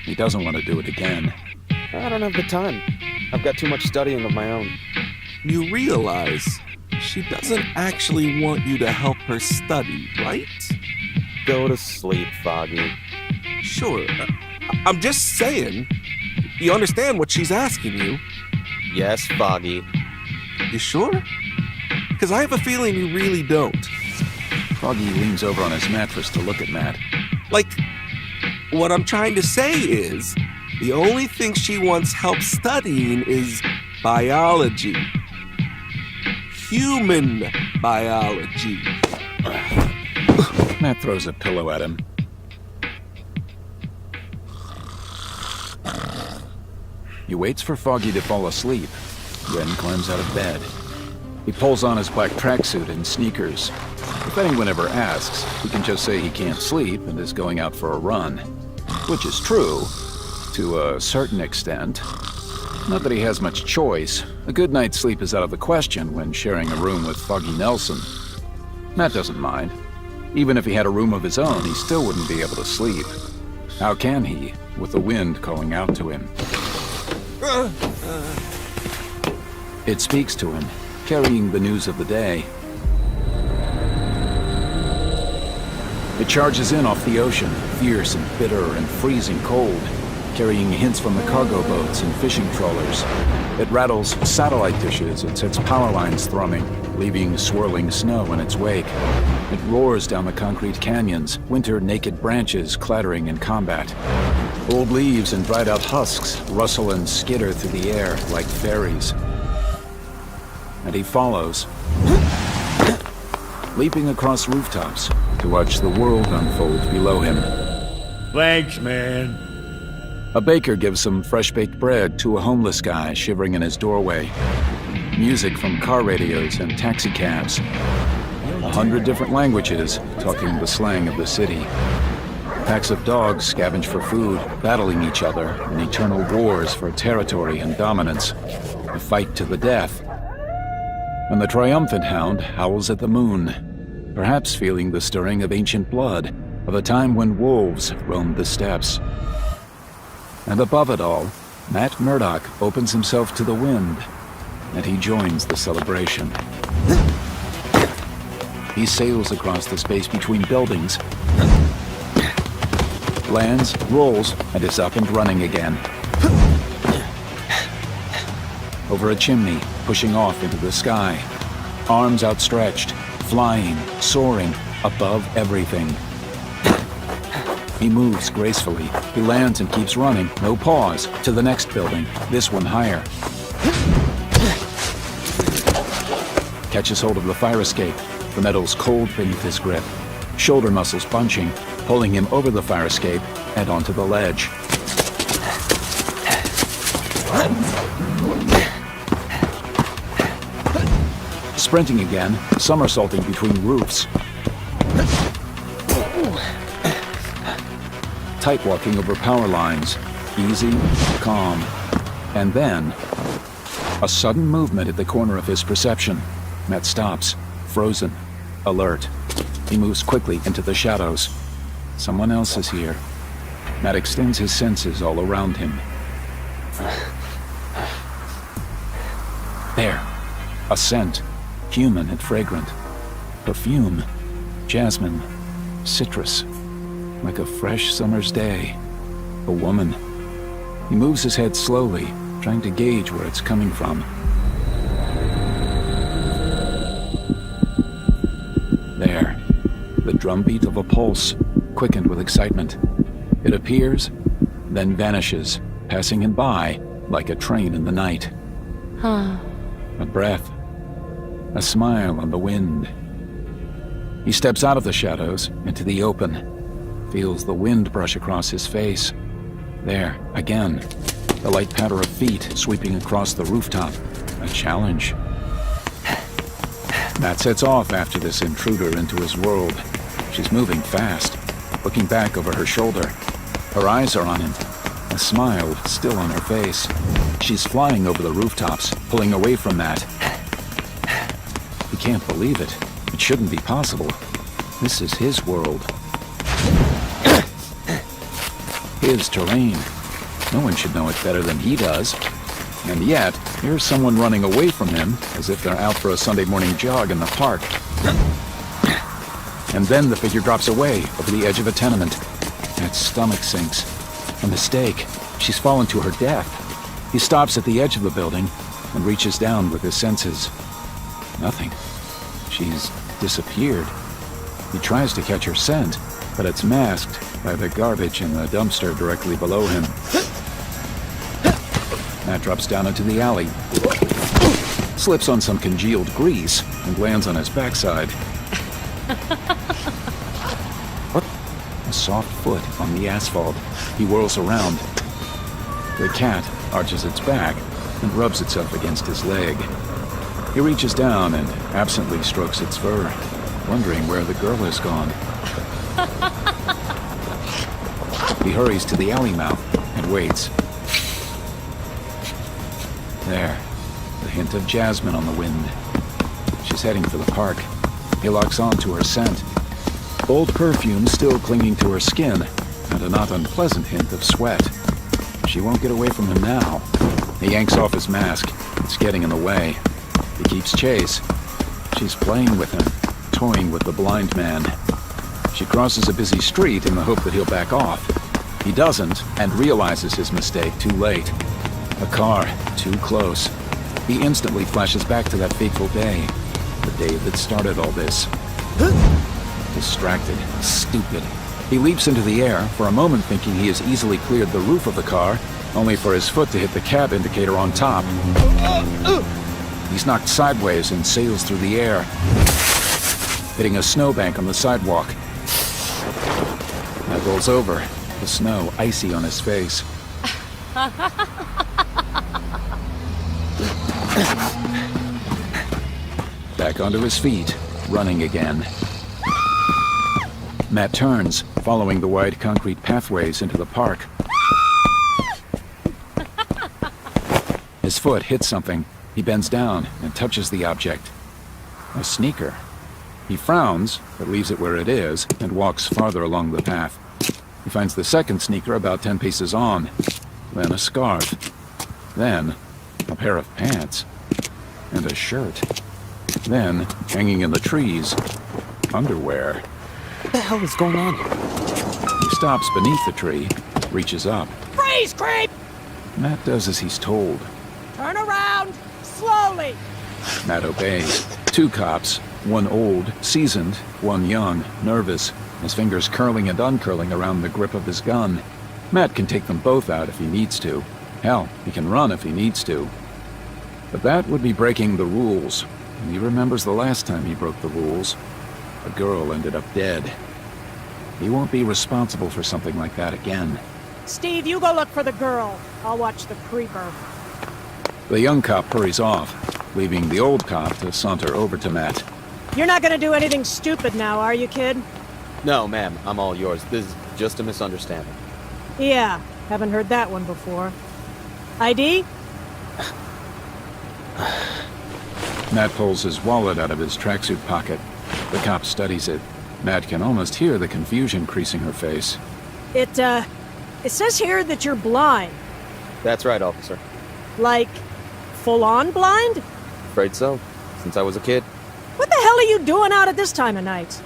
He doesn't want to do it again. I don't have the time. I've got too much studying of my own. You realize she doesn't actually want you to help her study, right? Go to sleep, Foggy. Sure. I'm just saying. You understand what she's asking you? Yes, Foggy. You sure? Because I have a feeling you really don't. Foggy leans over on his mattress to look at Matt. Like, what I'm trying to say is, the only thing she wants help studying is biology. Human biology. Matt throws a pillow at him. He waits for Foggy to fall asleep, then climbs out of bed. He pulls on his black tracksuit and sneakers. If anyone ever asks, he can just say he can't sleep and is going out for a run. Which is true, to a certain extent. Not that he has much choice. A good night's sleep is out of the question when sharing a room with Foggy Nelson. Matt doesn't mind. Even if he had a room of his own, he still wouldn't be able to sleep. How can he, with the wind calling out to him? It speaks to him, carrying the news of the day. It charges in off the ocean, fierce and bitter and freezing cold, carrying hints from the cargo boats and fishing trawlers. It rattles satellite dishes and sets power lines thrumming, leaving swirling snow in its wake. It roars down the concrete canyons, winter naked branches clattering in combat. Old leaves and dried out husks rustle and skitter through the air like fairies. And he follows, leaping across rooftops to watch the world unfold below him. Thanks, man. A baker gives some fresh-baked bread to a homeless guy shivering in his doorway. Music from car radios and taxicabs. 100 different languages talking the slang of the city. Packs of dogs scavenge for food, battling each other in eternal wars for territory and dominance. A fight to the death. And the triumphant hound howls at the moon, perhaps feeling the stirring of ancient blood, of a time when wolves roamed the steppes. And above it all, Matt Murdock opens himself to the wind, and he joins the celebration. He sails across the space between buildings, lands, rolls, and is up and running again. Over a chimney, pushing off into the sky. Arms outstretched, flying, soaring, above everything. He moves gracefully. He lands and keeps running, no pause, to the next building, this one higher. Catches hold of the fire escape, the metal's cold beneath his grip. Shoulder muscles bunching, pulling him over the fire escape and onto the ledge. Sprinting again, somersaulting between roofs. Tight walking over power lines, easy, calm. And then, a sudden movement at the corner of his perception. Matt stops, frozen, alert. He moves quickly into the shadows. Someone else is here. Matt extends his senses all around him. There, a scent, human and fragrant. Perfume, jasmine, citrus. Like a fresh summer's day. A woman. He moves his head slowly, trying to gauge where it's coming from. drumbeat of a pulse, quickened with excitement. It appears, then vanishes, passing him by like a train in the night. A breath, a smile on the wind. He steps out of the shadows into the open, feels the wind brush across his face. There, again, the light patter of feet sweeping across the rooftop. A challenge. Matt sets off after this intruder into his world. She's moving fast, looking back over her shoulder. Her eyes are on him, a smile still on her face. She's flying over the rooftops, pulling away from Matt. He can't believe it. It shouldn't be possible. This is his world. His terrain. No one should know it better than he does. And yet, here's someone running away from him as if they're out for a Sunday morning jog in the park. And then the figure drops away over the edge of a tenement. Matt's stomach sinks. A mistake. She's fallen to her death. He stops at the edge of the building and reaches down with his senses. Nothing. She's disappeared. He tries to catch her scent, but it's masked by the garbage in the dumpster directly below him. Matt drops down into the alley, slips on some congealed grease, and lands on his backside. What? A soft foot on the asphalt. He whirls around. The cat arches its back and rubs itself against his leg. He reaches down and absently strokes its fur, wondering where the girl has gone. He hurries to the alley mouth and waits. There, the hint of jasmine on the wind. She's heading for the park. He locks on to her scent. Old perfume still clinging to her skin, and a not unpleasant hint of sweat. She won't get away from him now. He yanks off his mask. It's getting in the way. He keeps chase. She's playing with him, toying with the blind man. She crosses a busy street in the hope that he'll back off. He doesn't, and realizes his mistake too late. A car, too close. He instantly flashes back to that fateful day. The day that started all this. Distracted, stupid. He leaps into the air, for a moment thinking he has easily cleared the roof of the car, only for his foot to hit the cab indicator on top. He's knocked sideways and sails through the air, hitting a snowbank on the sidewalk. That rolls over, the snow icy on his face. Back onto his feet, running again. Matt turns, following the wide concrete pathways into the park. His foot hits something. He bends down and touches the object. A sneaker. He frowns, but leaves it where it is, and walks farther along the path. He finds the second sneaker about 10 paces on. Then a scarf. Then a pair of pants. And a shirt. Then, hanging in the trees, underwear. What the hell is going on here? He stops beneath the tree, reaches up. Freeze, creep! Matt does as he's told. Turn around, slowly! Matt obeys. Two cops, one old, seasoned, one young, nervous, his fingers curling and uncurling around the grip of his gun. Matt can take them both out if he needs to. Hell, he can run if he needs to. But that would be breaking the rules. And he remembers the last time he broke the rules. A girl ended up dead. He won't be responsible for something like that again. Steve, you go look for the girl. I'll watch the creeper. The young cop hurries off, leaving the old cop to saunter over to Matt. You're not gonna do anything stupid now, are you, kid? No, ma'am, I'm all yours. This is just a misunderstanding. Yeah, haven't heard that one before. ID? Matt pulls his wallet out of his tracksuit pocket. The cop studies it. Matt can almost hear the confusion creasing her face. It says here that you're blind. That's right, officer. Like, full-on blind? Afraid so, since I was a kid. What the hell are you doing out at this time of night?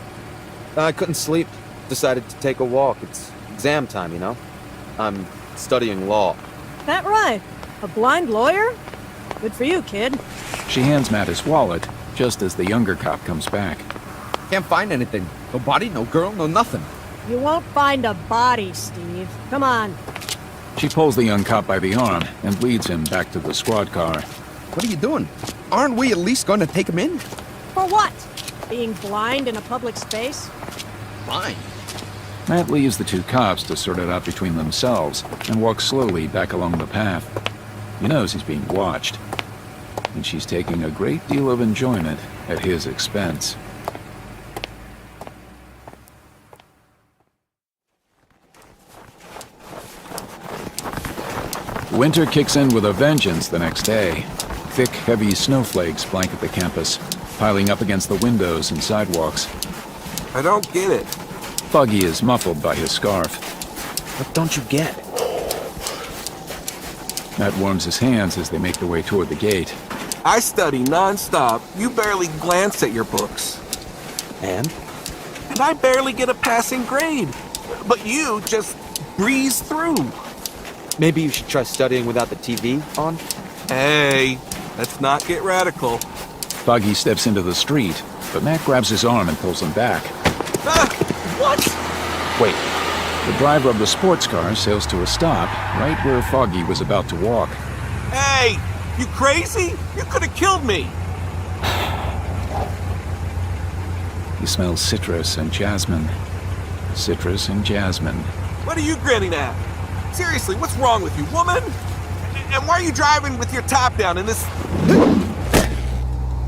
I couldn't sleep. Decided to take a walk. It's exam time, you know? I'm studying law. That right? A blind lawyer? Good for you, kid. She hands Matt his wallet, just as the younger cop comes back. Can't find anything. No body, no girl, no nothing. You won't find a body, Steve. Come on. She pulls the young cop by the arm and leads him back to the squad car. What are you doing? Aren't we at least going to take him in? For what? Being blind in a public space? Fine. Matt leaves the two cops to sort it out between themselves and walks slowly back along the path. He knows he's being watched, and she's taking a great deal of enjoyment at his expense. Winter kicks in with a vengeance the next day. Thick, heavy snowflakes blanket the campus, piling up against the windows and sidewalks. I don't get it. Foggy is muffled by his scarf. What don't you get? Matt warms his hands as they make their way toward the gate. I study non-stop. You barely glance at your books. And? And I barely get a passing grade. But you just breeze through. Maybe you should try studying without the TV on? Hey, let's not get radical. Foggy steps into the street, but Matt grabs his arm and pulls him back. What? Wait. The driver of the sports car sails to a stop right where Foggy was about to walk. Hey, you crazy? You could have killed me. He smells citrus and jasmine. Citrus and jasmine. What are you grinning at? Seriously, what's wrong with you, woman? And why are you driving with your top down in this...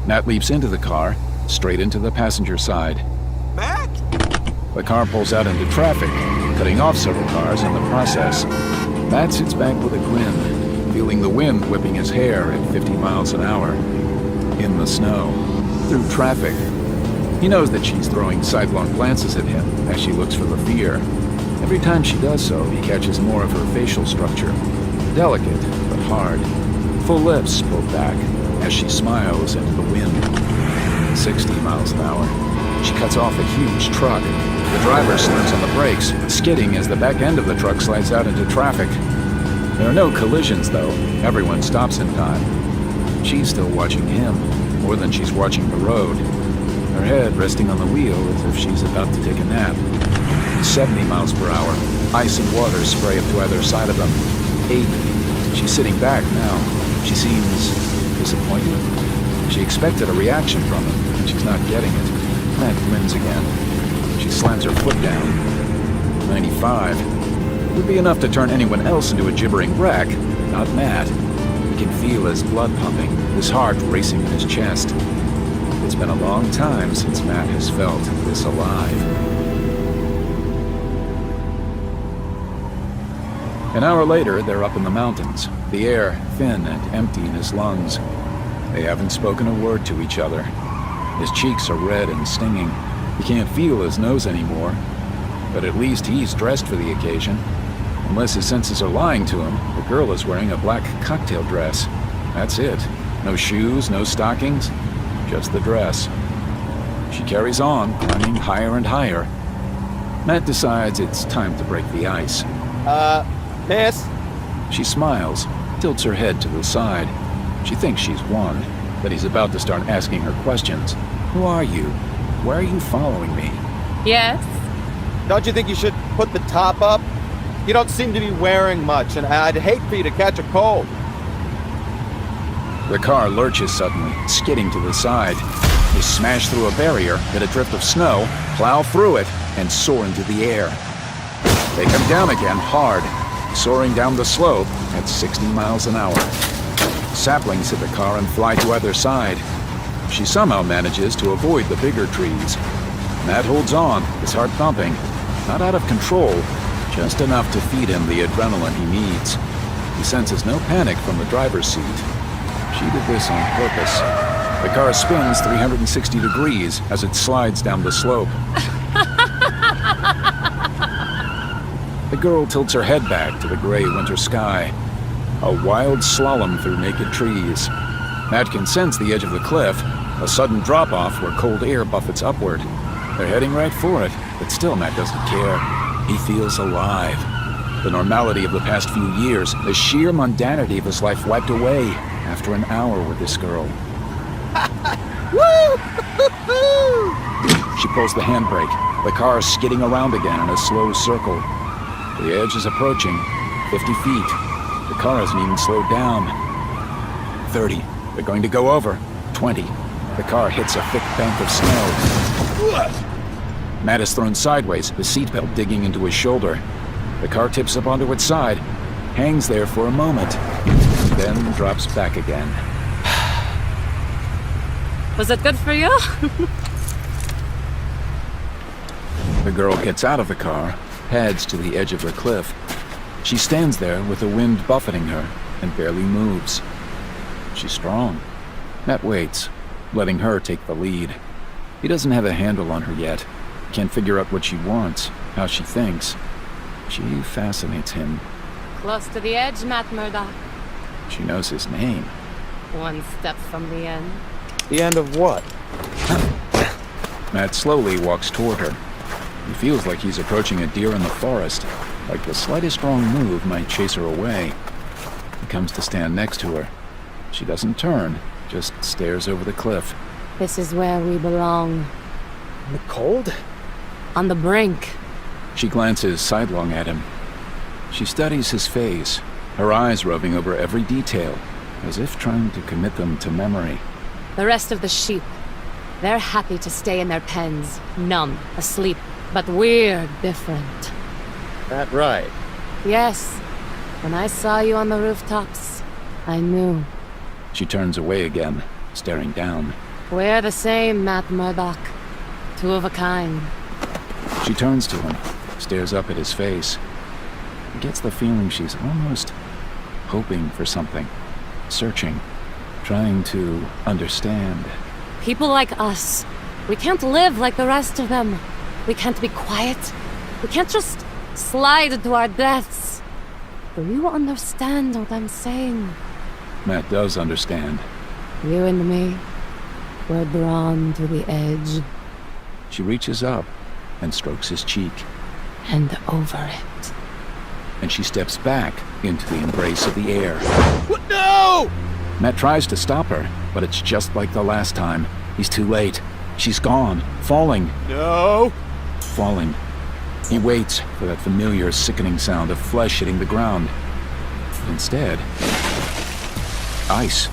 Matt leaps into the car, straight into the passenger side. Matt? The car pulls out into traffic, cutting off several cars in the process. Matt sits back with a grin, feeling the wind whipping his hair at 50 miles an hour. In the snow, through traffic. He knows that she's throwing sidelong glances at him as she looks for the fear. Every time she does so, he catches more of her facial structure. Delicate, but hard. Full lips pulled back as she smiles into the wind. 60 miles an hour. She cuts off a huge truck. The driver slams on the brakes, skidding as the back end of the truck slides out into traffic. There are no collisions, though. Everyone stops in time. She's still watching him, more than she's watching the road. Her head resting on the wheel as if she's about to take a nap. 70 miles per hour. Ice and water spray up to either side of them. 80. She's sitting back now. She seems disappointed. She expected a reaction from him, and she's not getting it. Matt grins again. She slams her foot down. 95. It would be enough to turn anyone else into a gibbering wreck, not Matt. He can feel his blood pumping, his heart racing in his chest. It's been a long time since Matt has felt this alive. An hour later, they're up in the mountains, the air thin and empty in his lungs. They haven't spoken a word to each other. His cheeks are red and stinging. He can't feel his nose anymore. But at least he's dressed for the occasion. Unless his senses are lying to him, the girl is wearing a black cocktail dress. That's it. No shoes, no stockings, just the dress. She carries on, climbing higher and higher. Matt decides it's time to break the ice. Miss? She smiles, tilts her head to the side. She thinks she's won, but he's about to start asking her questions. Who are you? Why are you following me? Yes? Don't you think you should put the top up? You don't seem to be wearing much, and I'd hate for you to catch a cold. The car lurches suddenly, skidding to the side. They smash through a barrier, hit a drift of snow, plow through it, and soar into the air. They come down again hard, soaring down the slope at 60 miles an hour. Saplings hit the car and fly to either side. She somehow manages to avoid the bigger trees. Matt holds on, his heart thumping, not out of control, just enough to feed him the adrenaline he needs. He senses no panic from the driver's seat. She did this on purpose. The car spins 360 degrees as it slides down the slope. The girl tilts her head back to the gray winter sky. A wild slalom through naked trees. Matt can sense the edge of the cliff, a sudden drop-off where cold air buffets upward. They're heading right for it, but still Matt doesn't care. He feels alive. The normality of the past few years, the sheer mundanity of his life wiped away after an hour with this girl. Woo! She pulls the handbrake, the car skidding around again in a slow circle. The edge is approaching. 50 feet. The car hasn't even slowed down. 30. They're going to go over. 20. The car hits a thick bank of snow. Matt is thrown sideways, the seatbelt digging into his shoulder. The car tips up onto its side, hangs there for a moment, then drops back again. Was it good for you? The girl gets out of the car, heads to the edge of the cliff. She stands there with the wind buffeting her and barely moves. She's strong. Matt waits, letting her take the lead. He doesn't have a handle on her yet. Can't figure out what she wants, how she thinks. She fascinates him. Close to the edge, Matt Murdock. She knows his name. One step from the end. The end of what? Matt slowly walks toward her. He feels like he's approaching a deer in the forest, like the slightest wrong move might chase her away. He comes to stand next to her. She doesn't turn, just stares over the cliff. This is where we belong. In the cold? On the brink. She glances sidelong at him. She studies his face, her eyes roving over every detail, as if trying to commit them to memory. The rest of the sheep, they're happy to stay in their pens, numb, asleep, but we're different. That right? Yes. When I saw you on the rooftops, I knew. She turns away again, staring down. We're the same, Matt Murdock. Two of a kind. She turns to him, stares up at his face. He gets the feeling she's almost hoping for something, searching, trying to understand. People like us, we can't live like the rest of them. We can't be quiet. We can't just slide to our deaths. Do you understand what I'm saying? Matt does understand. You and me, we're drawn to the edge. She reaches up and strokes his cheek. And over it. And she steps back into the embrace of the air. What? No! Matt tries to stop her, but it's just like the last time. He's too late. She's gone, falling. No! Falling. He waits for that familiar, sickening sound of flesh hitting the ground. Instead, ice.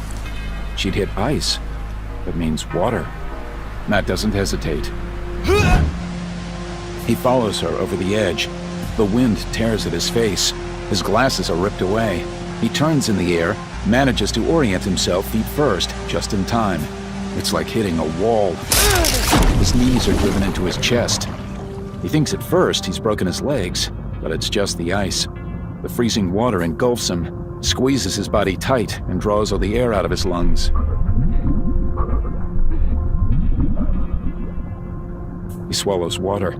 She'd hit ice. That means water. Matt doesn't hesitate. He follows her over the edge. The wind tears at his face. His glasses are ripped away. He turns in the air, manages to orient himself feet first, just in time. It's like hitting a wall. His knees are driven into his chest. He thinks at first he's broken his legs, but it's just the ice. The freezing water engulfs him, squeezes his body tight, and draws all the air out of his lungs. He swallows water.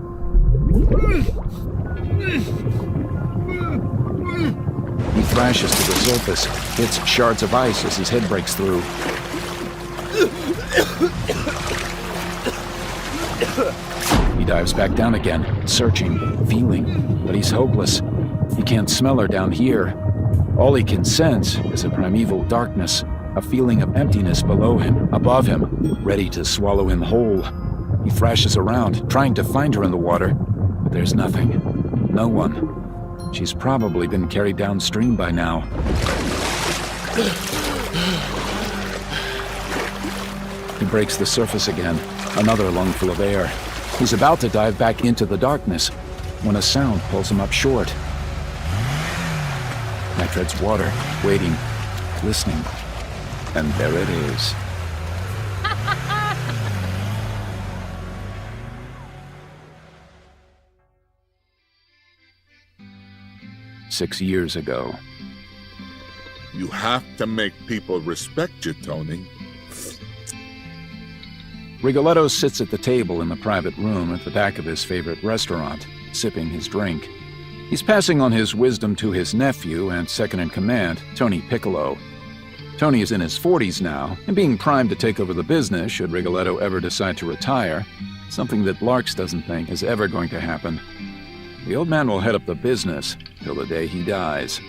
He thrashes to the surface, hits shards of ice as his head breaks through. He dives back down again, searching, feeling, but he's hopeless. He can't smell her down here. All he can sense is a primeval darkness, a feeling of emptiness below him, above him, ready to swallow him whole. He thrashes around, trying to find her in the water, but there's nothing. No one. She's probably been carried downstream by now. He breaks the surface again, another lungful of air. He's about to dive back into the darkness when a sound pulls him up short. Matt treads water, waiting, listening, and there it is. 6 years ago. You have to make people respect you, Tony. Rigoletto sits at the table in the private room at the back of his favorite restaurant, sipping his drink. He's passing on his wisdom to his nephew and second-in-command, Tony Piccolo. Tony is in his 40s now, and being primed to take over the business should Rigoletto ever decide to retire, something that Larks doesn't think is ever going to happen. The old man will head up the business till the day he dies.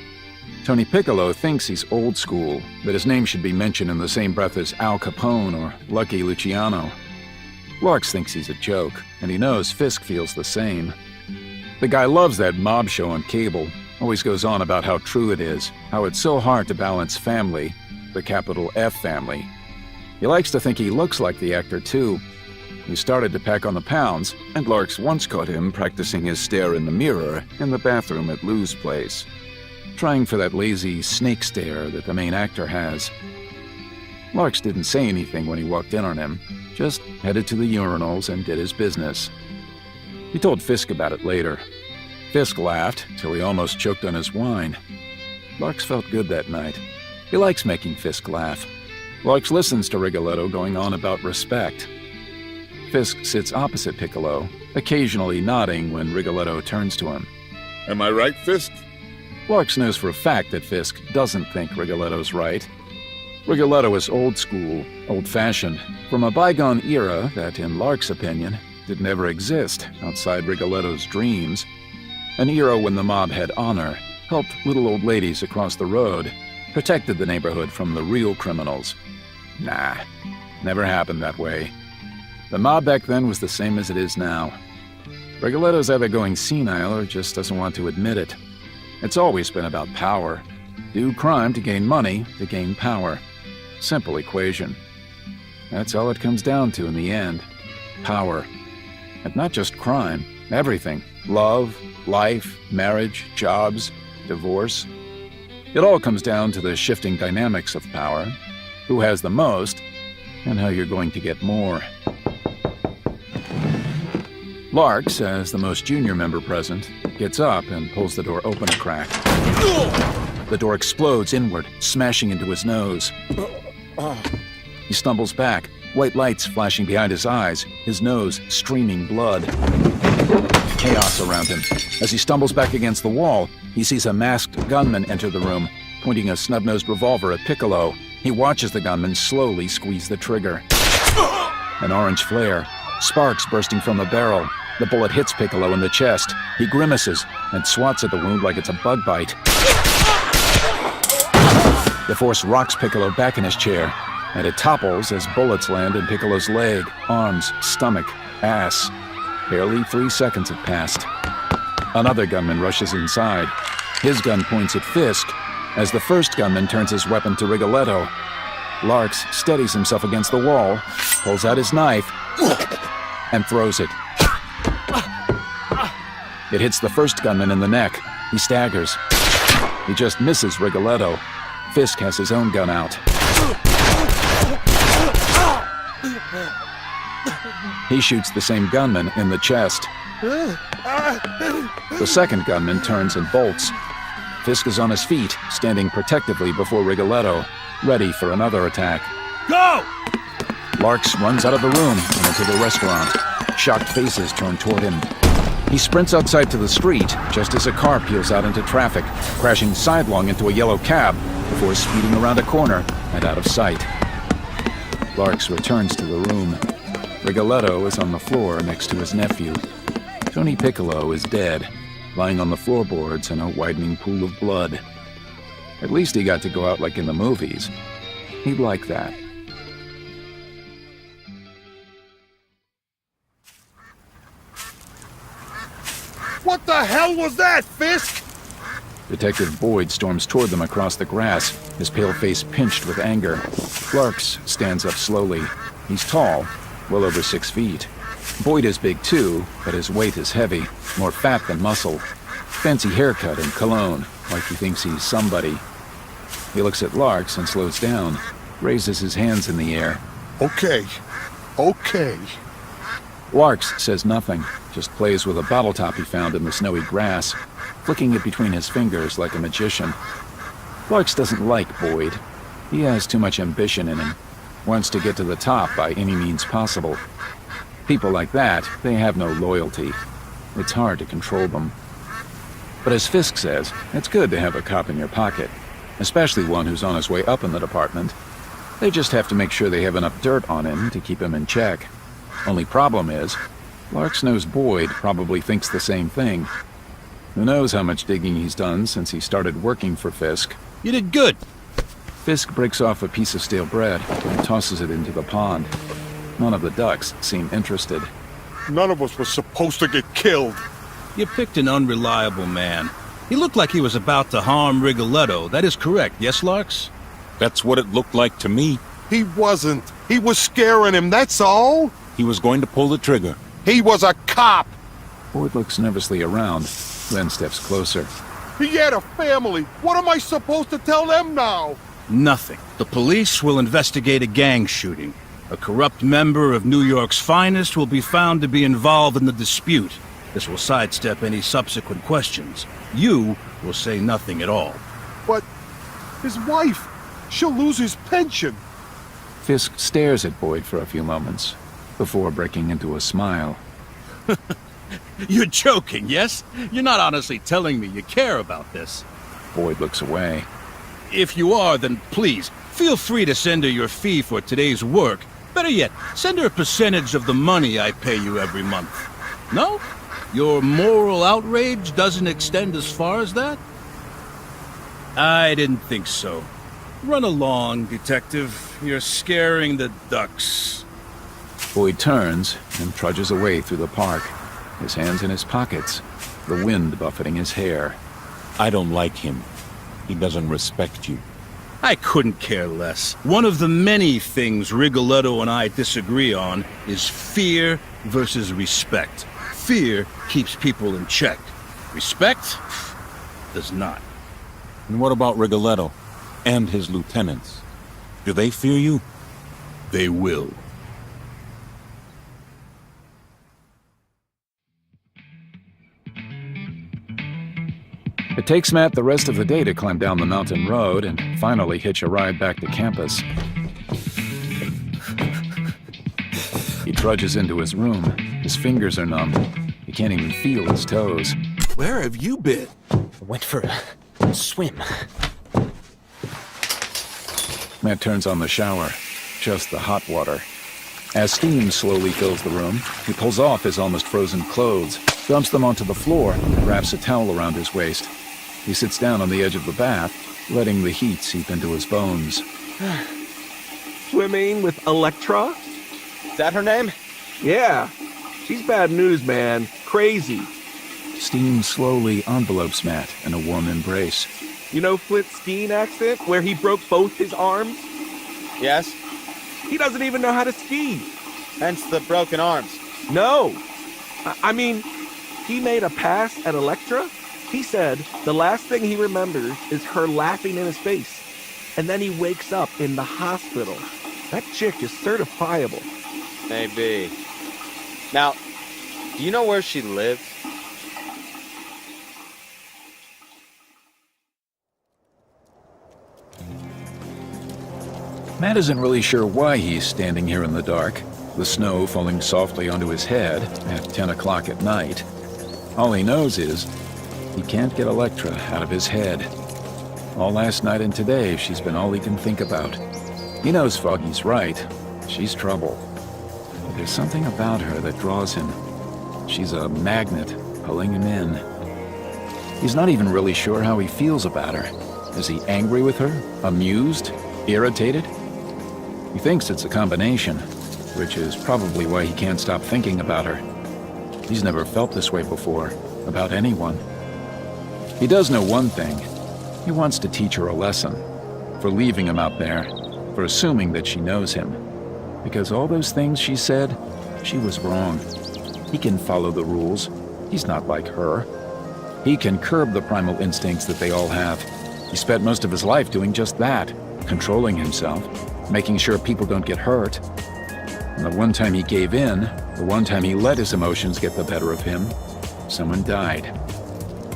Tony Piccolo thinks he's old school, that his name should be mentioned in the same breath as Al Capone or Lucky Luciano. Larks thinks he's a joke, and he knows Fisk feels the same. The guy loves that mob show on cable, always goes on about how true it is, how it's so hard to balance family, the capital F family. He likes to think he looks like the actor too. He started to pack on the pounds, and Larks once caught him practicing his stare in the mirror in the bathroom at Lou's place, trying for that lazy snake stare that the main actor has. Larks didn't say anything when he walked in on him, just headed to the urinals and did his business. He told Fisk about it later. Fisk laughed till he almost choked on his wine. Larks felt good that night. He likes making Fisk laugh. Larks listens to Rigoletto going on about respect. Fisk sits opposite Piccolo, occasionally nodding when Rigoletto turns to him. Am I right, Fisk? Larks knows for a fact that Fisk doesn't think Rigoletto's right. Rigoletto is old school, old-fashioned, from a bygone era that, in Lark's opinion, did never exist outside Rigoletto's dreams. An era when the mob had honor, helped little old ladies across the road, protected the neighborhood from the real criminals. Nah, never happened that way. The mob back then was the same as it is now. Rigoletto's either going senile or just doesn't want to admit it. It's always been about power. Do crime to gain money, to gain power. Simple equation. That's all it comes down to in the end. Power. And not just crime, everything. Love, life, marriage, jobs, divorce. It all comes down to the shifting dynamics of power, who has the most, and how you're going to get more. Larks, as the most junior member present, gets up and pulls the door open a crack. The door explodes inward, smashing into his nose. He stumbles back, white lights flashing behind his eyes, his nose streaming blood. Chaos around him. As he stumbles back against the wall, he sees a masked gunman enter the room, pointing a snub-nosed revolver at Piccolo. He watches the gunman slowly squeeze the trigger. An orange flare, sparks bursting from the barrel. The bullet hits Piccolo in the chest. He grimaces and swats at the wound like it's a bug bite. The force rocks Piccolo back in his chair, and it topples as bullets land in Piccolo's leg, arms, stomach, ass. Barely 3 seconds have passed. Another gunman rushes inside. His gun points at Fisk, as the first gunman turns his weapon to Rigoletto. Larks steadies himself against the wall, pulls out his knife, and throws it. It hits the first gunman in the neck. He staggers. He just misses Rigoletto. Fisk has his own gun out. He shoots the same gunman in the chest. The second gunman turns and bolts. Fisk is on his feet, standing protectively before Rigoletto, ready for another attack. Go! Larks runs out of the room and into the restaurant. Shocked faces turn toward him. He sprints outside to the street just as a car peels out into traffic, crashing sidelong into a yellow cab before speeding around a corner and out of sight. Larks returns to the room. Rigoletto is on the floor next to his nephew. Tony Piccolo is dead, lying on the floorboards in a widening pool of blood. At least he got to go out like in the movies. He'd like that. What the hell was that, Fisk? Detective Boyd storms toward them across the grass, his pale face pinched with anger. Larks stands up slowly. He's tall, well over 6 feet. Boyd is big too, but his weight is heavy, more fat than muscle. Fancy haircut and cologne, like he thinks he's somebody. He looks at Larks and slows down, raises his hands in the air. Okay. Larks says nothing, just plays with a bottle top he found in the snowy grass, flicking it between his fingers like a magician. Larks doesn't like Boyd. He has too much ambition in him, wants to get to the top by any means possible. People like that, they have no loyalty. It's hard to control them. But as Fisk says, it's good to have a cop in your pocket, especially one who's on his way up in the department. They just have to make sure they have enough dirt on him to keep him in check. Only problem is, Larks knows Boyd probably thinks the same thing. Who knows how much digging he's done since he started working for Fisk. You did good. Fisk breaks off a piece of stale bread and tosses it into the pond. None of the ducks seem interested. None of us was supposed to get killed. You picked an unreliable man. He looked like he was about to harm Rigoletto. That is correct, yes, Larks? That's what it looked like to me. He wasn't. He was scaring him, that's all. He was going to pull the trigger. He was a cop. Boyd looks nervously around, then steps closer. He had a family. What am I supposed to tell them now? Nothing. The police will investigate a gang shooting. A corrupt member of New York's finest will be found to be involved in the dispute. This will sidestep any subsequent questions. You will say nothing at all. But his wife, she'll lose his pension. Fisk stares at Boyd for a few moments, before breaking into a smile. You're joking, yes? You're not honestly telling me you care about this. Boyd looks away. If you are, then please, feel free to send her your fee for today's work. Better yet, send her a percentage of the money I pay you every month. No? Your moral outrage doesn't extend as far as that? I didn't think so. Run along, Detective. You're scaring the ducks. Boyd turns and trudges away through the park, his hands in his pockets, the wind buffeting his hair. I don't like him. He doesn't respect you. I couldn't care less. One of the many things Rigoletto and I disagree on is fear versus respect. Fear keeps people in check. Respect does not. And what about Rigoletto and his lieutenants? Do they fear you? They will. It takes Matt the rest of the day to climb down the mountain road and finally hitch a ride back to campus. He trudges into his room. His fingers are numb. He can't even feel his toes. Where have you been? I went for a swim. Matt turns on the shower, just the hot water. As steam slowly fills the room, he pulls off his almost frozen clothes, dumps them onto the floor, and wraps a towel around his waist. He sits down on the edge of the bath, letting the heat seep into his bones. Swimming with Electra? Is that her name? Yeah. She's bad news, man. Crazy. Steam slowly envelopes Matt in a warm embrace. You know Flint's skiing accident where he broke both his arms? Yes. He doesn't even know how to ski. Hence the broken arms. No. I mean, he made a pass at Electra. He said the last thing he remembers is her laughing in his face. And then he wakes up in the hospital. That chick is certifiable. Maybe. Now, do you know where she lives? Matt isn't really sure why he's standing here in the dark, the snow falling softly onto his head at 10 o'clock at night. All he knows is he can't get Electra out of his head. All last night and today, she's been all he can think about. He knows Foggy's right. She's trouble. But there's something about her that draws him. She's a magnet, pulling him in. He's not even really sure how he feels about her. Is he angry with her? Amused? Irritated? He thinks it's a combination, which is probably why he can't stop thinking about her. He's never felt this way before, about anyone. He does know one thing. He wants to teach her a lesson, for leaving him out there, for assuming that she knows him. Because all those things she said, she was wrong. He can follow the rules. He's not like her. He can curb the primal instincts that they all have. He spent most of his life doing just that, controlling himself, making sure people don't get hurt. And the one time he gave in, the one time he let his emotions get the better of him, someone died.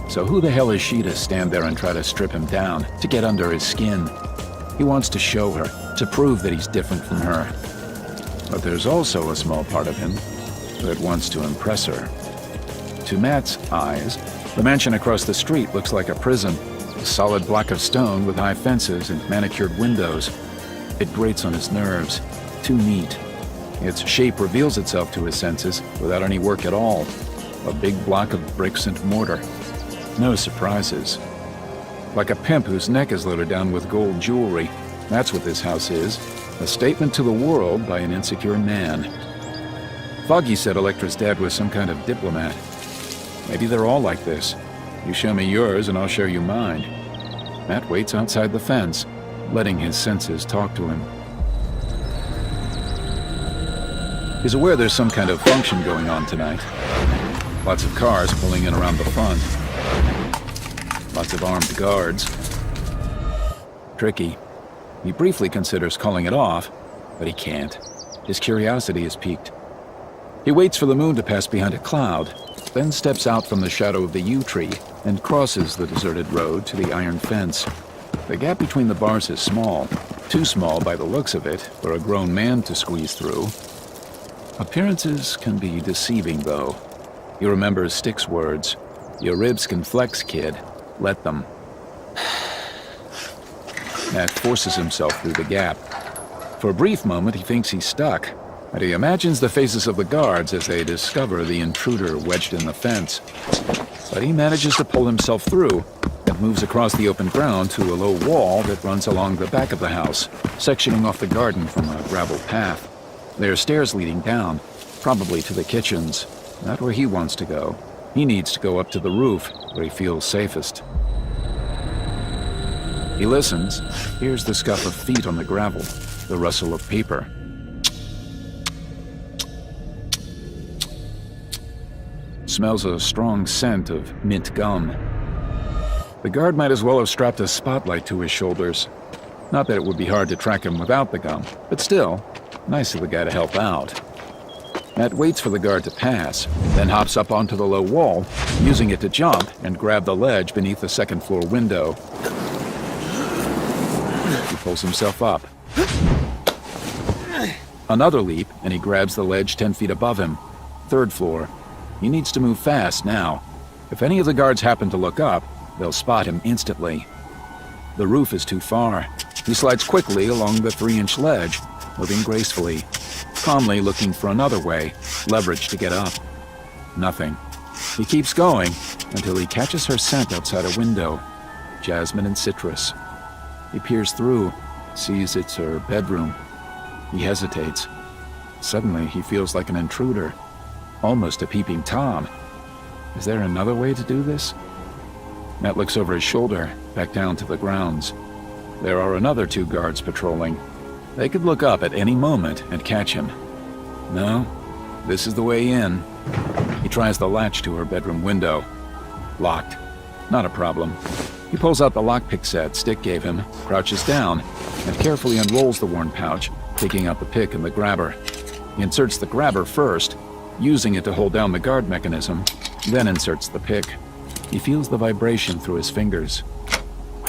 So who the hell is she to stand there and try to strip him down, to get under his skin? He wants to show her, to prove that he's different from her. But there's also a small part of him that wants to impress her. To Matt's eyes, the mansion across the street looks like a prison, a solid block of stone with high fences and manicured windows. It grates on his nerves, too neat. Its shape reveals itself to his senses without any work at all. A big block of bricks and mortar. No surprises. Like a pimp whose neck is loaded down with gold jewelry, that's what this house is. A statement to the world by an insecure man. Foggy said Electra's dad was some kind of diplomat. Maybe they're all like this. You show me yours and I'll show you mine. Matt waits outside the fence, letting his senses talk to him. He's aware there's some kind of function going on tonight. Lots of cars pulling in around the front. Lots of armed guards. Tricky. He briefly considers calling it off, but he can't. His curiosity is piqued. He waits for the moon to pass behind a cloud, then steps out from the shadow of the yew tree and crosses the deserted road to the iron fence. The gap between the bars is small, too small by the looks of it for a grown man to squeeze through. Appearances can be deceiving, though. He remembers Stick's words, "Your ribs can flex, kid. Let them." Matt forces himself through the gap. For a brief moment, he thinks he's stuck, and he imagines the faces of the guards as they discover the intruder wedged in the fence. But he manages to pull himself through and moves across the open ground to a low wall that runs along the back of the house, sectioning off the garden from a gravel path. There are stairs leading down, probably to the kitchens. Not where he wants to go. He needs to go up to the roof, where he feels safest. He listens, hears the scuff of feet on the gravel, the rustle of paper. Smells a strong scent of mint gum. The guard might as well have strapped a spotlight to his shoulders. Not that it would be hard to track him without the gum, but still, nice of the guy to help out. Matt waits for the guard to pass, then hops up onto the low wall, using it to jump and grab the ledge beneath the second-floor window. He pulls himself up. Another leap, and he grabs the ledge 10 feet above him. Third floor. He needs to move fast now. If any of the guards happen to look up, they'll spot him instantly. The roof is too far. He slides quickly along the 3-inch ledge, moving gracefully, calmly looking for another way, leverage to get up. Nothing. He keeps going until he catches her scent outside a window. Jasmine and citrus. He peers through, sees it's her bedroom. He hesitates. Suddenly, he feels like an intruder, almost a peeping Tom. Is there another way to do this? Matt looks over his shoulder, back down to the grounds. There are another 2 guards patrolling. They could look up at any moment and catch him. No, this is the way in. He tries the latch to her bedroom window. Locked. Not a problem. He pulls out the lockpick set Stick gave him, crouches down, and carefully unrolls the worn pouch, taking out the pick and the grabber. He inserts the grabber first, using it to hold down the guard mechanism, then inserts the pick. He feels the vibration through his fingers.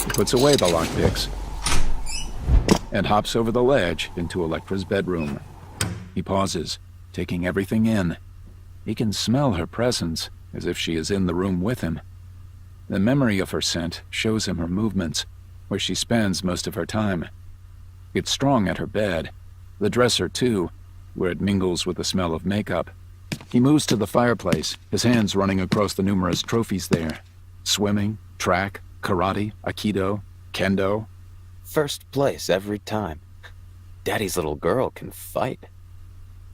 He puts away the lockpicks and hops over the ledge into Electra's bedroom. He pauses, taking everything in. He can smell her presence, as if she is in the room with him. The memory of her scent shows him her movements, where she spends most of her time. It's strong at her bed, the dresser too, where it mingles with the smell of makeup. He moves to the fireplace, his hands running across the numerous trophies there. Swimming, track, karate, aikido, kendo. First place every time. Daddy's little girl can fight.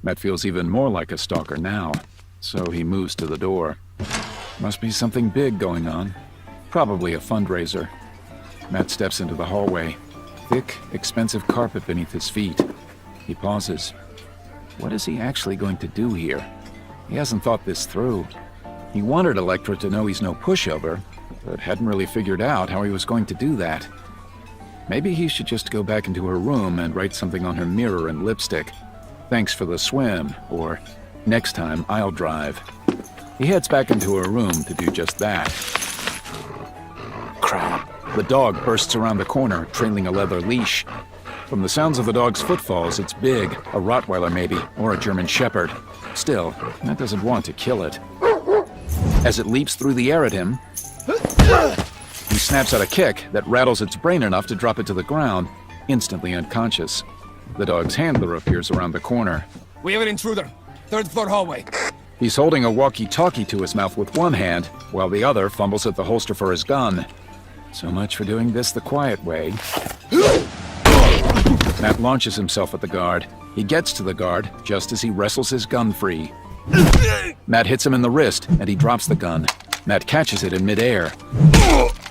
Matt feels even more like a stalker now, so he moves to the door. Must be something big going on. Probably a fundraiser. Matt steps into the hallway. Thick, expensive carpet beneath his feet. He pauses. What is he actually going to do here? He hasn't thought this through. He wanted Electra to know he's no pushover, but hadn't really figured out how he was going to do that. Maybe he should just go back into her room and write something on her mirror in lipstick. Thanks for the swim, or next time I'll drive. He heads back into her room to do just that. Crap. The dog bursts around the corner, trailing a leather leash. From the sounds of the dog's footfalls, it's big, a Rottweiler maybe, or a German Shepherd. Still, Matt doesn't want to kill it. As it leaps through the air at him, he snaps out a kick that rattles its brain enough to drop it to the ground, instantly unconscious. The dog's handler appears around the corner. We have an intruder. 3rd floor hallway. He's holding a walkie-talkie to his mouth with one hand, while the other fumbles at the holster for his gun. So much for doing this the quiet way. Matt launches himself at the guard. He gets to the guard just as he wrestles his gun free. Matt hits him in the wrist, and he drops the gun. Matt catches it in midair,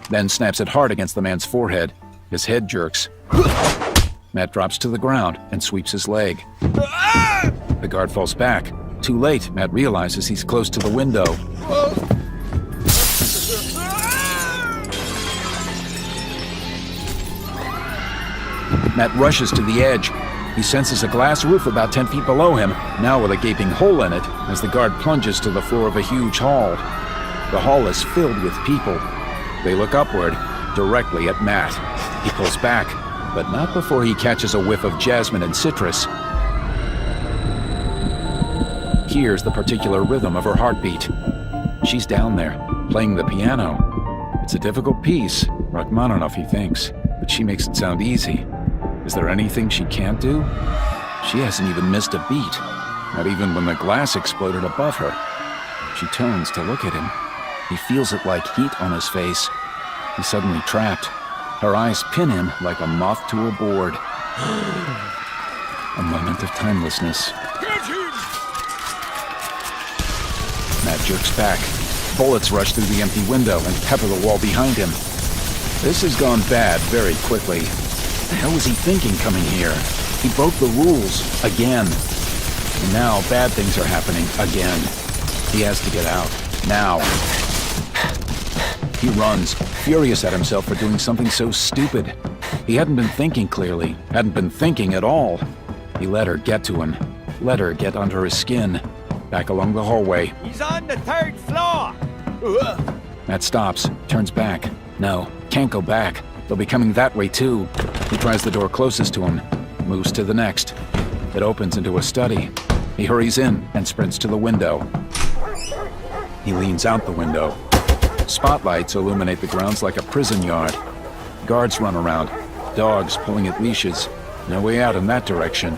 then snaps it hard against the man's forehead. His head jerks. Matt drops to the ground and sweeps his leg. The guard falls back. Too late, Matt realizes he's close to the window. Matt rushes to the edge. He senses a glass roof about 10 feet below him, now with a gaping hole in it, as the guard plunges to the floor of a huge hall. The hall is filled with people. They look upward, directly at Matt. He pulls back, but not before he catches a whiff of jasmine and citrus. Hears the particular rhythm of her heartbeat. She's down there, playing the piano. It's a difficult piece, Rachmaninoff, he thinks, but she makes it sound easy. Is there anything she can't do? She hasn't even missed a beat, not even when the glass exploded above her. She turns to look at him. He feels it like heat on his face. He's suddenly trapped. Her eyes pin him like a moth to a board. A moment of timelessness. Matt jerks back. Bullets rush through the empty window and pepper the wall behind him. This has gone bad very quickly. What the hell was he thinking coming here? He broke the rules again. And now bad things are happening again. He has to get out. Now. He runs, furious at himself for doing something so stupid. He hadn't been thinking clearly, hadn't been thinking at all. He let her get to him, let her get under his skin. Back along the hallway. He's on the 3rd floor! Matt stops, turns back. No, can't go back. They'll be coming that way too. He tries the door closest to him, moves to the next. It opens into a study. He hurries in and sprints to the window. He leans out the window. Spotlights illuminate the grounds like a prison yard. Guards run around, dogs pulling at leashes. No way out in that direction.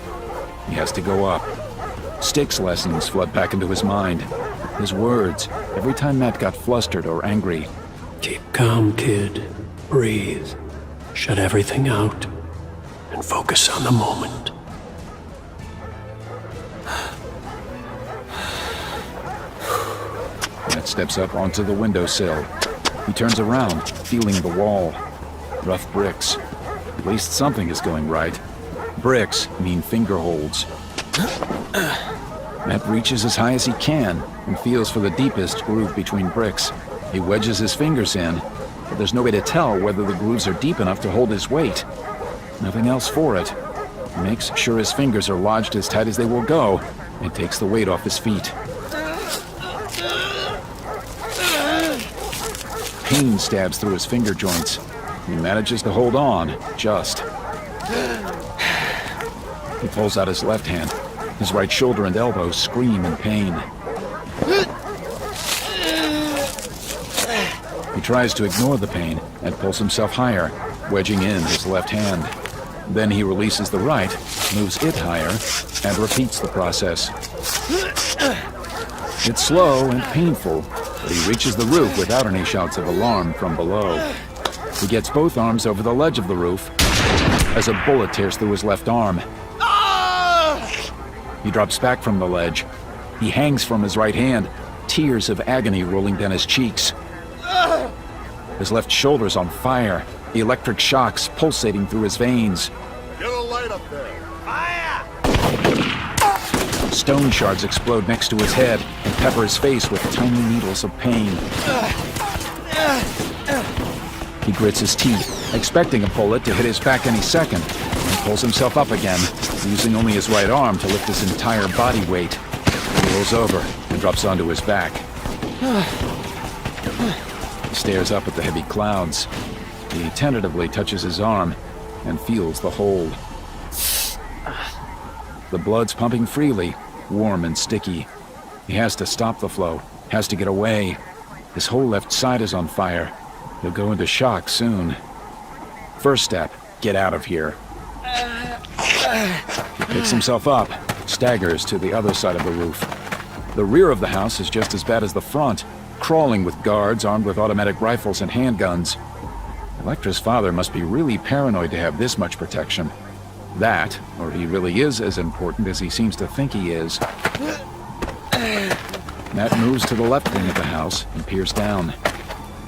He has to go up. Sticks lessons flood back into his mind. His words, every time Matt got flustered or angry. Keep calm, kid. Breathe. Shut everything out. And focus on the moment. Matt steps up onto the windowsill. He turns around, feeling the wall. Rough bricks. At least something is going right. Bricks mean finger holds. Matt reaches as high as he can and feels for the deepest groove between bricks. He wedges his fingers in, but there's no way to tell whether the grooves are deep enough to hold his weight. Nothing else for it. He makes sure his fingers are lodged as tight as they will go and takes the weight off his feet. Pain stabs through his finger joints. He manages to hold on, just. He pulls out his left hand. His right shoulder and elbow scream in pain. He tries to ignore the pain and pulls himself higher, wedging in his left hand. Then he releases the right, moves it higher, and repeats the process. It's slow and painful, but he reaches the roof without any shouts of alarm from below. He gets both arms over the ledge of the roof as a bullet tears through his left arm. He drops back from the ledge. He hangs from his right hand, tears of agony rolling down his cheeks. His left shoulder's on fire, electric shocks pulsating through his veins. Get a light up there. Stone shards explode next to his head and pepper his face with tiny needles of pain. He grits his teeth, expecting a bullet to hit his back any second, and pulls himself up again, using only his right arm to lift his entire body weight. He rolls over and drops onto his back. He stares up at the heavy clouds. He tentatively touches his arm and feels the hold. The blood's pumping freely, warm and sticky. He has to stop the flow, has to get away. His whole left side is on fire. He'll go into shock soon. First step, get out of here. He picks himself up, staggers to the other side of the roof. The rear of the house is just as bad as the front, crawling with guards armed with automatic rifles and handguns. Electra's father must be really paranoid to have this much protection. That, or he really is as important as he seems to think he is. Matt moves to the left wing of the house and peers down.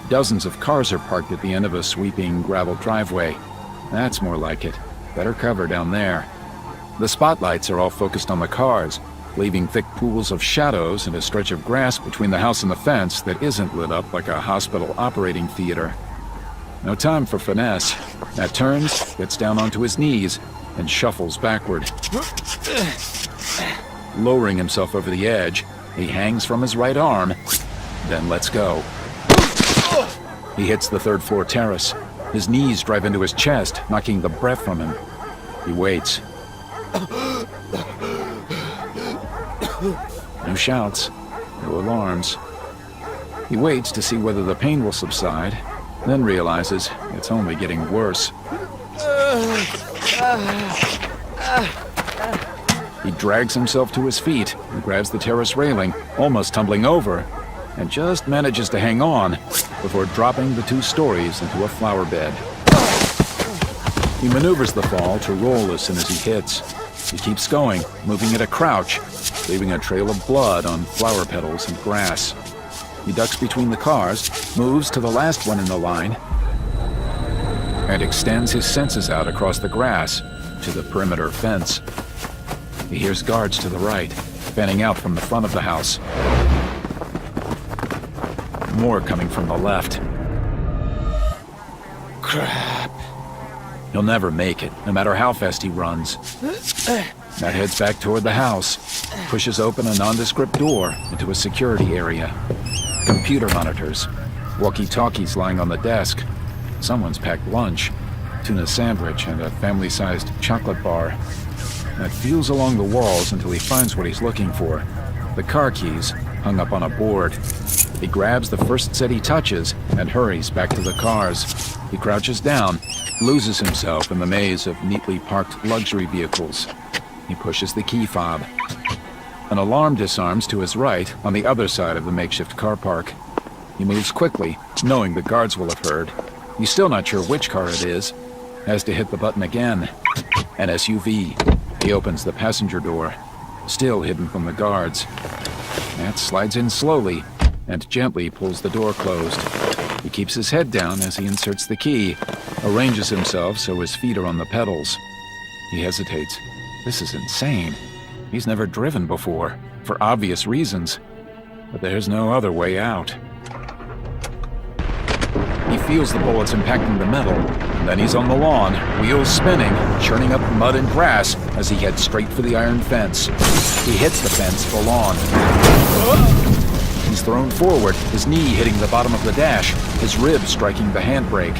Dozens of cars are parked at the end of a sweeping gravel driveway. That's more like it. Better cover down there. The spotlights are all focused on the cars, leaving thick pools of shadows and a stretch of grass between the house and the fence that isn't lit up like a hospital operating theater. No time for finesse. Matt turns, gets down onto his knees, and shuffles backward. Lowering himself over the edge, he hangs from his right arm, then lets go. He hits the third-floor terrace. His knees drive into his chest, knocking the breath from him. He waits. No shouts, no alarms. He waits to see whether the pain will subside, then realizes it's only getting worse. He drags himself to his feet and grabs the terrace railing, almost tumbling over, and just manages to hang on before dropping the 2 stories into a flower bed. He maneuvers the fall to roll as soon as he hits. He keeps going, moving at a crouch, leaving a trail of blood on flower petals and grass. He ducks between the cars, moves to the last one in the line, and extends his senses out across the grass to the perimeter fence. He hears guards to the right, fanning out from the front of the house. More coming from the left. Crap. He'll never make it, no matter how fast he runs. Matt heads back toward the house, pushes open a nondescript door into a security area. Computer monitors, walkie-talkies lying on the desk. Someone's packed lunch, tuna sandwich and a family-sized chocolate bar. Matt feels along the walls until he finds what he's looking for. The car keys hung up on a board. He grabs the first set he touches and hurries back to the cars. He crouches down, loses himself in the maze of neatly parked luxury vehicles. He pushes the key fob. An alarm disarms to his right on the other side of the makeshift car park. He moves quickly, knowing the guards will have heard. He's still not sure which car it is. Has to hit the button again. An SUV. He opens the passenger door, still hidden from the guards. Matt slides in slowly and gently pulls the door closed. He keeps his head down as he inserts the key, arranges himself so his feet are on the pedals. He hesitates. This is insane. He's never driven before, for obvious reasons. But there's no other way out. He feels the bullets impacting the metal, and then he's on the lawn, wheels spinning, churning up mud and grass as he heads straight for the iron fence. He hits the fence full on. He's thrown forward, his knee hitting the bottom of the dash, his rib striking the handbrake.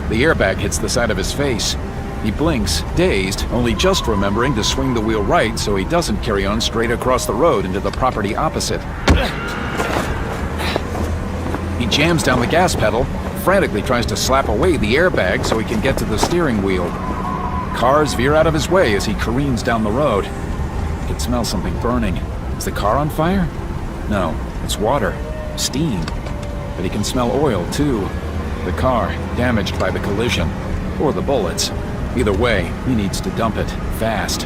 The airbag hits the side of his face. He blinks, dazed, only just remembering to swing the wheel right so he doesn't carry on straight across the road into the property opposite. He jams down the gas pedal, frantically tries to slap away the airbag so he can get to the steering wheel. Cars veer out of his way as he careens down the road. He can smell something burning. Is the car on fire? No, it's water, steam. But he can smell oil, too. The car, damaged by the collision, or the bullets. Either way, he needs to dump it, fast.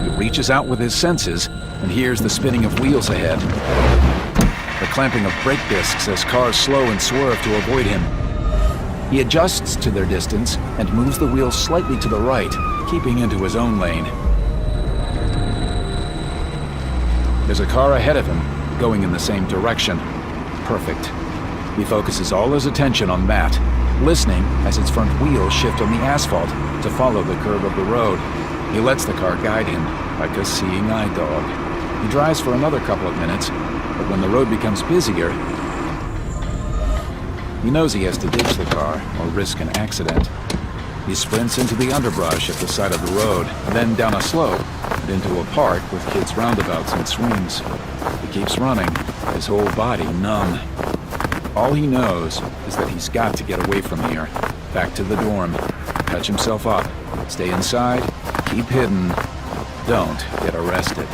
He reaches out with his senses and hears the spinning of wheels ahead. The clamping of brake discs as cars slow and swerve to avoid him. He adjusts to their distance and moves the wheels slightly to the right, keeping into his own lane. There's a car ahead of him, going in the same direction. Perfect. He focuses all his attention on Matt, listening as its front wheels shift on the asphalt to follow the curve of the road. He lets the car guide him, like a seeing eye dog. He drives for another couple of minutes, but when the road becomes busier, he knows he has to ditch the car or risk an accident. He sprints into the underbrush at the side of the road, then down a slope and into a park with kids' roundabouts and swings. He keeps running, his whole body numb. All he knows is that he's got to get away from here, back to the dorm, patch himself up, stay inside, keep hidden, don't get arrested.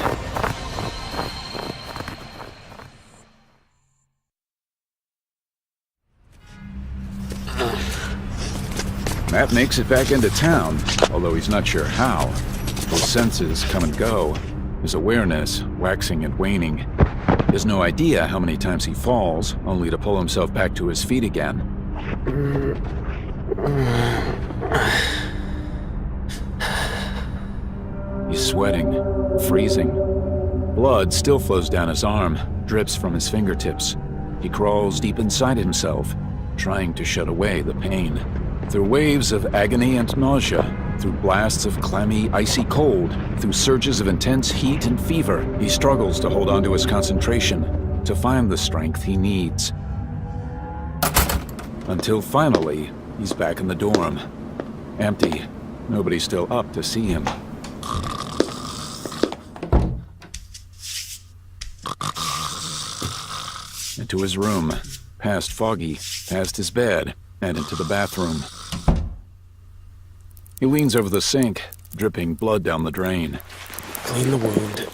Matt makes it back into town, although he's not sure how. His senses come and go, his awareness waxing and waning. He has no idea how many times he falls, only to pull himself back to his feet again. He's sweating, freezing. Blood still flows down his arm, drips from his fingertips. He crawls deep inside himself, trying to shut away the pain. Through waves of agony and nausea, through blasts of clammy, icy cold, through surges of intense heat and fever, he struggles to hold on to his concentration, to find the strength he needs. Until finally, he's back in the dorm. Empty. Nobody's still up to see him. Into his room, past Foggy, past his bed, and into the bathroom. He leans over the sink, dripping blood down the drain. Clean the wound.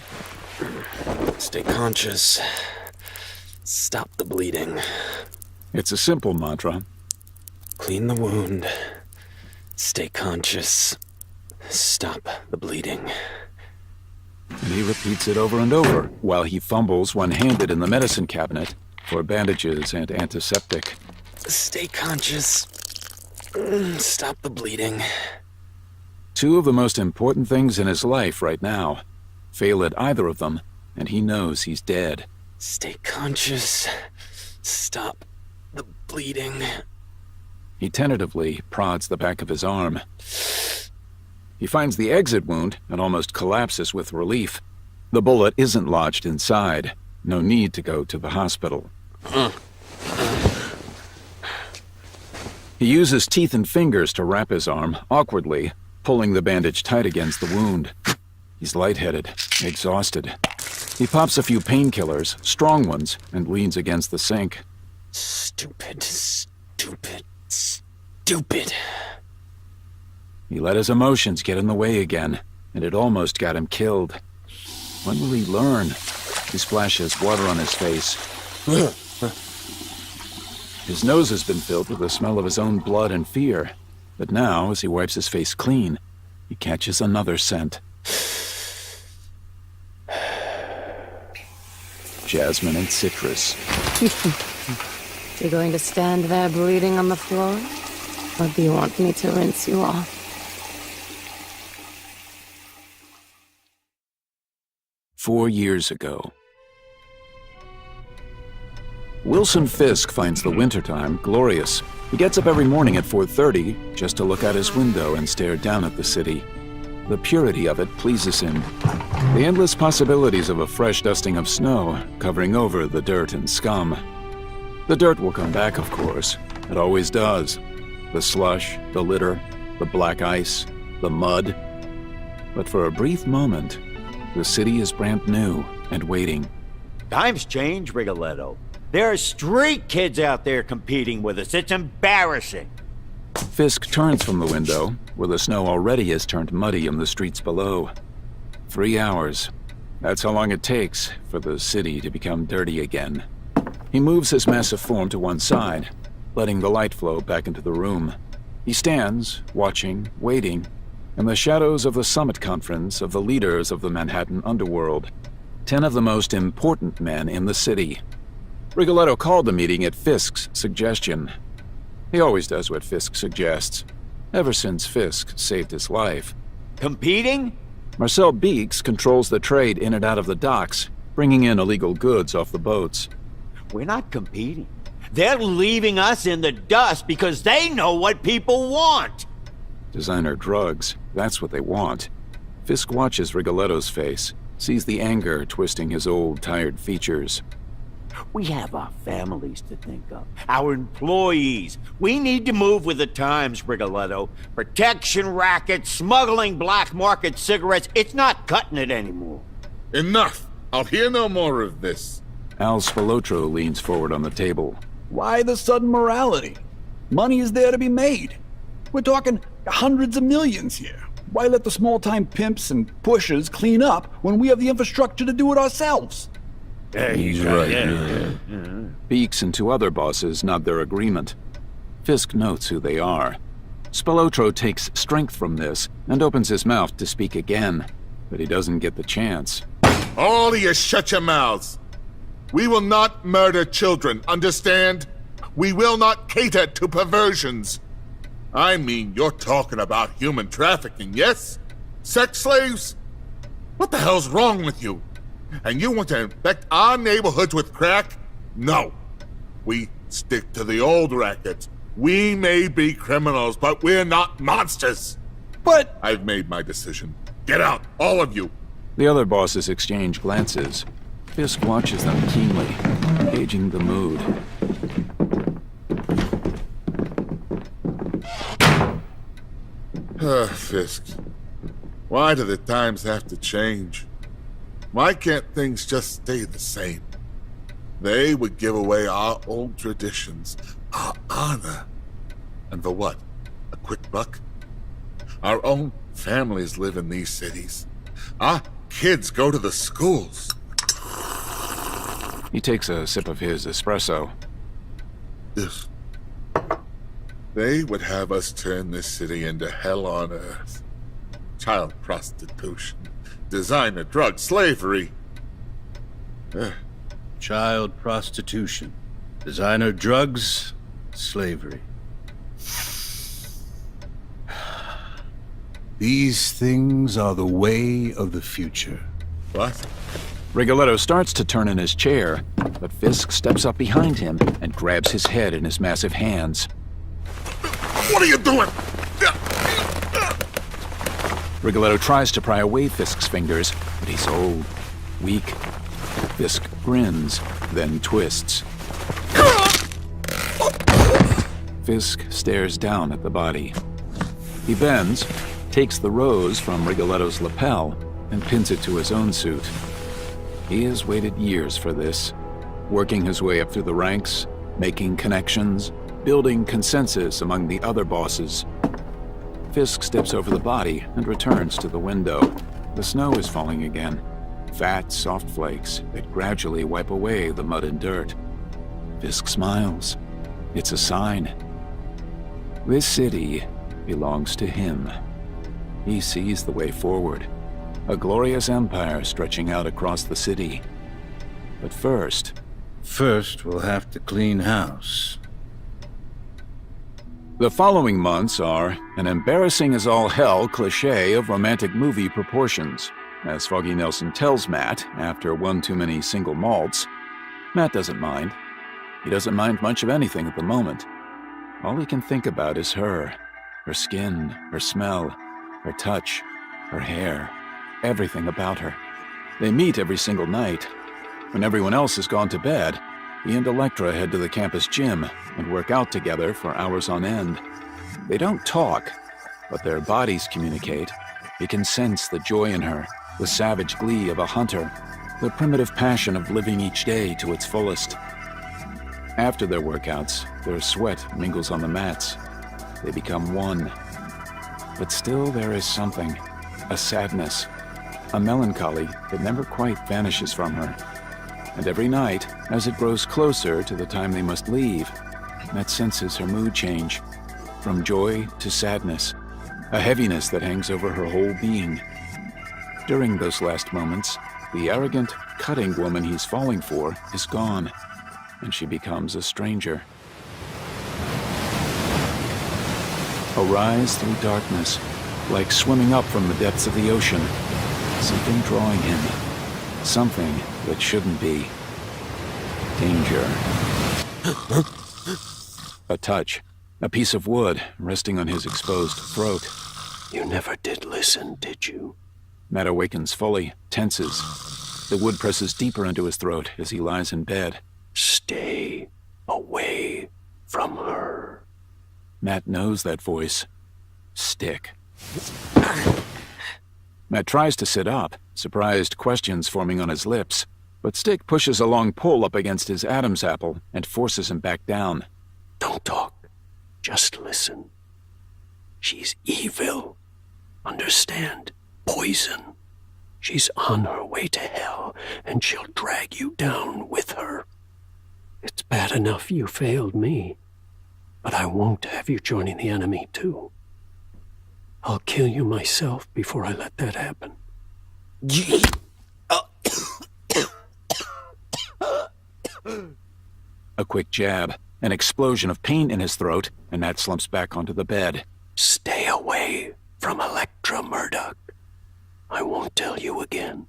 Stay conscious. Stop the bleeding. It's a simple mantra. Clean the wound. Stay conscious. Stop the bleeding. And he repeats it over and over, while he fumbles one-handed in the medicine cabinet for bandages and antiseptic. Stay conscious. Stop the bleeding. Two of the most important things in his life right now. Fail at either of them, and he knows he's dead. Stay conscious. Stop the bleeding. He tentatively prods the back of his arm. He finds the exit wound and almost collapses with relief. The bullet isn't lodged inside. No need to go to the hospital. He uses teeth and fingers to wrap his arm, awkwardly, pulling the bandage tight against the wound. He's lightheaded, exhausted. He pops a few painkillers, strong ones, and leans against the sink. Stupid, stupid, stupid. He let his emotions get in the way again, and it almost got him killed. When will he learn? He splashes water on his face. His nose has been filled with the smell of his own blood and fear. But now, as he wipes his face clean, he catches another scent. Jasmine and citrus. You're going to stand there bleeding on the floor? Or do you want me to rinse you off? 4 years ago. Wilson Fisk finds the wintertime glorious. He gets up every morning at 4:30 just to look out his window and stare down at the city. The purity of it pleases him. The endless possibilities of a fresh dusting of snow covering over the dirt and scum. The dirt will come back, of course. It always does. The slush, the litter, the black ice, the mud. But for a brief moment, the city is brand new and waiting. Times change, Rigoletto. There are street kids out there competing with us. It's embarrassing. Fisk turns from the window, where the snow already has turned muddy in the streets below. 3 hours. That's how long it takes for the city to become dirty again. He moves his massive form to one side, letting the light flow back into the room. He stands, watching, waiting, in the shadows of the summit conference of the leaders of the Manhattan underworld. 10 of the most important men in the city. Rigoletto called the meeting at Fisk's suggestion. He always does what Fisk suggests, ever since Fisk saved his life. Competing? Marcel Beeks controls the trade in and out of the docks, bringing in illegal goods off the boats. We're not competing. They're leaving us in the dust because they know what people want. Designer drugs, that's what they want. Fisk watches Rigoletto's face, sees the anger twisting his old, tired features. We have our families to think of, our employees. We need to move with the times, Rigoletto. Protection rackets, smuggling black market cigarettes, it's not cutting it anymore. Enough! I'll hear no more of this. Al Spilotro leans forward on the table. Why the sudden morality? Money is there to be made. We're talking hundreds of millions here. Why let the small-time pimps and pushers clean up when we have the infrastructure to do it ourselves? He's right. Beeks and 2 other bosses nod their agreement. Fisk notes who they are. Spilotro takes strength from this and opens his mouth to speak again, but he doesn't get the chance. All of you shut your mouths. We will not murder children, understand? We will not cater to perversions. I mean, you're talking about human trafficking, yes? Sex slaves? What the hell's wrong with you? And you want to infect our neighborhoods with crack? No. We stick to the old rackets. We may be criminals, but we're not monsters. But... I've made my decision. Get out, all of you. The other bosses exchange glances. Fisk watches them keenly, gauging the mood. Fisk. Why do the times have to change? Why can't things just stay the same? They would give away our old traditions, our honor. And for what? A quick buck? Our own families live in these cities. Our kids go to the schools. He takes a sip of his espresso. If they would have us turn this city into hell on earth. Child prostitution, designer drugs, slavery. Child prostitution, designer drugs, slavery. These things are the way of the future. What? Rigoletto starts to turn in his chair, but Fisk steps up behind him and grabs his head in his massive hands. What are you doing? Rigoletto tries to pry away Fisk's fingers, but he's old, weak. Fisk grins, then twists. Fisk stares down at the body. He bends, takes the rose from Rigoletto's lapel, and pins it to his own suit. He has waited years for this, working his way up through the ranks, making connections, building consensus among the other bosses. Fisk steps over the body and returns to the window. The snow is falling again. Fat, soft flakes that gradually wipe away the mud and dirt. Fisk smiles. It's a sign. This city belongs to him. He sees the way forward. A glorious empire stretching out across the city. But first... First, we'll have to clean house. The following months are an embarrassing-as-all-hell cliché of romantic movie proportions. As Foggy Nelson tells Matt after one too many single malts, Matt doesn't mind. He doesn't mind much of anything at the moment. All he can think about is her skin, her smell, her touch, her hair, everything about her. They meet every single night. When everyone else has gone to bed, he and Electra head to the campus gym and work out together for hours on end. They don't talk, but their bodies communicate. He can sense the joy in her, the savage glee of a hunter, the primitive passion of living each day to its fullest. After their workouts, their sweat mingles on the mats. They become one. But still there is something, a sadness, a melancholy that never quite vanishes from her. And every night, as it grows closer to the time they must leave, Matt senses her mood change, from joy to sadness, a heaviness that hangs over her whole being. During those last moments, the arrogant, cutting woman he's falling for is gone, and she becomes a stranger. A rise through darkness, like swimming up from the depths of the ocean, something drawing him, something that shouldn't be. Danger. A touch, a piece of wood resting on his exposed throat. You never did listen, did you? Matt awakens fully, tenses. The wood presses deeper into his throat as he lies in bed. Stay away from her. Matt knows that voice. Stick. Matt tries to sit up, surprised questions forming on his lips, but Stick pushes a long pole up against his Adam's apple and forces him back down. Don't talk. Just listen. She's evil. Understand? Poison. She's on her way to hell, and she'll drag you down with her. It's bad enough you failed me, but I won't have you joining the enemy, too. I'll kill you myself before I let that happen. A quick jab, an explosion of pain in his throat, and Matt slumps back onto the bed. Stay away from Electra Murdoch. I won't tell you again.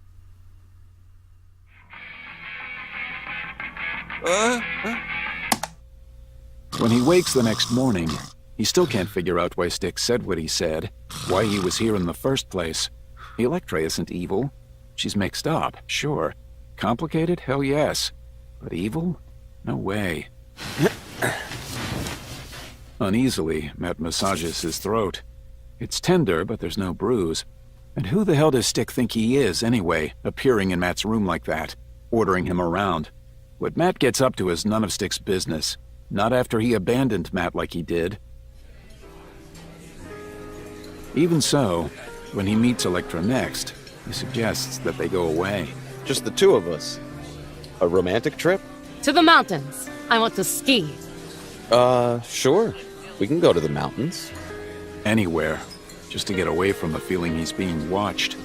When he wakes the next morning, he still can't figure out why Stick said what he said, why he was here in the first place. Electra isn't evil. She's mixed up, sure. Complicated? Hell yes. But evil? No way. Uneasily, Matt massages his throat. It's tender, but there's no bruise. And who the hell does Stick think he is, anyway, appearing in Matt's room like that, ordering him around? What Matt gets up to is none of Stick's business. Not after he abandoned Matt like he did. Even so, when he meets Electra next, he suggests that they go away. Just the two of us. A romantic trip? To the mountains. I want to ski. Sure. We can go to the mountains. Anywhere, just to get away from the feeling he's being watched.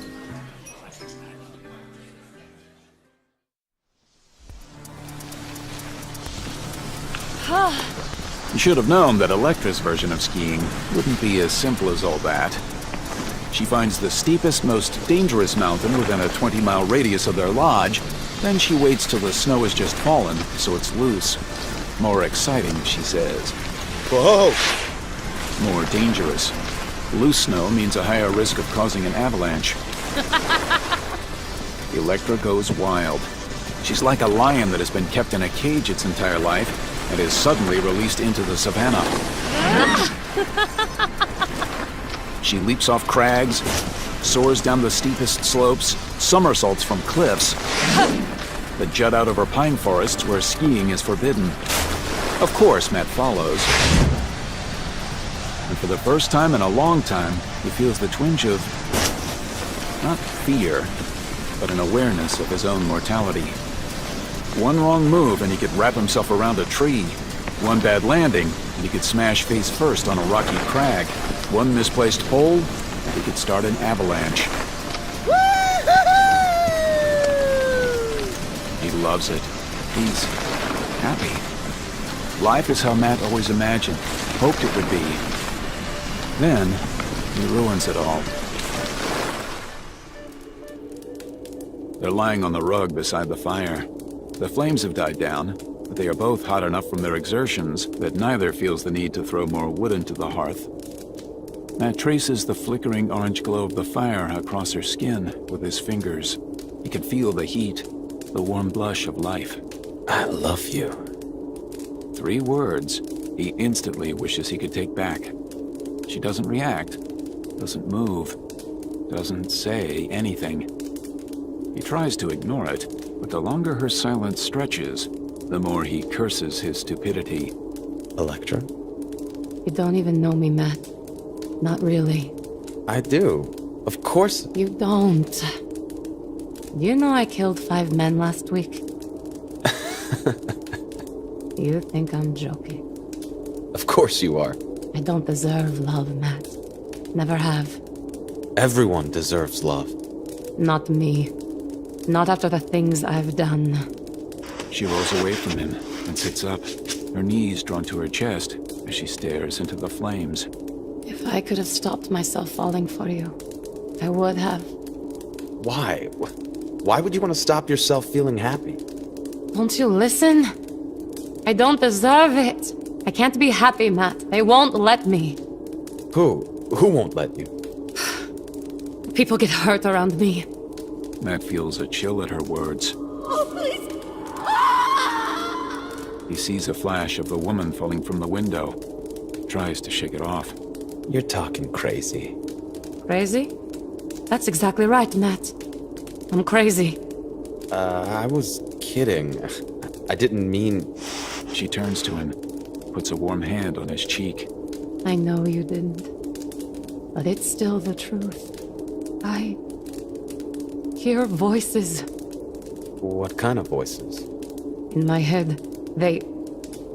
You should have known that Electra's version of skiing wouldn't be as simple as all that. She finds the steepest, most dangerous mountain within a 20-mile radius of their lodge, then she waits till the snow has just fallen, so it's loose. More exciting, she says. Whoa! More dangerous. Loose snow means a higher risk of causing an avalanche. Electra goes wild. She's like a lion that has been kept in a cage its entire life and is suddenly released into the savannah. She leaps off crags, soars down the steepest slopes, somersaults from cliffs that jut out over pine forests where skiing is forbidden. Of course, Matt follows. And for the first time in a long time, he feels the twinge of, not fear, but an awareness of his own mortality. One wrong move and he could wrap himself around a tree. One bad landing and he could smash face first on a rocky crag. One misplaced pole and he could start an avalanche. He loves it. He's happy. Life is how Matt always imagined, hoped it would be. Then, he ruins it all. They're lying on the rug beside the fire. The flames have died down, but they are both hot enough from their exertions that neither feels the need to throw more wood into the hearth. Matt traces the flickering orange glow of the fire across her skin with his fingers. He can feel the heat, the warm blush of life. I love you. 3 words he instantly wishes he could take back. She doesn't react, doesn't move, doesn't say anything. He tries to ignore it, but the longer her silence stretches, the more he curses his stupidity. Electra? You don't even know me, Matt. Not really. I do. Of course. You don't. You know I killed 5 men last week? You think I'm joking? Of course you are. I don't deserve love, Matt. Never have. Everyone deserves love. Not me. Not after the things I've done. She rolls away from him and sits up, her knees drawn to her chest as she stares into the flames. If I could have stopped myself falling for you, I would have. Why? Why would you want to stop yourself feeling happy? Don't you listen? I don't deserve it. I can't be happy, Matt. They won't let me. Who? Who won't let you? People get hurt around me. Matt feels a chill at her words. Oh, please. He sees a flash of the woman falling from the window. Tries to shake it off. You're talking crazy. Crazy? That's exactly right, Matt. I'm crazy. I was kidding. I didn't mean... She turns to him, puts a warm hand on his cheek. I know you didn't. But it's still the truth. I hear voices. What kind of voices? In my head, they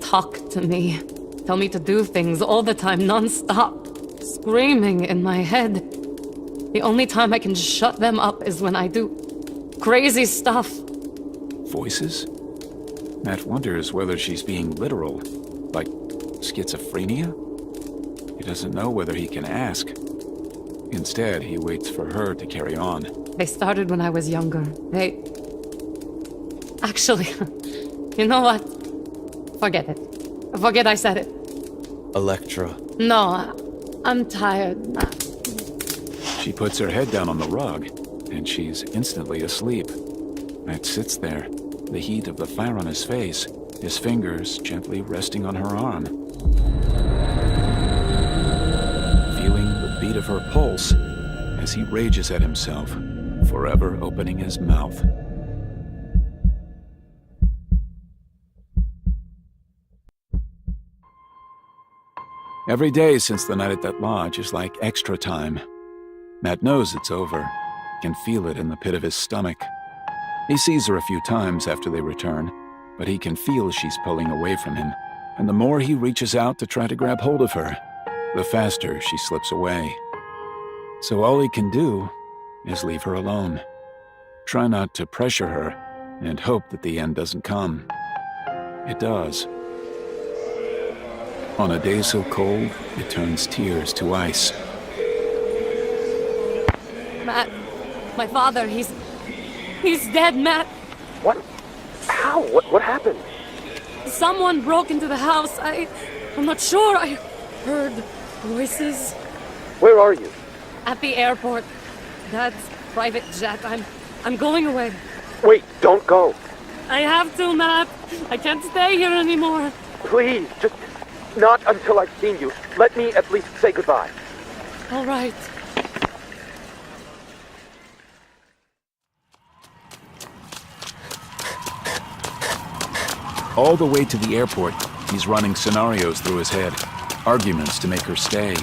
talk to me. Tell me to do things all the time, non-stop. screaming in my head. The only time I can shut them up is when I do crazy stuff. Voices? Matt wonders whether she's being literal, like schizophrenia. He doesn't know whether he can ask. Instead, he waits for her to carry on. They started when I was younger. Actually, you know what? Forget it. Forget I said it. Electra. No, I'm tired. She puts her head down on the rug, and she's instantly asleep. Matt sits there, the heat of the fire on his face, his fingers gently resting on her arm. Feeling the beat of her pulse as he rages at himself, forever opening his mouth. Every day since the night at that lodge is like extra time. Matt knows it's over, can feel it in the pit of his stomach. He sees her a few times after they return, but he can feel she's pulling away from him, and the more he reaches out to try to grab hold of her, the faster she slips away. So all he can do is leave her alone. Try not to pressure her, and hope that the end doesn't come. It does. On a day so cold, it turns tears to ice. Matt, my father, he's dead, Matt. What? How? What happened? Someone broke into the house. I'm not sure. I heard voices. Where are you? At the airport. Dad's private jet. I'm going away. Wait, don't go. I have to, Matt. I can't stay here anymore. Please, just not until I've seen you. Let me at least say goodbye. All right. All the way to the airport, he's running scenarios through his head, arguments to make her stay.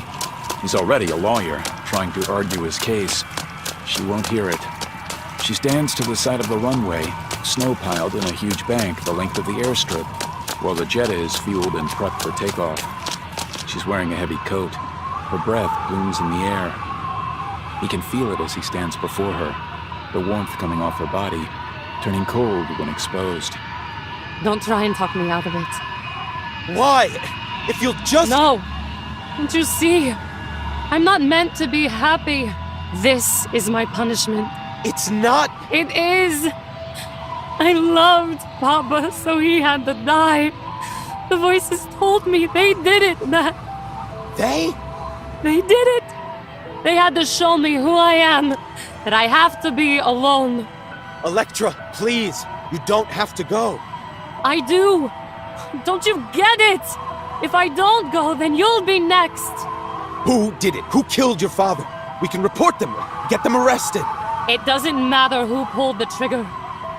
He's already a lawyer, trying to argue his case. She won't hear it. She stands to the side of the runway, snow piled in a huge bank the length of the airstrip, while the jet is fueled and prepped for takeoff. She's wearing a heavy coat. Her breath blooms in the air. He can feel it as he stands before her, the warmth coming off her body, turning cold when exposed. Don't try and talk me out of it. Why? If you'll just... No! Don't you see? I'm not meant to be happy. This is my punishment. It's not... It is! I loved Papa, so he had to die. The voices told me they did it, Matt. They? They did it! They had to show me who I am, that I have to be alone. Electra, please, you don't have to go. I do. Don't you get it? If I don't go, then you'll be next. Who did it? Who killed your father? We can report them, get them arrested. It doesn't matter who pulled the trigger.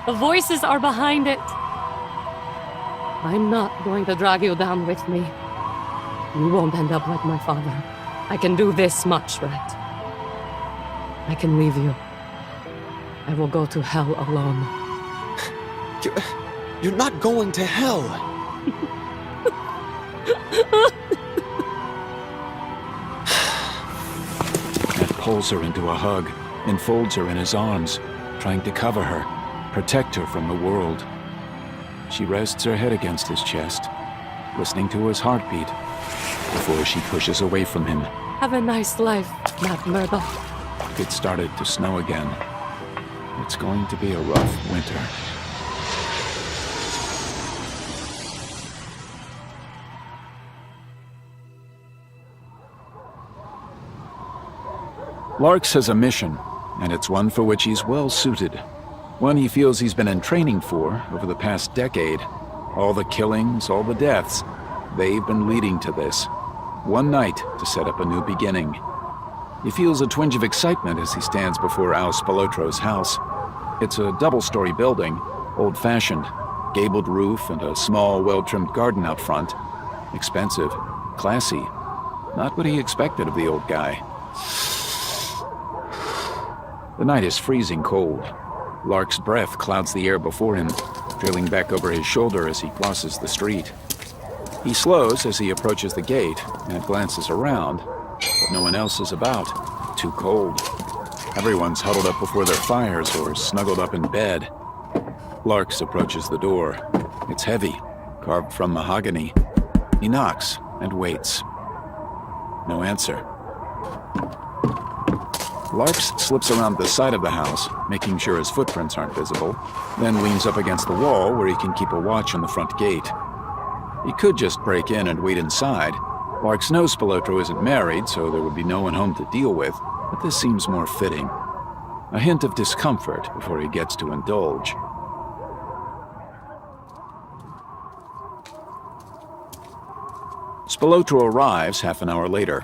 The voices are behind it. I'm not going to drag you down with me. You won't end up like my father. I can do this much, right? I can leave you. I will go to hell alone. You're not going to hell. Matt pulls her into a hug, enfolds her in his arms, trying to cover her, protect her from the world. She rests her head against his chest, listening to his heartbeat, before she pushes away from him. Have a nice life, Matt Murdoch. It started to snow again. It's going to be a rough winter. Larks has a mission, and it's one for which he's well suited. One he feels he's been in training for over the past decade. All the killings, all the deaths, they've been leading to this. One night to set up a new beginning. He feels a twinge of excitement as he stands before Al Spillotro's house. It's a double-story building, old-fashioned, gabled roof and a small, well-trimmed garden out front. Expensive, classy, not what he expected of the old guy. The night is freezing cold. Lark's breath clouds the air before him, trailing back over his shoulder as he crosses the street. He slows as he approaches the gate and glances around. but no one else is about. Too cold. Everyone's huddled up before their fires or snuggled up in bed. Larks approaches the door. It's heavy, carved from mahogany. He knocks and waits. No answer. Larks slips around the side of the house, making sure his footprints aren't visible, then leans up against the wall where he can keep a watch on the front gate. He could just break in and wait inside. Larks knows Spilotro isn't married, so there would be no one home to deal with, but this seems more fitting. A hint of discomfort before he gets to indulge. Spilotro arrives half an hour later.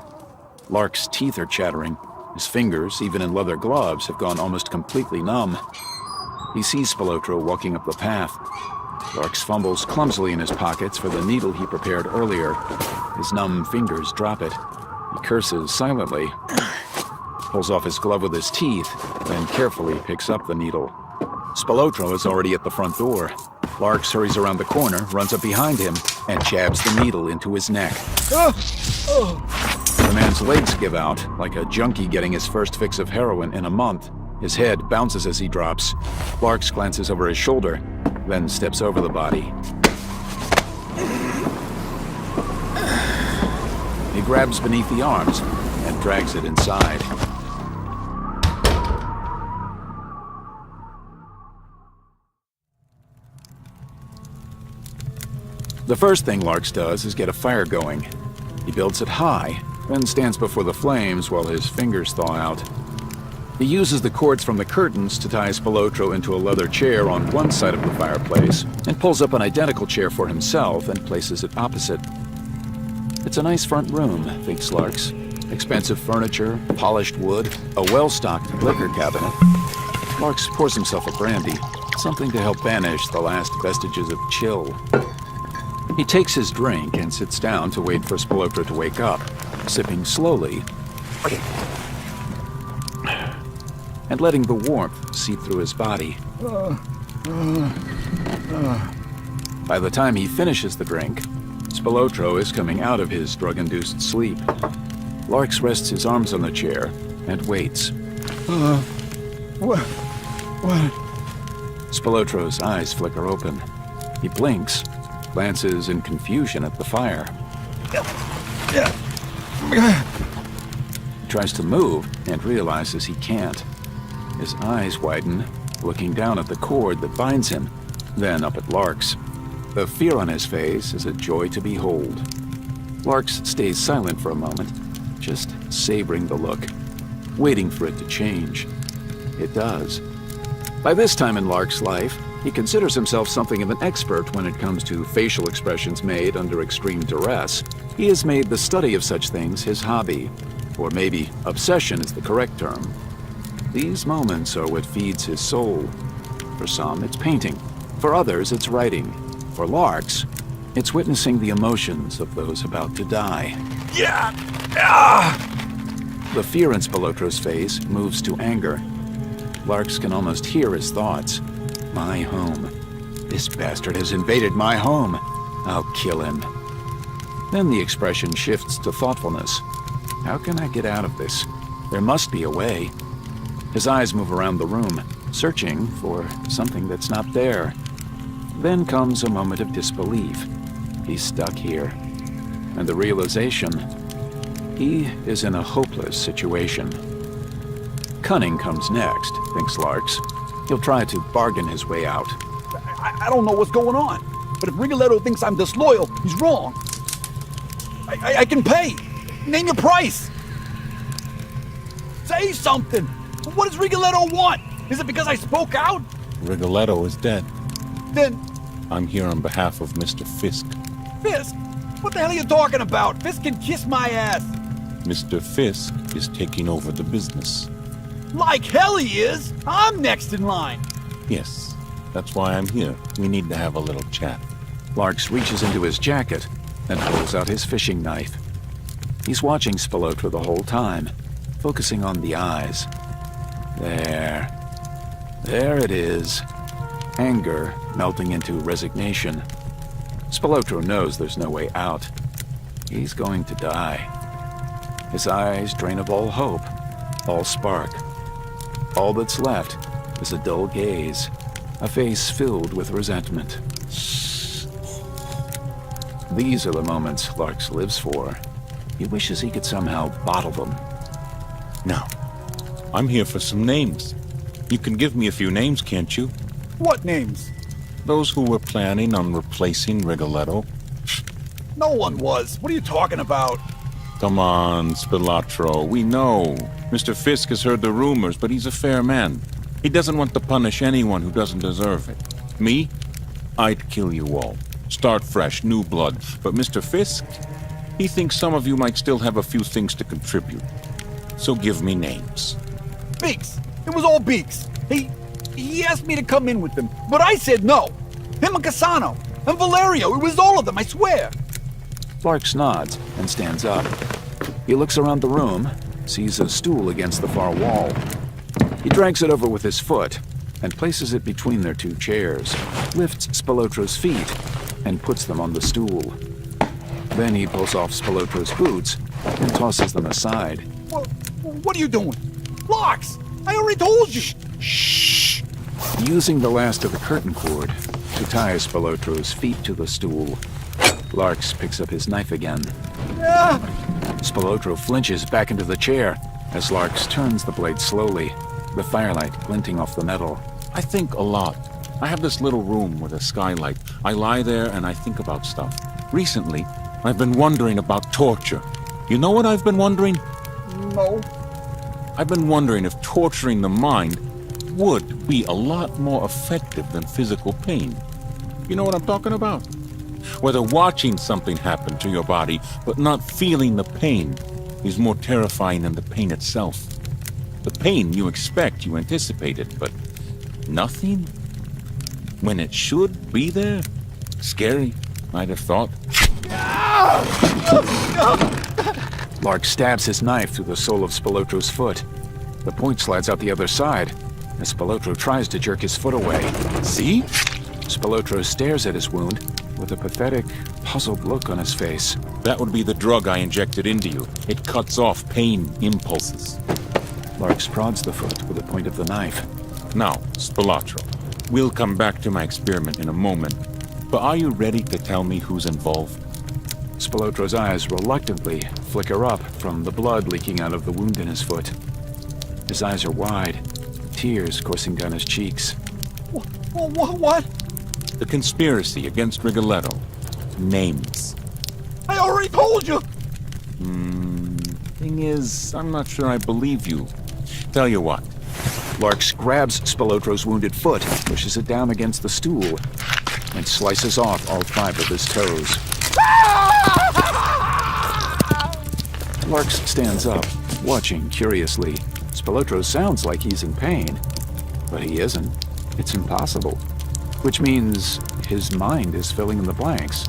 Lark's teeth are chattering. His fingers, even in leather gloves, have gone almost completely numb. He sees Spilotro walking up the path. Larks fumbles clumsily in his pockets for the needle he prepared earlier. His numb fingers drop it. He curses silently, pulls off his glove with his teeth, then carefully picks up the needle. Spilotro is already at the front door. Larks hurries around the corner, runs up behind him, and jabs the needle into his neck. The man's legs give out, like a junkie getting his first fix of heroin in a month. His head bounces as he drops. Larks glances over his shoulder, then steps over the body. He grabs beneath the arms and drags it inside. The first thing Larks does is get a fire going. He builds it high, then stands before the flames while his fingers thaw out. He uses the cords from the curtains to tie Spilotro into a leather chair on one side of the fireplace, and pulls up an identical chair for himself and places it opposite. It's a nice front room, thinks Larks. Expensive furniture, polished wood, a well-stocked liquor cabinet. Larks pours himself a brandy, something to help banish the last vestiges of chill. He takes his drink and sits down to wait for Spilotro to wake up, sipping slowly and letting the warmth seep through his body. By the time he finishes the drink, Spilotro is coming out of his drug-induced sleep. Larks rests his arms on the chair and waits. What? Spilotro's eyes flicker open. He blinks, glances in confusion at the fire. He tries to move and realizes he can't. His eyes widen, looking down at the cord that binds him, then up at Larks. The fear on his face is a joy to behold. Larks stays silent for a moment, just savoring the look, waiting for it to change. It does. By this time in Lark's life, he considers himself something of an expert when it comes to facial expressions made under extreme duress. He has made the study of such things his hobby, or maybe obsession is the correct term. These moments are what feeds his soul. For some, it's painting. For others, it's writing. For Larks, it's witnessing the emotions of those about to die. The fear in Spilotro's face moves to anger. Larks can almost hear his thoughts. My home. This bastard has invaded my home. I'll kill him. Then the expression shifts to thoughtfulness. How can I get out of this? There must be a way. His eyes move around the room, searching for something that's not there. Then comes a moment of disbelief. He's stuck here. And the realization, he is in a hopeless situation. Cunning comes next, thinks Larks. He'll try to bargain his way out. I don't know what's going on, but if Rigoletto thinks I'm disloyal, he's wrong. I can pay. Name your price. Say something. What does Rigoletto want? Is it because I spoke out? Rigoletto is dead. Then... I'm here on behalf of Mr. Fisk. Fisk? What the hell are you talking about? Fisk can kiss my ass. Mr. Fisk is taking over the business. Like hell he is! I'm next in line! Yes, that's why I'm here. We need to have a little chat. Larks reaches into his jacket and pulls out his fishing knife. He's watching Spilotro the whole time, focusing on the eyes. There. There it is. Anger melting into resignation. Spilotro knows there's no way out. He's going to die. His eyes drain of all hope, all spark. All that's left is a dull gaze, a face filled with resentment. These are the moments Larks lives for. He wishes he could somehow bottle them. Now, I'm here for some names. You can give me a few names, can't you? What names? Those who were planning on replacing Rigoletto. No one was. What are you talking about? Come on, Spilatro, we know. Mr. Fisk has heard the rumors, but he's a fair man. He doesn't want to punish anyone who doesn't deserve it. Me? I'd kill you all. Start fresh, new blood. But Mr. Fisk? He thinks some of you might still have a few things to contribute. So give me names. Beaks! It was all Beaks. He asked me to come in with them, but I said no. Him and Cassano, and Valerio, it was all of them, I swear. Larks nods and stands up. He looks around the room, sees a stool against the far wall. He drags it over with his foot and places it between their two chairs, lifts Spilotro's feet, and puts them on the stool. Then he pulls off Spilotro's boots and tosses them aside. What are you doing? Larks! I already told you! Shh! Using the last of the curtain cord to tie Spilotro's feet to the stool, Larks picks up his knife again. Spilotro flinches back into the chair as Larks turns the blade slowly, the firelight glinting off the metal. I think a lot. I have this little room with a skylight. I lie there and I think about stuff. Recently, I've been wondering about torture. You know what I've been wondering? No. I've been wondering if torturing the mind would be a lot more effective than physical pain. You know what I'm talking about? Whether watching something happen to your body but not feeling the pain is more terrifying than the pain itself. The pain you expect, you anticipate it, but nothing? When it should be there? Scary, I'd have thought. Lark stabs his knife through the sole of Spilotro's foot. The point slides out the other side as Spilotro tries to jerk his foot away. See? Spilotro stares at his wound with a pathetic, puzzled look on his face. That would be the drug I injected into you. It cuts off pain impulses. Larks prods the foot with the point of the knife. Now, Spilatro, we'll come back to my experiment in a moment, but are you ready to tell me who's involved? Spilotro's eyes reluctantly flicker up from the blood leaking out of the wound in his foot. His eyes are wide, tears coursing down his cheeks. What? The conspiracy against Rigoletto. Names. I already told you! Thing is, I'm not sure I believe you. Tell you what. Larks grabs Spilotro's wounded foot, pushes it down against the stool, and slices off all 5 of his toes. Larks stands up, watching curiously. Spilotro sounds like he's in pain, but he isn't. It's impossible. Which means his mind is filling in the blanks.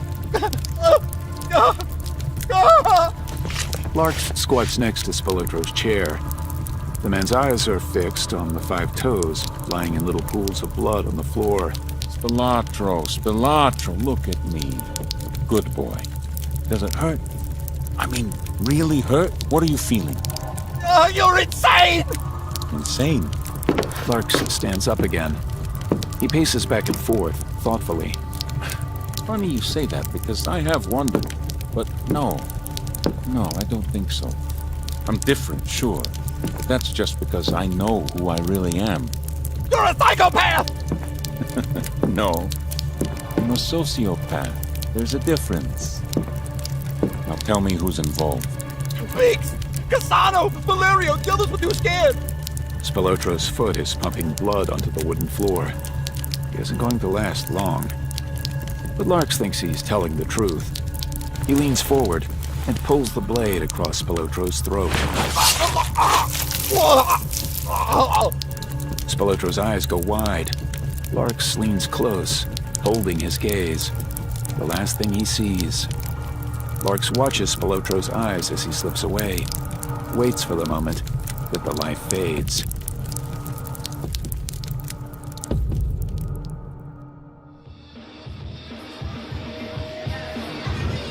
Larks squats next to Spilotro's chair. The man's eyes are fixed on the 5 toes, lying in little pools of blood on the floor. Spilatro, look at me. Good boy. Does it hurt? I mean, really hurt? What are you feeling? You're insane! Insane? Larks stands up again. He paces back and forth, thoughtfully. Funny you say that, because I have wondered. But no, I don't think so. I'm different, sure. But that's just because I know who I really am. You're a psychopath! No, I'm a sociopath. There's a difference. Now tell me who's involved. Beaks! Cassano! Valerio! The others were too scared! Spilotro's foot is pumping blood onto the wooden floor. He isn't going to last long. But Larks thinks he's telling the truth. He leans forward and pulls the blade across Spilotro's throat. Spilotro's eyes go wide. Larks leans close, holding his gaze. The last thing he sees. Larks watches Spilotro's eyes as he slips away, waits for the moment that the life fades.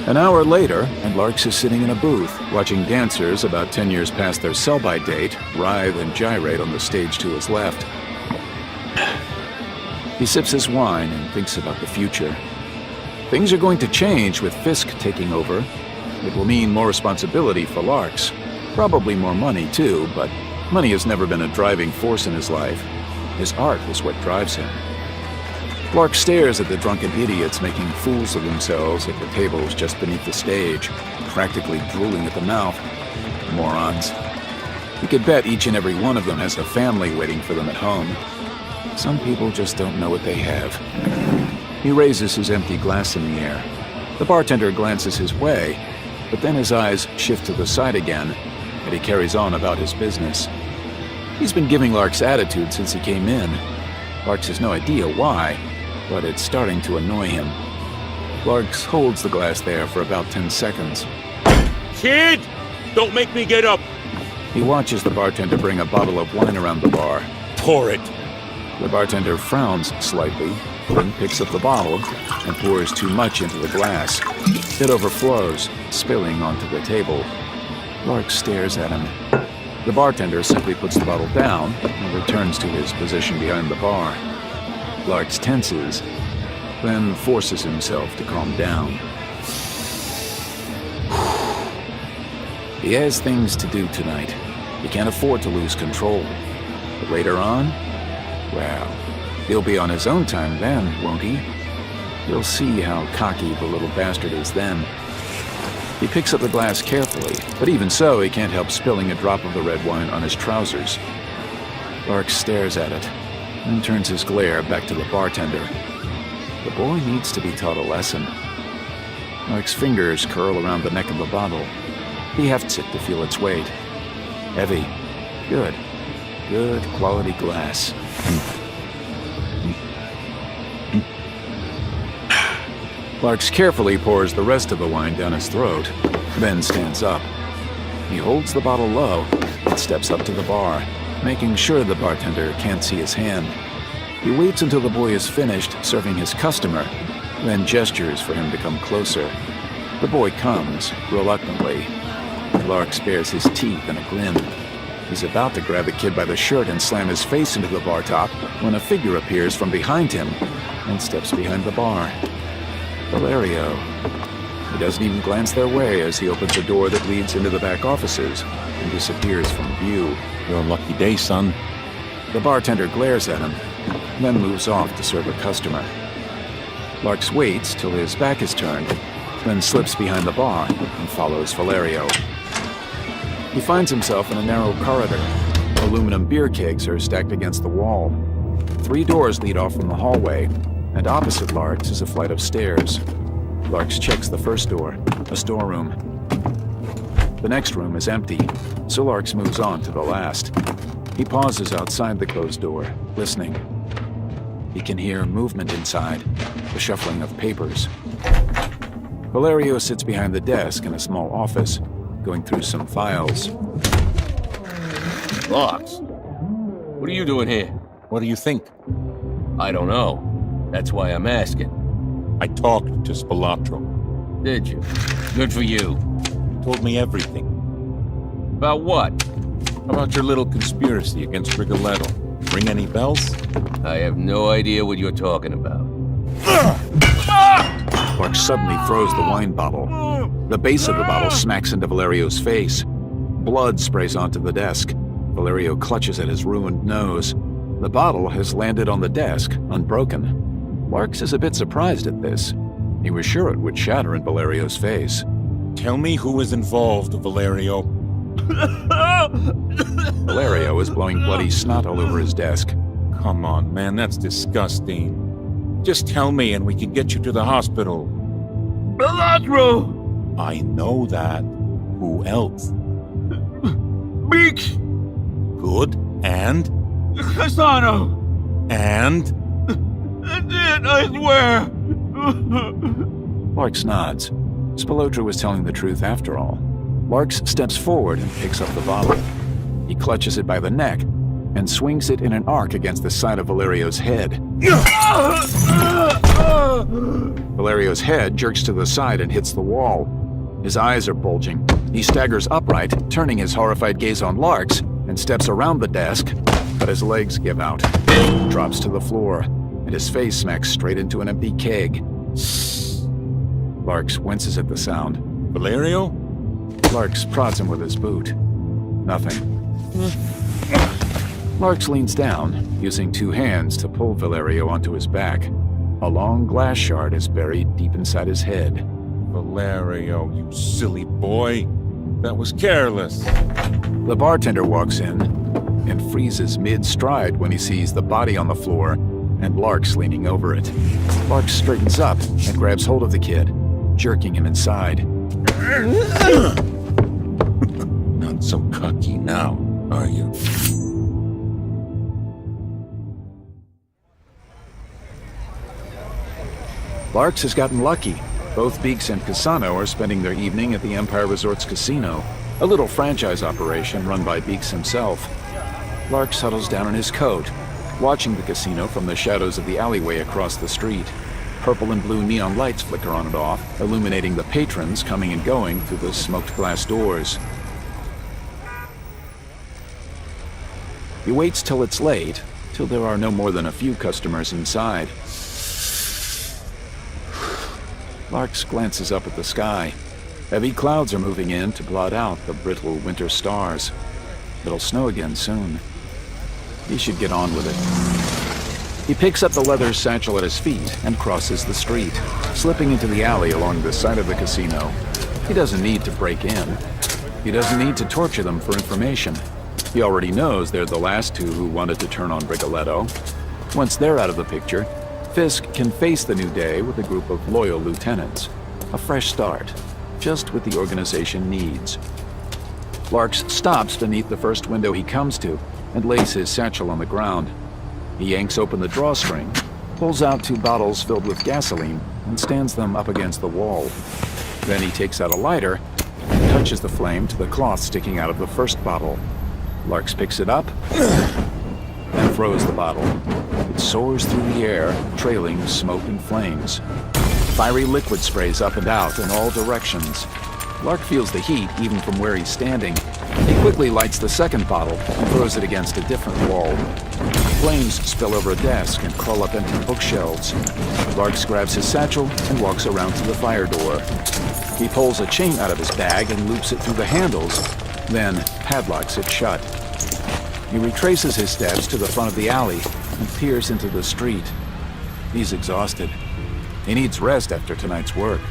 An hour later, and Larks is sitting in a booth, watching dancers about 10 years past their sell-by date writhe and gyrate on the stage to his left. He sips his wine and thinks about the future. Things are going to change with Fisk taking over. It will mean more responsibility for Larks. Probably more money, too, but money has never been a driving force in his life. His art is what drives him. Lark stares at the drunken idiots making fools of themselves at the tables just beneath the stage, practically drooling at the mouth. Morons. You could bet each and every one of them has a family waiting for them at home. Some people just don't know what they have. He raises his empty glass in the air. The bartender glances his way, but then his eyes shift to the side again, and he carries on about his business. He's been giving Larks attitude since he came in. Larks has no idea why, but it's starting to annoy him. Larks holds the glass there for about 10 seconds. Kid! Don't make me get up! He watches the bartender bring a bottle of wine around the bar. Pour it! The bartender frowns slightly, then picks up the bottle and pours too much into the glass. It overflows, spilling onto the table. Larks stares at him. The bartender simply puts the bottle down and returns to his position behind the bar. Larks tenses, then forces himself to calm down. He has things to do tonight. He can't afford to lose control. But later on, well, he'll be on his own time then, won't he? You'll see how cocky the little bastard is then. He picks up the glass carefully, but even so, he can't help spilling a drop of the red wine on his trousers. Larks stares at it, and turns his glare back to the bartender. The boy needs to be taught a lesson. Lark's fingers curl around the neck of the bottle. He hefts it to feel its weight. Heavy. Good. Good quality glass. Larks carefully pours the rest of the wine down his throat, then stands up. He holds the bottle low and steps up to the bar, making sure the bartender can't see his hand. He waits until the boy is finished serving his customer, then gestures for him to come closer. The boy comes, reluctantly. Larks bares his teeth in a grin. He's about to grab the kid by the shirt and slam his face into the bar top when a figure appears from behind him and steps behind the bar. Valerio. He doesn't even glance their way as he opens a door that leads into the back offices and disappears from view. Your lucky day, son. The bartender glares at him, then moves off to serve a customer. Larks waits till his back is turned, then slips behind the bar and follows Valerio. He finds himself in a narrow corridor. Aluminum beer kegs are stacked against the wall. 3 doors lead off from the hallway, and opposite Larks is a flight of stairs. Larks checks the first door, a storeroom. The next room is empty, so Larks moves on to the last. He pauses outside the closed door, listening. He can hear movement inside, the shuffling of papers. Valerio sits behind the desk in a small office, going through some files. Larks, what are you doing here? What do you think? I don't know. That's why I'm asking. I talked to Spilatro. Did you? Good for you. He told me everything. About what? About your little conspiracy against Rigoletto. Ring any bells? I have no idea what you're talking about. Larks suddenly throws the wine bottle. The base of the bottle smacks into Valerio's face. Blood sprays onto the desk. Valerio clutches at his ruined nose. The bottle has landed on the desk, unbroken. Larks is a bit surprised at this. He was sure it would shatter in Valerio's face. Tell me who is involved, Valerio. Valerio is blowing bloody snot all over his desk. Come on, man, that's disgusting. Just tell me and we can get you to the hospital. Spilatro! I know that. Who else? Beaks! Good. And? Cassano! And? That's it, I swear! Larks nods. Spilatro was telling the truth after all. Larks steps forward and picks up the bottle. He clutches it by the neck and swings it in an arc against the side of Valerio's head. Valerio's head jerks to the side and hits the wall. His eyes are bulging. He staggers upright, turning his horrified gaze on Lark's, and steps around the desk, but his legs give out. He drops to the floor, and his face smacks straight into an empty keg. Larks winces at the sound. Valerio? Larks prods him with his boot. Nothing. Larks leans down, using two hands to pull Valerio onto his back. A long glass shard is buried deep inside his head. Valerio, you silly boy. That was careless. The bartender walks in and freezes mid-stride when he sees the body on the floor and Larks leaning over it. Larks straightens up and grabs hold of the kid, jerking him inside. Not so cocky now, are you? Larks has gotten lucky. Both Beeks and Cassano are spending their evening at the Empire Resorts Casino, a little franchise operation run by Beeks himself. Larks settles down in his coat, watching the casino from the shadows of the alleyway across the street. Purple and blue neon lights flicker on and off, illuminating the patrons coming and going through the smoked glass doors. He waits till it's late, till there are no more than a few customers inside. Larks glances up at the sky. Heavy clouds are moving in to blot out the brittle winter stars. It'll snow again soon. He should get on with it. He picks up the leather satchel at his feet and crosses the street, slipping into the alley along the side of the casino. He doesn't need to break in. He doesn't need to torture them for information. He already knows they're the last two who wanted to turn on Rigoletto. Once they're out of the picture, Fisk can face the new day with a group of loyal lieutenants. A fresh start, just what the organization needs. Larks stops beneath the first window he comes to and lays his satchel on the ground. He yanks open the drawstring, pulls out 2 bottles filled with gasoline, and stands them up against the wall. Then he takes out a lighter and touches the flame to the cloth sticking out of the first bottle. Larks picks it up and throws the bottle. It soars through the air, trailing smoke and flames. Fiery liquid sprays up and out in all directions. Lark feels the heat even from where he's standing. He quickly lights the second bottle and throws it against a different wall. Flames spill over a desk and crawl up empty bookshelves. Larks grabs his satchel and walks around to the fire door. He pulls a chain out of his bag and loops it through the handles, then padlocks it shut. He retraces his steps to the front of the alley and peers into the street. He's exhausted. He needs rest after tonight's work.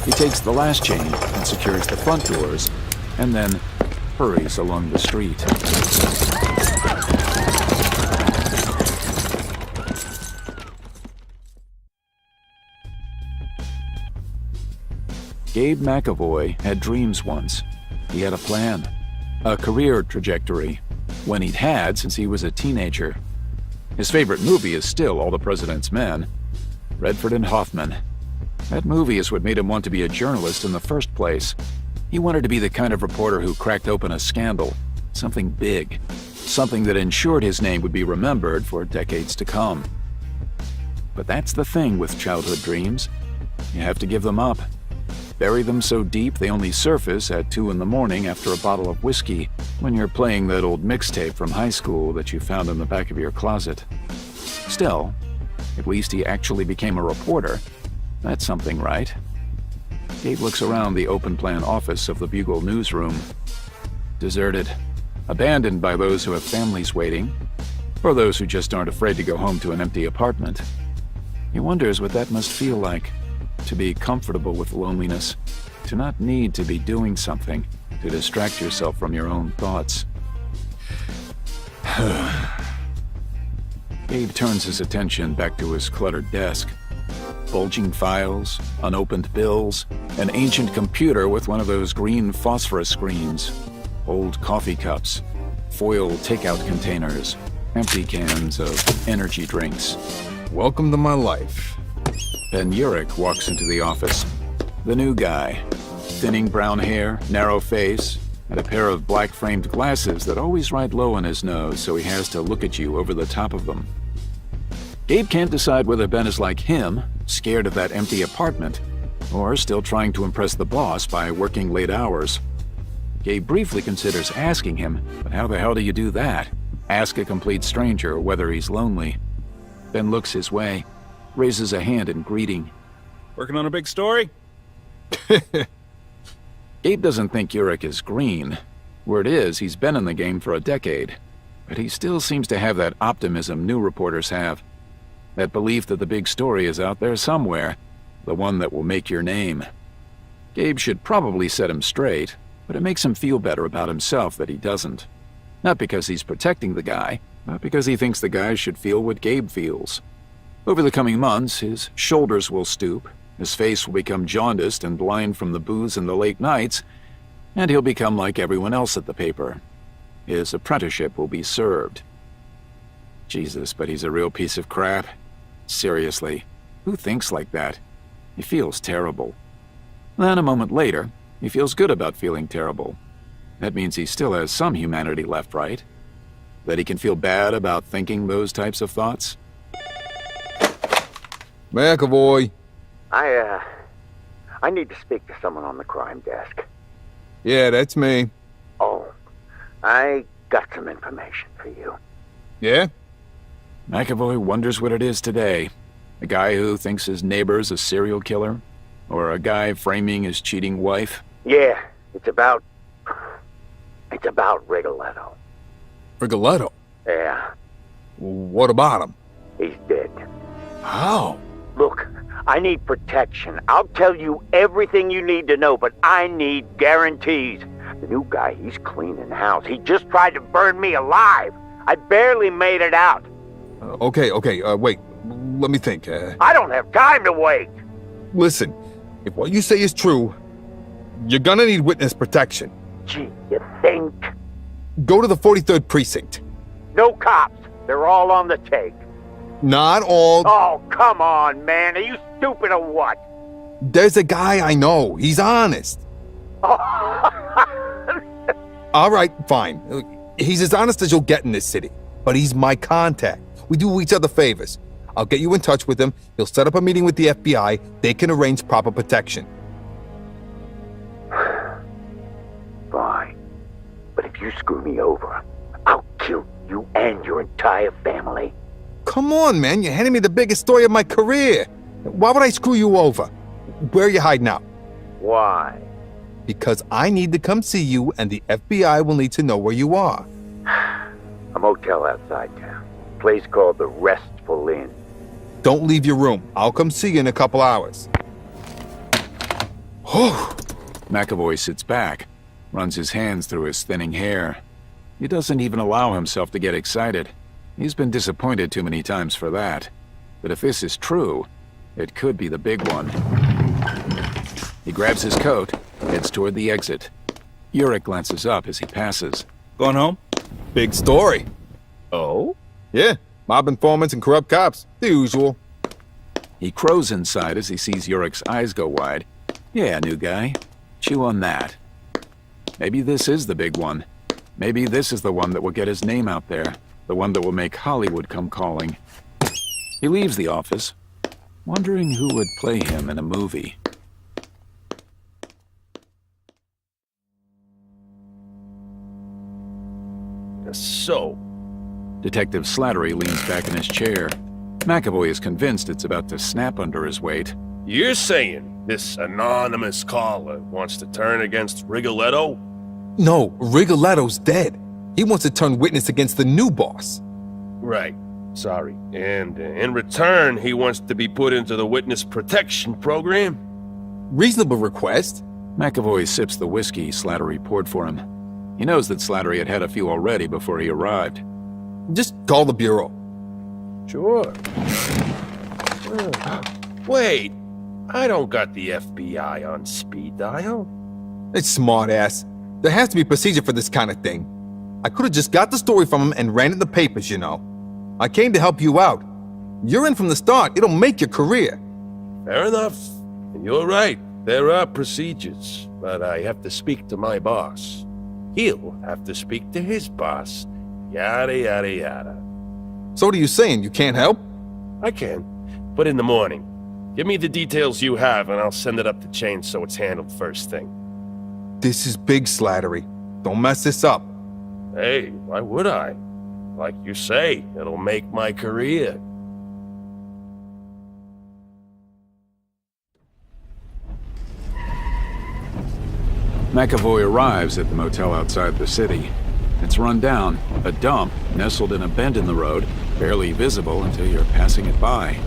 He takes the last chain and secures the front doors, and then hurries along the street. Gabe McAvoy had dreams once. He had a plan, a career trajectory, one he'd had since he was a teenager. His favorite movie is still All the President's Men. Redford and Hoffman. That movie is what made him want to be a journalist in the first place. He wanted to be the kind of reporter who cracked open a scandal, something big, something that ensured his name would be remembered for decades to come. But that's the thing with childhood dreams. You have to give them up. Bury them so deep they only surface at 2 in the morning after a bottle of whiskey when you're playing that old mixtape from high school that you found in the back of your closet. Still, at least he actually became a reporter. That's something, right? Gabe looks around the open-plan office of the Bugle newsroom. Deserted. Abandoned by those who have families waiting, or those who just aren't afraid to go home to an empty apartment. He wonders what that must feel like, to be comfortable with loneliness, to not need to be doing something to distract yourself from your own thoughts. Gabe turns his attention back to his cluttered desk. Bulging files, unopened bills, an ancient computer with one of those green phosphorus screens, old coffee cups, foil takeout containers, empty cans of energy drinks. Welcome to my life. Ben Urich walks into the office. The new guy. Thinning brown hair, narrow face, and a pair of black-framed glasses that always ride low on his nose so he has to look at you over the top of them. Gabe can't decide whether Ben is like him, scared of that empty apartment, or still trying to impress the boss by working late hours. Gabe briefly considers asking him, but how the hell do you do that? Ask a complete stranger whether he's lonely. Ben looks his way, raises a hand in greeting. Working on a big story? Gabe doesn't think Urich is green. Word is, he's been in the game for a decade, but he still seems to have that optimism new reporters have. That belief that the big story is out there somewhere, the one that will make your name. Gabe should probably set him straight, but it makes him feel better about himself that he doesn't. Not because he's protecting the guy, but because he thinks the guy should feel what Gabe feels. Over the coming months, his shoulders will stoop, his face will become jaundiced and blind from the booze and the late nights, and he'll become like everyone else at the paper. His apprenticeship will be served. Jesus, but he's a real piece of crap. Seriously, who thinks like that? He feels terrible. Then a moment later, he feels good about feeling terrible. That means he still has some humanity left, right? That he can feel bad about thinking those types of thoughts? McAvoy. I need to speak to someone on the crime desk. Yeah, that's me. Oh, I got some information for you. Yeah? McAvoy wonders what it is today. A guy who thinks his neighbor's a serial killer? Or a guy framing his cheating wife? Yeah, it's about Rigoletto. Rigoletto? Yeah. What about him? He's dead. How? Look, I need protection. I'll tell you everything you need to know, but I need guarantees. The new guy, he's cleaning house. He just tried to burn me alive. I barely made it out. Okay, wait. Let me think. I don't have time to wait. Listen, if what you say is true, you're gonna need witness protection. Gee, you think? Go to the 43rd Precinct. No cops. They're all on the take. Not all. Oh, come on, man. Are you stupid or what? There's a guy I know. He's honest. All right, fine. He's as honest as you'll get in this city. But he's my contact. We do each other favors. I'll get you in touch with him. He'll set up a meeting with the FBI. They can arrange proper protection. Fine. But if you screw me over, I'll kill you and your entire family. Come on, man. You're handing me the biggest story of my career. Why would I screw you over? Where are you hiding out? Why? Because I need to come see you, and the FBI will need to know where you are. A motel outside town. Place called the Restful Inn. Don't leave your room. I'll come see you in a couple hours. McAvoy sits back, runs his hands through his thinning hair. He doesn't even allow himself to get excited. He's been disappointed too many times for that. But if this is true, it could be the big one. He grabs his coat, heads toward the exit. Urich glances up as he passes. Going home? Big story. Oh? Yeah, mob informants and corrupt cops. The usual. He crows inside as he sees Urich's eyes go wide. Yeah, new guy. Chew on that. Maybe this is the big one. Maybe this is the one that will get his name out there. The one that will make Hollywood come calling. He leaves the office, wondering who would play him in a movie. So, Detective Slattery leans back in his chair. McAvoy is convinced it's about to snap under his weight. you're saying this anonymous caller wants to turn against Rigoletto? No, Rigoletto's dead. He wants to turn witness against the new boss. Right. Sorry. And in return, he wants to be put into the witness protection program? Reasonable request. McAvoy sips the whiskey Slattery poured for him. He knows that Slattery had had a few already before he arrived. Just call the bureau. Sure. Wait, I don't got the FBI on speed dial. It's smart ass. There has to be procedure for this kind of thing. I could have just got the story from him and ran it in the papers, you know. I came to help you out. You're in from the start. It'll make your career. Fair enough. And you're right. There are procedures, but I have to speak to my boss. He'll have to speak to his boss. Yada, yada, yada. So what are you saying? You can't help? I can. But in the morning. Give me the details you have, and I'll send it up the chain so it's handled first thing. This is big slattery. Don't mess this up. Hey, why would I? Like you say, it'll make my career. McAvoy arrives at the motel outside the city. It's run down, a dump nestled in a bend in the road, barely visible until you're passing it by.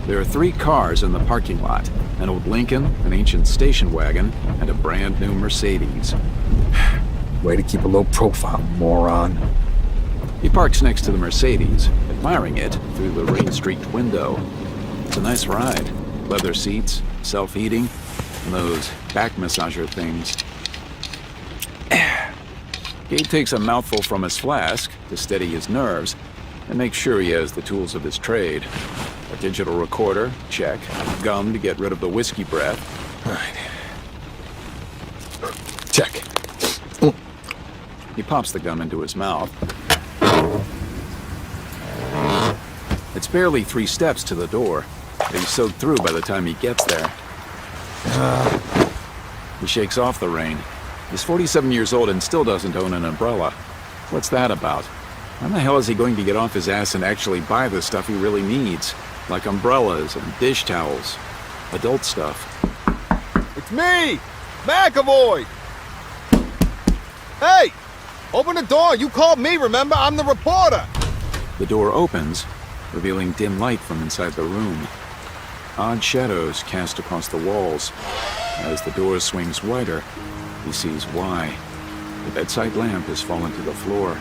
There are 3 cars in the parking lot, an old Lincoln, an ancient station wagon, and a brand new Mercedes. Way to keep a low profile, moron. He parks next to the Mercedes, admiring it through the rain-streaked window. It's a nice ride. Leather seats, self-heating, and those back massager things. Gabe takes a mouthful from his flask to steady his nerves and make sure he has the tools of his trade. A digital recorder, check. Gum to get rid of the whiskey breath. Right. Check. He pops the gum into his mouth. It's barely 3 steps to the door, but he's soaked through by the time he gets there. He shakes off the rain. He's 47 years old and still doesn't own an umbrella. What's that about? How the hell is he going to get off his ass and actually buy the stuff he really needs? Like umbrellas and dish towels. Adult stuff. It's me! McAvoy! Hey! Open the door! You called me, remember? I'm the reporter! The door opens, revealing dim light from inside the room. Odd shadows cast across the walls. As the door swings wider, he sees why. The bedside lamp has fallen to the floor.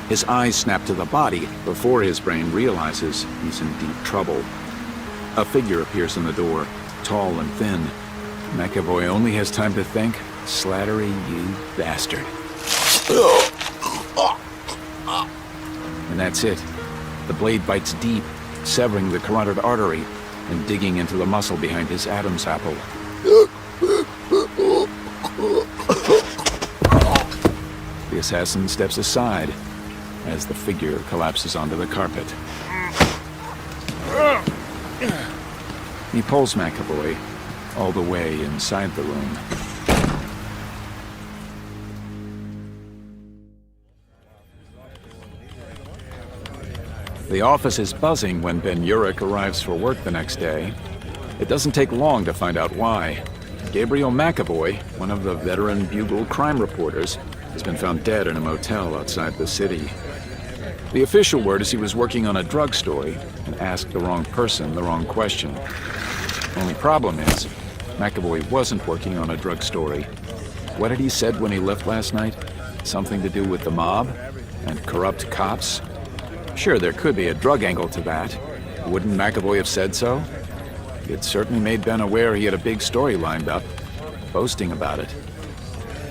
His eyes snap to the body before his brain realizes he's in deep trouble. A figure appears in the door, tall and thin. McAvoy only has time to think, Slattery, you bastard. And that's it. The blade bites deep, severing the carotid artery and digging into the muscle behind his Adam's apple. The assassin steps aside as the figure collapses onto the carpet. He pulls McAvoy all the way inside the room. The office is buzzing when Ben Urich arrives for work the next day. It doesn't take long to find out why. Gabriel McAvoy, one of the veteran Bugle crime reporters, has been found dead in a motel outside the city. The official word is he was working on a drug story and asked the wrong person the wrong question. Only problem is, McAvoy wasn't working on a drug story. What had he said when he left last night? Something to do with the mob and corrupt cops? Sure, there could be a drug angle to that. Wouldn't McAvoy have said so? It certainly made Ben aware he had a big story lined up, boasting about it.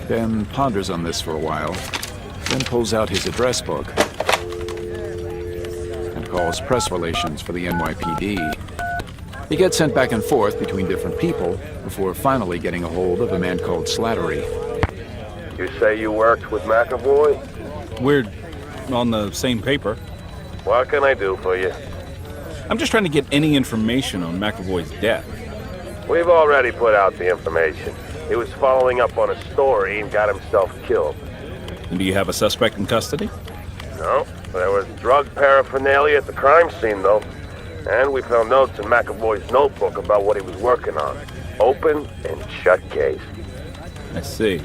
Ben ponders on this for a while, then pulls out his address book and calls press relations for the NYPD. He gets sent back and forth between different people before finally getting a hold of a man called Slattery. You say you worked with McAvoy? We're on the same paper. What can I do for you? I'm just trying to get any information on McAvoy's death. We've already put out the information. He was following up on a story and got himself killed. And do you have a suspect in custody? No, there was drug paraphernalia at the crime scene, though. And we found notes in McAvoy's notebook about what he was working on. Open and shut case. I see.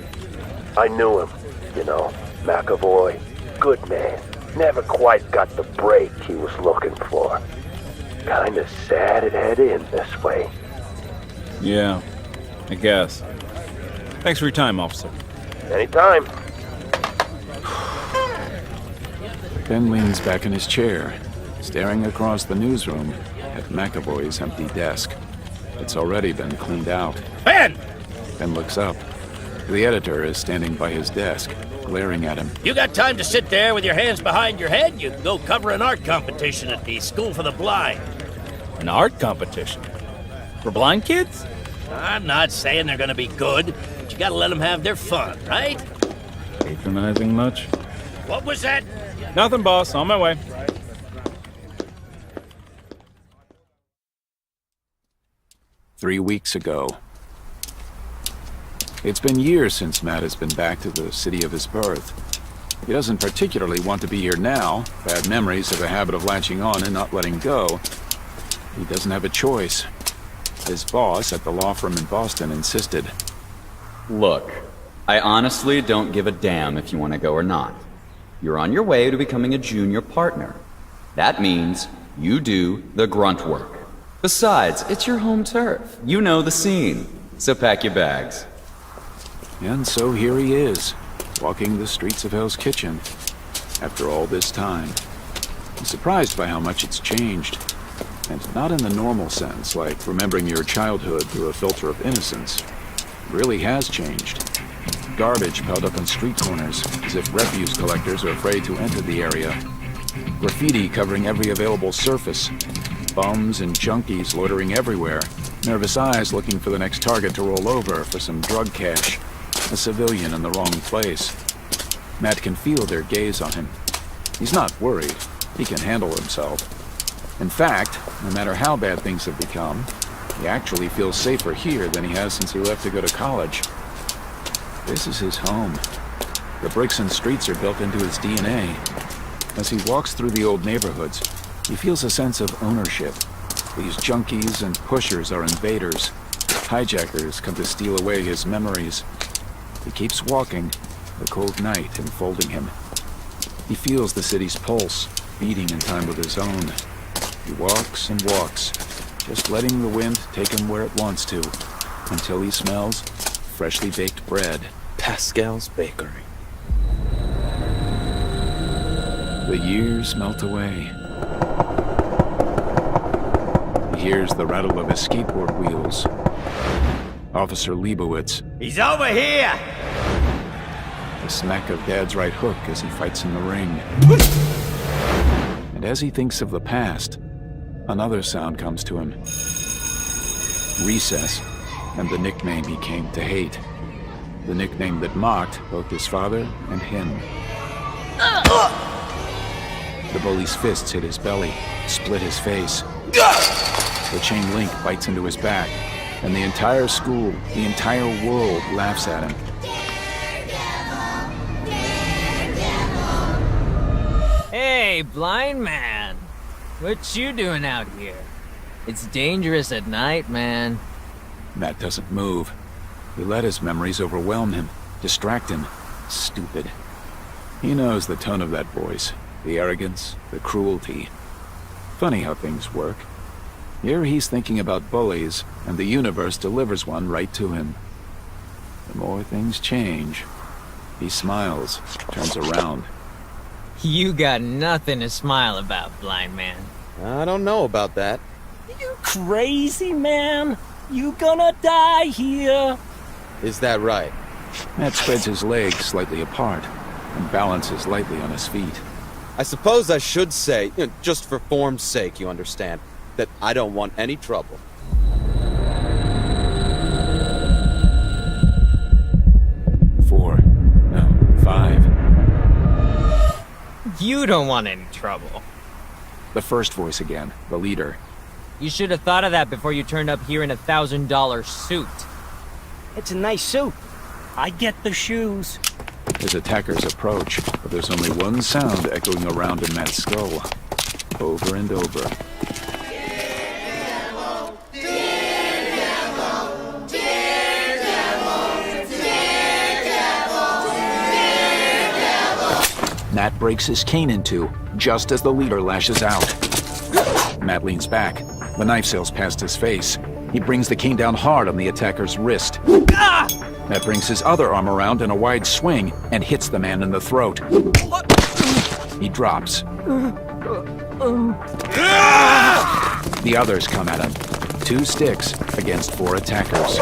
I knew him, you know, McAvoy. Good man. Never quite got the break he was looking for. Kinda sad it had in this way. Yeah, I guess. Thanks for your time, officer. Anytime. Ben leans back in his chair, staring across the newsroom at McAvoy's empty desk. It's already been cleaned out. Ben! Ben looks up. The editor is standing by his desk, glaring at him. You got time to sit there with your hands behind your head? You can go cover an art competition at the School for the Blind. An art competition? For blind kids? I'm not saying they're gonna be good, but you gotta let them have their fun, right? Patronizing much? What was that? Nothing, boss. On my way. 3 weeks ago. It's been years since Matt has been back to the city of his birth. He doesn't particularly want to be here now. Bad memories have a habit of latching on and not letting go. He doesn't have a choice. His boss at the law firm in Boston insisted. Look, I honestly don't give a damn if you want to go or not. You're on your way to becoming a junior partner. That means you do the grunt work. Besides, it's your home turf. You know the scene. So pack your bags. And so here he is, walking the streets of Hell's Kitchen. After all this time, he's surprised by how much it's changed. And not in the normal sense, like remembering your childhood through a filter of innocence. It really has changed. Garbage piled up on street corners, as if refuse collectors are afraid to enter the area. Graffiti covering every available surface. Bums and junkies loitering everywhere. Nervous eyes looking for the next target to roll over for some drug cash. A civilian in the wrong place. Matt can feel their gaze on him. He's not worried. He can handle himself. In fact, no matter how bad things have become, he actually feels safer here than he has since he left to go to college. This is his home. The bricks and streets are built into his DNA. As he walks through the old neighborhoods, he feels a sense of ownership. These junkies and pushers are invaders. Hijackers come to steal away his memories. He keeps walking, the cold night enfolding him. He feels the city's pulse, beating in time with his own. He walks and walks, just letting the wind take him where it wants to, until he smells freshly baked bread. Pascal's Bakery. The years melt away. He hears the rattle of his skateboard wheels. Officer Leibowitz. He's over here! The smack of Dad's right hook as he fights in the ring. And as he thinks of the past, another sound comes to him. Recess, and the nickname he came to hate. The nickname that mocked both his father and him. The bully's fists hit his belly, split his face. The chain link bites into his back, and the entire school, the entire world laughs at him. Hey, blind man. What you doing out here? It's dangerous at night, man. Matt doesn't move. He let his memories overwhelm him, distract him. Stupid. He knows the tone of that voice, the arrogance, the cruelty. Funny how things work. Here he's thinking about bullies, and the universe delivers one right to him. The more things change, he smiles, turns around. You got nothing to smile about, blind man. I don't know about that. You crazy, man? You gonna die here. Is that right? Matt spreads his legs slightly apart and balances lightly on his feet. I suppose I should say, just for form's sake, you understand, that I don't want any trouble. Five. You don't want any trouble. The first voice again, the leader. You should have thought of that before you turned up here in a $1,000 suit. It's a nice suit. I get the shoes. His attackers approach, but there's only one sound echoing around in Matt's skull. Over and over. Matt breaks his cane in two, just as the leader lashes out. Matt leans back. The knife sails past his face. He brings the cane down hard on the attacker's wrist. Matt brings his other arm around in a wide swing and hits the man in the throat. He drops. The others come at him. 2 sticks against 4 attackers.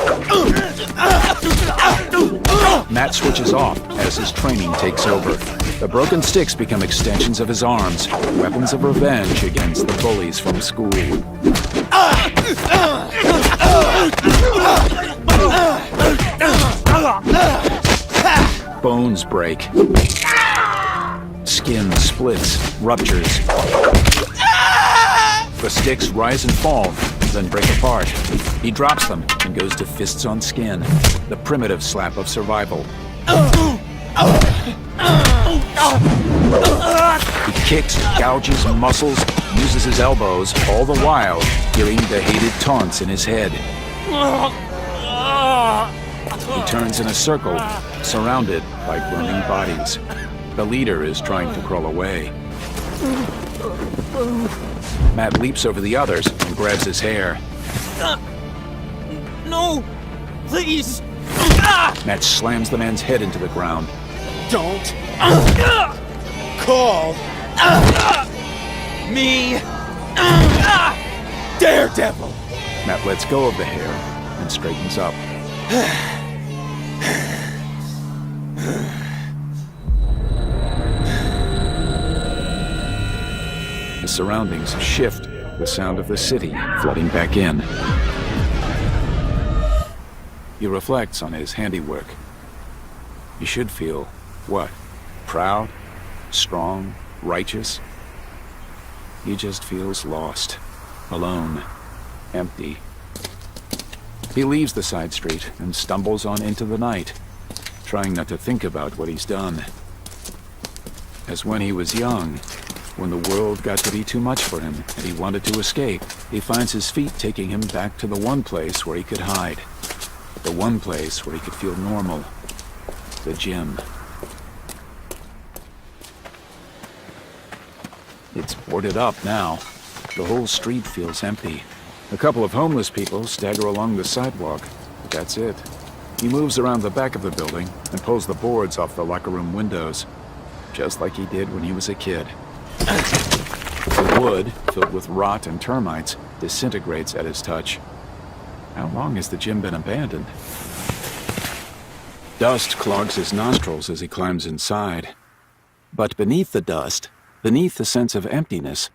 Matt switches off as his training takes over. The broken sticks become extensions of his arms, weapons of revenge against the bullies from school. Bones break. Skin splits, ruptures. The sticks rise and fall, then break apart. He drops them and goes to fists on skin, the primitive slap of survival. He kicks, gouges muscles, uses his elbows, all the while hearing the hated taunts in his head. He turns in a circle, surrounded by groaning bodies. The leader is trying to crawl away. Matt leaps over the others and grabs his hair. No! Please! Matt slams the man's head into the ground. Don't call me Daredevil! Matt lets go of the hair and straightens up. The surroundings shift, the sound of the city flooding back in. He reflects on his handiwork. He should feel, what? Proud? Strong? Righteous? He just feels lost, alone, empty. He leaves the side street and stumbles on into the night, trying not to think about what he's done. As when he was young, when the world got to be too much for him and he wanted to escape, he finds his feet taking him back to the one place where he could hide. The one place where he could feel normal. The gym. It's boarded up now. The whole street feels empty. A couple of homeless people stagger along the sidewalk, but that's it. He moves around the back of the building and pulls the boards off the locker room windows, just like he did when he was a kid. The wood, filled with rot and termites, disintegrates at his touch. How long has the gym been abandoned? Dust clogs his nostrils as he climbs inside. But beneath the dust, beneath the sense of emptiness,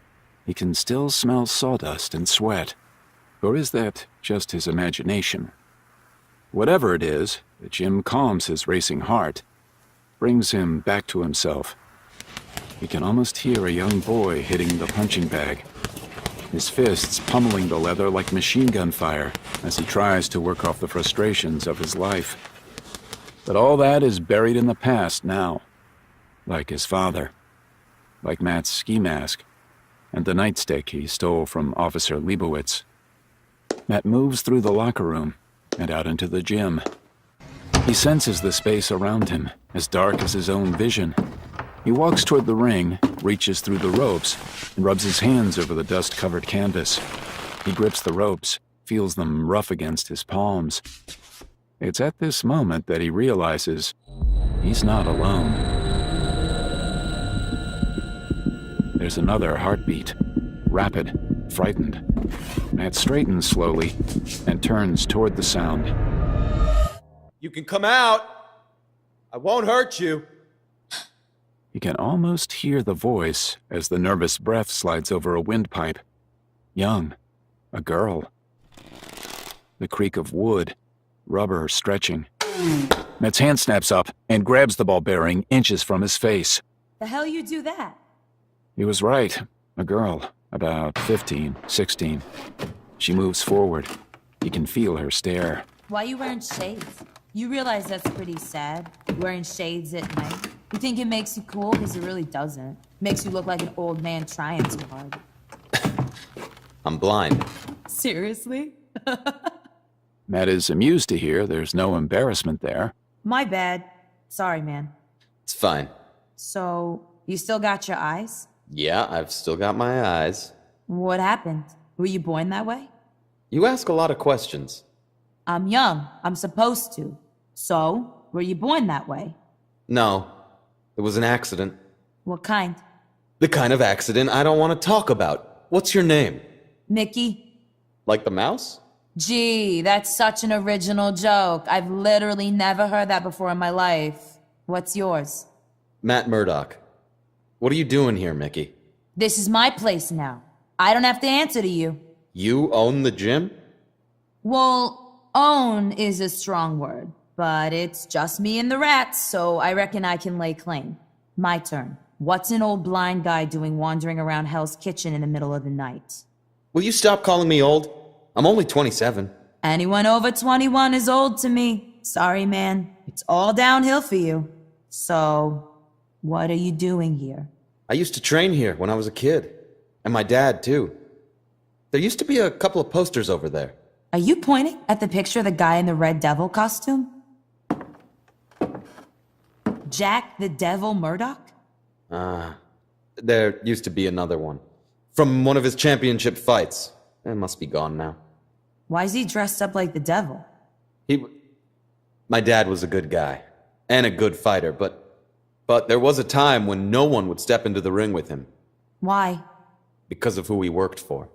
he can still smell sawdust and sweat. Or is that just his imagination? Whatever it is, the gym calms his racing heart, brings him back to himself. He can almost hear a young boy hitting the punching bag, his fists pummeling the leather like machine gun fire as he tries to work off the frustrations of his life. But all that is buried in the past now, like his father, like Matt's ski mask, and the nightstick he stole from Officer Leibowitz. Matt moves through the locker room and out into the gym. He senses the space around him, as dark as his own vision. He walks toward the ring, reaches through the ropes, and rubs his hands over the dust-covered canvas. He grips the ropes, feels them rough against his palms. It's at this moment that he realizes he's not alone. There's another heartbeat, rapid, frightened. Matt straightens slowly and turns toward the sound. You can come out. I won't hurt you. He can almost hear the voice as the nervous breath slides over a windpipe. Young, a girl. The creak of wood, rubber stretching. Matt's hand snaps up and grabs the ball bearing inches from his face. The hell you do that? He was right. A girl, about 15, 16. She moves forward. He can feel her stare. Why you wearing shades? You realize that's pretty sad, wearing shades at night. You think it makes you cool? Because it really doesn't. Makes you look like an old man trying too hard. I'm blind. Seriously? Matt is amused to hear there's no embarrassment there. My bad. Sorry, man. It's fine. So, you still got your eyes? Yeah, I've still got my eyes. What happened? Were you born that way? You ask a lot of questions. I'm young. I'm supposed to. So, were you born that way? No. It was an accident. What kind? The kind of accident I don't want to talk about. What's your name? Mickey. Like the mouse? Gee, that's such an original joke. I've literally never heard that before in my life. What's yours? Matt Murdock. What are you doing here, Mickey? This is my place now. I don't have to answer to you. You own the gym? Well, own is a strong word, but it's just me and the rats, so I reckon I can lay claim. My turn. What's an old blind guy doing wandering around Hell's Kitchen in the middle of the night? Will you stop calling me old? I'm only 27. Anyone over 21 is old to me. Sorry, man. It's all downhill for you. So, what are you doing here? I used to train here when I was a kid. And my dad, too. There used to be a couple of posters over there. Are you pointing at the picture of the guy in the Red Devil costume? Jack the Devil Murdoch? There used to be another one. From one of his championship fights. It must be gone now. Why is he dressed up like the devil? My dad was a good guy. And a good fighter, but there was a time when no one would step into the ring with him. Why? Because of who he worked for.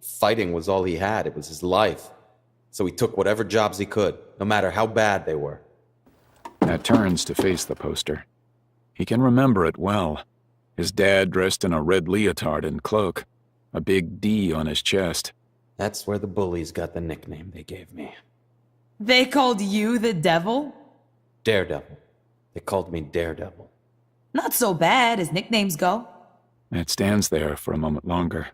Fighting was all he had. It was his life. So he took whatever jobs he could, no matter how bad they were. Matt turns to face the poster. He can remember it well. His dad dressed in a red leotard and cloak, a big D on his chest. That's where the bullies got the nickname they gave me. They called you the devil? Daredevil. They called me Daredevil. Not so bad as nicknames go. Matt stands there for a moment longer,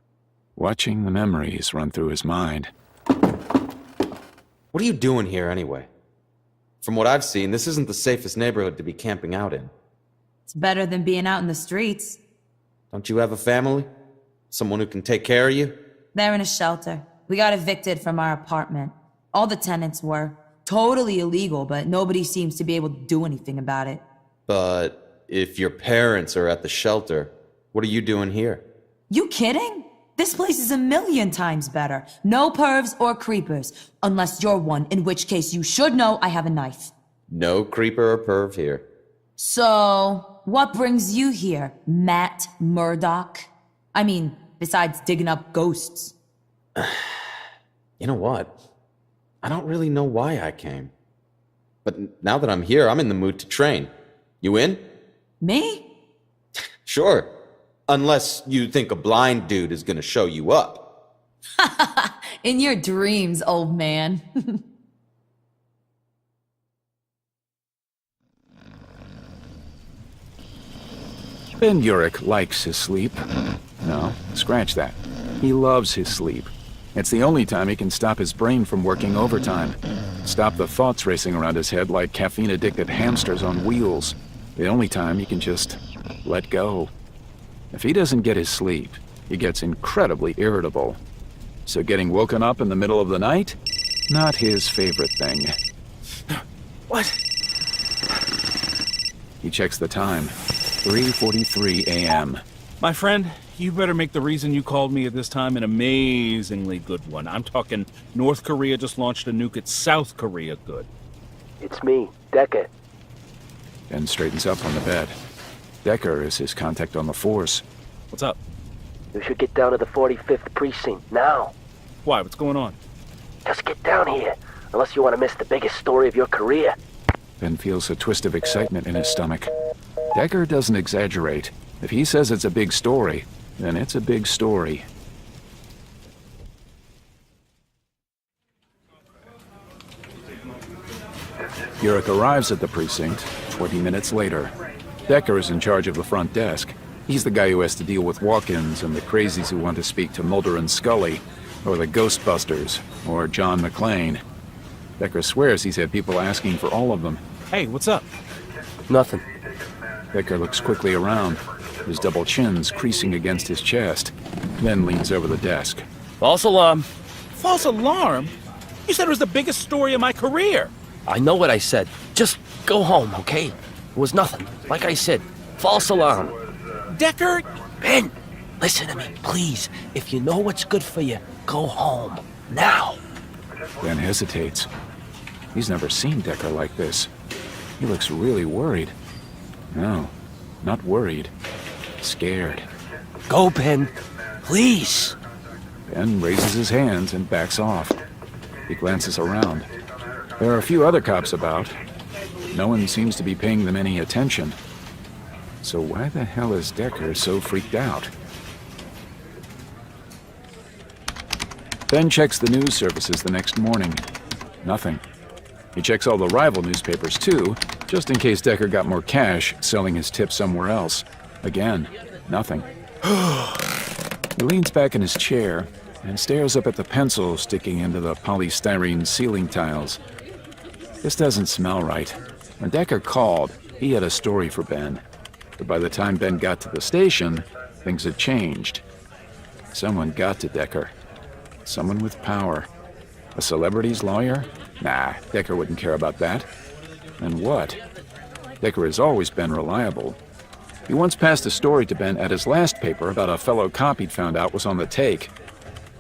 watching the memories run through his mind. What are you doing here anyway? From what I've seen, this isn't the safest neighborhood to be camping out in. It's better than being out in the streets. Don't you have a family? Someone who can take care of you? They're in a shelter. We got evicted from our apartment. All the tenants were. Totally illegal, but nobody seems to be able to do anything about it. But if your parents are at the shelter, what are you doing here? You kidding? This place is 1,000,000 times better. No pervs or creepers. Unless you're one, in which case you should know I have a knife. No creeper or perv here. So, what brings you here, Matt Murdoch? I mean, besides digging up ghosts. You know what? I don't really know why I came. But now that I'm here, I'm in the mood to train. You in? Me? Sure. Unless you think a blind dude is gonna show you up. In your dreams, old man. Ben Urich likes his sleep. No, scratch that. He loves his sleep. It's the only time he can stop his brain from working overtime. Stop the thoughts racing around his head like caffeine-addicted hamsters on wheels. The only time he can just let go. If he doesn't get his sleep, he gets incredibly irritable. So getting woken up in the middle of the night? Not his favorite thing. What? He checks the time. 3:43 a.m. My friend, you better make the reason you called me at this time an amazingly good one. I'm talking North Korea just launched a nuke at South Korea good. It's me, Decker. Ben straightens up on the bed. Decker is his contact on the force. What's up? You should get down to the 45th precinct, now. Why? What's going on? Just get down here, unless you want to miss the biggest story of your career. Ben feels a twist of excitement in his stomach. Decker doesn't exaggerate. If he says it's a big story, then it's a big story. Urich arrives at the precinct 20 minutes later. Decker is in charge of the front desk. He's the guy who has to deal with walk-ins and the crazies who want to speak to Mulder and Scully, or the Ghostbusters, or John McClane. Decker swears he's had people asking for all of them. Hey, what's up? Nothing. Decker looks quickly around, his double chins creasing against his chest, then leans over the desk. False alarm. False alarm? You said it was the biggest story of my career. I know what I said. Just go home, okay? It was nothing. Like I said, false alarm. Decker! Ben, listen to me, please. If you know what's good for you, go home. Now. Ben hesitates. He's never seen Decker like this. He looks really worried. No, not worried. Scared. Go, Ben. Please. Ben raises his hands and backs off. He glances around. There are a few other cops about. No one seems to be paying them any attention. So why the hell is Decker so freaked out? Ben checks the news services the next morning. Nothing. He checks all the rival newspapers too, just in case Decker got more cash selling his tip somewhere else. Again, nothing. He leans back in his chair, and stares up at the pencil sticking into the polystyrene ceiling tiles. This doesn't smell right. When Decker called, he had a story for Ben. But by the time Ben got to the station, things had changed. Someone got to Decker. Someone with power. A celebrity's lawyer? Nah, Decker wouldn't care about that. And what? Decker has always been reliable. He once passed a story to Ben at his last paper about a fellow cop he'd found out was on the take.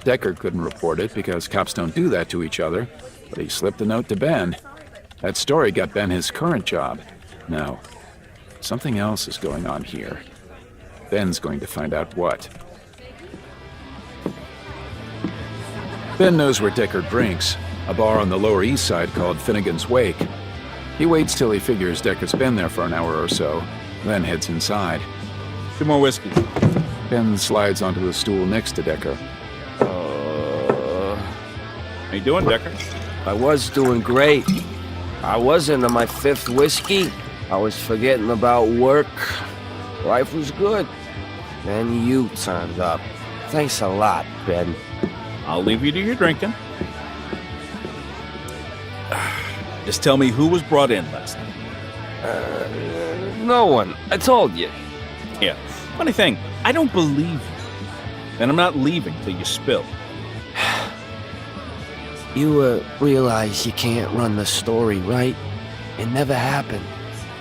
Decker couldn't report it because cops don't do that to each other, but he slipped a note to Ben. That story got Ben his current job. No, something else is going on here. Ben's going to find out what. Ben knows where Decker drinks, a bar on the Lower East Side called Finnegan's Wake. He waits till he figures Decker's been there for an hour or so, then heads inside. Two more whiskey. Ben slides onto the stool next to Decker. How you doing, Decker? I was doing great. I was into my 5th whiskey. I was forgetting about work. Life was good. Then you turned up. Thanks a lot, Ben. I'll leave you to your drinking. Just tell me who was brought in last night. No one. I told you. Yeah. Funny thing, I don't believe you. And I'm not leaving till you spill. You realize you can't run the story, right? It never happened.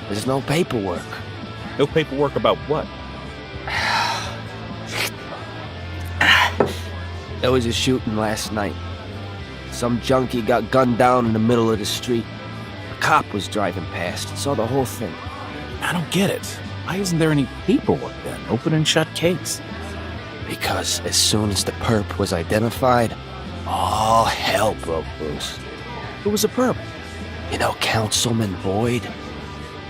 There's no paperwork. No paperwork about what? There was a shooting last night. Some junkie got gunned down in the middle of the street. A cop was driving past, saw the whole thing. I don't get it. Why isn't there any paperwork then? Open and shut case. Because as soon as the perp was identified, all hell broke loose. Who was the perp? You know Councilman Boyd?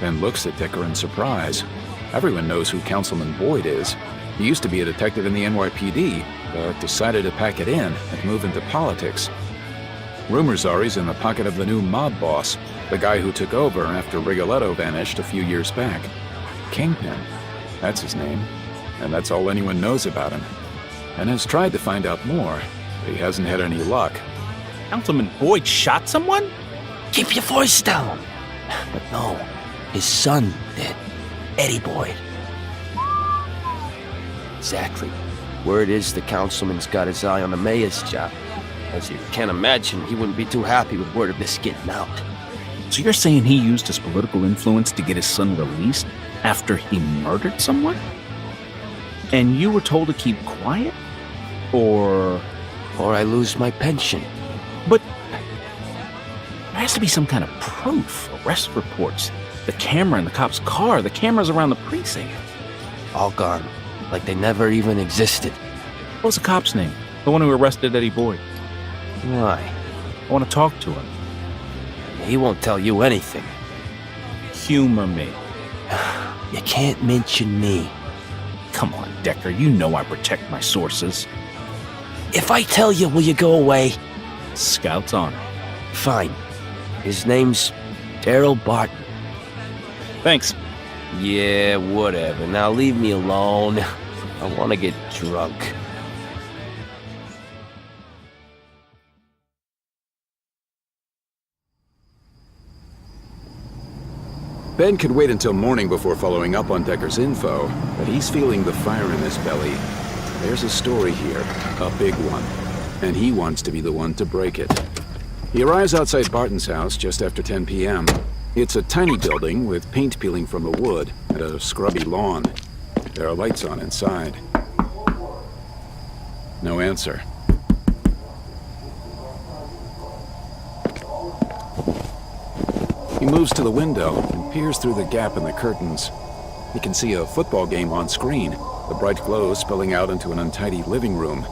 Ben looks at Decker in surprise. Everyone knows who Councilman Boyd is. He used to be a detective in the NYPD, but decided to pack it in and move into politics. Rumors are he's in the pocket of the new mob boss, the guy who took over after Rigoletto vanished a few years back. Kingpin. That's his name. And that's all anyone knows about him. And has tried to find out more, but he hasn't had any luck. Councilman Boyd shot someone? Keep your voice down. But no, his son did. Eddie Boyd. Exactly. Word is the councilman's got his eye on the mayor's job. As you can imagine, he wouldn't be too happy with word of this getting out. So you're saying he used his political influence to get his son released after he murdered someone? And you were told to keep quiet? Or I lose my pension. But there has to be some kind of proof. Arrest reports. The camera in the cop's car. The cameras around the precinct. All gone. Like they never even existed. What was the cop's name? The one who arrested Eddie Boyd. Why? I want to talk to him. He won't tell you anything. Humor me. You can't mention me. Come on, Decker. You know I protect my sources. If I tell you, will you go away? Scout's honor. Fine. His name's Daryl Barton. Thanks. Yeah, whatever. Now leave me alone. I want to get drunk. Ben could wait until morning before following up on Decker's info, but he's feeling the fire in his belly. There's a story here, a big one, and he wants to be the one to break it. He arrives outside Barton's house just after 10 p.m. It's a tiny building with paint peeling from the wood and a scrubby lawn. There are lights on inside. No answer. He moves to the window and peers through the gap in the curtains. He can see a football game on screen, the bright glow spilling out into an untidy living room.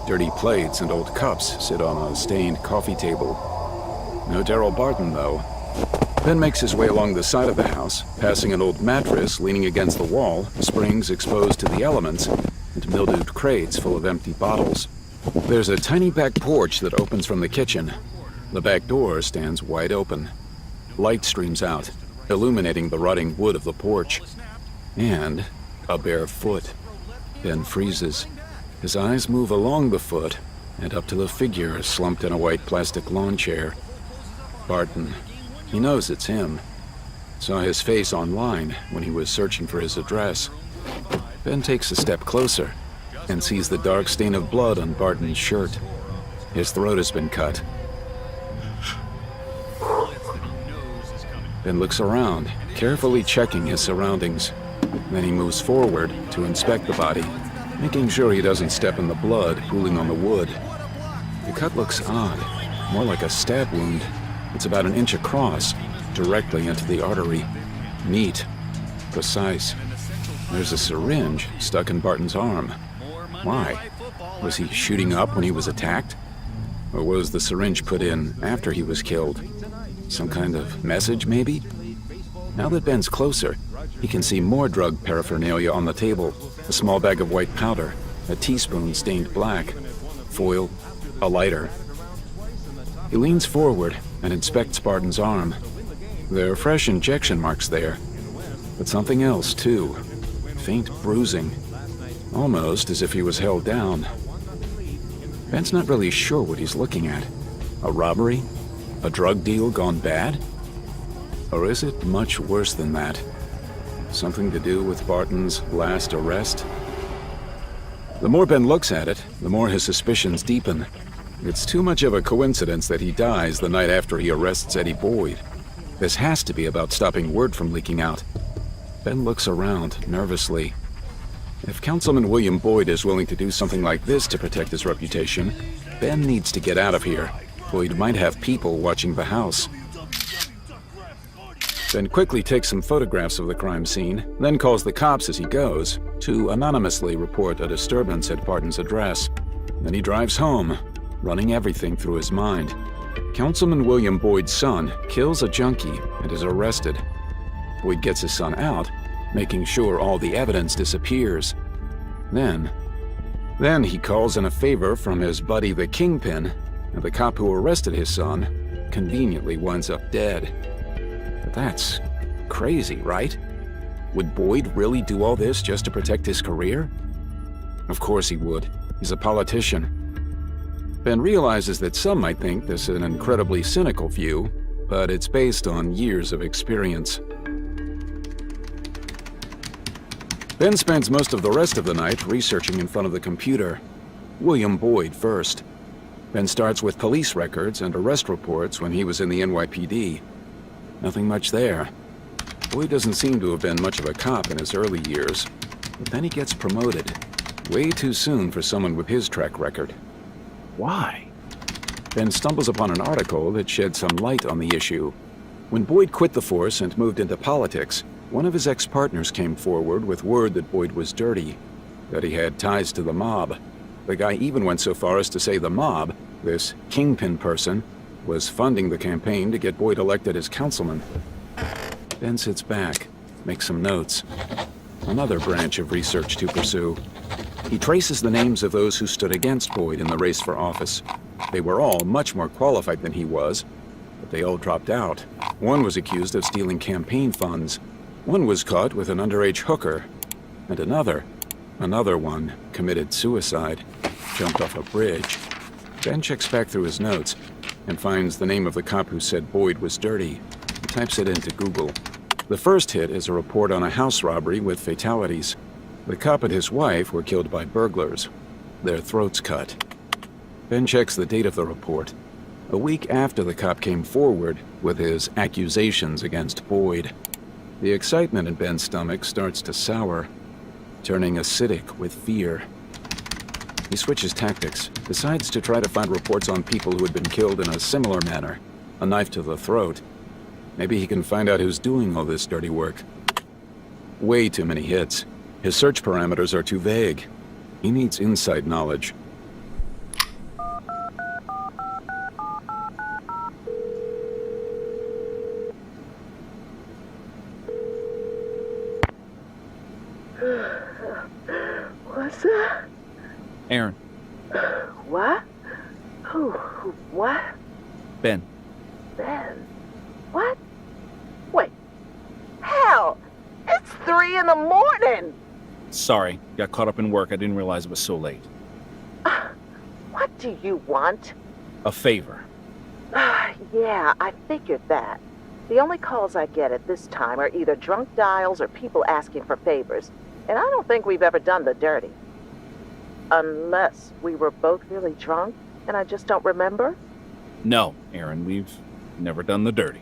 Dirty plates and old cups sit on a stained coffee table. No Daryl Barton, though. Ben makes his way along the side of the house, passing an old mattress leaning against the wall, springs exposed to the elements, and mildewed crates full of empty bottles. There's a tiny back porch that opens from the kitchen. The back door stands wide open. Light streams out, illuminating the rotting wood of the porch. And a bare foot. Ben freezes. His eyes move along the foot, and up to the figure slumped in a white plastic lawn chair. Barton. He knows it's him. Saw his face online when he was searching for his address. Ben takes a step closer and sees the dark stain of blood on Barton's shirt. His throat has been cut. Ben looks around, carefully checking his surroundings. Then he moves forward to inspect the body, making sure he doesn't step in the blood pooling on the wood. The cut looks odd, more like a stab wound. It's about an inch across, directly into the artery. Neat. Precise. There's a syringe stuck in Barton's arm. Why? Was he shooting up when he was attacked? Or was the syringe put in after he was killed? Some kind of message, maybe? Now that Ben's closer, he can see more drug paraphernalia on the table. A small bag of white powder, a teaspoon stained black, foil, a lighter. He leans forward and inspects Barton's arm. There are fresh injection marks there, but something else, too. Faint bruising, almost as if he was held down. Ben's not really sure what he's looking at. A robbery? A drug deal gone bad? Or is it much worse than that? Something to do with Barton's last arrest? The more Ben looks at it, the more his suspicions deepen. It's too much of a coincidence that he dies the night after he arrests Eddie Boyd. This has to be about stopping word from leaking out. Ben looks around, nervously. If Councilman William Boyd is willing to do something like this to protect his reputation, Ben needs to get out of here. Boyd might have people watching the house. Ben quickly takes some photographs of the crime scene, then calls the cops as he goes to anonymously report a disturbance at Barton's address. Then he drives home, running everything through his mind. Councilman William Boyd's son kills a junkie and is arrested. Boyd gets his son out, making sure all the evidence disappears. Then he calls in a favor from his buddy the Kingpin, and the cop who arrested his son conveniently winds up dead. But that's crazy, right? Would Boyd really do all this just to protect his career? Of course he would. He's a politician. Ben realizes that some might think this is an incredibly cynical view, but it's based on years of experience. Ben spends most of the rest of the night researching in front of the computer. William Boyd first. Ben starts with police records and arrest reports when he was in the NYPD. Nothing much there. Boyd doesn't seem to have been much of a cop in his early years, but then he gets promoted. Way too soon for someone with his track record. Why? Ben stumbles upon an article that sheds some light on the issue. When Boyd quit the force and moved into politics, one of his ex-partners came forward with word that Boyd was dirty, that he had ties to the mob. The guy even went so far as to say the mob, this Kingpin person, was funding the campaign to get Boyd elected as councilman. Ben sits back, makes some notes. Another branch of research to pursue. He traces the names of those who stood against Boyd in the race for office. They were all much more qualified than he was, but they all dropped out. One was accused of stealing campaign funds. One was caught with an underage hooker. And another one committed suicide, jumped off a bridge. Ben checks back through his notes and finds the name of the cop who said Boyd was dirty. He types it into Google. The first hit is a report on a house robbery with fatalities. The cop and his wife were killed by burglars, their throats cut. Ben checks the date of the report, a week after the cop came forward with his accusations against Boyd. The excitement in Ben's stomach starts to sour, turning acidic with fear. He switches tactics, decides to try to find reports on people who had been killed in a similar manner, a knife to the throat. Maybe he can find out who's doing all this dirty work. Way too many hits. His search parameters are too vague. He needs inside knowledge. What's up? Aaron. What? Who? What? Ben. Ben? What? Wait. Hell! It's 3 in the morning! Sorry, got caught up in work. I didn't realize it was so late. What do you want? A favor. Yeah, I figured that. The only calls I get at this time are either drunk dials or people asking for favors. And I don't think we've ever done the dirty. Unless we were both really drunk and I just don't remember? No, Aaron, we've never done the dirty.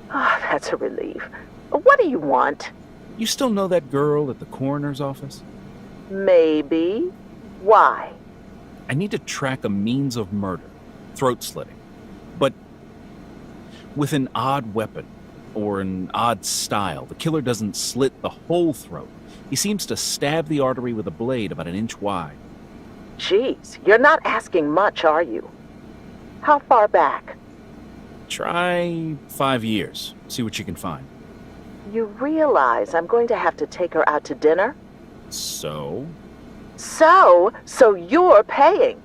That's a relief. What do you want? You still know that girl at the coroner's office? Maybe. Why? I need to track a means of murder. Throat slitting. But with an odd weapon, or an odd style. The killer doesn't slit the whole throat. He seems to stab the artery with a blade about an inch wide. Jeez, you're not asking much, are you? How far back? Try 5 years. See what you can find. You realize I'm going to have to take her out to dinner? So? So you're paying.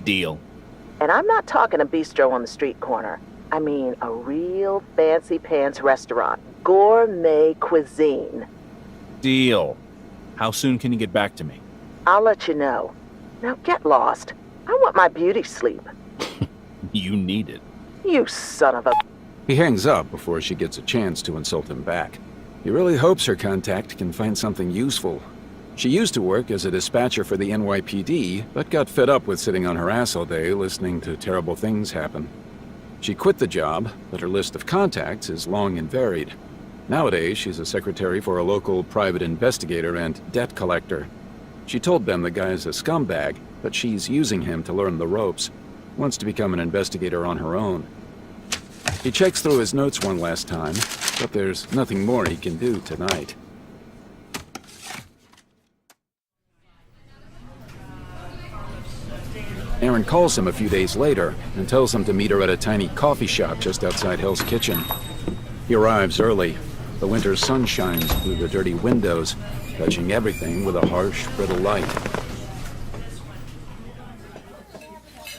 Deal. And I'm not talking a bistro on the street corner. I mean a real fancy pants restaurant. Gourmet cuisine. Deal. How soon can you get back to me? I'll let you know. Now get lost. I want my beauty sleep. You need it. You son of a... He hangs up before she gets a chance to insult him back. He really hopes her contact can find something useful. She used to work as a dispatcher for the NYPD, but got fed up with sitting on her ass all day listening to terrible things happen. She quit the job, but her list of contacts is long and varied. Nowadays, she's a secretary for a local private investigator and debt collector. She told them the guy's a scumbag, but she's using him to learn the ropes. Wants to become an investigator on her own. He checks through his notes one last time, but there's nothing more he can do tonight. Aaron calls him a few days later and tells him to meet her at a tiny coffee shop just outside Hell's Kitchen. He arrives early. The winter sun shines through the dirty windows, touching everything with a harsh, brittle light.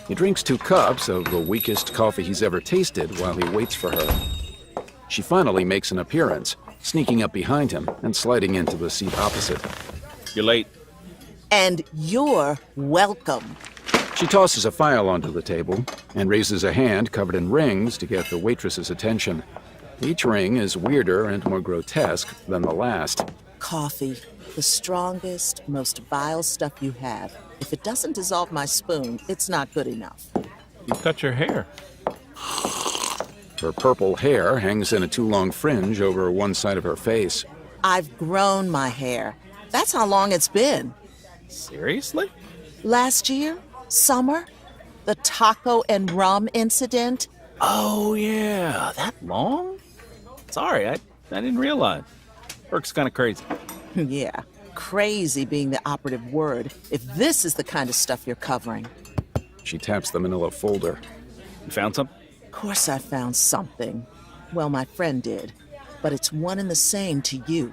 He drinks 2 cups of the weakest coffee he's ever tasted while he waits for her. She finally makes an appearance, sneaking up behind him and sliding into the seat opposite. You're late. And you're welcome. She tosses a file onto the table and raises a hand covered in rings to get the waitress's attention. Each ring is weirder and more grotesque than the last. Coffee. The strongest, most vile stuff you have. If it doesn't dissolve my spoon, it's not good enough. You cut your hair. Her purple hair hangs in a too long fringe over one side of her face. I've grown my hair. That's how long it's been. Seriously? Last year, summer, the taco and rum incident. Oh, yeah. That long? Sorry, I didn't realize. Work's kind of crazy. Yeah, crazy being the operative word, if this is the kind of stuff you're covering. She taps the manila folder. You found something? Of course I found something. Well, my friend did. But it's one and the same to you.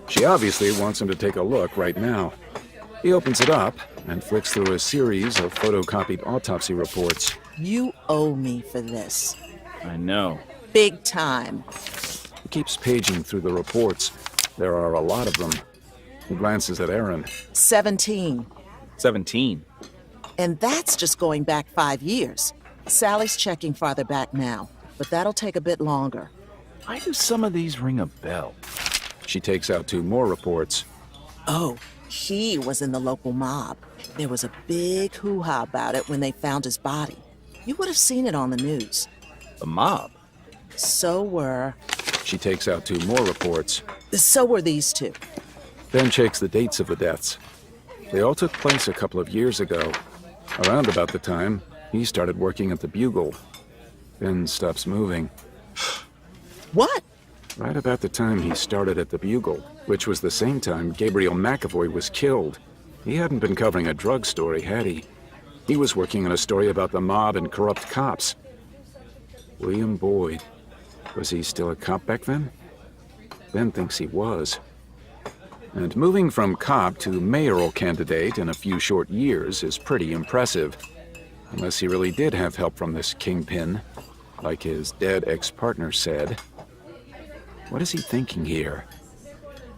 She obviously wants him to take a look right now. He opens it up and flicks through a series of photocopied autopsy reports. You owe me for this. I know. Big time. He keeps paging through the reports. There are a lot of them. He glances at Aaron. 17. 17? And that's just going back 5 years. Sally's checking farther back now, but that'll take a bit longer. Why do some of these ring a bell? She takes out 2 more reports. Oh, he was in the local mob. There was a big hoo-ha about it when they found his body. You would have seen it on the news. The mob? So were... She takes out 2 more reports. So were these 2. Then checks the dates of the deaths. They all took place a couple of years ago. Around about the time he started working at the Bugle. Then stops moving. What? Right about the time he started at the Bugle, which was the same time Gabriel McAvoy was killed. He hadn't been covering a drug story, had he? He was working on a story about the mob and corrupt cops. William Boyd. Was he still a cop back then? Ben thinks he was. And moving from cop to mayoral candidate in a few short years is pretty impressive. Unless he really did have help from this kingpin, like his dead ex-partner said. What is he thinking here?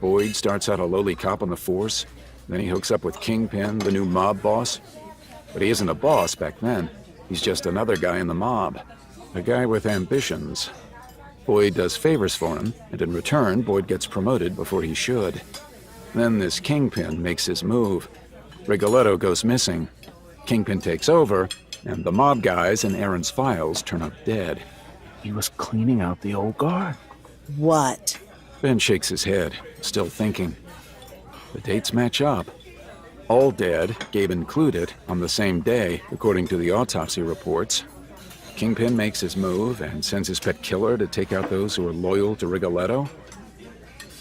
Boyd starts out a lowly cop on the force, then he hooks up with Kingpin, the new mob boss. But he isn't a boss back then. He's just another guy in the mob. A guy with ambitions. Boyd does favors for him, and in return, Boyd gets promoted before he should. Then this Kingpin makes his move. Rigoletto goes missing. Kingpin takes over, and the mob guys in Aaron's files turn up dead. He was cleaning out the old guard. What? Ben shakes his head, still thinking. The dates match up. All dead, Gabe included, on the same day, according to the autopsy reports. Kingpin makes his move and sends his pet killer to take out those who are loyal to Rigoletto.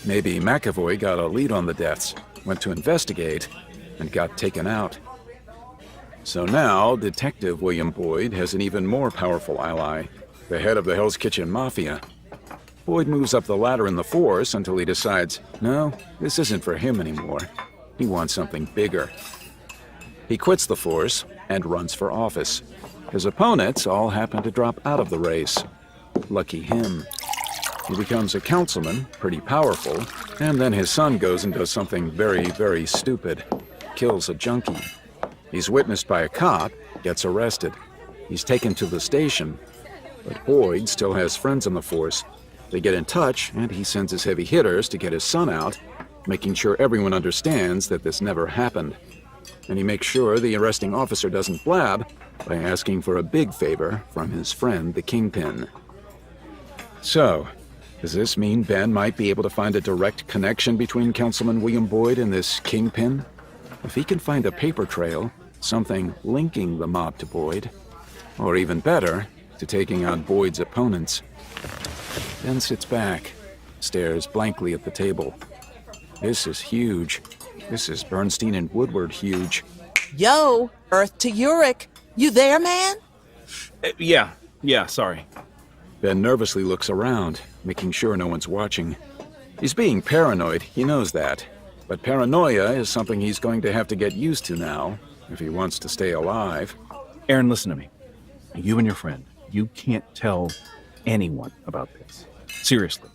Maybe McAvoy got a lead on the deaths, went to investigate, and got taken out. So now, Detective William Boyd has an even more powerful ally, the head of the Hell's Kitchen Mafia. Boyd moves up the ladder in the force until he decides, no, this isn't for him anymore. He wants something bigger. He quits the force and runs for office. His opponents all happen to drop out of the race. Lucky him. He becomes a councilman, pretty powerful, and then his son goes and does something very, very stupid. Kills a junkie. He's witnessed by a cop, gets arrested. He's taken to the station. But Boyd still has friends on the force. They get in touch, and he sends his heavy hitters to get his son out, making sure everyone understands that this never happened. And he makes sure the arresting officer doesn't blab by asking for a big favor from his friend, the Kingpin. So, does this mean Ben might be able to find a direct connection between Councilman William Boyd and this Kingpin? If he can find a paper trail, something linking the mob to Boyd, or even better, to taking out Boyd's opponents. Ben sits back, stares blankly at the table. This is huge. This is Bernstein and Woodward huge. Yo, Earth to Uric. You there, man? Yeah, sorry. Ben nervously looks around, making sure no one's watching. He's being paranoid, he knows that. But paranoia is something he's going to have to get used to now, if he wants to stay alive. Aaron, listen to me. You and your friend, you can't tell anyone about this. Seriously,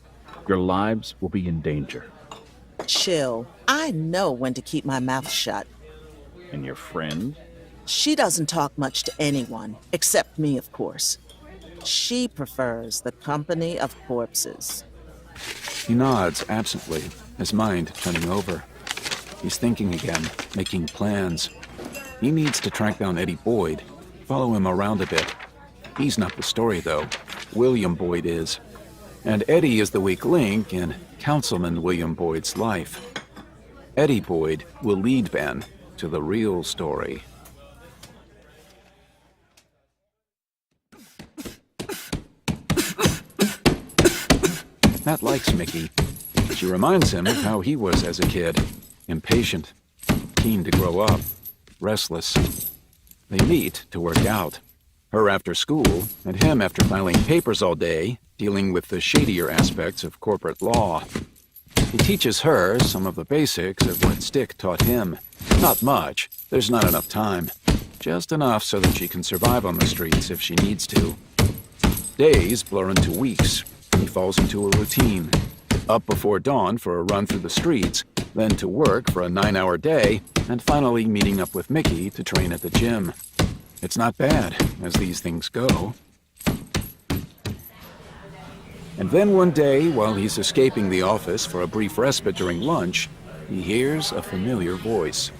your lives will be in danger. Chill. I know when to keep my mouth shut. And your friend? She doesn't talk much to anyone, except me, of course. She prefers the company of corpses. He nods absently, his mind turning over. He's thinking again, making plans. He needs to track down Eddie Boyd, follow him around a bit. He's not the story, though. William Boyd is. And Eddie is the weak link in Councilman William Boyd's life. Eddie Boyd will lead Ben to the real story. Matt likes Mickey. She reminds him of how he was as a kid. Impatient, keen to grow up, restless. They meet to work out. Her after school, and him after filing papers all day, dealing with the shadier aspects of corporate law. He teaches her some of the basics of what Stick taught him. Not much. There's not enough time. Just enough so that she can survive on the streets if she needs to. Days blur into weeks. He falls into a routine. Up before dawn for a run through the streets, then to work for a 9-hour day, and finally meeting up with Mickey to train at the gym. It's not bad, as these things go. And then one day, while he's escaping the office for a brief respite during lunch, he hears a familiar voice.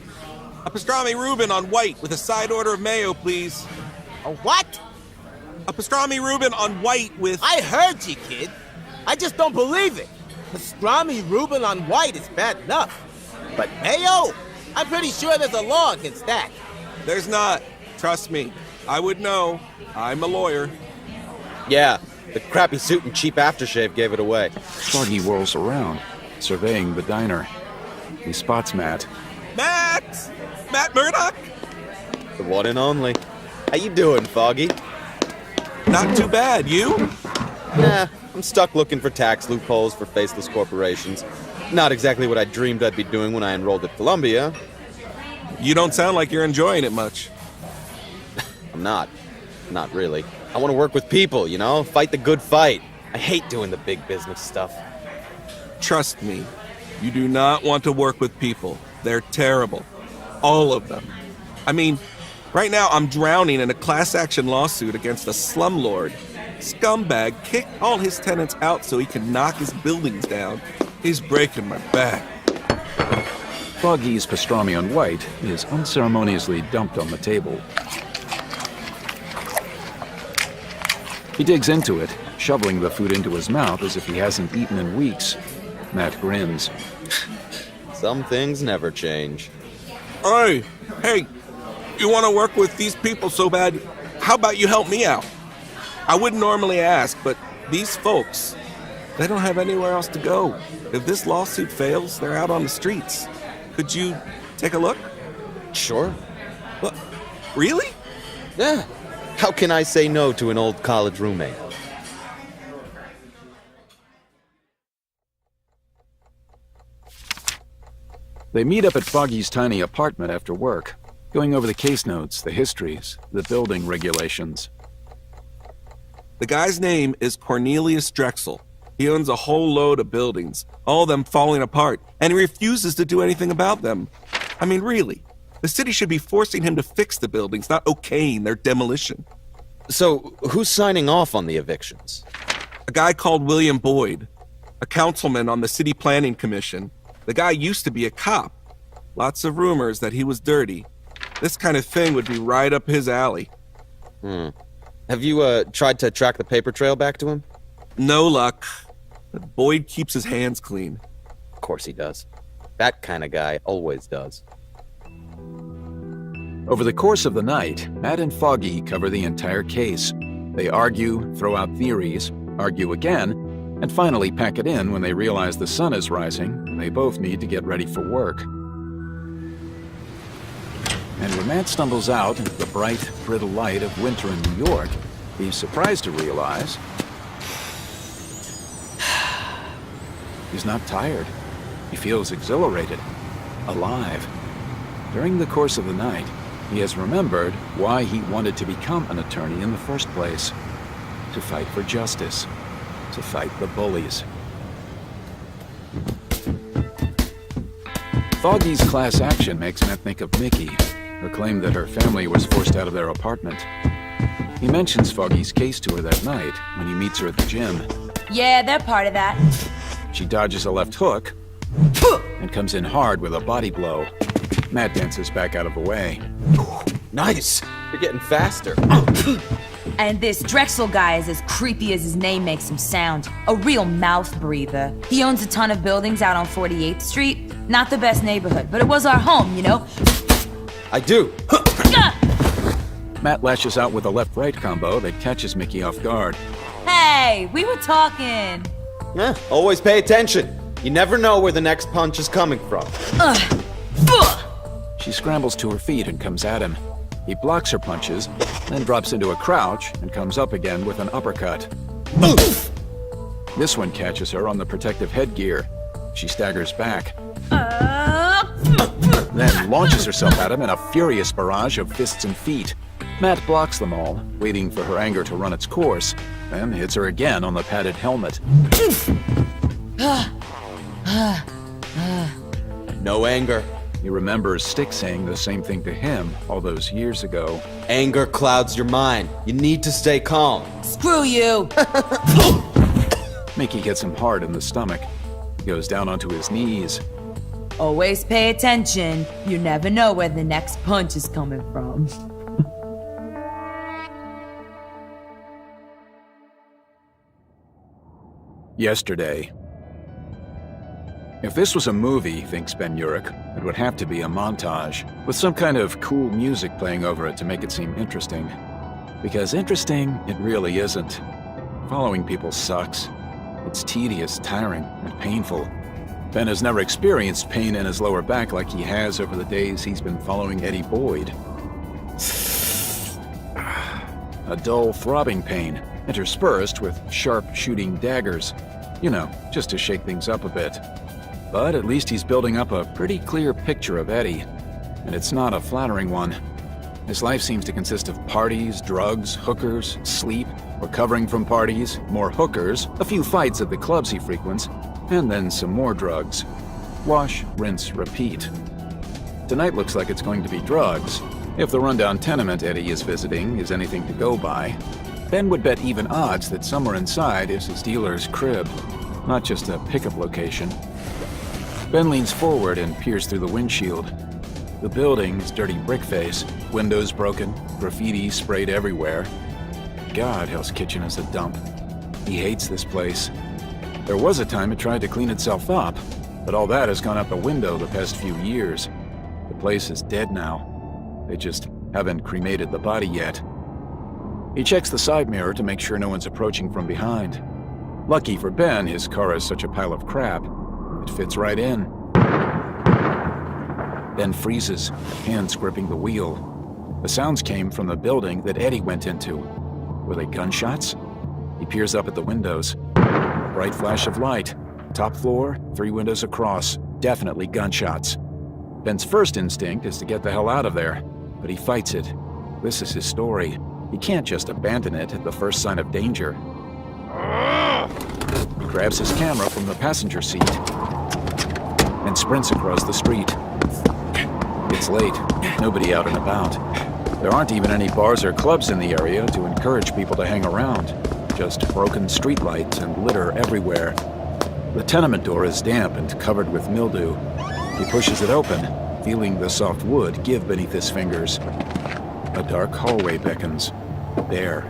A pastrami Reuben on white with a side order of mayo, please. A what? A pastrami Reuben on white with... I heard you, kid. I just don't believe it. Pastrami Reuben on white is bad enough. But mayo? I'm pretty sure there's a law against that. There's not. Trust me. I would know. I'm a lawyer. Yeah, the crappy suit and cheap aftershave gave it away. Foggy whirls around, surveying the diner. He spots Matt. Matt! Matt Murdock? The one and only. How you doing, Foggy? Not too bad. You? Nah, I'm stuck looking for tax loopholes for faceless corporations. Not exactly what I dreamed I'd be doing when I enrolled at Columbia. You don't sound like you're enjoying it much. I'm not. Not really. I want to work with people, you know? Fight the good fight. I hate doing the big business stuff. Trust me, you do not want to work with people. They're terrible. All of them. I mean, Right now, I'm drowning in a class action lawsuit against a slumlord. Scumbag kicked all his tenants out so he can knock his buildings down. He's breaking my back. Foggy's pastrami on white is unceremoniously dumped on the table. He digs into it, shoveling the food into his mouth as if he hasn't eaten in weeks. Matt grins. Some things never change. Hey, you want to work with these people so bad, how about you help me out? I wouldn't normally ask, but these folks, they don't have anywhere else to go. If this lawsuit fails, they're out on the streets. Could you take a look? Sure. What? Really? Yeah. How can I say no to an old college roommate? They meet up at Foggy's tiny apartment after work, going over the case notes, the histories, the building regulations. The guy's name is Cornelius Drexel. He owns a whole load of buildings, all of them falling apart, and he refuses to do anything about them. I mean, really, the city should be forcing him to fix the buildings, not okaying their demolition. So, who's signing off on the evictions? A guy called William Boyd, a councilman on the city planning commission. The guy used to be a cop. Lots of rumors that he was dirty. This kind of thing would be right up his alley. Have you, tried to track the paper trail back to him? No luck. But Boyd keeps his hands clean. Of course he does. That kind of guy always does. Over the course of the night, Matt and Foggy cover the entire case. They argue, throw out theories, argue again, and finally pack it in when they realize the sun is rising and they both need to get ready for work. And when Matt stumbles out into the bright, brittle light of winter in New York, he's surprised to realize he's not tired. He feels exhilarated, alive. During the course of the night, he has remembered why he wanted to become an attorney in the first place. To fight for justice. To fight the bullies. Foggy's class action makes Matt think of Mickey, her claim that her family was forced out of their apartment. He mentions Foggy's case to her that night when he meets her at the gym. Yeah, they're part of that. She dodges a left hook and comes in hard with a body blow. Matt dances back out of the way. Nice! You're getting faster. And this Drexel guy is as creepy as his name makes him sound. A real mouth breather. He owns a ton of buildings out on 48th Street. Not the best neighborhood, but it was our home, you know? I do. Matt lashes out with a left-right combo that catches Mickey off guard. Hey, we were talking. Always pay attention. You never know where the next punch is coming from. She scrambles to her feet and comes at him. He blocks her punches, then drops into a crouch and comes up again with an uppercut. This one catches her on the protective headgear. She staggers back, then launches herself at him in a furious barrage of fists and feet. Matt blocks them all, waiting for her anger to run its course, then hits her again on the padded helmet. No anger. He remembers Stick saying the same thing to him all those years ago. Anger clouds your mind. You need to stay calm. Screw you! Mickey hits him hard in the stomach. He goes down onto his knees. Always pay attention. You never know where the next punch is coming from. Yesterday. If this was a movie, thinks Ben Urich, it would have to be a montage, with some kind of cool music playing over it to make it seem interesting. Because interesting, it really isn't. Following people sucks. It's tedious, tiring, and painful. Ben has never experienced pain in his lower back like he has over the days he's been following Eddie Boyd. A dull, throbbing pain, interspersed with sharp, shooting daggers. You know, just to shake things up a bit. But at least he's building up a pretty clear picture of Eddie, and it's not a flattering one. His life seems to consist of parties, drugs, hookers, sleep, recovering from parties, more hookers, a few fights at the clubs he frequents, and then some more drugs. Wash, rinse, repeat. Tonight looks like it's going to be drugs, If the rundown tenement Eddie is visiting is anything to go by, Ben would bet even odds that somewhere inside is his dealer's crib, not just a pickup location. Ben leans forward and peers through the windshield. The building's dirty brick face, windows broken, graffiti sprayed everywhere. God, Hell's Kitchen is a dump. He hates this place. There was a time it tried to clean itself up, but all that has gone out the window the past few years. The place is dead now. They just haven't cremated the body yet. He checks the side mirror to make sure no one's approaching from behind. Lucky for Ben, his car is such a pile of crap. It fits right in. Ben freezes, hands gripping the wheel. The sounds came from the building that Eddie went into. Were they gunshots? He peers up at the windows. A bright flash of light. Top floor, 3 windows across. Definitely gunshots. Ben's first instinct is to get the hell out of there, but he fights it. This is his story. He can't just abandon it at the first sign of danger. He grabs his camera from the passenger seat and sprints across the street. It's late. Nobody out and about. There aren't even any bars or clubs in the area to encourage people to hang around. Just broken streetlights and litter everywhere. The tenement door is damp and covered with mildew. He pushes it open, feeling the soft wood give beneath his fingers. A dark hallway beckons. There.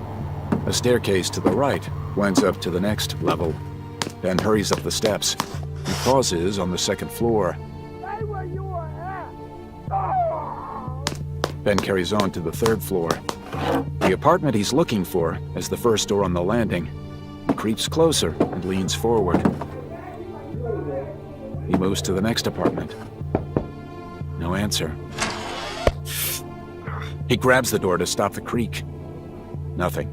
A staircase to the right winds up to the next level. Ben hurries up the steps. He pauses on the second floor. Stay where you are at! Ben carries on to the third floor. The apartment he's looking for is the first door on the landing. He creeps closer and leans forward. He moves to the next apartment. No answer. He grabs the door to stop the creak. Nothing.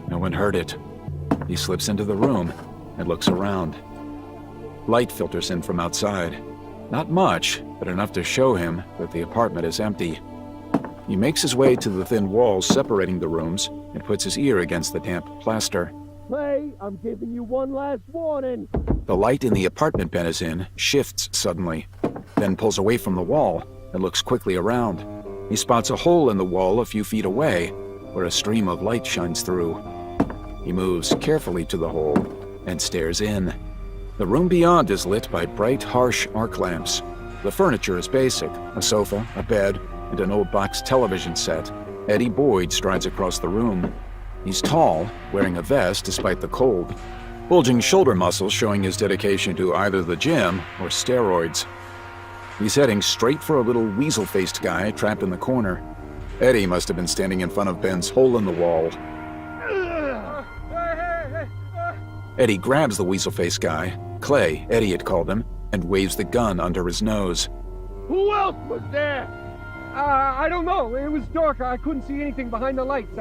No one heard it. He slips into the room and looks around. Light filters in from outside. Not much, but enough to show him that the apartment is empty. He makes his way to the thin walls separating the rooms and puts his ear against the damp plaster. Clay, I'm giving you one last warning. The light in the apartment Ben is in shifts suddenly, then pulls away from the wall and looks quickly around. He spots a hole in the wall a few feet away, where a stream of light shines through. He moves carefully to the hole and stares in. The room beyond is lit by bright, harsh arc lamps. The furniture is basic: a sofa, a bed, and an old box television set. Eddie Boyd strides across the room. He's tall, wearing a vest despite the cold, bulging shoulder muscles showing his dedication to either the gym or steroids. He's heading straight for a little weasel-faced guy trapped in the corner. Eddie must have been standing in front of Ben's hole in the wall. Eddie grabs the weasel-faced guy, Clay, Eddie had called him, and waves the gun under his nose. Who else was there? I don't know. It was dark. I couldn't see anything behind the lights.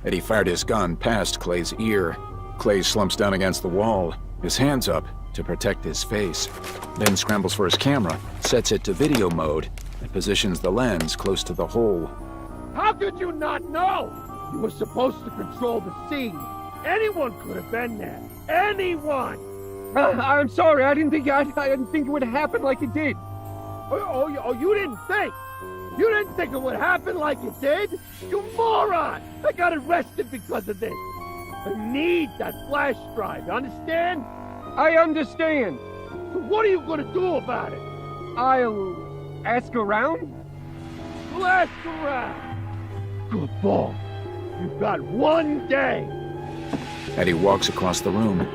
Eddie fired his gun past Clay's ear. Clay slumps down against the wall, his hands up to protect his face. Then scrambles for his camera, sets it to video mode, and positions the lens close to the hole. How could you not know? You were supposed to control the scene. Anyone could have been there. Anyone! I'm sorry. I didn't think it would happen like it did. Oh, you didn't think? You didn't think it would happen like it did? You moron! I got arrested because of this. I need that flash drive, you understand? I understand. So what are you gonna do about it? I'll ask around? We'll ask around. Good boy. You've got one day. Eddie walks across the room,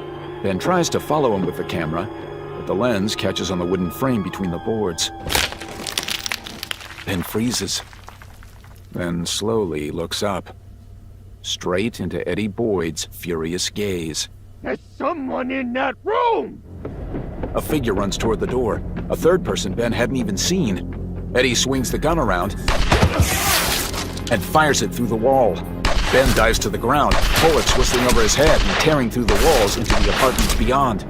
then tries to follow him with the camera, but the lens catches on the wooden frame between the boards. Then freezes. Then slowly looks up, straight into Eddie Boyd's furious gaze. There's someone in that room! A figure runs toward the door, a third person Ben hadn't even seen. Eddie swings the gun around and fires it through the wall. Ben dives to the ground, bullets whistling over his head and tearing through the walls into the apartments beyond.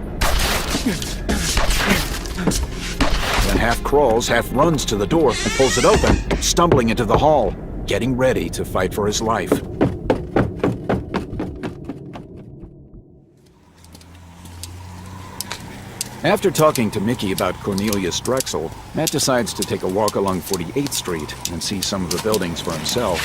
Then half crawls, half runs to the door and pulls it open, stumbling into the hall, getting ready to fight for his life. After talking to Mickey about Cornelius Drexel, Matt decides to take a walk along 48th Street and see some of the buildings for himself.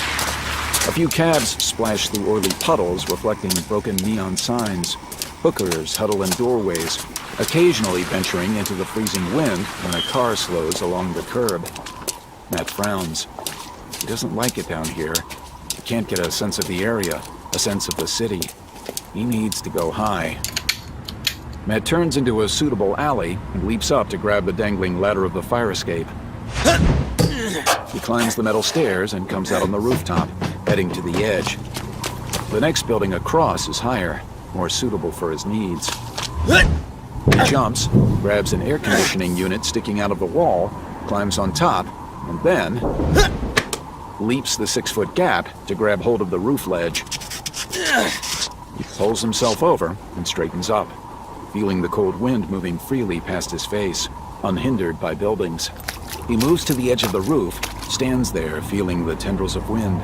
A few cabs splash through oily puddles reflecting broken neon signs. Hookers huddle in doorways, occasionally venturing into the freezing wind when a car slows along the curb. Matt frowns. He doesn't like it down here. He can't get a sense of the area, a sense of the city. He needs to go high. Matt turns into a suitable alley and leaps up to grab the dangling ladder of the fire escape. He climbs the metal stairs and comes out on the rooftop, heading to the edge. The next building across is higher, more suitable for his needs. He jumps, grabs an air conditioning unit sticking out of the wall, climbs on top, and then leaps the 6-foot gap to grab hold of the roof ledge. He pulls himself over and straightens up, feeling the cold wind moving freely past his face, unhindered by buildings. He moves to the edge of the roof, stands there feeling the tendrils of wind.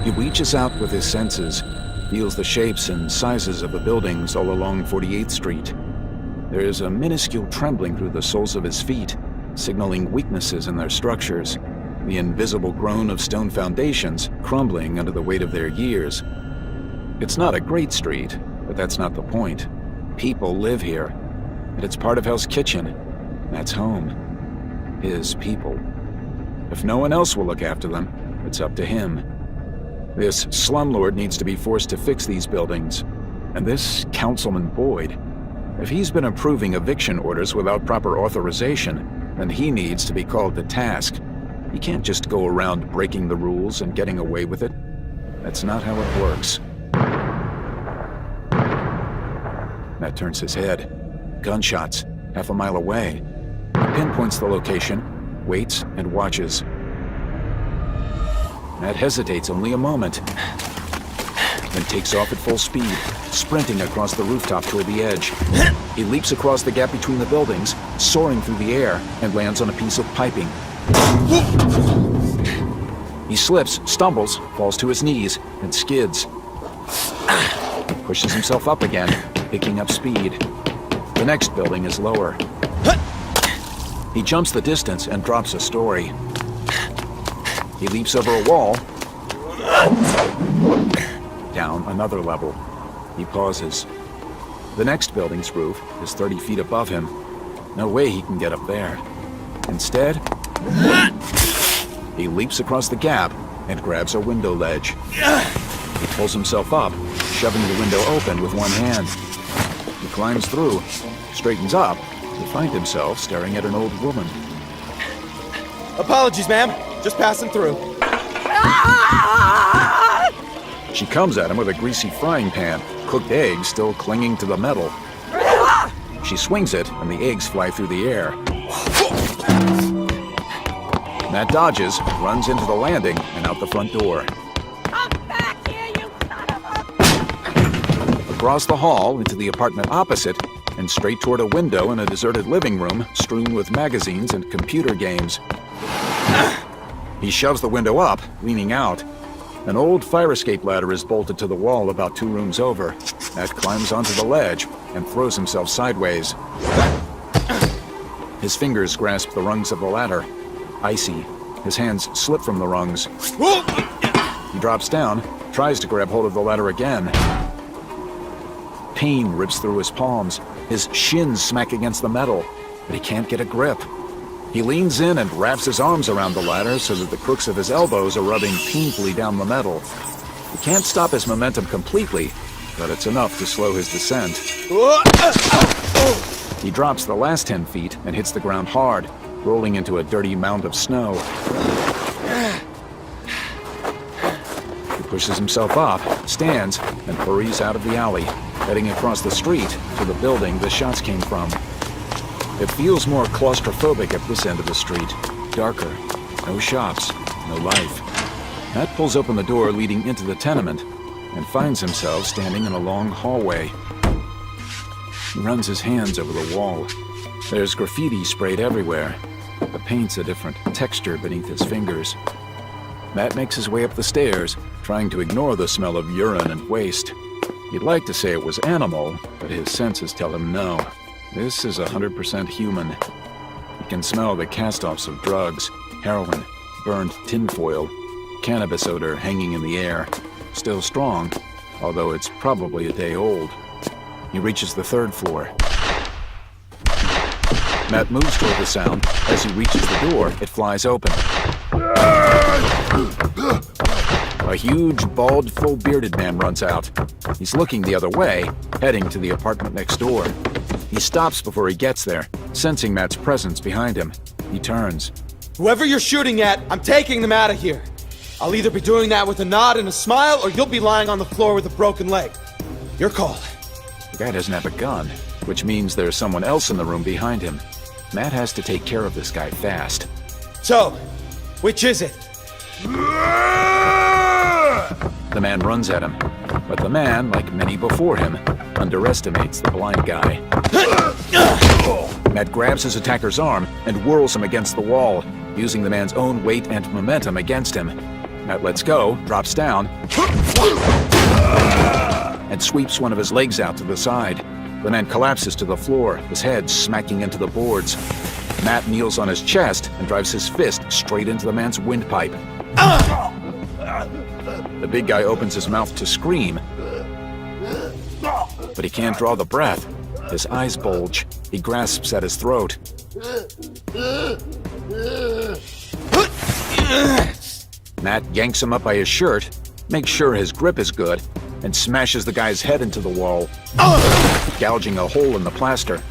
He reaches out with his senses, feels the shapes and sizes of the buildings all along 48th Street. There is a minuscule trembling through the soles of his feet, signaling weaknesses in their structures, the invisible groan of stone foundations crumbling under the weight of their years. It's not a great street, but that's not the point. People live here, and it's part of Hell's Kitchen. That's home. His people. If no one else will look after them, it's up to him. This slumlord needs to be forced to fix these buildings. And this Councilman Boyd, if he's been approving eviction orders without proper authorization, then he needs to be called to task. He can't just go around breaking the rules and getting away with it. That's not how it works. Matt turns his head. Gunshots, half a mile away. He pinpoints the location, waits, and watches. Matt hesitates only a moment, then takes off at full speed, sprinting across the rooftop toward the edge. He leaps across the gap between the buildings, soaring through the air, and lands on a piece of piping. He slips, stumbles, falls to his knees, and skids. He pushes himself up again, picking up speed. The next building is lower. He jumps the distance and drops a story. He leaps over a wall, down another level. He pauses. The next building's roof is 30 feet above him. No way he can get up there. Instead, he leaps across the gap and grabs a window ledge. He pulls himself up, shoving the window open with one hand. He climbs through, straightens up, to find himself staring at an old woman. Apologies, ma'am. Just passing through. She comes at him with a greasy frying pan, cooked eggs still clinging to the metal. She swings it, and the eggs fly through the air. Matt dodges, runs into the landing, and out the front door. Come back here, you son of a... Across the hall, into the apartment opposite, and straight toward a window in a deserted living room strewn with magazines and computer games. He shoves the window up, leaning out. An old fire escape ladder is bolted to the wall about 2 rooms over. Matt climbs onto the ledge and throws himself sideways. His fingers grasp the rungs of the ladder. Icy. His hands slip from the rungs. He drops down, tries to grab hold of the ladder again. Pain rips through his palms. His shins smack against the metal, but he can't get a grip. He leans in and wraps his arms around the ladder so that the crooks of his elbows are rubbing painfully down the metal. He can't stop his momentum completely, but it's enough to slow his descent. He drops the last 10 feet and hits the ground hard, rolling into a dirty mound of snow. He pushes himself up, stands, and hurries out of the alley, heading across the street to the building the shots came from. It feels more claustrophobic at this end of the street. Darker. No shops. No life. Matt pulls open the door leading into the tenement and finds himself standing in a long hallway. He runs his hands over the wall. There's graffiti sprayed everywhere. The paint's a different texture beneath his fingers. Matt makes his way up the stairs, trying to ignore the smell of urine and waste. He'd like to say it was animal, but his senses tell him no. This is 100% human. You can smell the cast-offs of drugs, heroin, burned tinfoil, cannabis odor hanging in the air. Still strong, although it's probably a day old. He reaches the 3rd floor. Matt moves toward the sound. As he reaches the door, it flies open. A huge, bald, full-bearded man runs out. He's looking the other way, heading to the apartment next door. He stops before he gets there, sensing Matt's presence behind him. He turns. Whoever you're shooting at, I'm taking them out of here. I'll either be doing that with a nod and a smile, or you'll be lying on the floor with a broken leg. Your call. The guy doesn't have a gun, which means there's someone else in the room behind him. Matt has to take care of this guy fast. So, which is it? The man runs at him, but the man, like many before him, underestimates the blind guy. Matt grabs his attacker's arm and whirls him against the wall, using the man's own weight and momentum against him. Matt lets go, drops down, and sweeps one of his legs out to the side. The man collapses to the floor, his head smacking into the boards. Matt kneels on his chest and drives his fist straight into the man's windpipe. The big guy opens his mouth to scream, but he can't draw the breath. His eyes bulge. He grasps at his throat. Matt yanks him up by his shirt, makes sure his grip is good, and smashes the guy's head into the wall, gouging a hole in the plaster.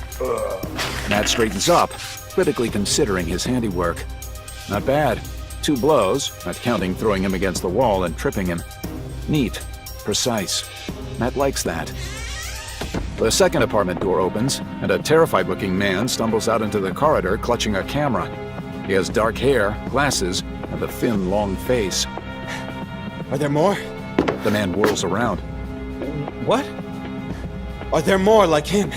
Matt straightens up, critically considering his handiwork. Not bad. 2 blows, not counting throwing him against the wall and tripping him. Neat. Precise. Matt likes that. The second apartment door opens, and a terrified-looking man stumbles out into the corridor clutching a camera. He has dark hair, glasses, and a thin, long face. Are there more? The man whirls around. What? Are there more like him?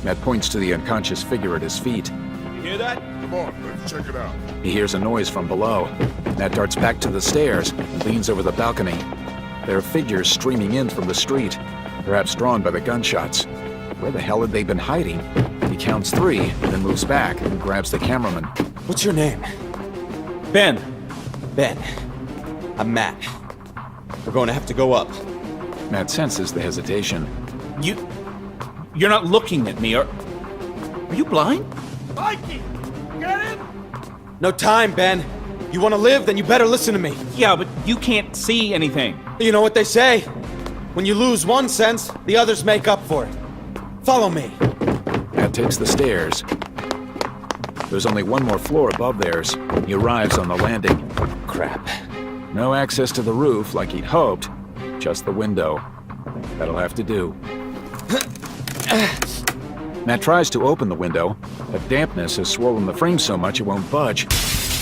Matt points to the unconscious figure at his feet. You hear that? Come on, let's check it out. He hears a noise from below. Matt darts back to the stairs and leans over the balcony. There are figures streaming in from the street, perhaps drawn by the gunshots. Where the hell had they been hiding? He counts 3, then moves back and grabs the cameraman. What's your name? Ben. Ben. I'm Matt. We're going to have to go up. Matt senses the hesitation. You're not looking at me, are you blind? Mikey! Get him! No time, Ben. You want to live, then you better listen to me. Yeah, but you can't see anything. You know what they say? When you lose one sense, the others make up for it. Follow me. Matt takes the stairs. There's only one more floor above theirs. He arrives on the landing. Crap. No access to the roof like he'd hoped. Just the window. That'll have to do. Matt tries to open the window, but dampness has swollen the frame so much it won't budge.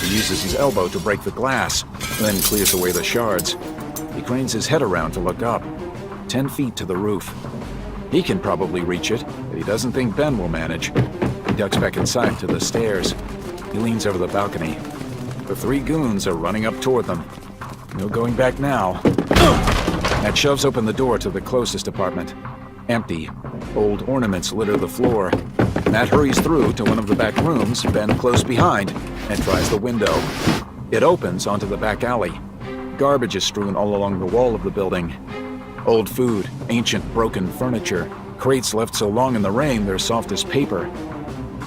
He uses his elbow to break the glass, then clears away the shards. He cranes his head around to look up. 10 feet to the roof. He can probably reach it, but he doesn't think Ben will manage. He ducks back inside to the stairs. He leans over the balcony. The 3 goons are running up toward them. No going back now. Matt shoves open the door to the closest apartment. Empty. Old ornaments litter the floor. Matt hurries through to one of the back rooms, Ben close behind, and tries the window. It opens onto the back alley. Garbage is strewn all along the wall of the building. Old food, ancient broken furniture, crates left so long in the rain they're soft as paper.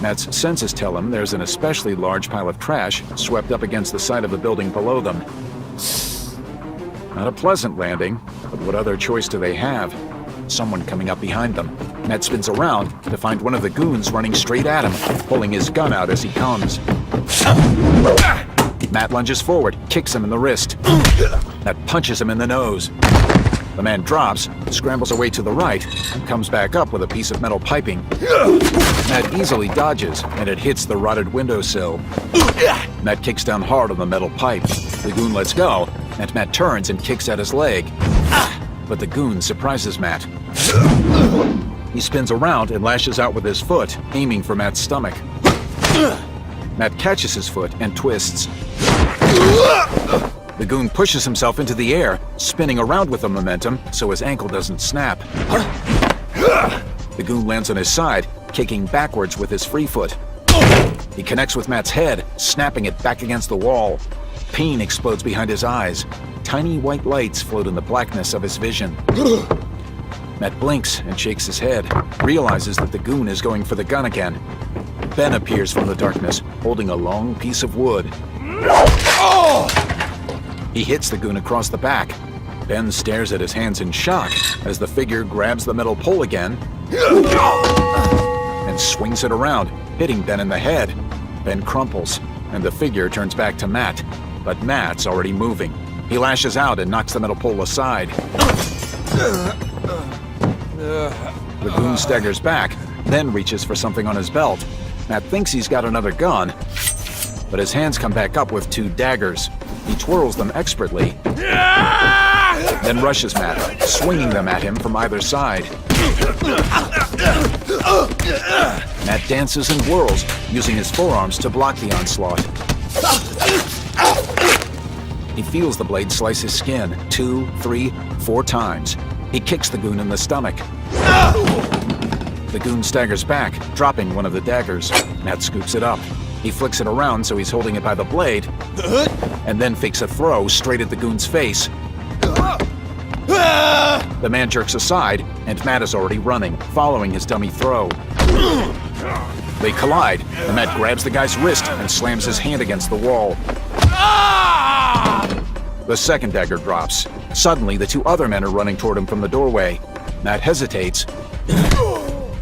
Matt's senses tell him there's an especially large pile of trash swept up against the side of the building below them. Not a pleasant landing, but what other choice do they have? Someone coming up behind them. Matt spins around to find one of the goons running straight at him, pulling his gun out as he comes. Matt lunges forward, kicks him in the wrist. Matt punches him in the nose. The man drops, scrambles away to the right, and comes back up with a piece of metal piping. Matt easily dodges, and it hits the rotted windowsill. Matt kicks down hard on the metal pipe. The goon lets go, and Matt turns and kicks at his leg. But the goon surprises Matt. He spins around and lashes out with his foot, aiming for Matt's stomach. Matt catches his foot and twists. The goon pushes himself into the air, spinning around with the momentum so his ankle doesn't snap. The goon lands on his side, kicking backwards with his free foot. He connects with Matt's head, snapping it back against the wall. Pain explodes behind his eyes. Tiny white lights float in the blackness of his vision. Matt blinks and shakes his head, realizes that the goon is going for the gun again. Ben appears from the darkness, holding a long piece of wood. He hits the goon across the back. Ben stares at his hands in shock as the figure grabs the metal pole again and swings it around, hitting Ben in the head. Ben crumples, and the figure turns back to Matt, but Matt's already moving. He lashes out and knocks the metal pole aside. The goon staggers back, then reaches for something on his belt. Matt thinks he's got another gun, but his hands come back up with 2 daggers. He twirls them expertly, then rushes Matt, swinging them at him from either side. Matt dances and whirls, using his forearms to block the onslaught. He feels the blade slice his skin 2, 3, 4 times. He kicks the goon in the stomach. The goon staggers back, dropping one of the daggers. Matt scoops it up. He flicks it around so he's holding it by the blade, and then fakes a throw straight at the goon's face. The man jerks aside, and Matt is already running, following his dummy throw. They collide, and Matt grabs the guy's wrist and slams his hand against the wall. The second dagger drops. Suddenly, the 2 other men are running toward him from the doorway. Matt hesitates,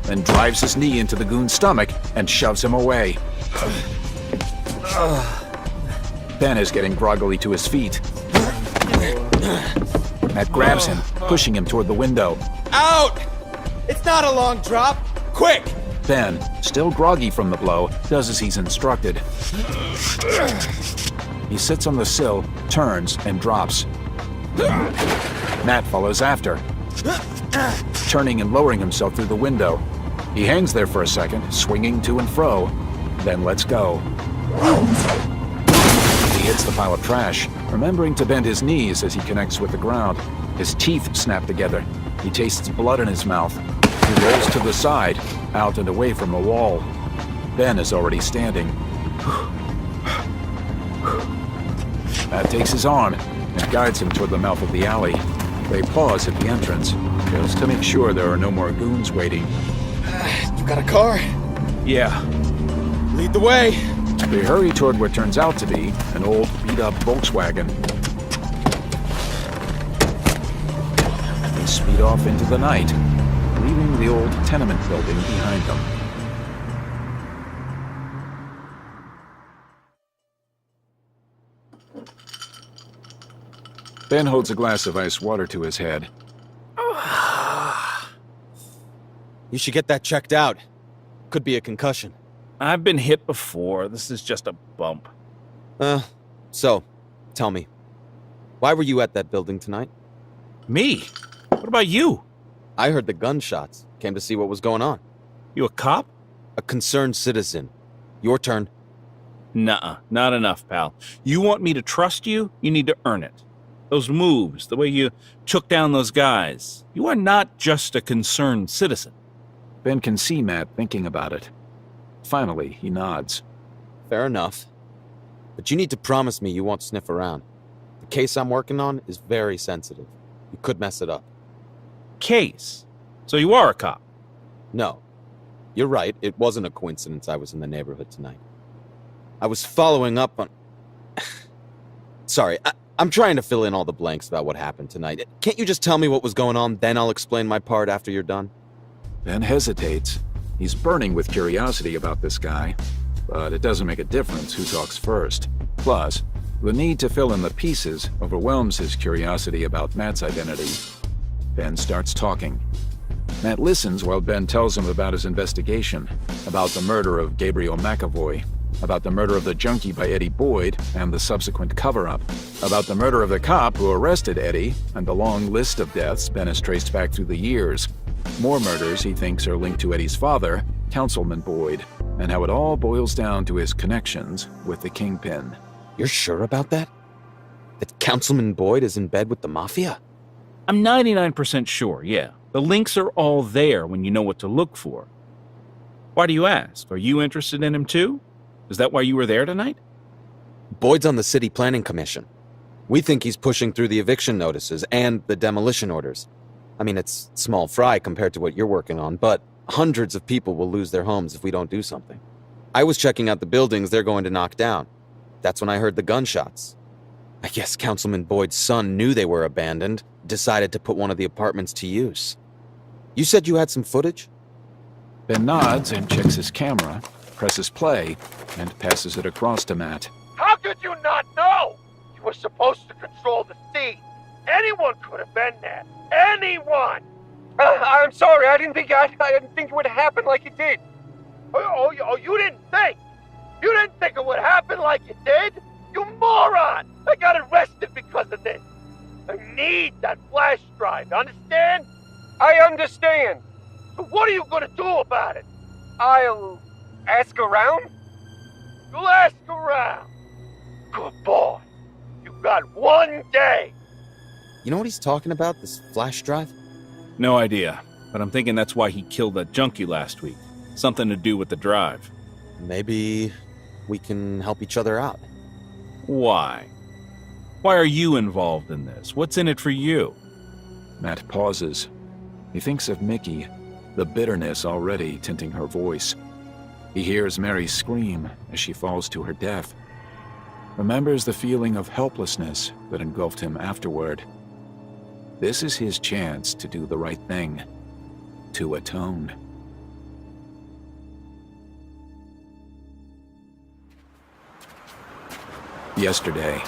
then drives his knee into the goon's stomach and shoves him away. Ben is getting groggily to his feet. Matt grabs him, pushing him toward the window. Out! It's not a long drop. Quick! Ben, still groggy from the blow, does as he's instructed. He sits on the sill, turns, and drops. Matt follows after, turning and lowering himself through the window. He hangs there for a second, swinging to and fro, then lets go. He hits the pile of trash, remembering to bend his knees as he connects with the ground. His teeth snap together. He tastes blood in his mouth. He rolls to the side, out and away from the wall. Ben is already standing. Matt takes his arm and guides him toward the mouth of the alley. They pause at the entrance, just to make sure there are no more goons waiting. You got a car? Yeah. Lead the way. They hurry toward what turns out to be an old, beat-up Volkswagen. They speed off into the night, leaving the old tenement building behind them. Ben holds a glass of ice water to his head. You should get that checked out. Could be a concussion. I've been hit before. This is just a bump. So, tell me, why were you at that building tonight? Me? What about you? I heard the gunshots. Came to see what was going on. You a cop? A concerned citizen. Your turn. Nuh-uh. Not enough, pal. You want me to trust you? You need to earn it. Those moves, the way you took down those guys. You are not just a concerned citizen. Ben can see Matt thinking about it. Finally, he nods. Fair enough. But you need to promise me you won't sniff around. The case I'm working on is very sensitive. You could mess it up. Case? So you are a cop? No. You're right, it wasn't a coincidence I was in the neighborhood tonight. I was following up on... Sorry, I'm trying to fill in all the blanks about what happened tonight. Can't you just tell me what was going on, then I'll explain my part after you're done? Ben hesitates. He's burning with curiosity about this guy, but it doesn't make a difference who talks first. Plus, the need to fill in the pieces overwhelms his curiosity about Matt's identity. Ben starts talking. Matt listens while Ben tells him about his investigation, about the murder of Gabriel McAvoy, about the murder of the junkie by Eddie Boyd and the subsequent cover-up, about the murder of the cop who arrested Eddie, and the long list of deaths Ben has traced back through the years. More murders he thinks are linked to Eddie's father, Councilman Boyd, and how it all boils down to his connections with the Kingpin. You're sure about that? That Councilman Boyd is in bed with the Mafia? I'm 99% sure, yeah. The links are all there when you know what to look for. Why do you ask? Are you interested in him too? Is that why you were there tonight? Boyd's on the City Planning Commission. We think he's pushing through the eviction notices and the demolition orders. I mean, it's small fry compared to what you're working on, but hundreds of people will lose their homes if we don't do something. I was checking out the buildings they're going to knock down. That's when I heard the gunshots. I guess Councilman Boyd's son knew they were abandoned, decided to put one of the apartments to use. You said you had some footage? Ben nods and checks his camera, presses play, and passes it across to Matt. How could you not know? You were supposed to control the scene. Anyone could have been there. Anyone! I'm sorry, I didn't think it would happen like it did. Oh, you didn't think? You didn't think it would happen like it did? You moron! I got arrested because of this. I need that flash drive, understand? I understand. So what are you gonna do about it? I'll ask around? You'll ask around. Good boy. You got one day. You know what he's talking about, this flash drive? No idea, but I'm thinking that's why he killed that junkie last week. Something to do with the drive. Maybe we can help each other out. Why? Why are you involved in this? What's in it for you? Matt pauses. He thinks of Mickey, the bitterness already tinting her voice. He hears Mary scream as she falls to her death. Remembers the feeling of helplessness that engulfed him afterward. This is his chance to do the right thing, to atone. Yesterday.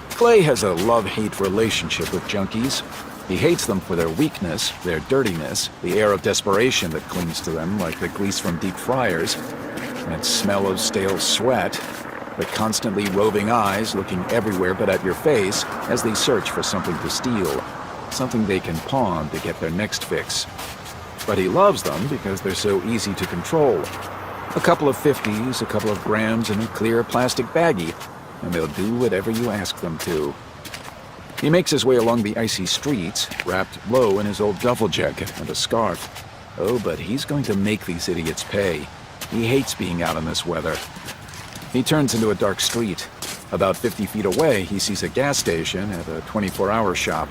Clay has a love-hate relationship with junkies. He hates them for their weakness, their dirtiness, the air of desperation that clings to them like the grease from deep fryers, that smell of stale sweat, the constantly roving eyes looking everywhere but at your face as they search for something to steal, something they can pawn to get their next fix. But he loves them because they're so easy to control. A couple of 50s, a couple of grams in a clear plastic baggie, and they'll do whatever you ask them to. He makes his way along the icy streets, wrapped low in his old duffel jacket and a scarf. Oh, but he's going to make these idiots pay. He hates being out in this weather. He turns into a dark street. About 50 feet away, he sees a gas station at a 24-hour shop.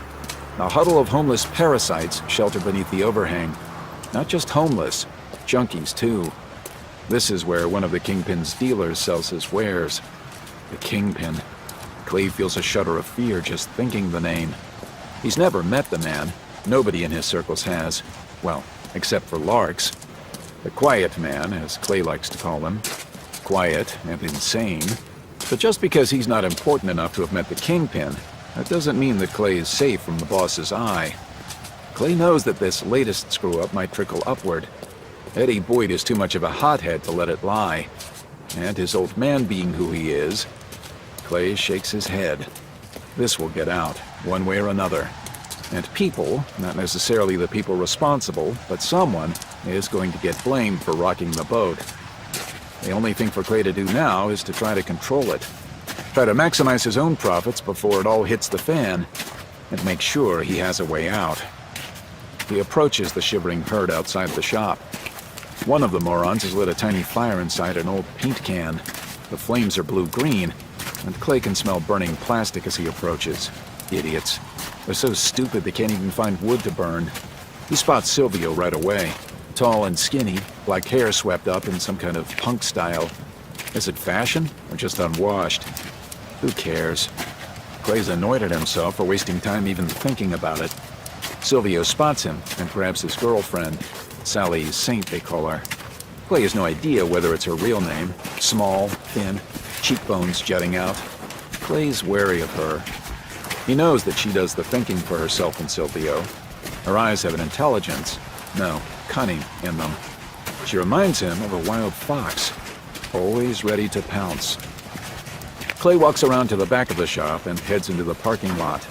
A huddle of homeless parasites shelter beneath the overhang. Not just homeless, junkies too. This is where one of the Kingpin's dealers sells his wares. The Kingpin. Clay feels a shudder of fear just thinking the name. He's never met the man. Nobody in his circles has. Well, except for Larks. The Quiet Man, as Clay likes to call him. Quiet and insane. But just because he's not important enough to have met the Kingpin, that doesn't mean that Clay is safe from the boss's eye. Clay knows that this latest screw-up might trickle upward. Eddie Boyd is too much of a hothead to let it lie. And his old man being who he is, Clay shakes his head. This will get out, one way or another. And people, not necessarily the people responsible, but someone, is going to get blamed for rocking the boat. The only thing for Clay to do now is to try to control it. Try to maximize his own profits before it all hits the fan, and make sure he has a way out. He approaches the shivering herd outside the shop. One of the morons has lit a tiny fire inside an old paint can. The flames are blue-green, and Clay can smell burning plastic as he approaches. Idiots. They're so stupid they can't even find wood to burn. He spots Silvio right away. Tall and skinny, black hair swept up in some kind of punk style. Is it fashion, or just unwashed? Who cares? Clay's annoyed at himself for wasting time even thinking about it. Silvio spots him and grabs his girlfriend. Sally Saint, they call her. Clay has no idea whether it's her real name. Small, thin, cheekbones jutting out. Clay's wary of her. He knows that she does the thinking for herself and Silvio. Her eyes have an intelligence, no, cunning in them. She reminds him of a wild fox, always ready to pounce. Clay walks around to the back of the shop and heads into the parking lot.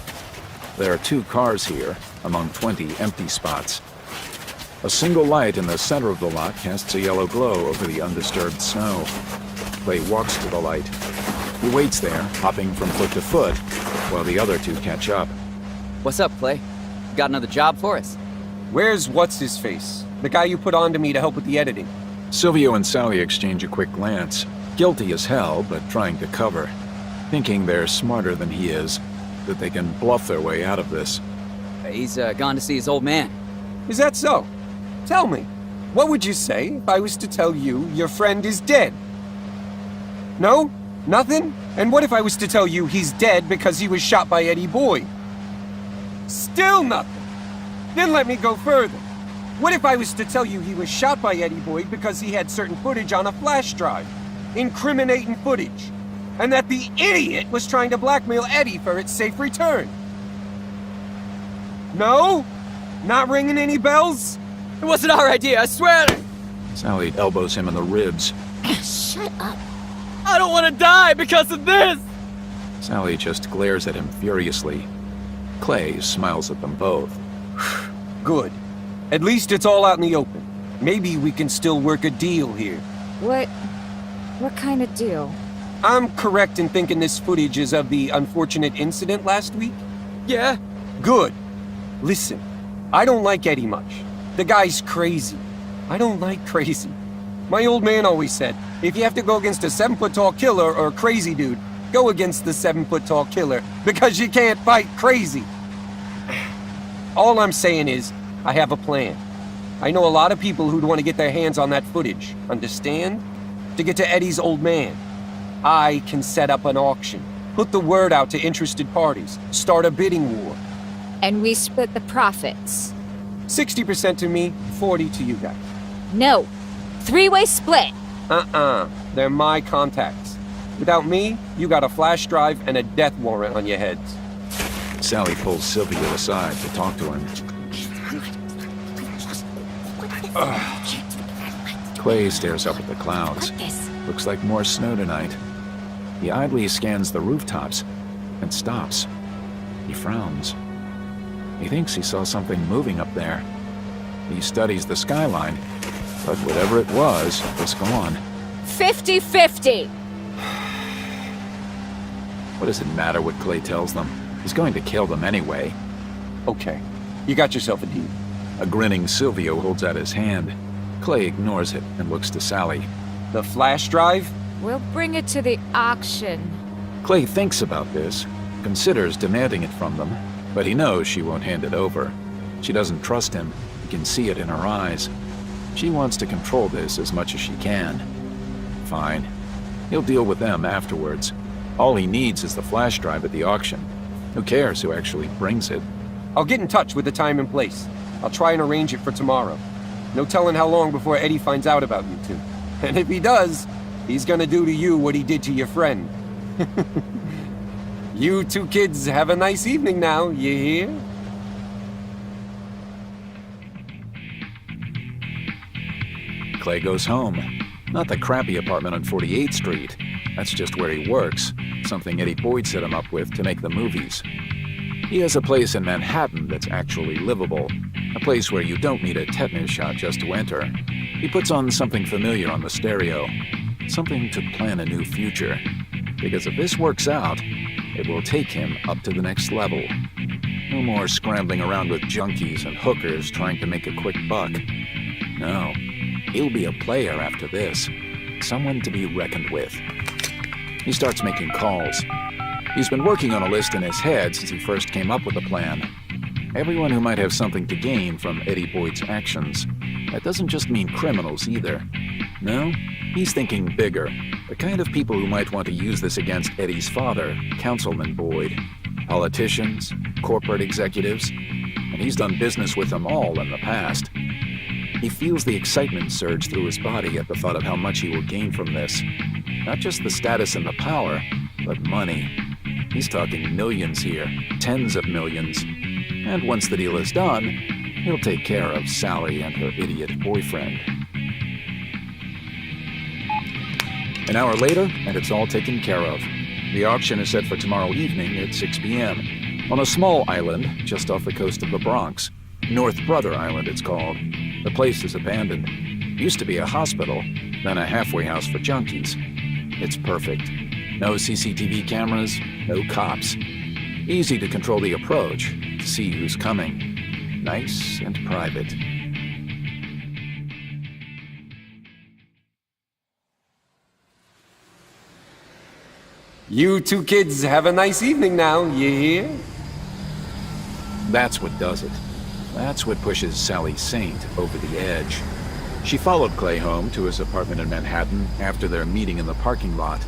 There are 2 cars here, among 20 empty spots. A single light in the center of the lot casts a yellow glow over the undisturbed snow. Clay walks to the light. He waits there, hopping from foot to foot, while the other 2 catch up. What's up, Clay? Got another job for us? Where's what's-his-face? The guy you put onto me to help with the editing. Silvio and Sally exchange a quick glance. Guilty as hell, but trying to cover. Thinking they're smarter than he is, that they can bluff their way out of this. He's gone to see his old man. Is that so? Tell me, what would you say if I was to tell you your friend is dead? No? Nothing? And what if I was to tell you he's dead because he was shot by Eddie Boyd? Still nothing. Then let me go further. What if I was to tell you he was shot by Eddie Boyd because he had certain footage on a flash drive? Incriminating footage. And that the idiot was trying to blackmail Eddie for its safe return? No? Not ringing any bells? It wasn't our idea, I swear! Sally elbows him in the ribs. Shut up. I don't want to die because of this! Sally just glares at him furiously. Clay smiles at them both. Good. At least it's all out in the open. Maybe we can still work a deal here. What kind of deal? I'm correct in thinking this footage is of the unfortunate incident last week? Yeah? Good. Listen, I don't like Eddie much. The guy's crazy. I don't like crazy. My old man always said, if you have to go against a 7-foot-tall killer or crazy dude, go against the 7-foot-tall killer, because you can't fight crazy. All I'm saying is, I have a plan. I know a lot of people who'd want to get their hands on that footage, understand? To get to Eddie's old man. I can set up an auction, put the word out to interested parties, start a bidding war. And we split the profits. 60% to me, 40 to you guys. No. 3-way split. They're my contacts. Without me, you got a flash drive and a death warrant on your heads. Sally pulls Silvio aside to talk to him. Clay stares up at the clouds. Looks like more snow tonight. He idly scans the rooftops and stops. He frowns. He thinks he saw something moving up there. He studies the skyline, but whatever it was gone. 50-50. What does it matter what Clay tells them? He's going to kill them anyway. Okay, you got yourself a deal. A grinning Silvio holds out his hand. Clay ignores it and looks to Sally. The flash drive? We'll bring it to the auction. Clay thinks about this, considers demanding it from them, but he knows she won't hand it over. She doesn't trust him. He can see it in her eyes. She wants to control this as much as she can. Fine. He'll deal with them afterwards. All he needs is the flash drive at the auction. Who cares who actually brings it? I'll get in touch with the time and place. I'll try and arrange it for tomorrow. No telling how long before Eddie finds out about you two. And if he does, he's gonna do to you what he did to your friend. You two kids have a nice evening now, you hear? Clay goes home. Not the crappy apartment on 48th Street. That's just where he works. Something Eddie Boyd set him up with to make the movies. He has a place in Manhattan that's actually livable. A place where you don't need a tetanus shot just to enter. He puts on something familiar on the stereo. Something to plan a new future. Because if this works out, it will take him up to the next level. No more scrambling around with junkies and hookers trying to make a quick buck. No, he'll be a player after this. Someone to be reckoned with. He starts making calls. He's been working on a list in his head since he first came up with the plan. Everyone who might have something to gain from Eddie Boyd's actions. That doesn't just mean criminals either. No, he's thinking bigger. The kind of people who might want to use this against Eddie's father, Councilman Boyd. Politicians, corporate executives, and he's done business with them all in the past. He feels the excitement surge through his body at the thought of how much he will gain from this. Not just the status and the power, but money. He's talking millions here, tens of millions. And once the deal is done, he'll take care of Sally and her idiot boyfriend. An hour later, and it's all taken care of. The auction is set for tomorrow evening at 6 p.m. on a small island just off the coast of the Bronx. North Brother Island, it's called. The place is abandoned. Used to be a hospital, then a halfway house for junkies. It's perfect. No CCTV cameras, no cops. Easy to control the approach, to see who's coming. Nice and private. You two kids have a nice evening now, you hear? That's what does it. That's what pushes Sally Saint over the edge. She followed Clay home to his apartment in Manhattan after their meeting in the parking lot.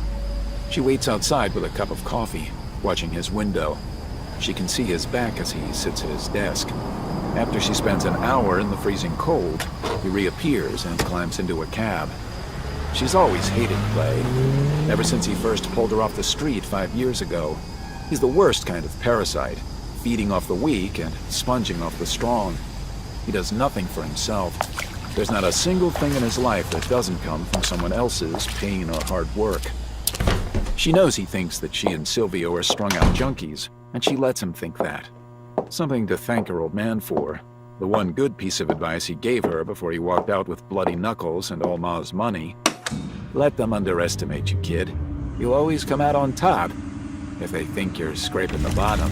She waits outside with a cup of coffee, watching his window. She can see his back as he sits at his desk. After she spends an hour in the freezing cold, he reappears and climbs into a cab. She's always hated Clay, ever since he first pulled her off the street 5 years ago. He's the worst kind of parasite, feeding off the weak and sponging off the strong. He does nothing for himself. There's not a single thing in his life that doesn't come from someone else's pain or hard work. She knows he thinks that she and Silvio are strung-out junkies, and she lets him think that. Something to thank her old man for. The one good piece of advice he gave her before he walked out with bloody knuckles and all Ma's money. Let them underestimate you, kid. You'll always come out on top if they think you're scraping the bottom.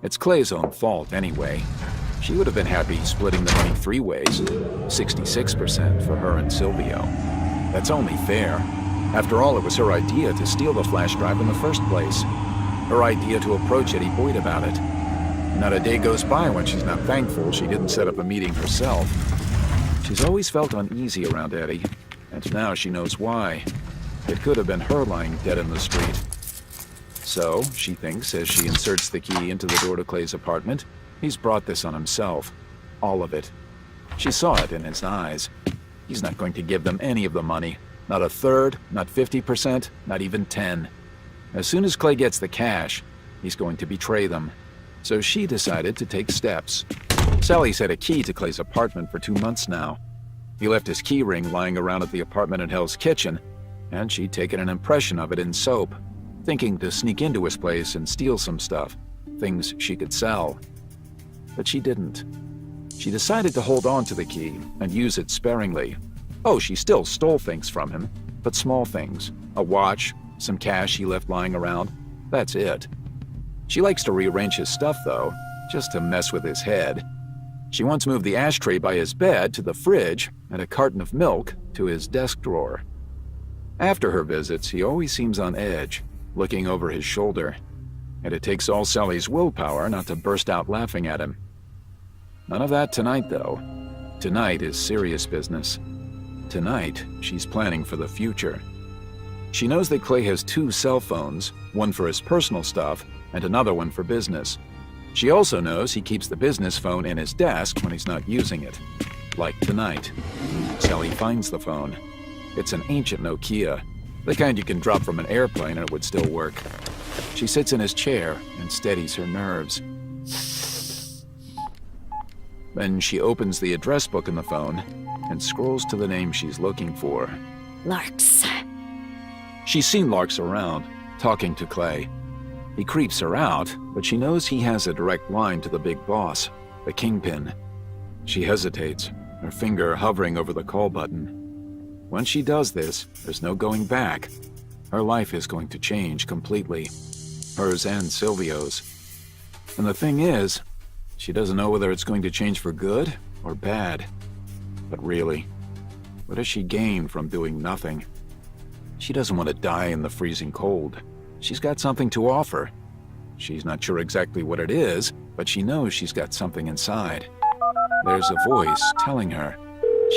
It's Clay's own fault anyway. She would have been happy splitting the money 3 ways, 66% for her and Silvio. That's only fair. After all, it was her idea to steal the flash drive in the first place. Her idea to approach Eddie Boyd about it. Not a day goes by when she's not thankful she didn't set up a meeting herself. She's always felt uneasy around Eddie, and now she knows why. It could have been her lying dead in the street. So, she thinks, as she inserts the key into the door to Clay's apartment, he's brought this on himself. All of it. She saw it in his eyes. He's not going to give them any of the money. Not a third, not 50%, not even 10. As soon as Clay gets the cash, he's going to betray them. So she decided to take steps. Sally's had a key to Clay's apartment for 2 months now. He left his key ring lying around at the apartment in Hell's Kitchen, and she'd taken an impression of it in soap, thinking to sneak into his place and steal some stuff, things she could sell. But she didn't. She decided to hold on to the key and use it sparingly. Oh, she still stole things from him, but small things. A watch, some cash he left lying around. That's it. She likes to rearrange his stuff, though, just to mess with his head. She once moved the ashtray by his bed to the fridge and a carton of milk to his desk drawer. After her visits, he always seems on edge, looking over his shoulder, and it takes all Sally's willpower not to burst out laughing at him. None of that tonight, though. Tonight is serious business. Tonight, she's planning for the future. She knows that Clay has 2 cell phones, one for his personal stuff and another one for business. She also knows he keeps the business phone in his desk when he's not using it. Like tonight. Sally finds the phone. It's an ancient Nokia, the kind you can drop from an airplane and it would still work. She sits in his chair and steadies her nerves. Then she opens the address book in the phone and scrolls to the name she's looking for. Larks. She's seen Larks around, talking to Clay. He creeps her out, but she knows he has a direct line to the big boss, the kingpin. She hesitates, her finger hovering over the call button. Once she does this, there's no going back. Her life is going to change completely. Hers and Silvio's. And the thing is, she doesn't know whether it's going to change for good or bad. But really, what does she gain from doing nothing? She doesn't want to die in the freezing cold. She's got something to offer. She's not sure exactly what it is, but she knows she's got something inside. There's a voice telling her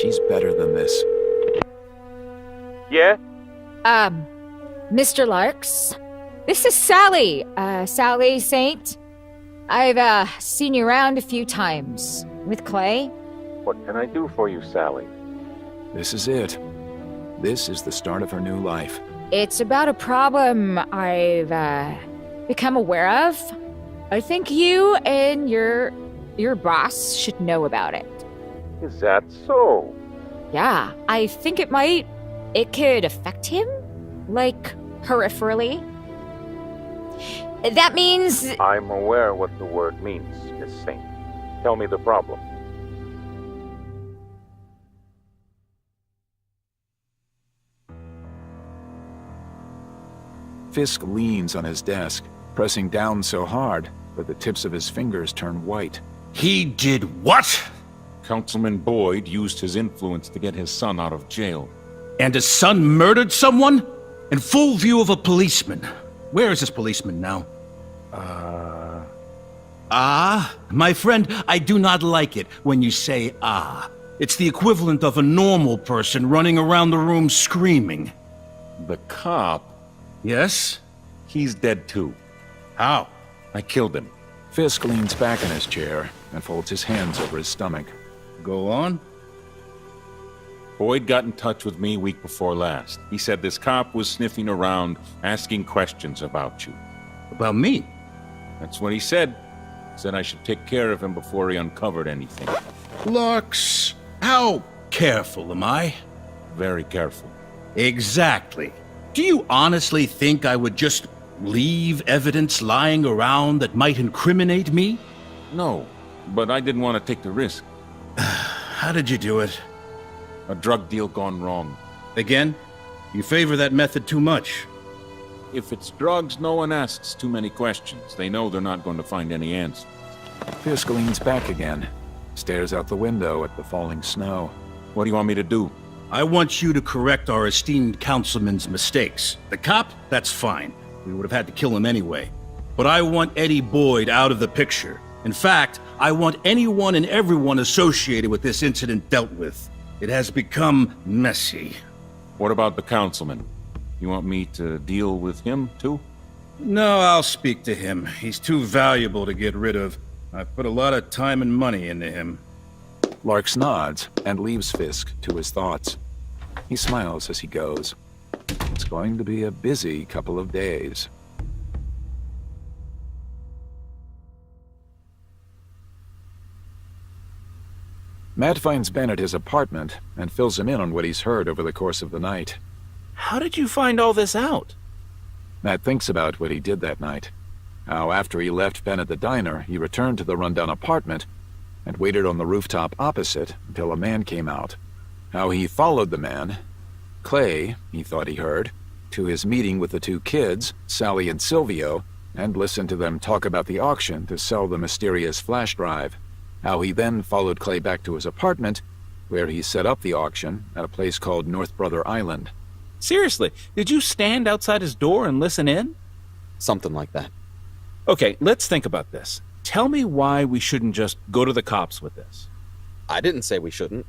she's better than this. Yeah? Mr. Larks? This is Sally, Sally Saint. I've, seen you around a few times. With Clay. What can I do for you, Sally? This is it. This is the start of her new life. It's about a problem I've, become aware of. I think you and your boss should know about it. Is that so? Yeah, I think it could affect him, like, peripherally. That means... I'm aware what the word means, Miss Saint. Tell me the problem. Fisk leans on his desk, pressing down so hard that the tips of his fingers turn white. He did what? Councilman Boyd used his influence to get his son out of jail. And his son murdered someone? In full view of a policeman. Where is this policeman now? My friend, I do not like it when you say ah. It's the equivalent of a normal person running around the room screaming. The cop? Yes? He's dead too. How? I killed him. Fisk leans back in his chair and folds his hands over his stomach. Go on. Boyd got in touch with me week before last. He said this cop was sniffing around, asking questions about you. About me? That's what he said. Said I should take care of him before he uncovered anything. Lux, how careful am I? Very careful. Exactly. Do you honestly think I would just leave evidence lying around that might incriminate me? No, but I didn't want to take the risk. How did you do it? A drug deal gone wrong. Again? You favor that method too much. If it's drugs, no one asks too many questions. They know they're not going to find any answers. Fisk leans back again, stares out the window at the falling snow. What do you want me to do? I want you to correct our esteemed councilman's mistakes. The cop? That's fine. We would have had to kill him anyway. But I want Eddie Boyd out of the picture. In fact, I want anyone and everyone associated with this incident dealt with. It has become messy. What about the councilman? You want me to deal with him, too? No, I'll speak to him. He's too valuable to get rid of. I've put a lot of time and money into him. Larks nods and leaves Fisk to his thoughts. He smiles as he goes. It's going to be a busy couple of days. Matt finds Ben at his apartment and fills him in on what he's heard over the course of the night. How did you find all this out? Matt thinks about what he did that night. How after he left Ben at the diner, he returned to the rundown apartment and waited on the rooftop opposite until a man came out. How he followed the man, Clay, he thought he heard, to his meeting with the two kids, Sally and Silvio, and listened to them talk about the auction to sell the mysterious flash drive. How he then followed Clay back to his apartment, where he set up the auction at a place called North Brother Island. Seriously, did you stand outside his door and listen in? Something like that. Okay, let's think about this. Tell me why we shouldn't just go to the cops with this. I didn't say we shouldn't.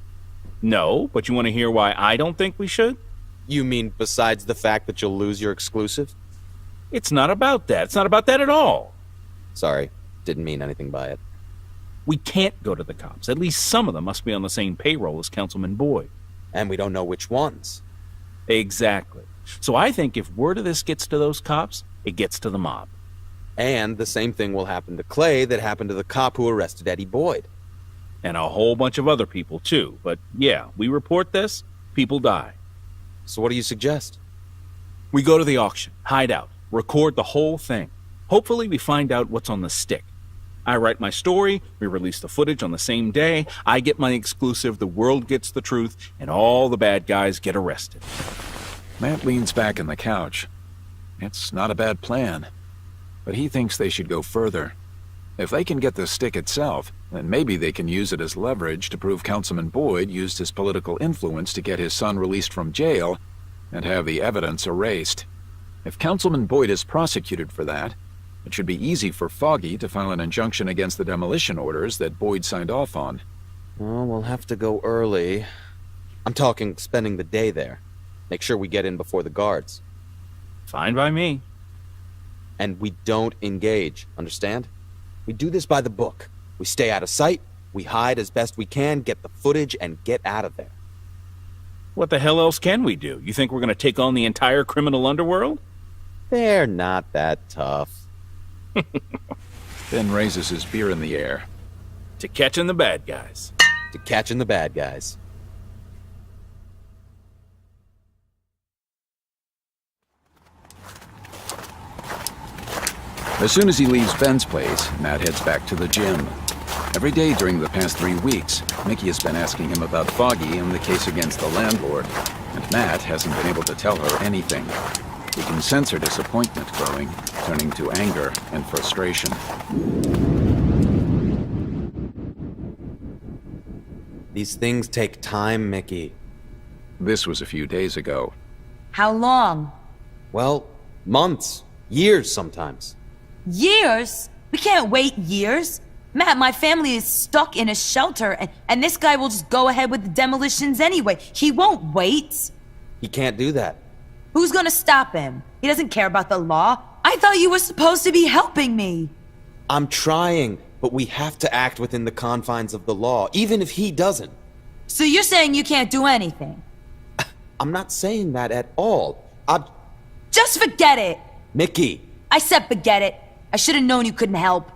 No, but you want to hear why I don't think we should? You mean besides the fact that you'll lose your exclusive? It's not about that. It's not about that at all. Sorry, didn't mean anything by it. We can't go to the cops. At least some of them must be on the same payroll as Councilman Boyd. And we don't know which ones. Exactly. So I think if word of this gets to those cops, it gets to the mob. And the same thing will happen to Clay that happened to the cop who arrested Eddie Boyd. And a whole bunch of other people, too. But yeah, we report this, people die. So what do you suggest? We go to the auction, hide out, record the whole thing. Hopefully we find out what's on the stick. I write my story, we release the footage on the same day, I get my exclusive, the world gets the truth, and all the bad guys get arrested. Matt leans back in the couch. It's not a bad plan, but he thinks they should go further. If they can get the stick itself, then maybe they can use it as leverage to prove Councilman Boyd used his political influence to get his son released from jail and have the evidence erased. If Councilman Boyd is prosecuted for that, it should be easy for Foggy to file an injunction against the demolition orders that Boyd signed off on. Well, we'll have to go early. I'm talking spending the day there. Make sure we get in before the guards. Fine by me. And we don't engage, understand? We do this by the book. We stay out of sight, we hide as best we can, get the footage, and get out of there. What the hell else can we do? You think we're going to take on the entire criminal underworld? They're not that tough. Ben raises his beer in the air. To catching the bad guys. To catching the bad guys. As soon as he leaves Ben's place, Matt heads back to the gym. Every day during the past 3 weeks, Mickey has been asking him about Foggy and the case against the landlord, and Matt hasn't been able to tell her anything. He can sense her disappointment growing, turning to anger and frustration. These things take time, Mickey. This was a few days ago. How long? Well, months, years sometimes. Years? We can't wait years. Matt, my family is stuck in a shelter, and this guy will just go ahead with the demolitions anyway. He won't wait. He can't do that. Who's gonna stop him? He doesn't care about the law. I thought you were supposed to be helping me. I'm trying, but we have to act within the confines of the law, even if he doesn't. So you're saying you can't do anything? I'm not saying that at all. Just forget it! Mickey! I said forget it. I should have known you couldn't help.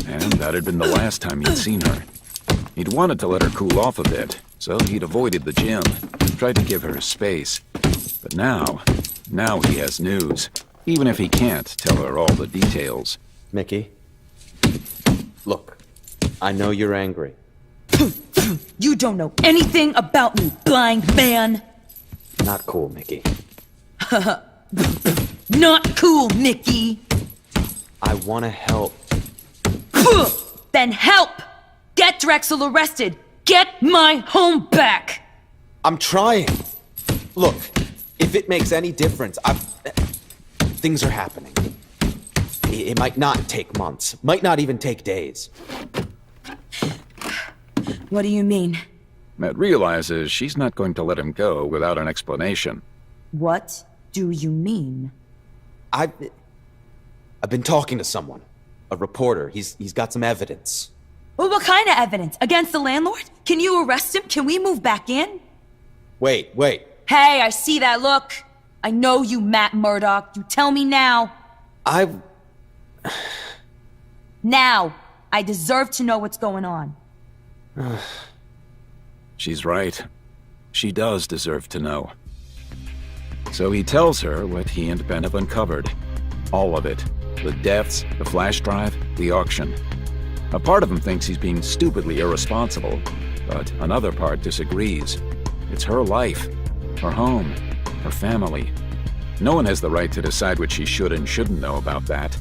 And that had been the last time he'd seen her. He'd wanted to let her cool off a bit, so he'd avoided the gym, tried to give her space. But now he has news, even if he can't tell her all the details. Mickey, look, I know you're angry. You don't know anything about me, blind man! Not cool, Mickey. Not cool, Mickey! I want to help. Then help! Get Drexel arrested! Get my home back! I'm trying. Look, if it makes any difference, things are happening. It might not take months, might not even take days. What do you mean? Matt realizes she's not going to let him go without an explanation. What do you mean? I've been talking to someone. A reporter. He's got some evidence. Well, what kind of evidence? Against the landlord? Can you arrest him? Can we move back in? Wait. Hey, I see that look. I know you, Matt Murdock. You tell me now. Now. I deserve to know what's going on. She's right. She does deserve to know. So he tells her what he and Ben have uncovered. All of it. The deaths, the flash drive, the auction. A part of him thinks he's being stupidly irresponsible, but another part disagrees. It's her life, her home, her family. No one has the right to decide what she should and shouldn't know about that.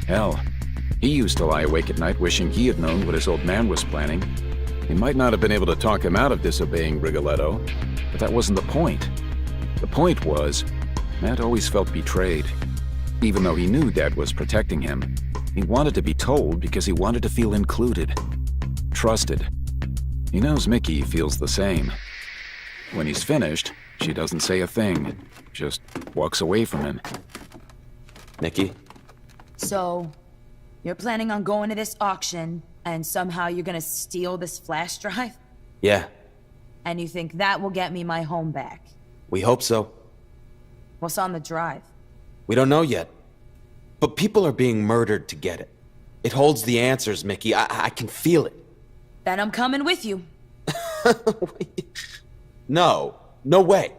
Hell, he used to lie awake at night wishing he had known what his old man was planning. He might not have been able to talk him out of disobeying Rigoletto, but that wasn't the point. The point was, Matt always felt betrayed. Even though he knew Dad was protecting him, he wanted to be told because he wanted to feel included, trusted. He knows Mickey feels the same. When he's finished, she doesn't say a thing, just walks away from him. Mickey? So, you're planning on going to this auction, and somehow you're gonna steal this flash drive? Yeah. And you think that will get me my home back? We hope so. What's on the drive? We don't know yet. But people are being murdered to get it. It holds the answers, Mickey. I can feel it. Then I'm coming with you. No way.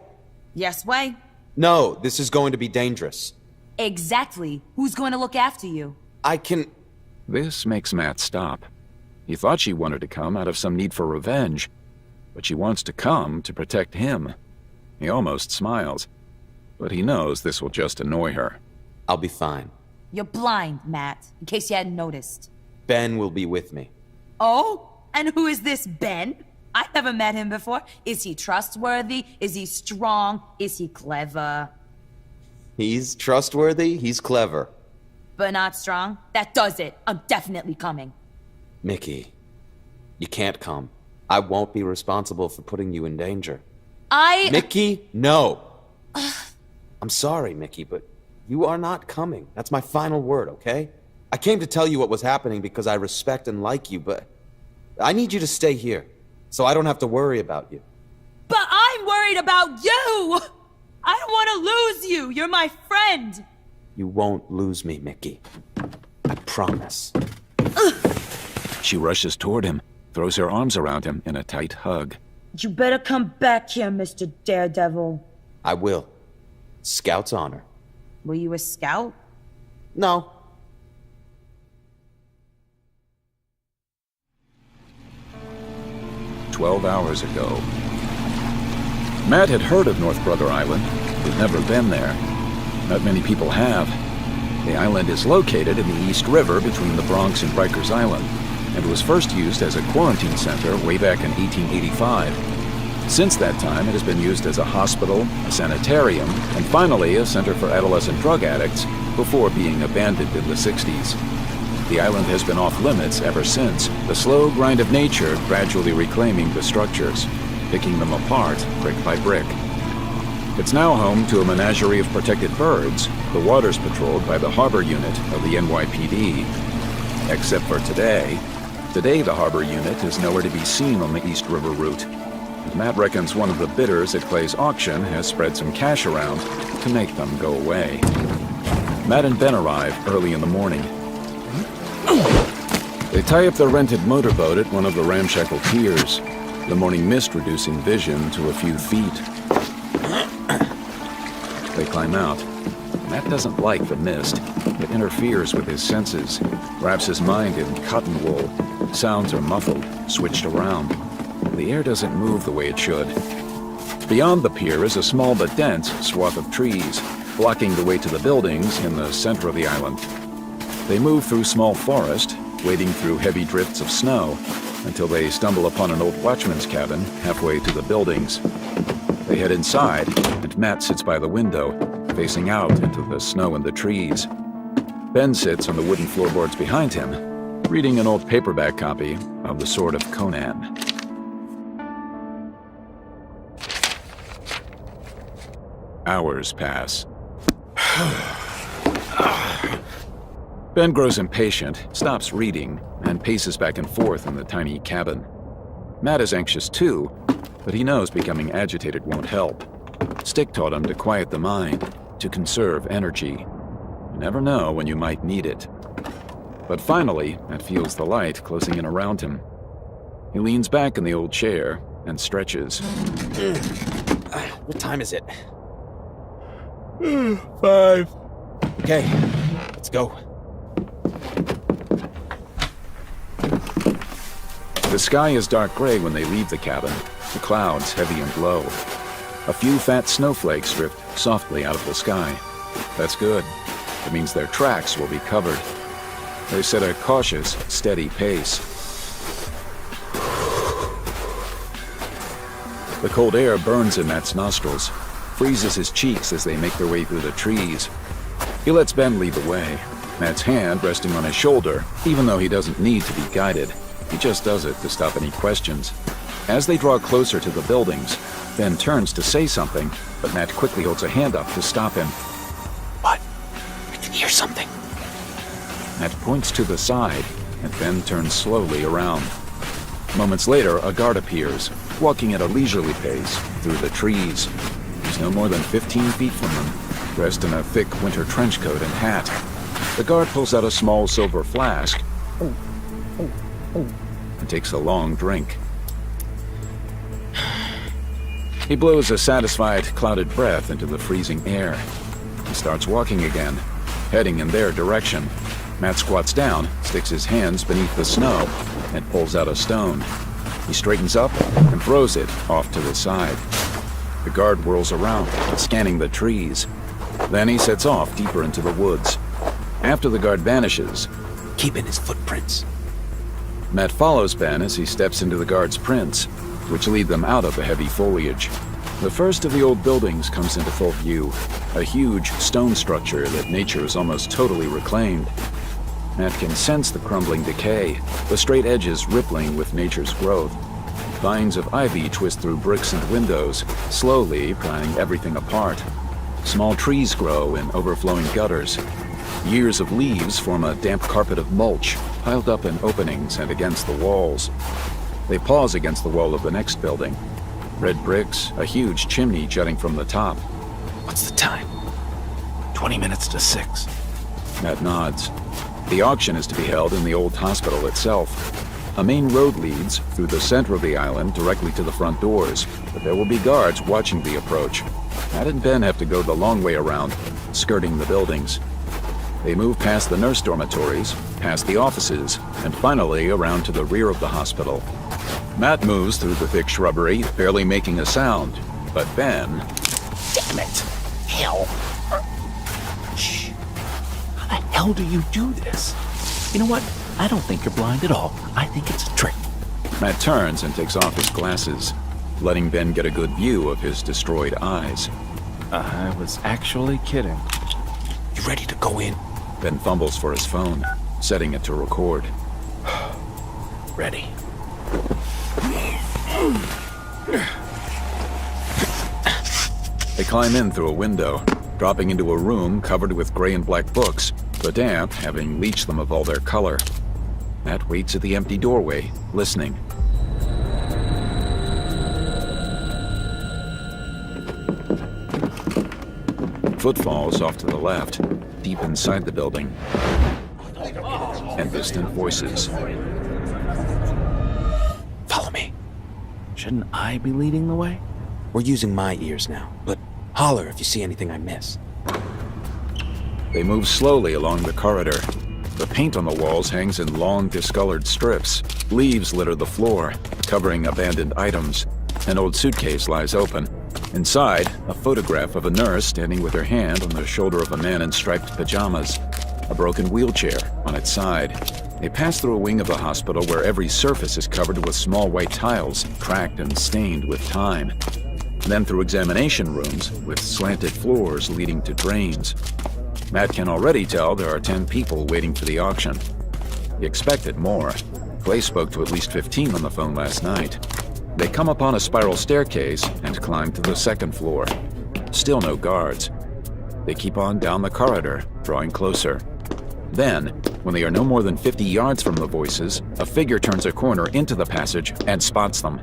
Yes way? No, this is going to be dangerous. Exactly. Who's going to look after you? I can... This makes Matt stop. He thought she wanted to come out of some need for revenge, but she wants to come to protect him. He almost smiles, but he knows this will just annoy her. I'll be fine. You're blind, Matt, in case you hadn't noticed. Ben will be with me. Oh? And who is this Ben? I've never met him before. Is he trustworthy? Is he strong? Is he clever? He's trustworthy, he's clever. But not strong? That does it. I'm definitely coming. Mickey, you can't come. I won't be responsible for putting you in danger. Mickey, no! I'm sorry, Mickey, but you are not coming. That's my final word, okay? I came to tell you what was happening because I respect and like you, but I need you to stay here, so I don't have to worry about you. But I'm worried about you! I don't want to lose you! You're my friend! You won't lose me, Mickey. I promise. She rushes toward him, throws her arms around him in a tight hug. You better come back here, Mr. Daredevil. I will. Scout's honor. Were you a scout? No. "12 hours ago. Matt had heard of North Brother Island. He'd never been there. Not many people have. The island is located in the East River between the Bronx and Rikers Island, and was first used as a quarantine center way back in 1885. Since that time, it has been used as a hospital, a sanitarium, and finally a center for adolescent drug addicts before being abandoned in the 60s. The island has been off limits ever since, the slow grind of nature gradually reclaiming the structures, picking them apart brick by brick. It's now home to a menagerie of protected birds, the waters patrolled by the harbor unit of the NYPD. Except for today. Today the harbor unit is nowhere to be seen on the East River route. And Matt reckons one of the bidders at Clay's auction has spread some cash around to make them go away. Matt and Ben arrive early in the morning. They tie up their rented motorboat at one of the ramshackle piers, the morning mist reducing vision to a few feet. They climb out. Matt doesn't like the mist. It interferes with his senses, wraps his mind in cotton wool. Sounds are muffled, switched around. The air doesn't move the way it should. Beyond the pier is a small but dense swath of trees, blocking the way to the buildings in the center of the island. They move through small forest, wading through heavy drifts of snow, until they stumble upon an old watchman's cabin halfway to the buildings. They head inside, and Matt sits by the window, facing out into the snow and the trees. Ben sits on the wooden floorboards behind him, reading an old paperback copy of The Sword of Conan. Hours pass. Ben grows impatient, stops reading, and paces back and forth in the tiny cabin. Matt is anxious too, but he knows becoming agitated won't help. Stick taught him to quiet the mind, to conserve energy. You never know when you might need it. But finally, Matt feels the light closing in around him. He leans back in the old chair and stretches. What time is it? 5. Okay, let's go. The sky is dark gray when they leave the cabin, the clouds heavy and low. A few fat snowflakes drift softly out of the sky. That's good. It means their tracks will be covered. They set a cautious, steady pace. The cold air burns in Matt's nostrils, freezes his cheeks as they make their way through the trees. He lets Ben lead the way, Matt's hand resting on his shoulder, even though he doesn't need to be guided. He just does it to stop any questions. As they draw closer to the buildings, Ben turns to say something, but Matt quickly holds a hand up to stop him. What? I can hear something. Matt points to the side, and Ben turns slowly around. Moments later, a guard appears, walking at a leisurely pace through the trees. He's no more than 15 feet from them, dressed in a thick winter trench coat and hat. The guard pulls out a small silver flask and takes a long drink. He blows a satisfied, clouded breath into the freezing air. He starts walking again, heading in their direction. Matt squats down, sticks his hands beneath the snow, and pulls out a stone. He straightens up and throws it off to the side. The guard whirls around, scanning the trees. Then he sets off deeper into the woods. After the guard vanishes, keep in his footprints. Matt follows Ben as he steps into the guard's prints, which lead them out of the heavy foliage. The first of the old buildings comes into full view, a huge stone structure that nature has almost totally reclaimed. Matt can sense the crumbling decay, the straight edges rippling with nature's growth. Vines of ivy twist through bricks and windows, slowly prying everything apart. Small trees grow in overflowing gutters. Years of leaves form a damp carpet of mulch, piled up in openings and against the walls. They pause against the wall of the next building. Red bricks, a huge chimney jutting from the top. What's the time? 20 minutes to 6. Matt nods. The auction is to be held in the old hospital itself. A main road leads through the center of the island directly to the front doors, but there will be guards watching the approach. Matt and Ben have to go the long way around, skirting the buildings. They move past the nurse dormitories, past the offices, and finally around to the rear of the hospital. Matt moves through the thick shrubbery, barely making a sound, but Ben... Damn it! Hell! Shh! hell do you do this? You know what? I don't think you're blind at all. I think it's a trick. Matt turns and takes off his glasses, letting Ben get a good view of his destroyed eyes. I was actually kidding. You ready to go in? Ben fumbles for his phone, setting it to record. Ready. They climb in through a window, dropping into a room covered with gray and black books, the damp having leached them of all their color. Matt waits at the empty doorway, listening. Footfalls off to the left, deep inside the building, and distant voices. Follow me. Shouldn't I be leading the way? We're using my ears now, but holler if you see anything I miss. They move slowly along the corridor. The paint on the walls hangs in long, discolored strips. Leaves litter the floor, covering abandoned items. An old suitcase lies open. Inside, a photograph of a nurse standing with her hand on the shoulder of a man in striped pajamas. A broken wheelchair on its side. They pass through a wing of the hospital where every surface is covered with small white tiles, cracked and stained with time. Then through examination rooms with slanted floors leading to drains. Matt can already tell there are 10 people waiting for the auction. He expected more. Clay spoke to at least 15 on the phone last night. They come upon a spiral staircase and climb to the second floor. Still no guards. They keep on down the corridor, drawing closer. Then, when they are no more than 50 yards from the voices, a figure turns a corner into the passage and spots them.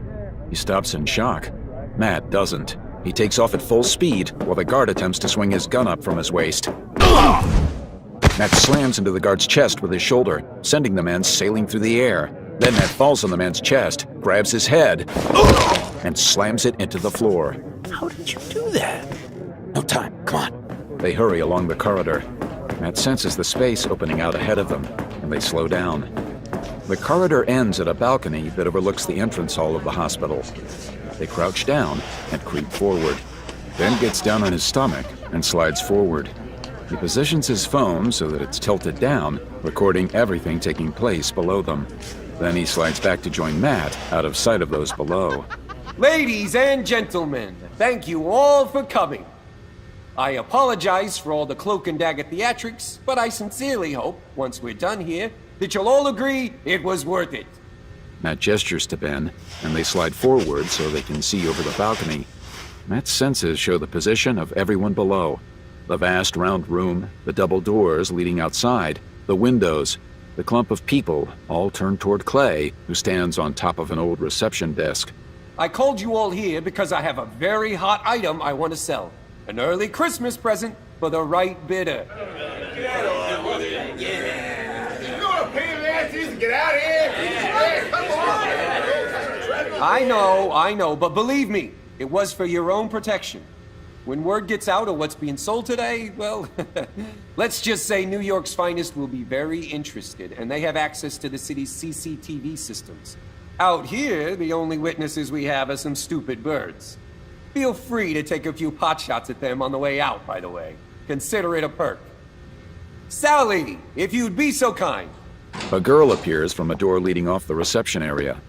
He stops in shock. Matt doesn't. He takes off at full speed while the guard attempts to swing his gun up from his waist. Matt slams into the guard's chest with his shoulder, sending the man sailing through the air. Then Matt falls on the man's chest, grabs his head, and slams it into the floor. How did you do that? No time, come on. They hurry along the corridor. Matt senses the space opening out ahead of them, and they slow down. The corridor ends at a balcony that overlooks the entrance hall of the hospital. They crouch down and creep forward. Ben gets down on his stomach and slides forward. He positions his phone so that it's tilted down, recording everything taking place below them. Then he slides back to join Matt, out of sight of those below. Ladies and gentlemen, thank you all for coming. I apologize for all the cloak and dagger theatrics, but I sincerely hope, once we're done here, that you'll all agree it was worth it. Matt gestures to Ben, and they slide forward so they can see over the balcony. Matt's senses show the position of everyone below. The vast round room, the double doors leading outside, the windows, the clump of people, all turned toward Clay, who stands on top of an old reception desk. I called you all here because I have a very hot item I want to sell. An early Christmas present for the right bidder. Get out of here! Come on! I know, but believe me, it was for your own protection. When word gets out of what's being sold today, well, let's just say New York's finest will be very interested, and they have access to the city's CCTV systems. Out here, the only witnesses we have are some stupid birds. Feel free to take a few potshots at them on the way out, by the way. Consider it a perk. Sally, if you'd be so kind. A girl appears from a door leading off the reception area.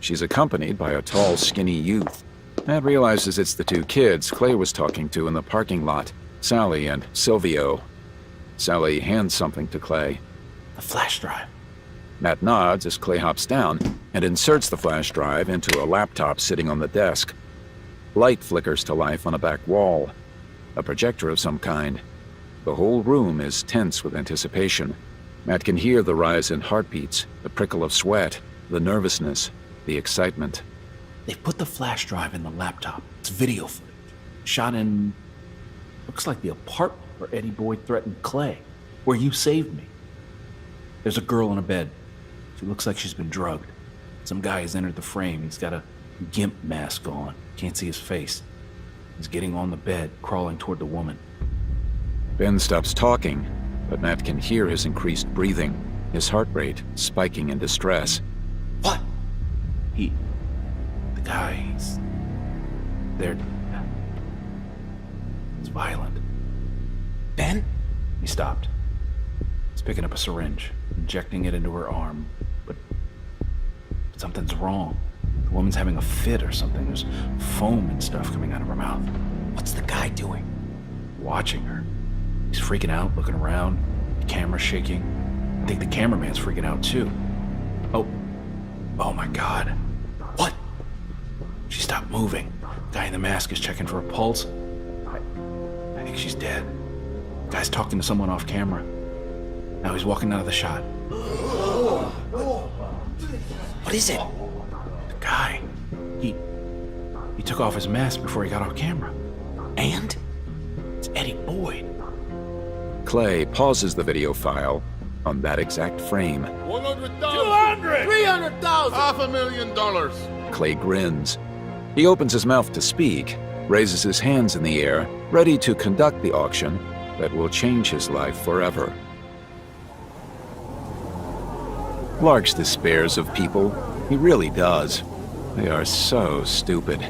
She's accompanied by a tall, skinny youth. Matt realizes it's the two kids Clay was talking to in the parking lot, Sally and Silvio. Sally hands something to Clay. A flash drive. Matt nods as Clay hops down and inserts the flash drive into a laptop sitting on the desk. Light flickers to life on a back wall. A projector of some kind. The whole room is tense with anticipation. Matt can hear the rise in heartbeats, the prickle of sweat, the nervousness, the excitement. They put the flash drive in the laptop. It's video footage. Shot in... looks like the apartment where Eddie Boyd threatened Clay. Where you saved me. There's a girl in a bed. She looks like she's been drugged. Some guy has entered the frame. He's got a gimp mask on. Can't see his face. He's getting on the bed, crawling toward the woman. Ben stops talking, but Matt can hear his increased breathing, his heart rate spiking in distress. What? The guys... they're... it's violent. Ben? He stopped. His picking up a syringe, injecting it into her arm, but something's wrong. The woman's having a fit or something. There's foam and stuff coming out of her mouth. What's the guy doing? Watching her. He's freaking out, looking around, the camera's shaking. I think the cameraman's freaking out too. Oh my God. What? She stopped moving. The guy in the mask is checking for a pulse. I think she's dead. The guy's talking to someone off camera. Now he's walking out of the shot. What is it? The guy. He took off his mask before he got off camera. And it's Eddie Boyd. Clay pauses the video file on that exact frame. 100,000. 200. 300,000. $500,000. Clay grins. He opens his mouth to speak, raises his hands in the air, ready to conduct the auction that will change his life forever. Larks despairs of people. He really does. They are so stupid.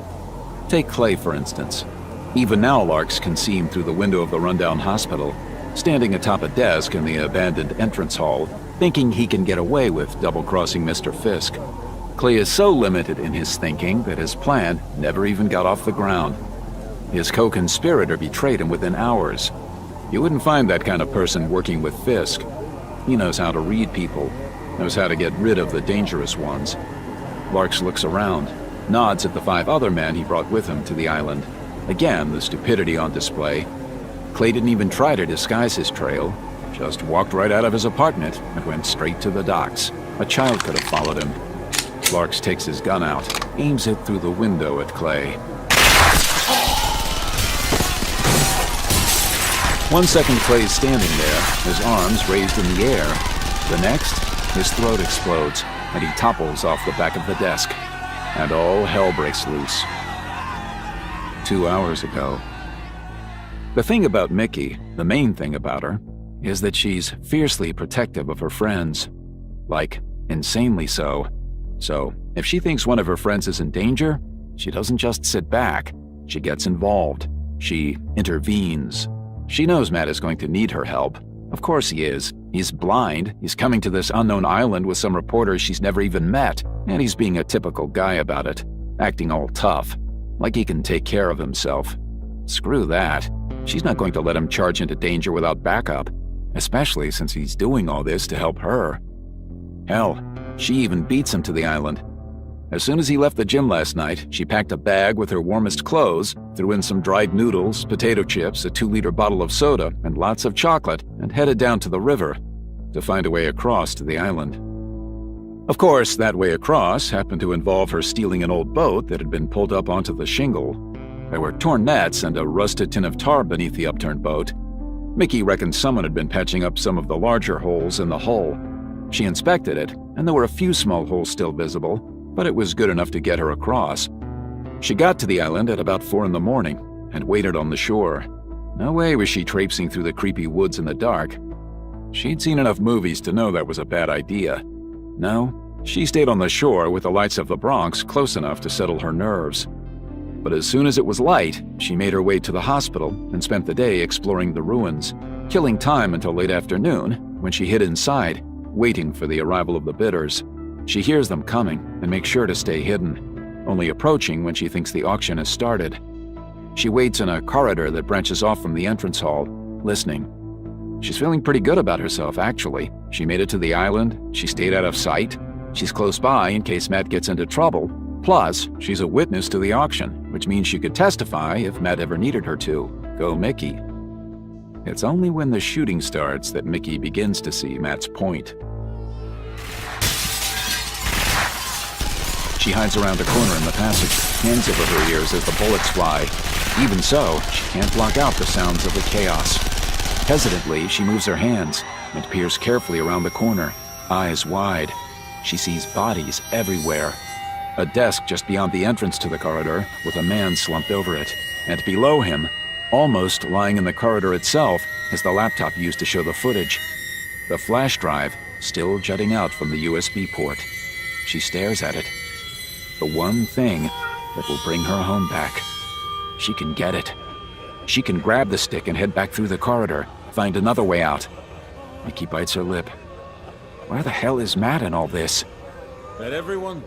Take Clay, for instance. Even now, Larks can see him through the window of the rundown hospital, standing atop a desk in the abandoned entrance hall, thinking he can get away with double-crossing Mr. Fisk. Clay is so limited in his thinking that his plan never even got off the ground. His co-conspirator betrayed him within hours. You wouldn't find that kind of person working with Fisk. He knows how to read people, knows how to get rid of the dangerous ones. Larks looks around, nods at the 5 other men he brought with him to the island. Again, the stupidity on display. Clay didn't even try to disguise his trail, just walked right out of his apartment and went straight to the docks. A child could have followed him. Larks takes his gun out, aims it through the window at Clay. 1 second Clay's standing there, his arms raised in the air. The next, his throat explodes, and he topples off the back of the desk. And all hell breaks loose. 2 hours ago. The thing about Mickey, the main thing about her, is that she's fiercely protective of her friends. Like, insanely so. So, if she thinks one of her friends is in danger, she doesn't just sit back. She gets involved. She intervenes. She knows Matt is going to need her help. Of course he is. He's blind. He's coming to this unknown island with some reporters she's never even met, and he's being a typical guy about it, acting all tough, like he can take care of himself. Screw that. She's not going to let him charge into danger without backup, especially since he's doing all this to help her. Hell, she even beats him to the island. As soon as he left the gym last night, she packed a bag with her warmest clothes, threw in some dried noodles, potato chips, a 2-liter bottle of soda, and lots of chocolate, and headed down to the river to find a way across to the island. Of course, that way across happened to involve her stealing an old boat that had been pulled up onto the shingle. There were torn nets and a rusted tin of tar beneath the upturned boat. Mickey reckoned someone had been patching up some of the larger holes in the hull. She inspected it, and there were a few small holes still visible, but it was good enough to get her across. She got to the island at about 4 in the morning and waited on the shore. No way was she traipsing through the creepy woods in the dark. She'd seen enough movies to know that was a bad idea. No, she stayed on the shore with the lights of the Bronx close enough to settle her nerves. But as soon as it was light, she made her way to the hospital and spent the day exploring the ruins, killing time until late afternoon when she hid inside, waiting for the arrival of the bidders. She hears them coming and makes sure to stay hidden, only approaching when she thinks the auction has started. She waits in a corridor that branches off from the entrance hall, listening. She's feeling pretty good about herself, actually. She made it to the island, she stayed out of sight, she's close by in case Matt gets into trouble, plus she's a witness to the auction, which means she could testify if Matt ever needed her to. Go Mickey. It's only when the shooting starts that Mickey begins to see Matt's point. She hides around a corner in the passage, hands over her ears as the bullets fly. Even so, she can't block out the sounds of the chaos. Hesitantly, she moves her hands and peers carefully around the corner, eyes wide. She sees bodies everywhere. A desk just beyond the entrance to the corridor with a man slumped over it. And below him, almost lying in the corridor itself, is the laptop used to show the footage. The flash drive still jutting out from the USB port. She stares at it. The one thing that will bring her home back. She can get it. She can grab the stick and head back through the corridor, find another way out. Mickey bites her lip. Where the hell is Matt in all this? That everyone?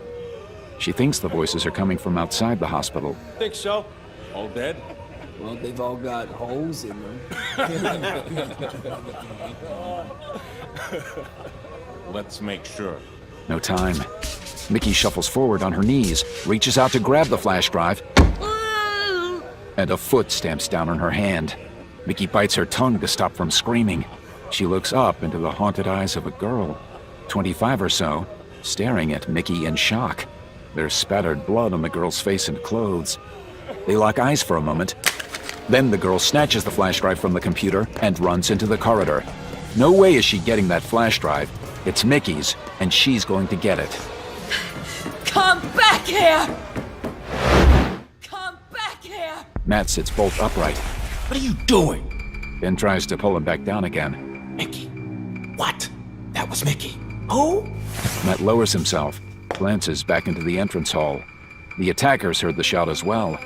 She thinks the voices are coming from outside the hospital. Think so. All dead? Well, they've all got holes in them. Let's make sure. No time. Mickey shuffles forward on her knees, reaches out to grab the flash drive, and a foot stamps down on her hand. Mickey bites her tongue to stop from screaming. She looks up into the haunted eyes of a girl, 25 or so, staring at Mickey in shock. There's spattered blood on the girl's face and clothes. They lock eyes for a moment. Then the girl snatches the flash drive from the computer and runs into the corridor. No way is she getting that flash drive. It's Mickey's, and she's going to get it. Come back here! Come back here! Matt sits bolt upright. What are you doing? Ben tries to pull him back down again. Mickey. What? That was Mickey. Who? Matt lowers himself, glances back into the entrance hall. The attackers heard the shout as well.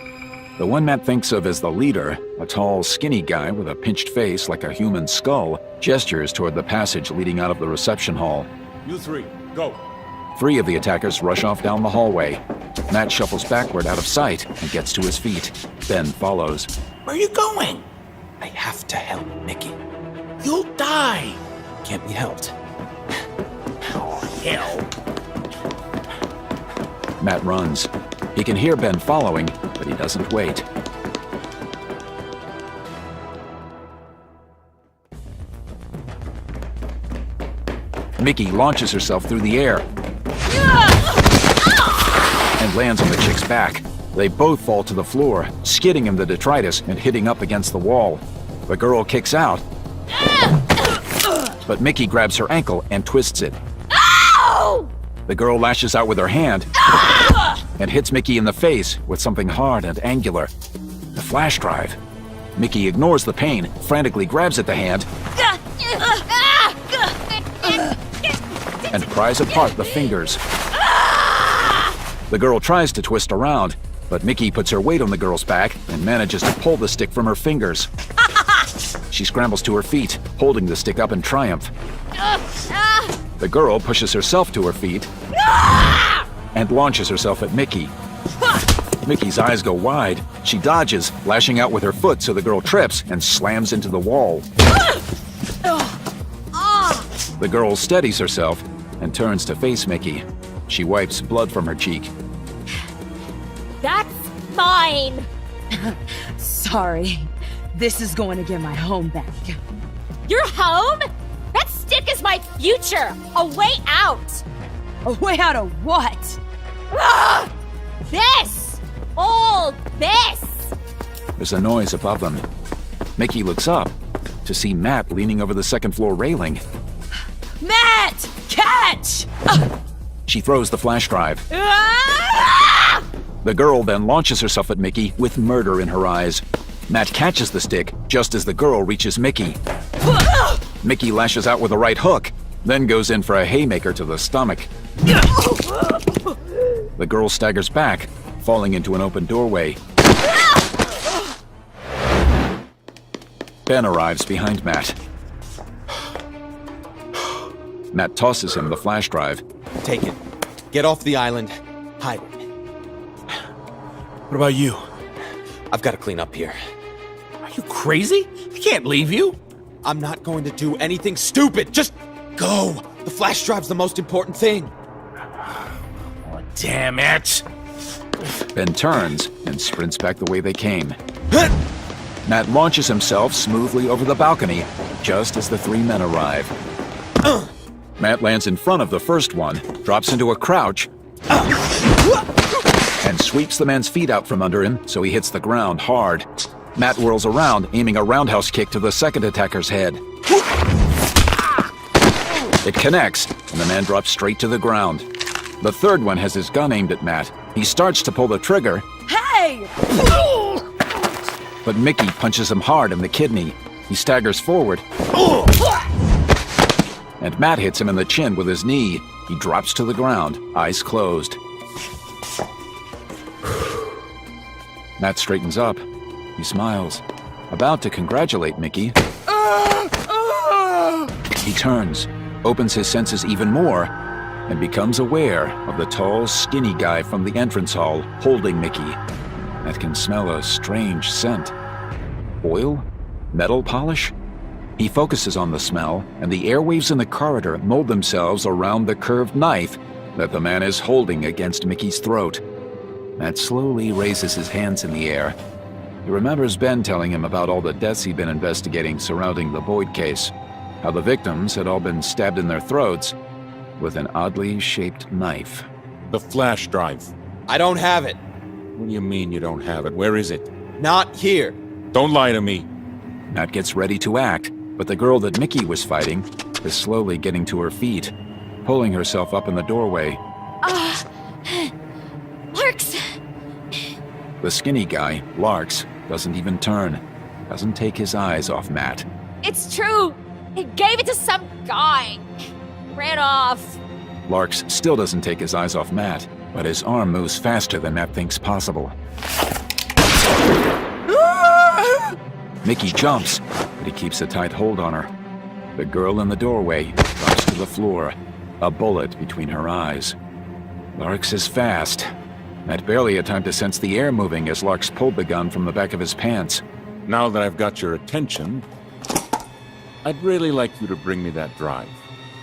The one Matt thinks of as the leader, a tall, skinny guy with a pinched face like a human skull, gestures toward the passage leading out of the reception hall. You three, go. 3 of the attackers rush off down the hallway. Matt shuffles backward out of sight and gets to his feet. Ben follows. Where are you going? I have to help Mickey. You'll die. Can't be helped. Oh, hell. Matt runs. He can hear Ben following, but he doesn't wait. Mickey launches herself through the air and lands on the chick's back. They both fall to the floor, skidding in the detritus and hitting up against the wall. The girl kicks out, but Mickey grabs her ankle and twists it. The girl lashes out with her hand and hits Mickey in the face with something hard and angular. The flash drive. Mickey ignores the pain, frantically grabs at the hand, and pries apart the fingers. The girl tries to twist around, but Mickey puts her weight on the girl's back and manages to pull the stick from her fingers. She scrambles to her feet, holding the stick up in triumph. The girl pushes herself to her feet and launches herself at Mickey. Mickey's eyes go wide. She dodges, lashing out with her foot so the girl trips and slams into the wall. The girl steadies herself and turns to face Mickey. She wipes blood from her cheek. That's mine! Sorry. This is going to get my home back. Your home? That stick is my future! A way out! A way out of what? Ah! This! All this! There's a noise above them. Mickey looks up to see Matt leaning over the second floor railing. Matt! Catch! She throws the flash drive. Ah! The girl then launches herself at Mickey with murder in her eyes. Matt catches the stick just as the girl reaches Mickey. Mickey lashes out with a right hook, then goes in for a haymaker to the stomach. The girl staggers back, falling into an open doorway. Ben arrives behind Matt. Matt tosses him the flash drive. Take it. Get off the island. Hide it. What about you? I've got to clean up here. Are you crazy? I can't leave you. I'm not going to do anything stupid. Just go. The flash drive's the most important thing. Oh, damn it. Ben turns and sprints back the way they came. Matt launches himself smoothly over the balcony just as the 3 men arrive. Matt lands in front of the first one, drops into a crouch, and sweeps the man's feet out from under him so he hits the ground hard. Matt whirls around, aiming a roundhouse kick to the second attacker's head. It connects, and the man drops straight to the ground. The third one has his gun aimed at Matt. He starts to pull the trigger, Hey! but Mickey punches him hard in the kidney. He staggers forward, and Matt hits him in the chin with his knee. He drops to the ground, eyes closed. Matt straightens up. He smiles, about to congratulate Mickey. He turns, opens his senses even more, and becomes aware of the tall, skinny guy from the entrance hall holding Mickey. Matt can smell a strange scent. Oil? Metal polish? He focuses on the smell, and the airwaves in the corridor mold themselves around the curved knife that the man is holding against Mickey's throat. Matt slowly raises his hands in the air. He remembers Ben telling him about all the deaths he'd been investigating surrounding the Boyd case, how the victims had all been stabbed in their throats with an oddly shaped knife. The flash drive. I don't have it. What do you mean you don't have it? Where is it? Not here. Don't lie to me. Matt gets ready to act, but the girl that Mickey was fighting is slowly getting to her feet, pulling herself up in the doorway. Larks! The skinny guy, Larks, doesn't even turn, doesn't take his eyes off Matt. It's true! He gave it to some guy! Ran off! Larks still doesn't take his eyes off Matt, but his arm moves faster than Matt thinks possible. Mickey jumps, but he keeps a tight hold on her. The girl in the doorway drops to the floor, a bullet between her eyes. Larks is fast. Matt barely had time to sense the air moving as Larks pulled the gun from the back of his pants. Now that I've got your attention, I'd really like you to bring me that drive.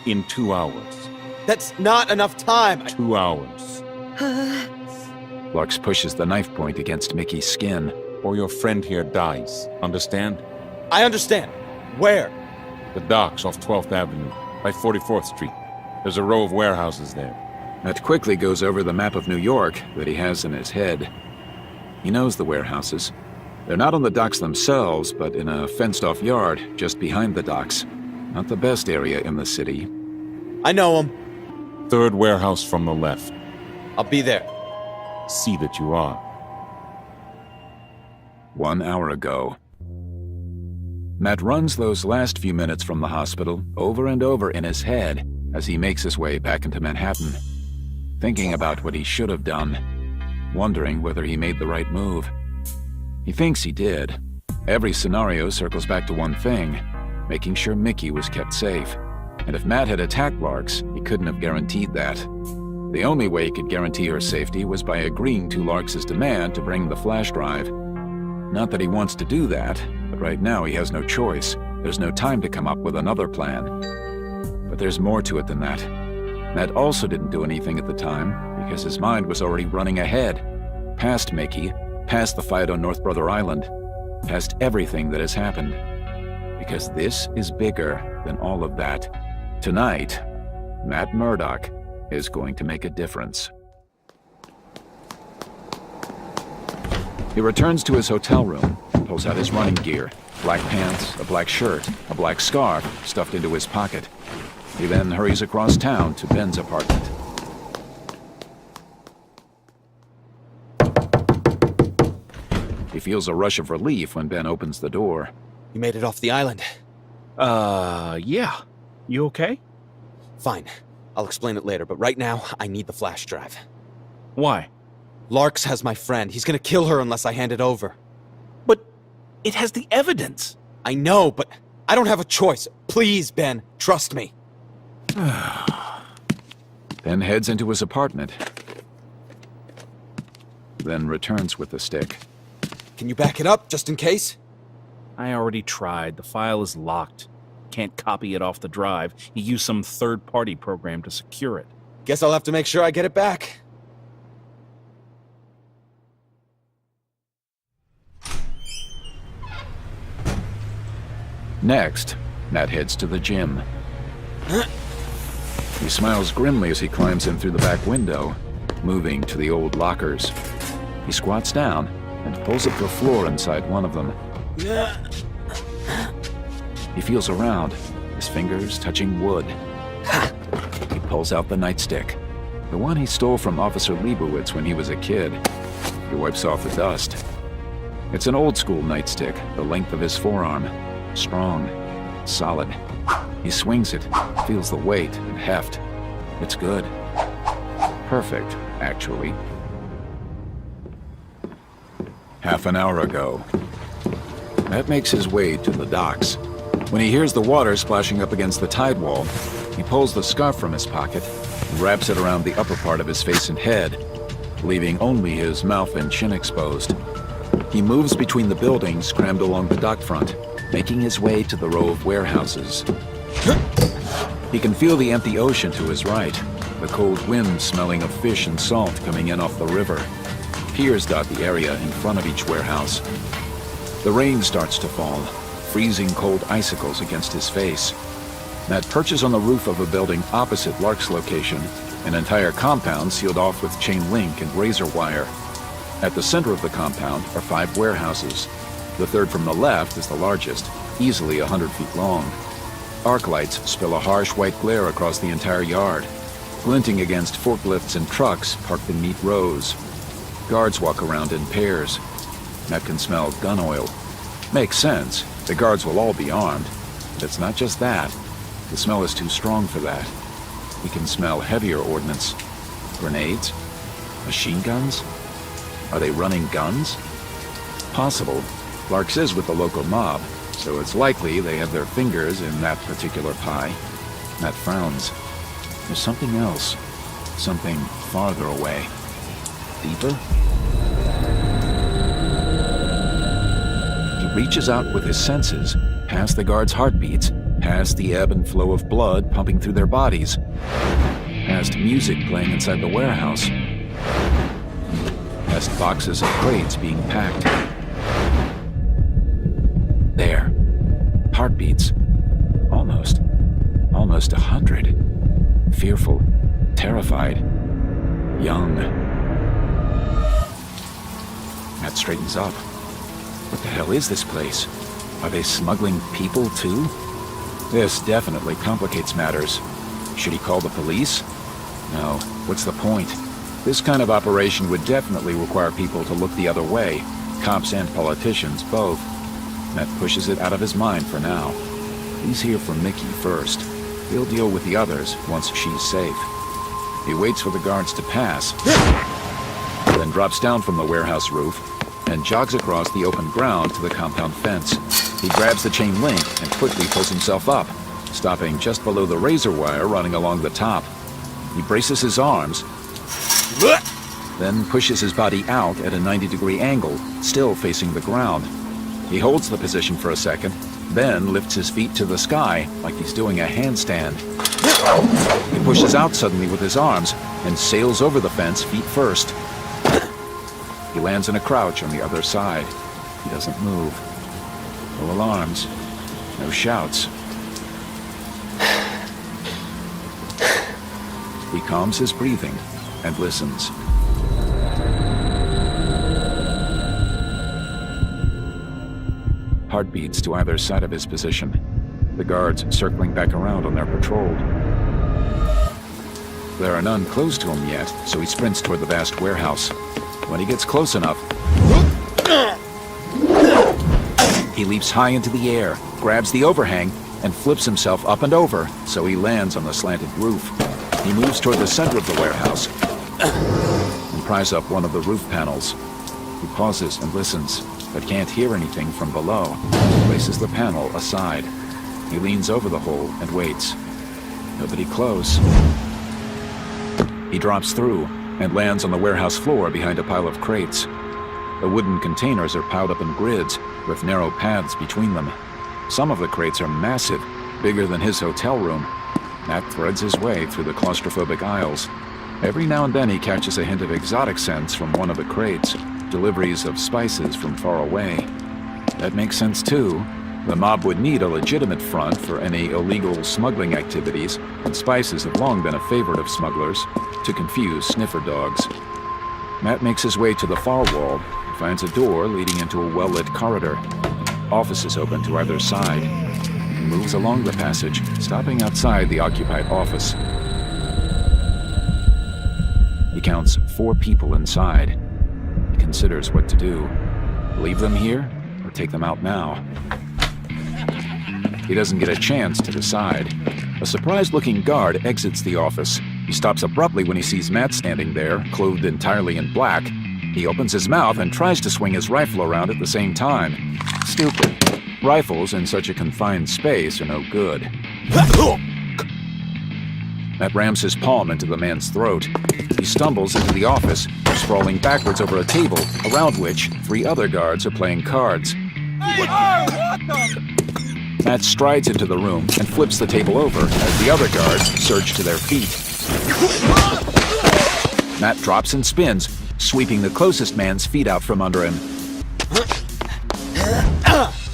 In 2 hours. That's not enough time. 2 hours. Larks pushes the knife point against Mickey's skin. Or your friend here dies. Understand? I understand. Where? The docks off 12th Avenue, by 44th Street. There's a row of warehouses there. Matt quickly goes over the map of New York that he has in his head. He knows the warehouses. They're not on the docks themselves, but in a fenced-off yard just behind the docks. Not the best area in the city. I know him. Third warehouse from the left. I'll be there. See that you are. 1 hour ago. Matt runs those last few minutes from the hospital over and over in his head as he makes his way back into Manhattan, thinking about what he should have done, wondering whether he made the right move. He thinks he did. Every scenario circles back to one thing, making sure Mickey was kept safe. And if Matt had attacked Larks, he couldn't have guaranteed that. The only way he could guarantee her safety was by agreeing to Larks' demand to bring the flash drive. Not that he wants to do that, but right now he has no choice. There's no time to come up with another plan. But there's more to it than that. Matt also didn't do anything at the time because his mind was already running ahead, past Mickey, past the fight on North Brother Island, past everything that has happened. Because this is bigger than all of that. Tonight, Matt Murdock is going to make a difference. He returns to his hotel room, pulls out his running gear, black pants, a black shirt, a black scarf stuffed into his pocket. He then hurries across town to Ben's apartment. He feels a rush of relief when Ben opens the door. You made it off the island. Yeah. You okay? Fine. I'll explain it later, but right now, I need the flash drive. Why? Larks has my friend. He's gonna kill her unless I hand it over. But it has the evidence. I know, but I don't have a choice. Please, Ben, trust me. Ben heads into his apartment, then returns with the stick. Can you back it up, just in case? I already tried. The file is locked. Can't copy it off the drive. He used some third-party program to secure it. Guess I'll have to make sure I get it back. Next, Matt heads to the gym. He smiles grimly as he climbs in through the back window, moving to the old lockers. He squats down and pulls up the floor inside one of them. He feels around, his fingers touching wood. He pulls out the nightstick, the one he stole from Officer Leibowitz when he was a kid. He wipes off the dust. It's an old-school nightstick, the length of his forearm. Strong, solid. He swings it, feels the weight and heft. It's good. Perfect, actually. Half an hour ago. Matt makes his way to the docks. When he hears the water splashing up against the tide wall, he pulls the scarf from his pocket and wraps it around the upper part of his face and head, leaving only his mouth and chin exposed. He moves between the buildings crammed along the dock front, making his way to the row of warehouses. He can feel the empty ocean to his right, the cold wind smelling of fish and salt coming in off the river. Piers dot the area in front of each warehouse. The rain starts to fall, freezing cold icicles against his face. Matt perches on the roof of a building opposite Lark's location, an entire compound sealed off with chain link and razor wire. At the center of the compound are 5 warehouses. The third from the left is the largest, easily 100 feet long. Arc lights spill a harsh white glare across the entire yard, glinting against forklifts and trucks parked in neat rows. Guards walk around in pairs. Matt can smell gun oil. Makes sense. The guards will all be armed. But it's not just that. The smell is too strong for that. He can smell heavier ordnance. Grenades? Machine guns? Are they running guns? Possible. Lark's is with the local mob, so it's likely they have their fingers in that particular pie. Matt frowns. There's something else. Something farther away. Deeper? He reaches out with his senses, past the guards' heartbeats, past the ebb and flow of blood pumping through their bodies, past music playing inside the warehouse, past boxes and crates being packed. There. Heartbeats. Almost 100. Fearful, terrified, young. Matt straightens up. What the hell is this place? Are they smuggling people too? This definitely complicates matters. Should he call the police? No. What's the point? This kind of operation would definitely require people to look the other way. Cops and politicians, both. Matt pushes it out of his mind for now. He's here for Mickey first. He'll deal with the others once she's safe. He waits for the guards to pass, then drops down from the warehouse roof and jogs across the open ground to the compound fence. He grabs the chain link and quickly pulls himself up, stopping just below the razor wire running along the top. He braces his arms, then pushes his body out at a 90-degree angle, still facing the ground. He holds the position for a second, then lifts his feet to the sky like he's doing a handstand. He pushes out suddenly with his arms and sails over the fence feet first. He lands in a crouch on the other side. He doesn't move. No alarms. No shouts. He calms his breathing and listens. Heartbeats to either side of his position. The guards circling back around on their patrol. There are none close to him yet, so he sprints toward the vast warehouse. When he gets close enough, he leaps high into the air, grabs the overhang, and flips himself up and over, so he lands on the slanted roof. He moves toward the center of the warehouse and pries up one of the roof panels. He pauses and listens, but can't hear anything from below. He places the panel aside. He leans over the hole and waits. Nobody close. He drops through and lands on the warehouse floor behind a pile of crates. The wooden containers are piled up in grids, with narrow paths between them. Some of the crates are massive, bigger than his hotel room. Matt threads his way through the claustrophobic aisles. Every now and then he catches a hint of exotic scents from one of the crates, deliveries of spices from far away. That makes sense too. The mob would need a legitimate front for any illegal smuggling activities, and spices have long been a favorite of smugglers, to confuse sniffer dogs. Matt makes his way to the far wall and finds a door leading into a well-lit corridor. Offices open to either side. He moves along the passage, stopping outside the occupied office. He counts 4 people inside. He considers what to do. Leave them here, or take them out now? He doesn't get a chance to decide. A surprised-looking guard exits the office. He stops abruptly when he sees Matt standing there, clothed entirely in black. He opens his mouth and tries to swing his rifle around at the same time. Stupid. Rifles in such a confined space are no good. Matt rams his palm into the man's throat. He stumbles into the office, sprawling backwards over a table, around which 3 other guards are playing cards. Matt strides into the room and flips the table over as the other guards surge to their feet. Matt drops and spins, sweeping the closest man's feet out from under him.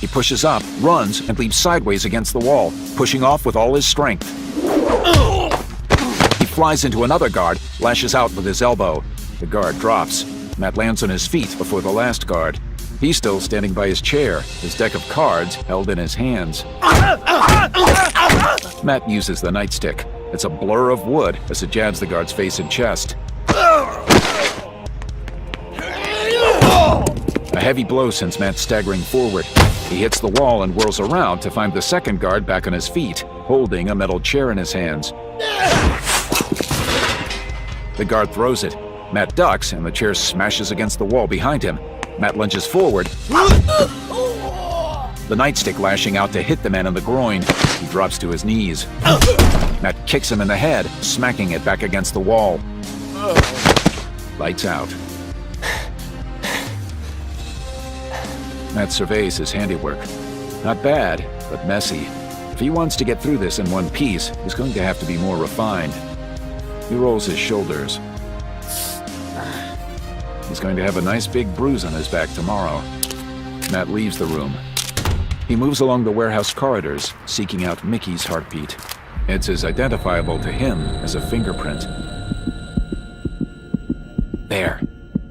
He pushes up, runs, and leaps sideways against the wall, pushing off with all his strength. He flies into another guard, lashes out with his elbow. The guard drops. Matt lands on his feet before the last guard. He's still standing by his chair, his deck of cards held in his hands. Matt uses the nightstick. It's a blur of wood as it jabs the guard's face and chest. A heavy blow sends Matt staggering forward. He hits the wall and whirls around to find the second guard back on his feet, holding a metal chair in his hands. The guard throws it. Matt ducks, and the chair smashes against the wall behind him. Matt lunges forward, the nightstick lashing out to hit the man in the groin. He drops to his knees. Matt kicks him in the head, smacking it back against the wall. Lights out. Matt surveys his handiwork. Not bad, but messy. If he wants to get through this in one piece, he's going to have to be more refined. He rolls his shoulders. He's going to have a nice big bruise on his back tomorrow. Matt leaves the room. He moves along the warehouse corridors, seeking out Mickey's heartbeat. It's as identifiable to him as a fingerprint. There,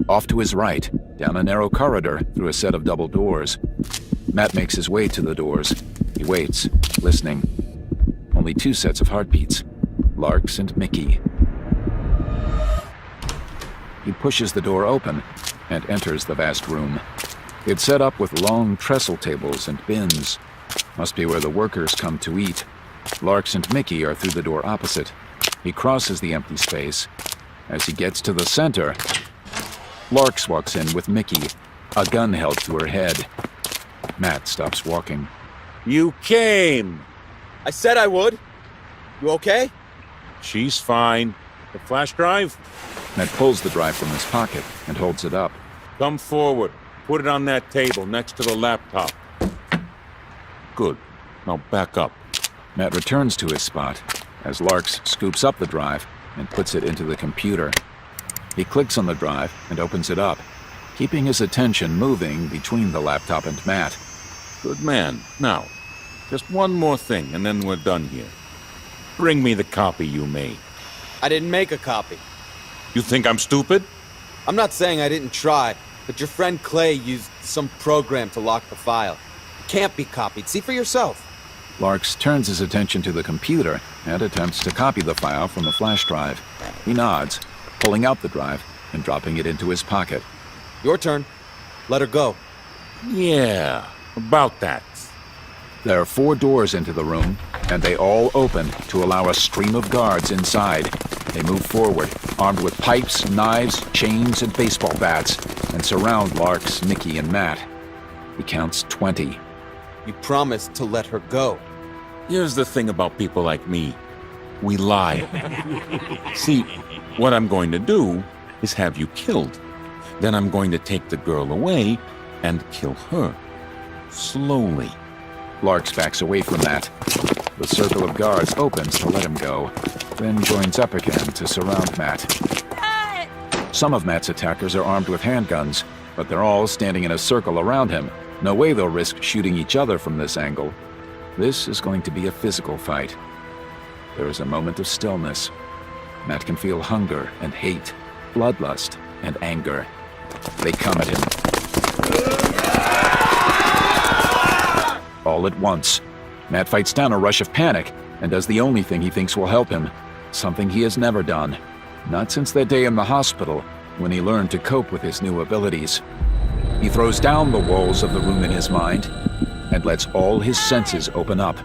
off to his right, down a narrow corridor through a set of double doors. Matt makes his way to the doors. He waits, listening. Only 2 sets of heartbeats, Lark's and Mickey. He pushes the door open and enters the vast room. It's set up with long trestle tables and bins. Must be where the workers come to eat. Lark's and Mickey are through the door opposite. He crosses the empty space. As he gets to the center, Lark's walks in with Mickey, a gun held to her head. Matt stops walking. You came! I said I would. You okay? She's fine. The flash drive? Matt pulls the drive from his pocket and holds it up. Come forward. Put it on that table next to the laptop. Good. Now back up. Matt returns to his spot as Larks scoops up the drive and puts it into the computer. He clicks on the drive and opens it up, keeping his attention moving between the laptop and Matt. Good man. Now, just one more thing and then we're done here. Bring me the copy you made. I didn't make a copy. You think I'm stupid? I'm not saying I didn't try, but your friend Clay used some program to lock the file. It can't be copied. See for yourself. Larks turns his attention to the computer and attempts to copy the file from the flash drive. He nods, pulling out the drive and dropping it into his pocket. Your turn. Let her go. Yeah, about that. There are 4 doors into the room, and they all open to allow a stream of guards inside. They move forward, armed with pipes, knives, chains, and baseball bats, and surround Larks, Mickey, and Matt. He counts 20. You promised to let her go. Here's the thing about people like me. We lie. See, what I'm going to do is have you killed. Then I'm going to take the girl away and kill her. Slowly. Larks backs away from Matt. The circle of guards opens to let him go, then joins up again to surround Matt. Some of Matt's attackers are armed with handguns, but they're all standing in a circle around him. No way they'll risk shooting each other from this angle. This is going to be a physical fight. There is a moment of stillness. Matt can feel hunger and hate, bloodlust and anger. They come at him. All at once. Matt fights down a rush of panic and does the only thing he thinks will help him. Something he has never done. Not since that day in the hospital, when he learned to cope with his new abilities. He throws down the walls of the room in his mind and lets all his senses open up.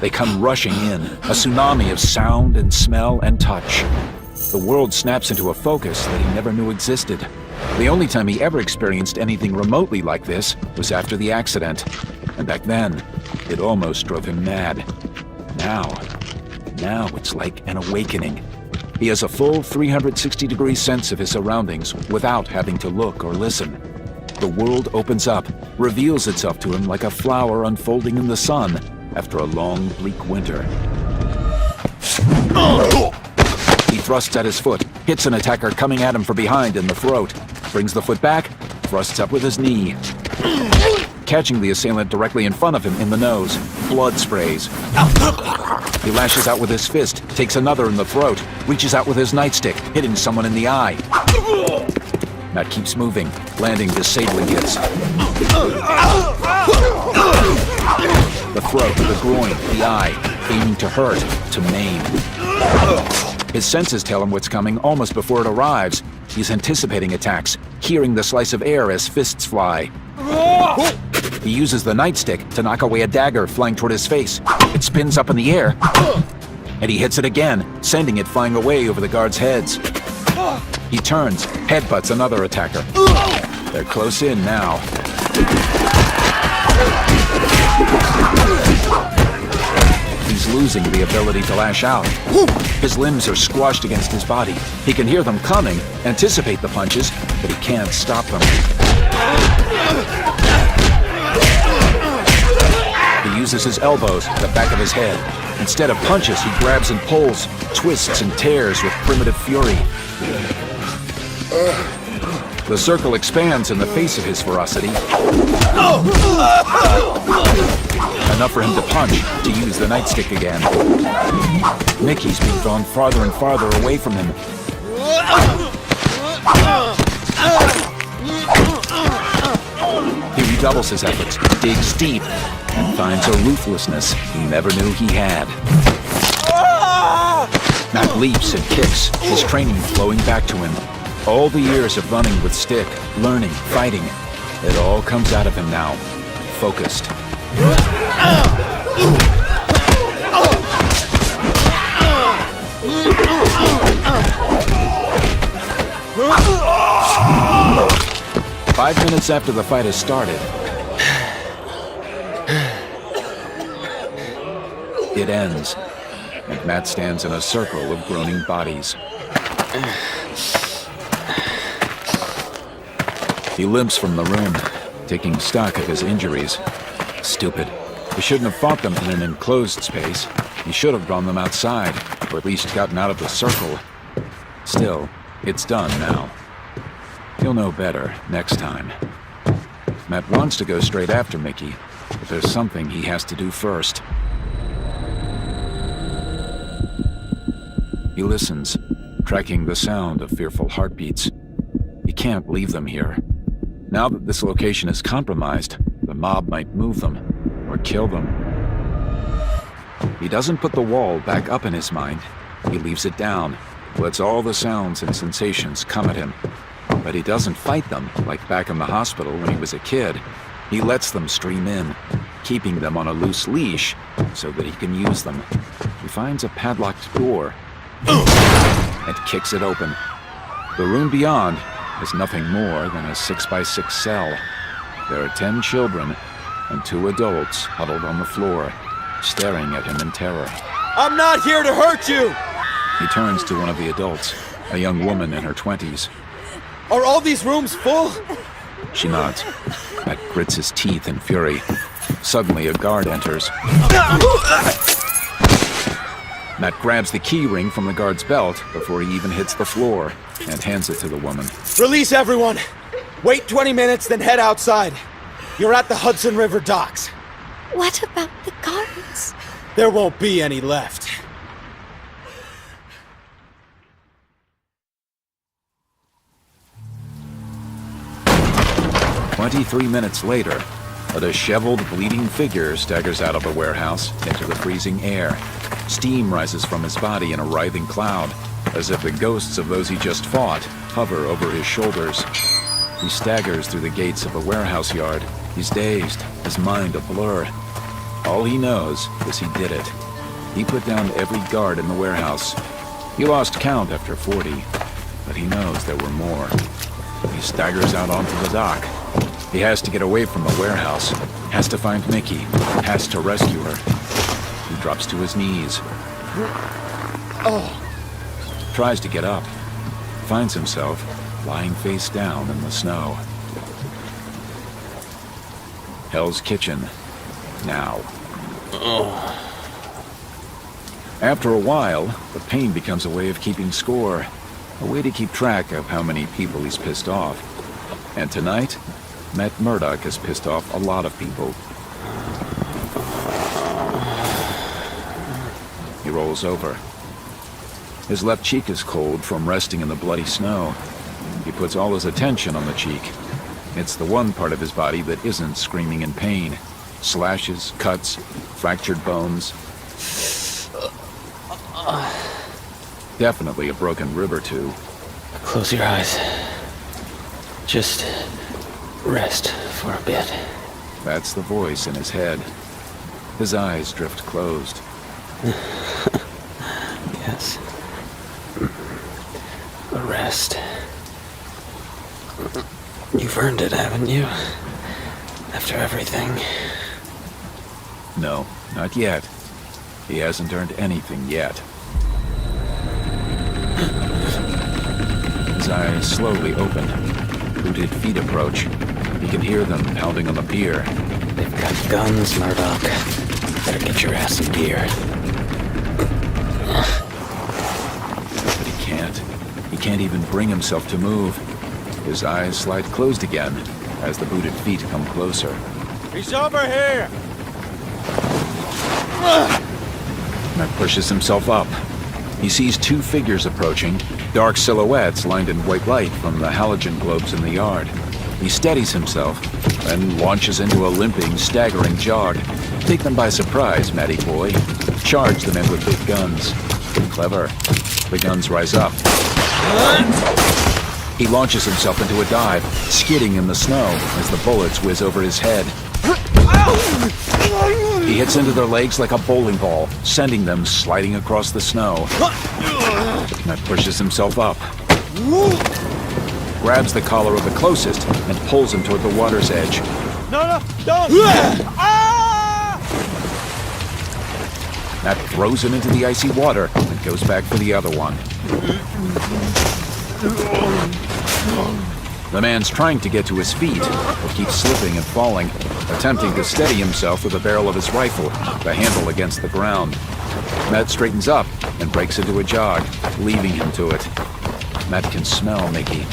They come rushing in, a tsunami of sound and smell and touch. The world snaps into a focus that he never knew existed. The only time he ever experienced anything remotely like this was after the accident. And back then, it almost drove him mad. Now it's like an awakening. He has a full 360-degree sense of his surroundings without having to look or listen. The world opens up, reveals itself to him like a flower unfolding in the sun after a long, bleak winter. He thrusts at his foot, hits an attacker coming at him from behind in the throat, brings the foot back, thrusts up with his knee. Catching the assailant directly in front of him in the nose, blood sprays. He lashes out with his fist, takes another in the throat, reaches out with his nightstick, hitting someone in the eye. Matt keeps moving, landing disabling hits. The throat, the groin, the eye, aiming to hurt, to maim. His senses tell him what's coming almost before it arrives. He's anticipating attacks, hearing the slice of air as fists fly. He uses the nightstick to knock away a dagger flying toward his face. It spins up in the air, and he hits it again, sending it flying away over the guards' heads. He turns, headbutts another attacker. They're close in now. He's losing the ability to lash out. His limbs are squashed against his body. He can hear them coming, anticipate the punches, but he can't stop them. He uses his elbows, the back of his head. Instead of punches, he grabs and pulls, twists and tears with primitive fury. The circle expands in the face of his ferocity. Enough for him to punch, to use the nightstick again. Mickey's being drawn farther and farther away from him. He redoubles his efforts, digs deep, and finds a ruthlessness he never knew he had. Matt leaps and kicks, his training flowing back to him. All the years of running with stick, learning, fighting, it all comes out of him now, focused. 5 minutes after the fight has started, it ends, and Matt stands in a circle of groaning bodies. He limps from the room, taking stock of his injuries. Stupid. He shouldn't have fought them in an enclosed space. He should have drawn them outside, or at least gotten out of the circle. Still, it's done now. He'll know better next time. Matt wants to go straight after Mickey, but there's something he has to do first. He listens, tracking the sound of fearful heartbeats. He can't leave them here. Now that this location is compromised, the mob might move them, or kill them. He doesn't put the wall back up in his mind. He leaves it down, lets all the sounds and sensations come at him. But he doesn't fight them, like back in the hospital when he was a kid. He lets them stream in, keeping them on a loose leash so that he can use them. He finds a padlocked door and kicks it open. The room beyond is nothing more than a 6x6 cell. There are 10 children and 2 adults huddled on the floor, staring at him in terror. I'm not here to hurt you! He turns to one of the adults, a young woman in her 20s. Are all these rooms full? She nods. Matt grits his teeth in fury. Suddenly, a guard enters. Matt grabs the key ring from the guard's belt before he even hits the floor and hands it to the woman. Release everyone! Wait 20 minutes, then head outside. You're at the Hudson River docks. What about the guards? There won't be any left. "23 minutes later, a disheveled, bleeding figure staggers out of the warehouse into the freezing air. Steam rises from his body in a writhing cloud, as if the ghosts of those he just fought hover over his shoulders. He staggers through the gates of the warehouse yard. He's dazed, his mind a blur. All he knows is he did it. He put down every guard in the warehouse. He lost count after 40, but he knows there were more. He staggers out onto the dock. He has to get away from the warehouse, has to find Mickey, has to rescue her. He drops to his knees. Tries to get up, finds himself lying face down in the snow. Hell's Kitchen. Now. After a while, the pain becomes a way of keeping score, a way to keep track of how many people he's pissed off. And tonight, Matt Murdock has pissed off a lot of people. He rolls over. His left cheek is cold from resting in the bloody snow. He puts all his attention on the cheek. It's the one part of his body that isn't screaming in pain. Slashes, cuts, fractured bones. Definitely a broken rib or two. Close your eyes. Just rest for a bit. That's the voice in his head. His eyes drift closed. Yes. A rest. You've earned it, haven't you? After everything. No, not yet. He hasn't earned anything yet. His eyes slowly open. Booted feet approach. He can hear them pounding on the pier. They've got guns, Murdoch. Better get your ass in gear. But he can't. He can't even bring himself to move. His eyes slide closed again as the booted feet come closer. He's over here! Matt pushes himself up. He sees two figures approaching, dark silhouettes lined in white light from the halogen globes in the yard. He steadies himself, then launches into a limping, staggering jog. Take them by surprise, Matty boy. Charge the men with big guns. Clever. The guns rise up. He launches himself into a dive, skidding in the snow as the bullets whiz over his head. He hits into their legs like a bowling ball, sending them sliding across the snow. Matt pushes himself up, grabs the collar of the closest, and pulls him toward the water's edge. No, don't! Matt throws him into the icy water and goes back for the other one. The man's trying to get to his feet, but keeps slipping and falling, attempting to steady himself with the barrel of his rifle, the handle against the ground. Matt straightens up and breaks into a jog, leaving him to it. Matt can smell Mickey,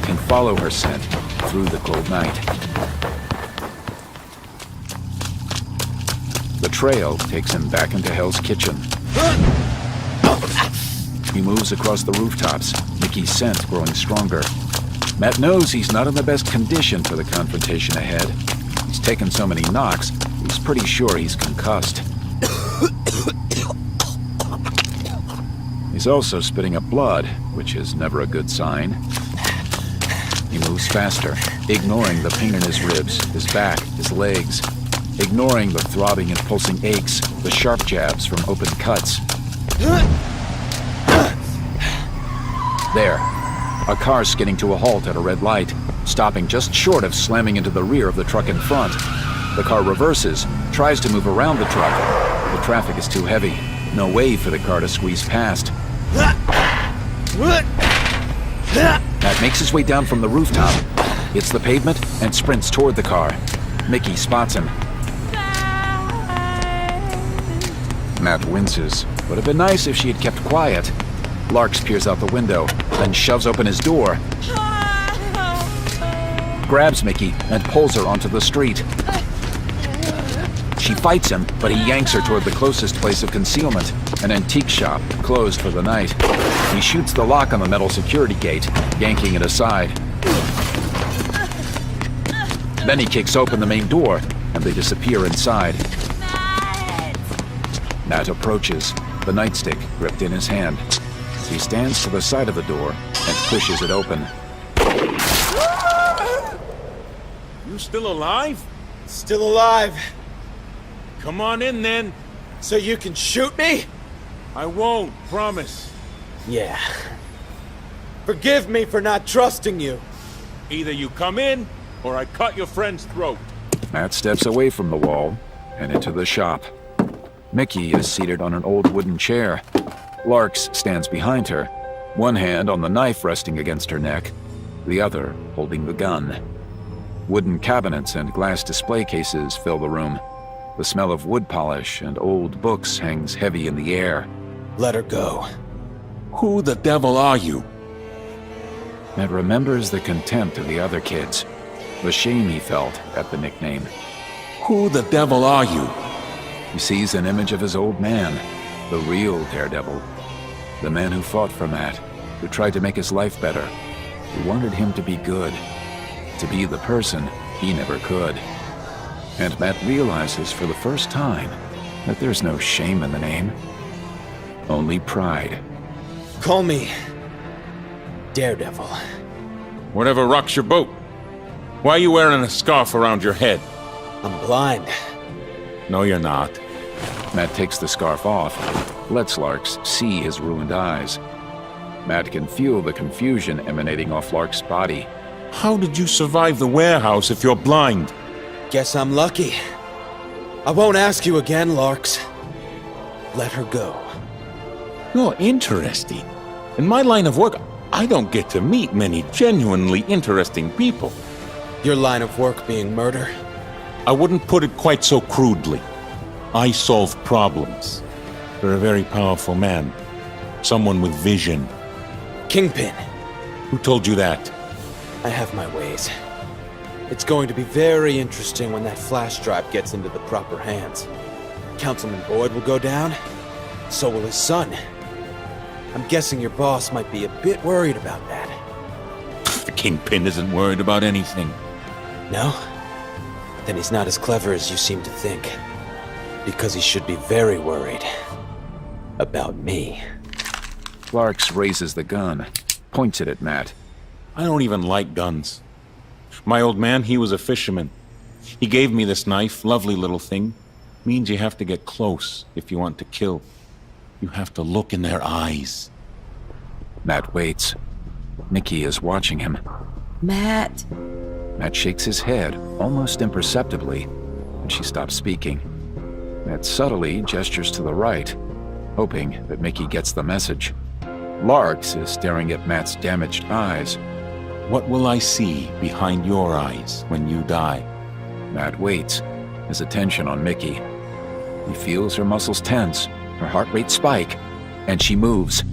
can follow her scent through the cold night. The trail takes him back into Hell's Kitchen. He moves across the rooftops, Mickey's scent growing stronger. Matt knows he's not in the best condition for the confrontation ahead. He's taken so many knocks, he's pretty sure he's concussed. He's also spitting up blood, which is never a good sign. He moves faster, ignoring the pain in his ribs, his back, his legs, ignoring the throbbing and pulsing aches, the sharp jabs from open cuts. There. A car skidding to a halt at a red light, stopping just short of slamming into the rear of the truck in front. The car reverses, tries to move around the truck. The traffic is too heavy. No way for the car to squeeze past. Matt makes his way down from the rooftop, hits the pavement, and sprints toward the car. Mickey spots him. Matt winces. Would have been nice if she had kept quiet. Larks peers out the window, then shoves open his door. Grabs Mickey and pulls her onto the street. She fights him, but he yanks her toward the closest place of concealment, an antique shop, closed for the night. He shoots the lock on the metal security gate, yanking it aside. Then he kicks open the main door, and they disappear inside. Matt approaches, the nightstick gripped in his hand. He stands to the side of the door and pushes it open. You still alive? Still alive. Come on in then. So you can shoot me? I won't, promise. Yeah. Forgive me for not trusting you. Either you come in, or I cut your friend's throat. Matt steps away from the wall and into the shop. Mickey is seated on an old wooden chair. Larks stands behind her, one hand on the knife resting against her neck, the other holding the gun. Wooden cabinets and glass display cases fill the room. The smell of wood polish and old books hangs heavy in the air. Let her go. Who the devil are you? Matt remembers the contempt of the other kids, the shame he felt at the nickname. Who the devil are you? He sees an image of his old man, the real Daredevil. The man who fought for Matt, who tried to make his life better, who wanted him to be good, to be the person he never could. And Matt realizes for the first time that there's no shame in the name, only pride. Call me Daredevil. Whatever rocks your boat. Why are you wearing a scarf around your head? I'm blind. No, you're not. Matt takes the scarf off, lets Larks see his ruined eyes. Matt can feel the confusion emanating off Lark's body. How did you survive the warehouse if you're blind? Guess I'm lucky. I won't ask you again, Larks. Let her go. You're interesting. In my line of work, I don't get to meet many genuinely interesting people. Your line of work being murder? I wouldn't put it quite so crudely. I solve problems. You're a very powerful man. Someone with vision. Kingpin. Who told you that? I have my ways. It's going to be very interesting when that flash drive gets into the proper hands. Councilman Boyd will go down. So will his son. I'm guessing your boss might be a bit worried about that. The Kingpin isn't worried about anything. No? Then he's not as clever as you seem to think. Because he should be very worried about me. Larks raises the gun, points it at Matt. I don't even like guns. My old man, he was a fisherman. He gave me this knife, lovely little thing. Means you have to get close if you want to kill. You have to look in their eyes. Matt waits. Mickey is watching him. Matt. Matt shakes his head, almost imperceptibly, and she stops speaking. Matt subtly gestures to the right, hoping that Mickey gets the message. Larks is staring at Matt's damaged eyes. What will I see behind your eyes when you die? Matt waits, his attention on Mickey. He feels her muscles tense, her heart rate spike, and she moves.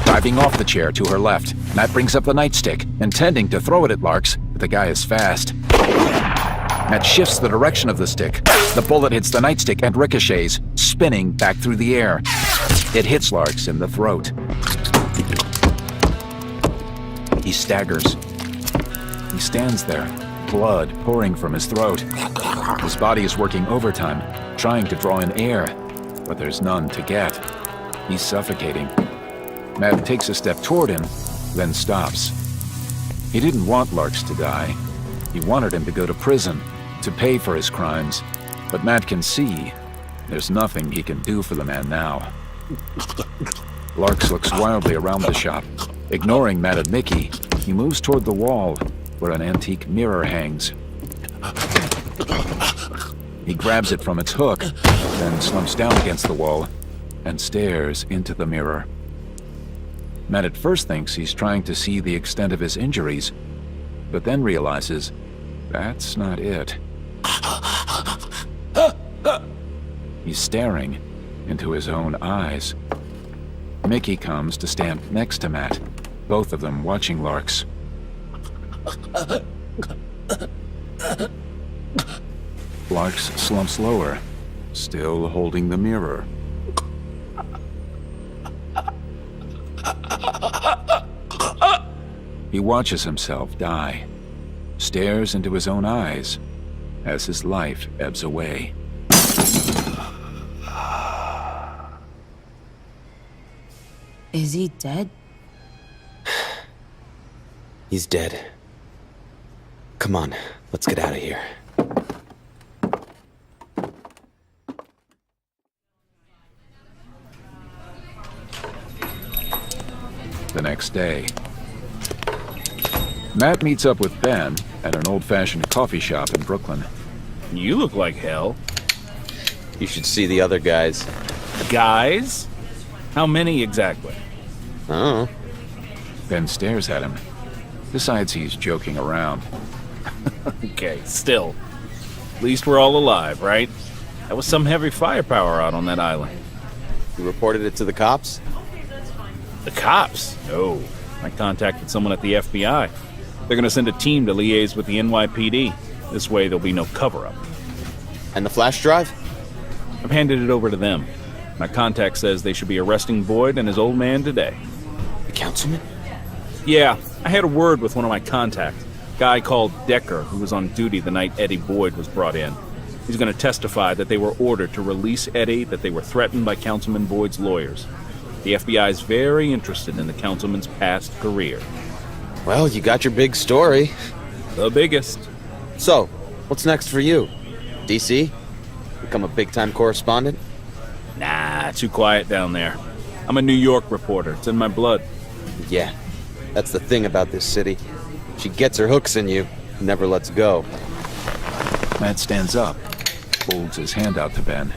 Diving off the chair to her left, Matt brings up the nightstick, intending to throw it at Larks, but the guy is fast. Matt shifts the direction of the stick. The bullet hits the nightstick and ricochets, spinning back through the air. It hits Larks in the throat. He staggers. He stands there, blood pouring from his throat. His body is working overtime, trying to draw in air, but there's none to get. He's suffocating. Matt takes a step toward him, then stops. He didn't want Larks to die. He wanted him to go to prison, to pay for his crimes. But Matt can see there's nothing he can do for the man now. Larks looks wildly around the shop. Ignoring Matt and Mickey, he moves toward the wall where an antique mirror hangs. He grabs it from its hook, then slumps down against the wall and stares into the mirror. Matt at first thinks he's trying to see the extent of his injuries, but then realizes that's not it. He's staring into his own eyes. Mickey comes to stand next to Matt, both of them watching Larks. Larks slumps lower, still holding the mirror. He watches himself die, stares into his own eyes as his life ebbs away. Is he dead? He's dead. Come on, let's get out of here. The next day, Matt meets up with Ben at an old-fashioned coffee shop in Brooklyn. You look like hell. You should see the other guys. Guys? How many exactly? Oh. Ben stares at him. Decides he's joking around. Okay, still. At least we're all alive, right? That was some heavy firepower out on that island. You reported it to the cops? The cops? No. I contacted someone at the FBI. They're gonna send a team to liaise with the NYPD. This way there'll be no cover-up. And the flash drive? I've handed it over to them. My contact says they should be arresting Boyd and his old man today. The councilman? Yeah, I had a word with one of my contacts. Guy called Decker, who was on duty the night Eddie Boyd was brought in. He's going to testify that they were ordered to release Eddie, that they were threatened by Councilman Boyd's lawyers. The FBI is very interested in the councilman's past career. Well, you got your big story. The biggest. So, what's next for you? DC? Become a big-time correspondent? Nah, too quiet down there. I'm a New York reporter. It's in my blood. Yeah, that's the thing about this city. She gets her hooks in you, never lets go. Matt stands up, holds his hand out to Ben.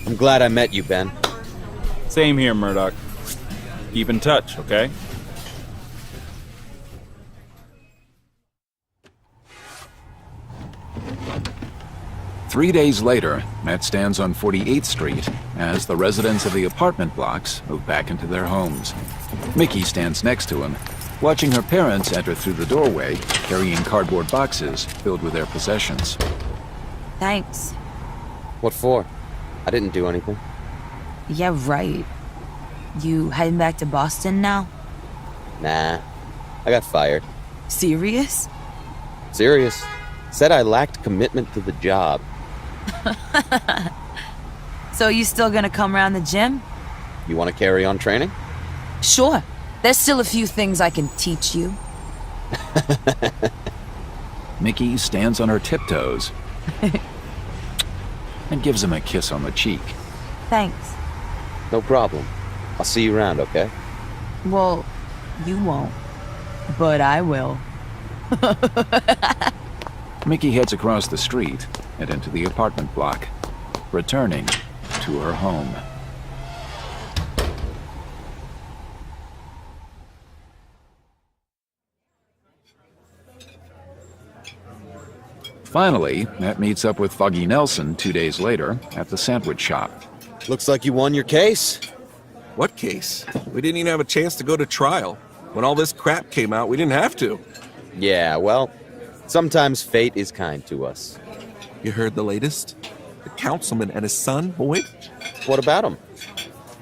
I'm glad I met you, Ben. Same here, Murdoch. Keep in touch, okay? Three days later, Matt stands on 48th Street as the residents of the apartment blocks move back into their homes. Mickey stands next to him, watching her parents enter through the doorway, carrying cardboard boxes filled with their possessions. Thanks. What for? I didn't do anything. Yeah, right. You heading back to Boston now? Nah, I got fired. Serious? Serious. Said I lacked commitment to the job. So you still gonna come around the gym? You want to carry on training? Sure. There's still a few things I can teach you. Mickey stands on her tiptoes and gives him a kiss on the cheek. Thanks. No problem. I'll see you around, okay? Well, you won't. But I will. Mickey heads across the street and into the apartment block, returning to her home. Finally, Matt meets up with Foggy Nelson 2 days later at the sandwich shop. Looks like you won your case. What case? We didn't even have a chance to go to trial. When all this crap came out, we didn't have to. Yeah, well, sometimes fate is kind to us. You heard the latest? The councilman and his son, Boyd? What about him?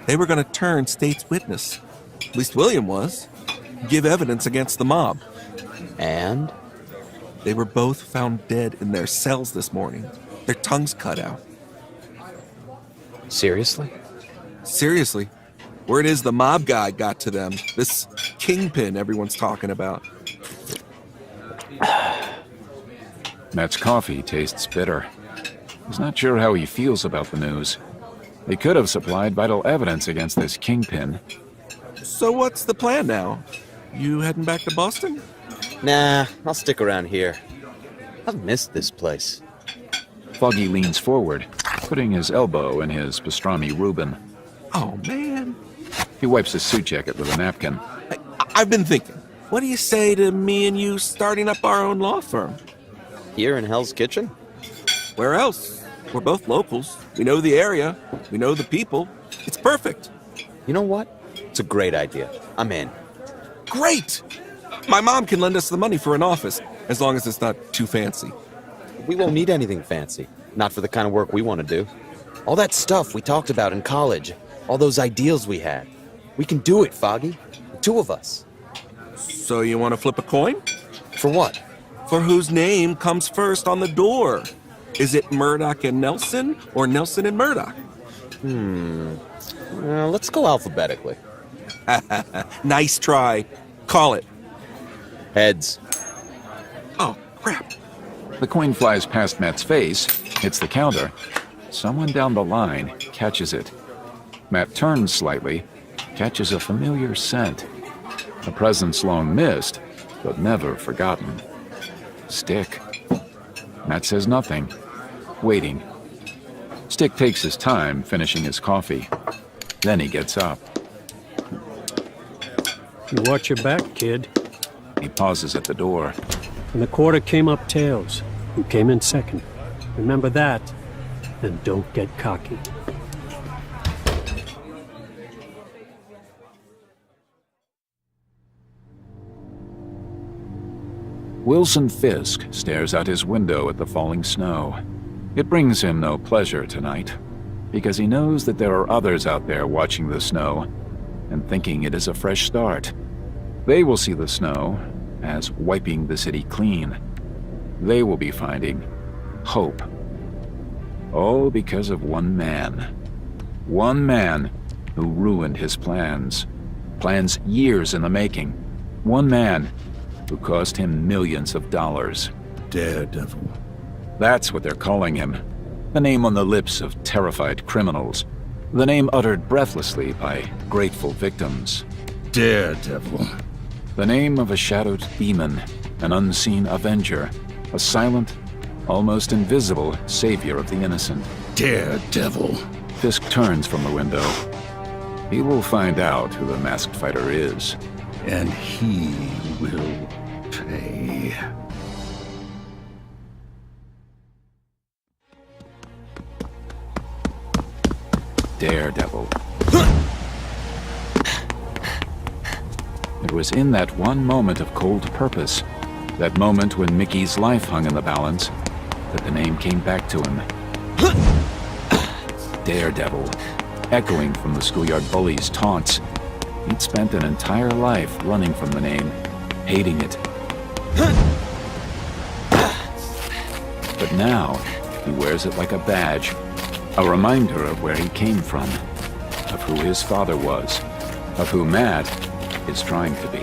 They were going to turn state's witness. At least William was. Give evidence against the mob. And? They were both found dead in their cells this morning. Their tongues cut out. Seriously? Seriously. Word is the mob guy got to them. This kingpin everyone's talking about. Matt's coffee tastes bitter. He's not sure how he feels about the news. They could have supplied vital evidence against this kingpin. So what's the plan now? You heading back to Boston? Nah, I'll stick around here. I've missed this place. Foggy leans forward, putting his elbow in his pastrami Reuben. Oh, man. He wipes his suit jacket with a napkin. I've been thinking, what do you say to me and you starting up our own law firm? Here in Hell's Kitchen? Where else? We're both locals. We know the area. We know the people. It's perfect. You know what? It's a great idea. I'm in. Great! My mom can lend us the money for an office, as long as it's not too fancy. We won't need anything fancy. Not for the kind of work we want to do. All that stuff we talked about in college, all those ideals we had. We can do it, Foggy. The two of us. So you want to flip a coin? For what? For whose name comes first on the door. Is it Murdoch and Nelson, or Nelson and Murdoch? Let's go alphabetically. Nice try. Call it. Heads. Oh, crap. The coin flies past Matt's face, hits the counter. Someone down the line catches it. Matt turns slightly, catches a familiar scent. A presence long missed, but never forgotten. Stick. Matt says nothing, waiting. Stick takes his time finishing his coffee. Then he gets up. You watch your back, kid. He pauses at the door. When the quarter came up tails, you came in second. Remember that, and don't get cocky. Wilson Fisk stares out his window at the falling snow. It brings him no pleasure tonight, because he knows that there are others out there watching the snow and thinking it is a fresh start. They will see the snow as wiping the city clean. They will be finding hope. All because of one man. One man who ruined his plans. Plans years in the making. One man who cost him millions of dollars. Daredevil. That's what they're calling him. The name on the lips of terrified criminals. The name uttered breathlessly by grateful victims. Daredevil. The name of a shadowed demon, an unseen avenger, a silent, almost invisible savior of the innocent. Daredevil. Fisk turns from the window. He will find out who the masked fighter is. And he will pay. Daredevil. It was in that one moment of cold purpose, that moment when Mickey's life hung in the balance, that the name came back to him. Daredevil, echoing from the schoolyard bully's taunts. He'd spent an entire life running from the name, hating it. But now, he wears it like a badge, a reminder of where he came from, of who his father was, of who Matt is trying to be.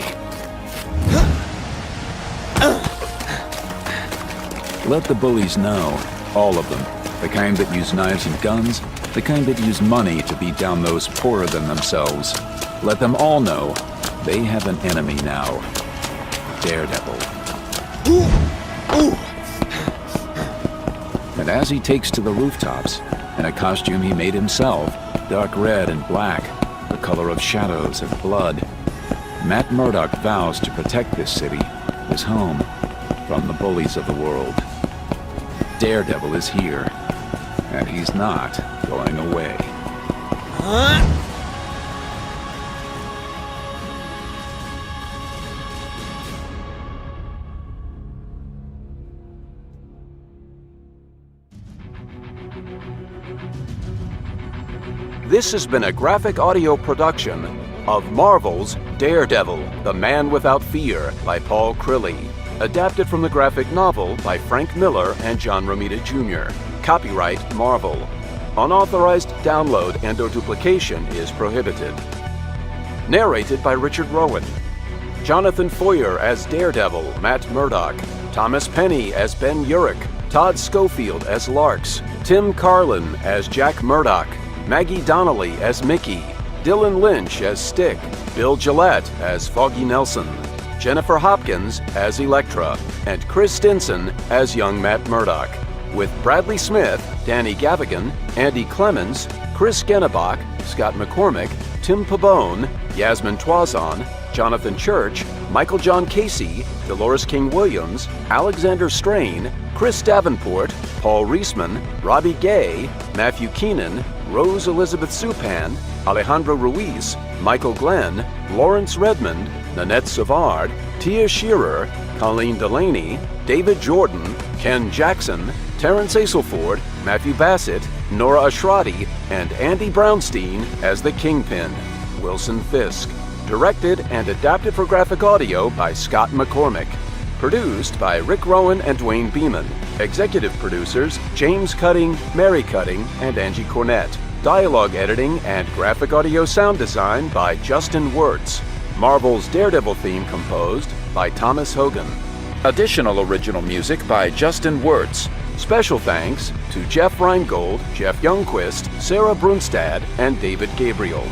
Let the bullies know, all of them, the kind that use knives and guns, the kind that use money to beat down those poorer than themselves. Let them all know they have an enemy now. Daredevil. And as he takes to the rooftops, in a costume he made himself, dark red and black, the color of shadows and blood, Matt Murdock vows to protect this city, his home, from the bullies of the world. Daredevil is here, and he's not going away. This has been a graphic audio production of Marvel's Daredevil, The Man Without Fear by Paul Crilly. Adapted from the graphic novel by Frank Miller and John Romita Jr. Copyright Marvel. Unauthorized download and/or duplication is prohibited. Narrated by Richard Rowan. Jonathan Foyer as Daredevil, Matt Murdock. Thomas Penny as Ben Urich. Todd Schofield as Larks. Tim Carlin as Jack Murdock. Maggie Donnelly as Mickey. Dylan Lynch as Stick. Bill Gillette as Foggy Nelson. Jennifer Hopkins as Elektra, and Chris Stinson as young Matt Murdock, with Bradley Smith, Danny Gavigan, Andy Clemens, Chris Genebach, Scott McCormick, Tim Pabone, Yasmin Twazon, Jonathan Church, Michael John Casey, Dolores King Williams, Alexander Strain, Chris Davenport, Paul Reisman, Robbie Gay, Matthew Keenan, Rose Elizabeth Supan, Alejandro Ruiz, Michael Glenn, Lawrence Redmond, Nanette Savard, Tia Shearer, Colleen Delaney, David Jordan, Ken Jackson, Terrence Aselford, Matthew Bassett, Nora Ashrati, and Andy Brownstein as the Kingpin, Wilson Fisk. Directed and adapted for graphic audio by Scott McCormick. Produced by Rick Rowan and Dwayne Beeman. Executive producers James Cutting, Mary Cutting, and Angie Cornett. Dialogue editing and graphic audio sound design by Justin Wirtz. Marvel's Daredevil theme composed by Thomas Hogan. Additional original music by Justin Wirtz. Special thanks to Jeff Reingold, Jeff Youngquist, Sarah Brunstad, and David Gabriel.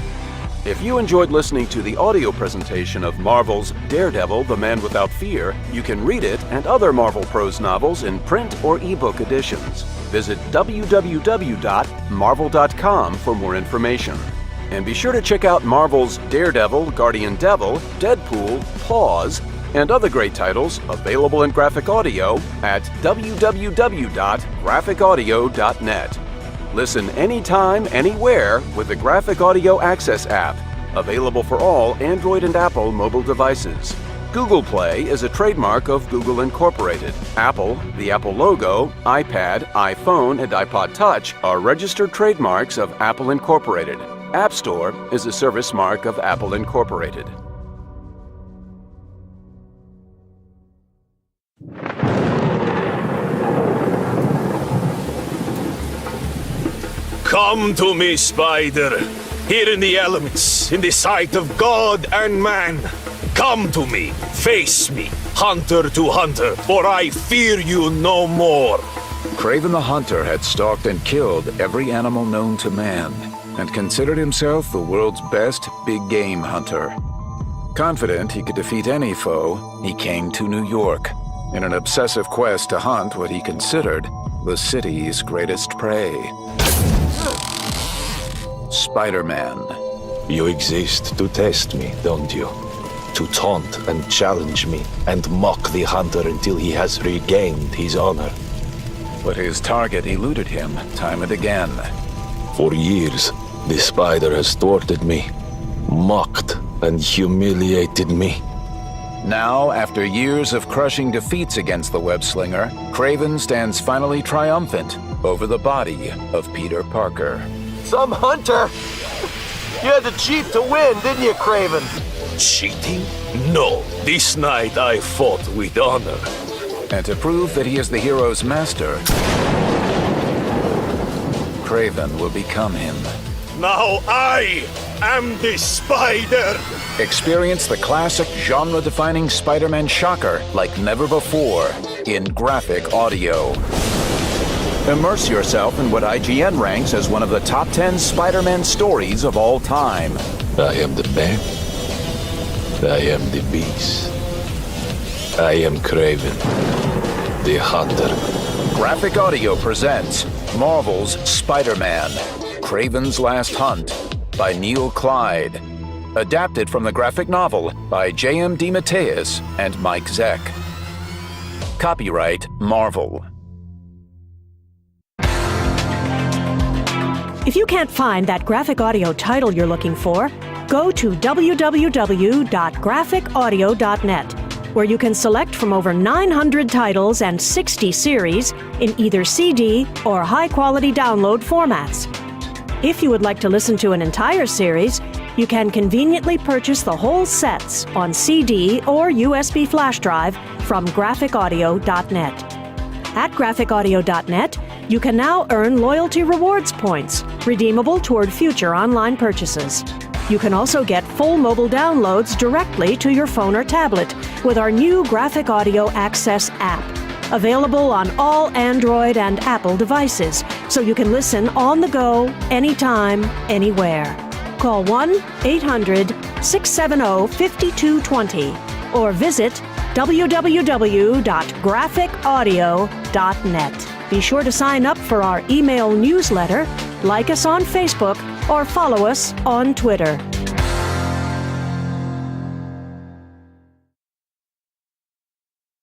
If you enjoyed listening to the audio presentation of Marvel's Daredevil, The Man Without Fear, you can read it and other Marvel prose novels in print or ebook editions. Visit www.marvel.com for more information. And be sure to check out Marvel's Daredevil, Guardian Devil, Deadpool, Pause, and other great titles available in graphic audio at www.graphicaudio.net. Listen anytime, anywhere with the Graphic Audio Access app, available for all Android and Apple mobile devices. Google Play is a trademark of Google Incorporated. Apple, the Apple logo, iPad, iPhone, and iPod Touch are registered trademarks of Apple Incorporated. App Store is a service mark of Apple Incorporated. Come to me, Spider. Here in the elements, in the sight of God and man. Come to me, face me, hunter to hunter, for I fear you no more. Kraven the Hunter had stalked and killed every animal known to man, and considered himself the world's best big game hunter. Confident he could defeat any foe, he came to New York, in an obsessive quest to hunt what he considered the city's greatest prey. Spider-Man. You exist to test me, don't you? To taunt and challenge me, and mock the hunter until he has regained his honor. But his target eluded him time and again. For years, the spider has thwarted me, mocked and humiliated me. Now, after years of crushing defeats against the web-slinger, Kraven stands finally triumphant over the body of Peter Parker. Some hunter! You had to cheat to win, didn't you, Kraven? Cheating? No, this night I fought with honor. And to prove that he is the hero's master, Kraven will become him. Now I am the Spider! Experience the classic genre-defining Spider-Man shocker like never before in graphic audio. Immerse yourself in what IGN ranks as one of the top 10 Spider-Man stories of all time. I am the man. I am the beast. I am Kraven, the Hunter. Graphic Audio presents Marvel's Spider-Man, Kraven's Last Hunt by Neil Clyde. Adapted from the graphic novel by J.M. DeMatteis and Mike Zeck. Copyright Marvel. If you can't find that graphic audio title you're looking for, go to www.graphicaudio.net, where you can select from over 900 titles and 60 series in either CD or high-quality download formats. If you would like to listen to an entire series, you can conveniently purchase the whole sets on CD or USB flash drive from graphicaudio.net. At graphicaudio.net, you can now earn loyalty rewards points, redeemable toward future online purchases. You can also get full mobile downloads directly to your phone or tablet with our new Graphic Audio Access app, available on all Android and Apple devices, so you can listen on the go, anytime, anywhere. Call 1-800-670-5220 or visit www.graphicaudio.net. Be sure to sign up for our email newsletter, like us on Facebook, or follow us on Twitter.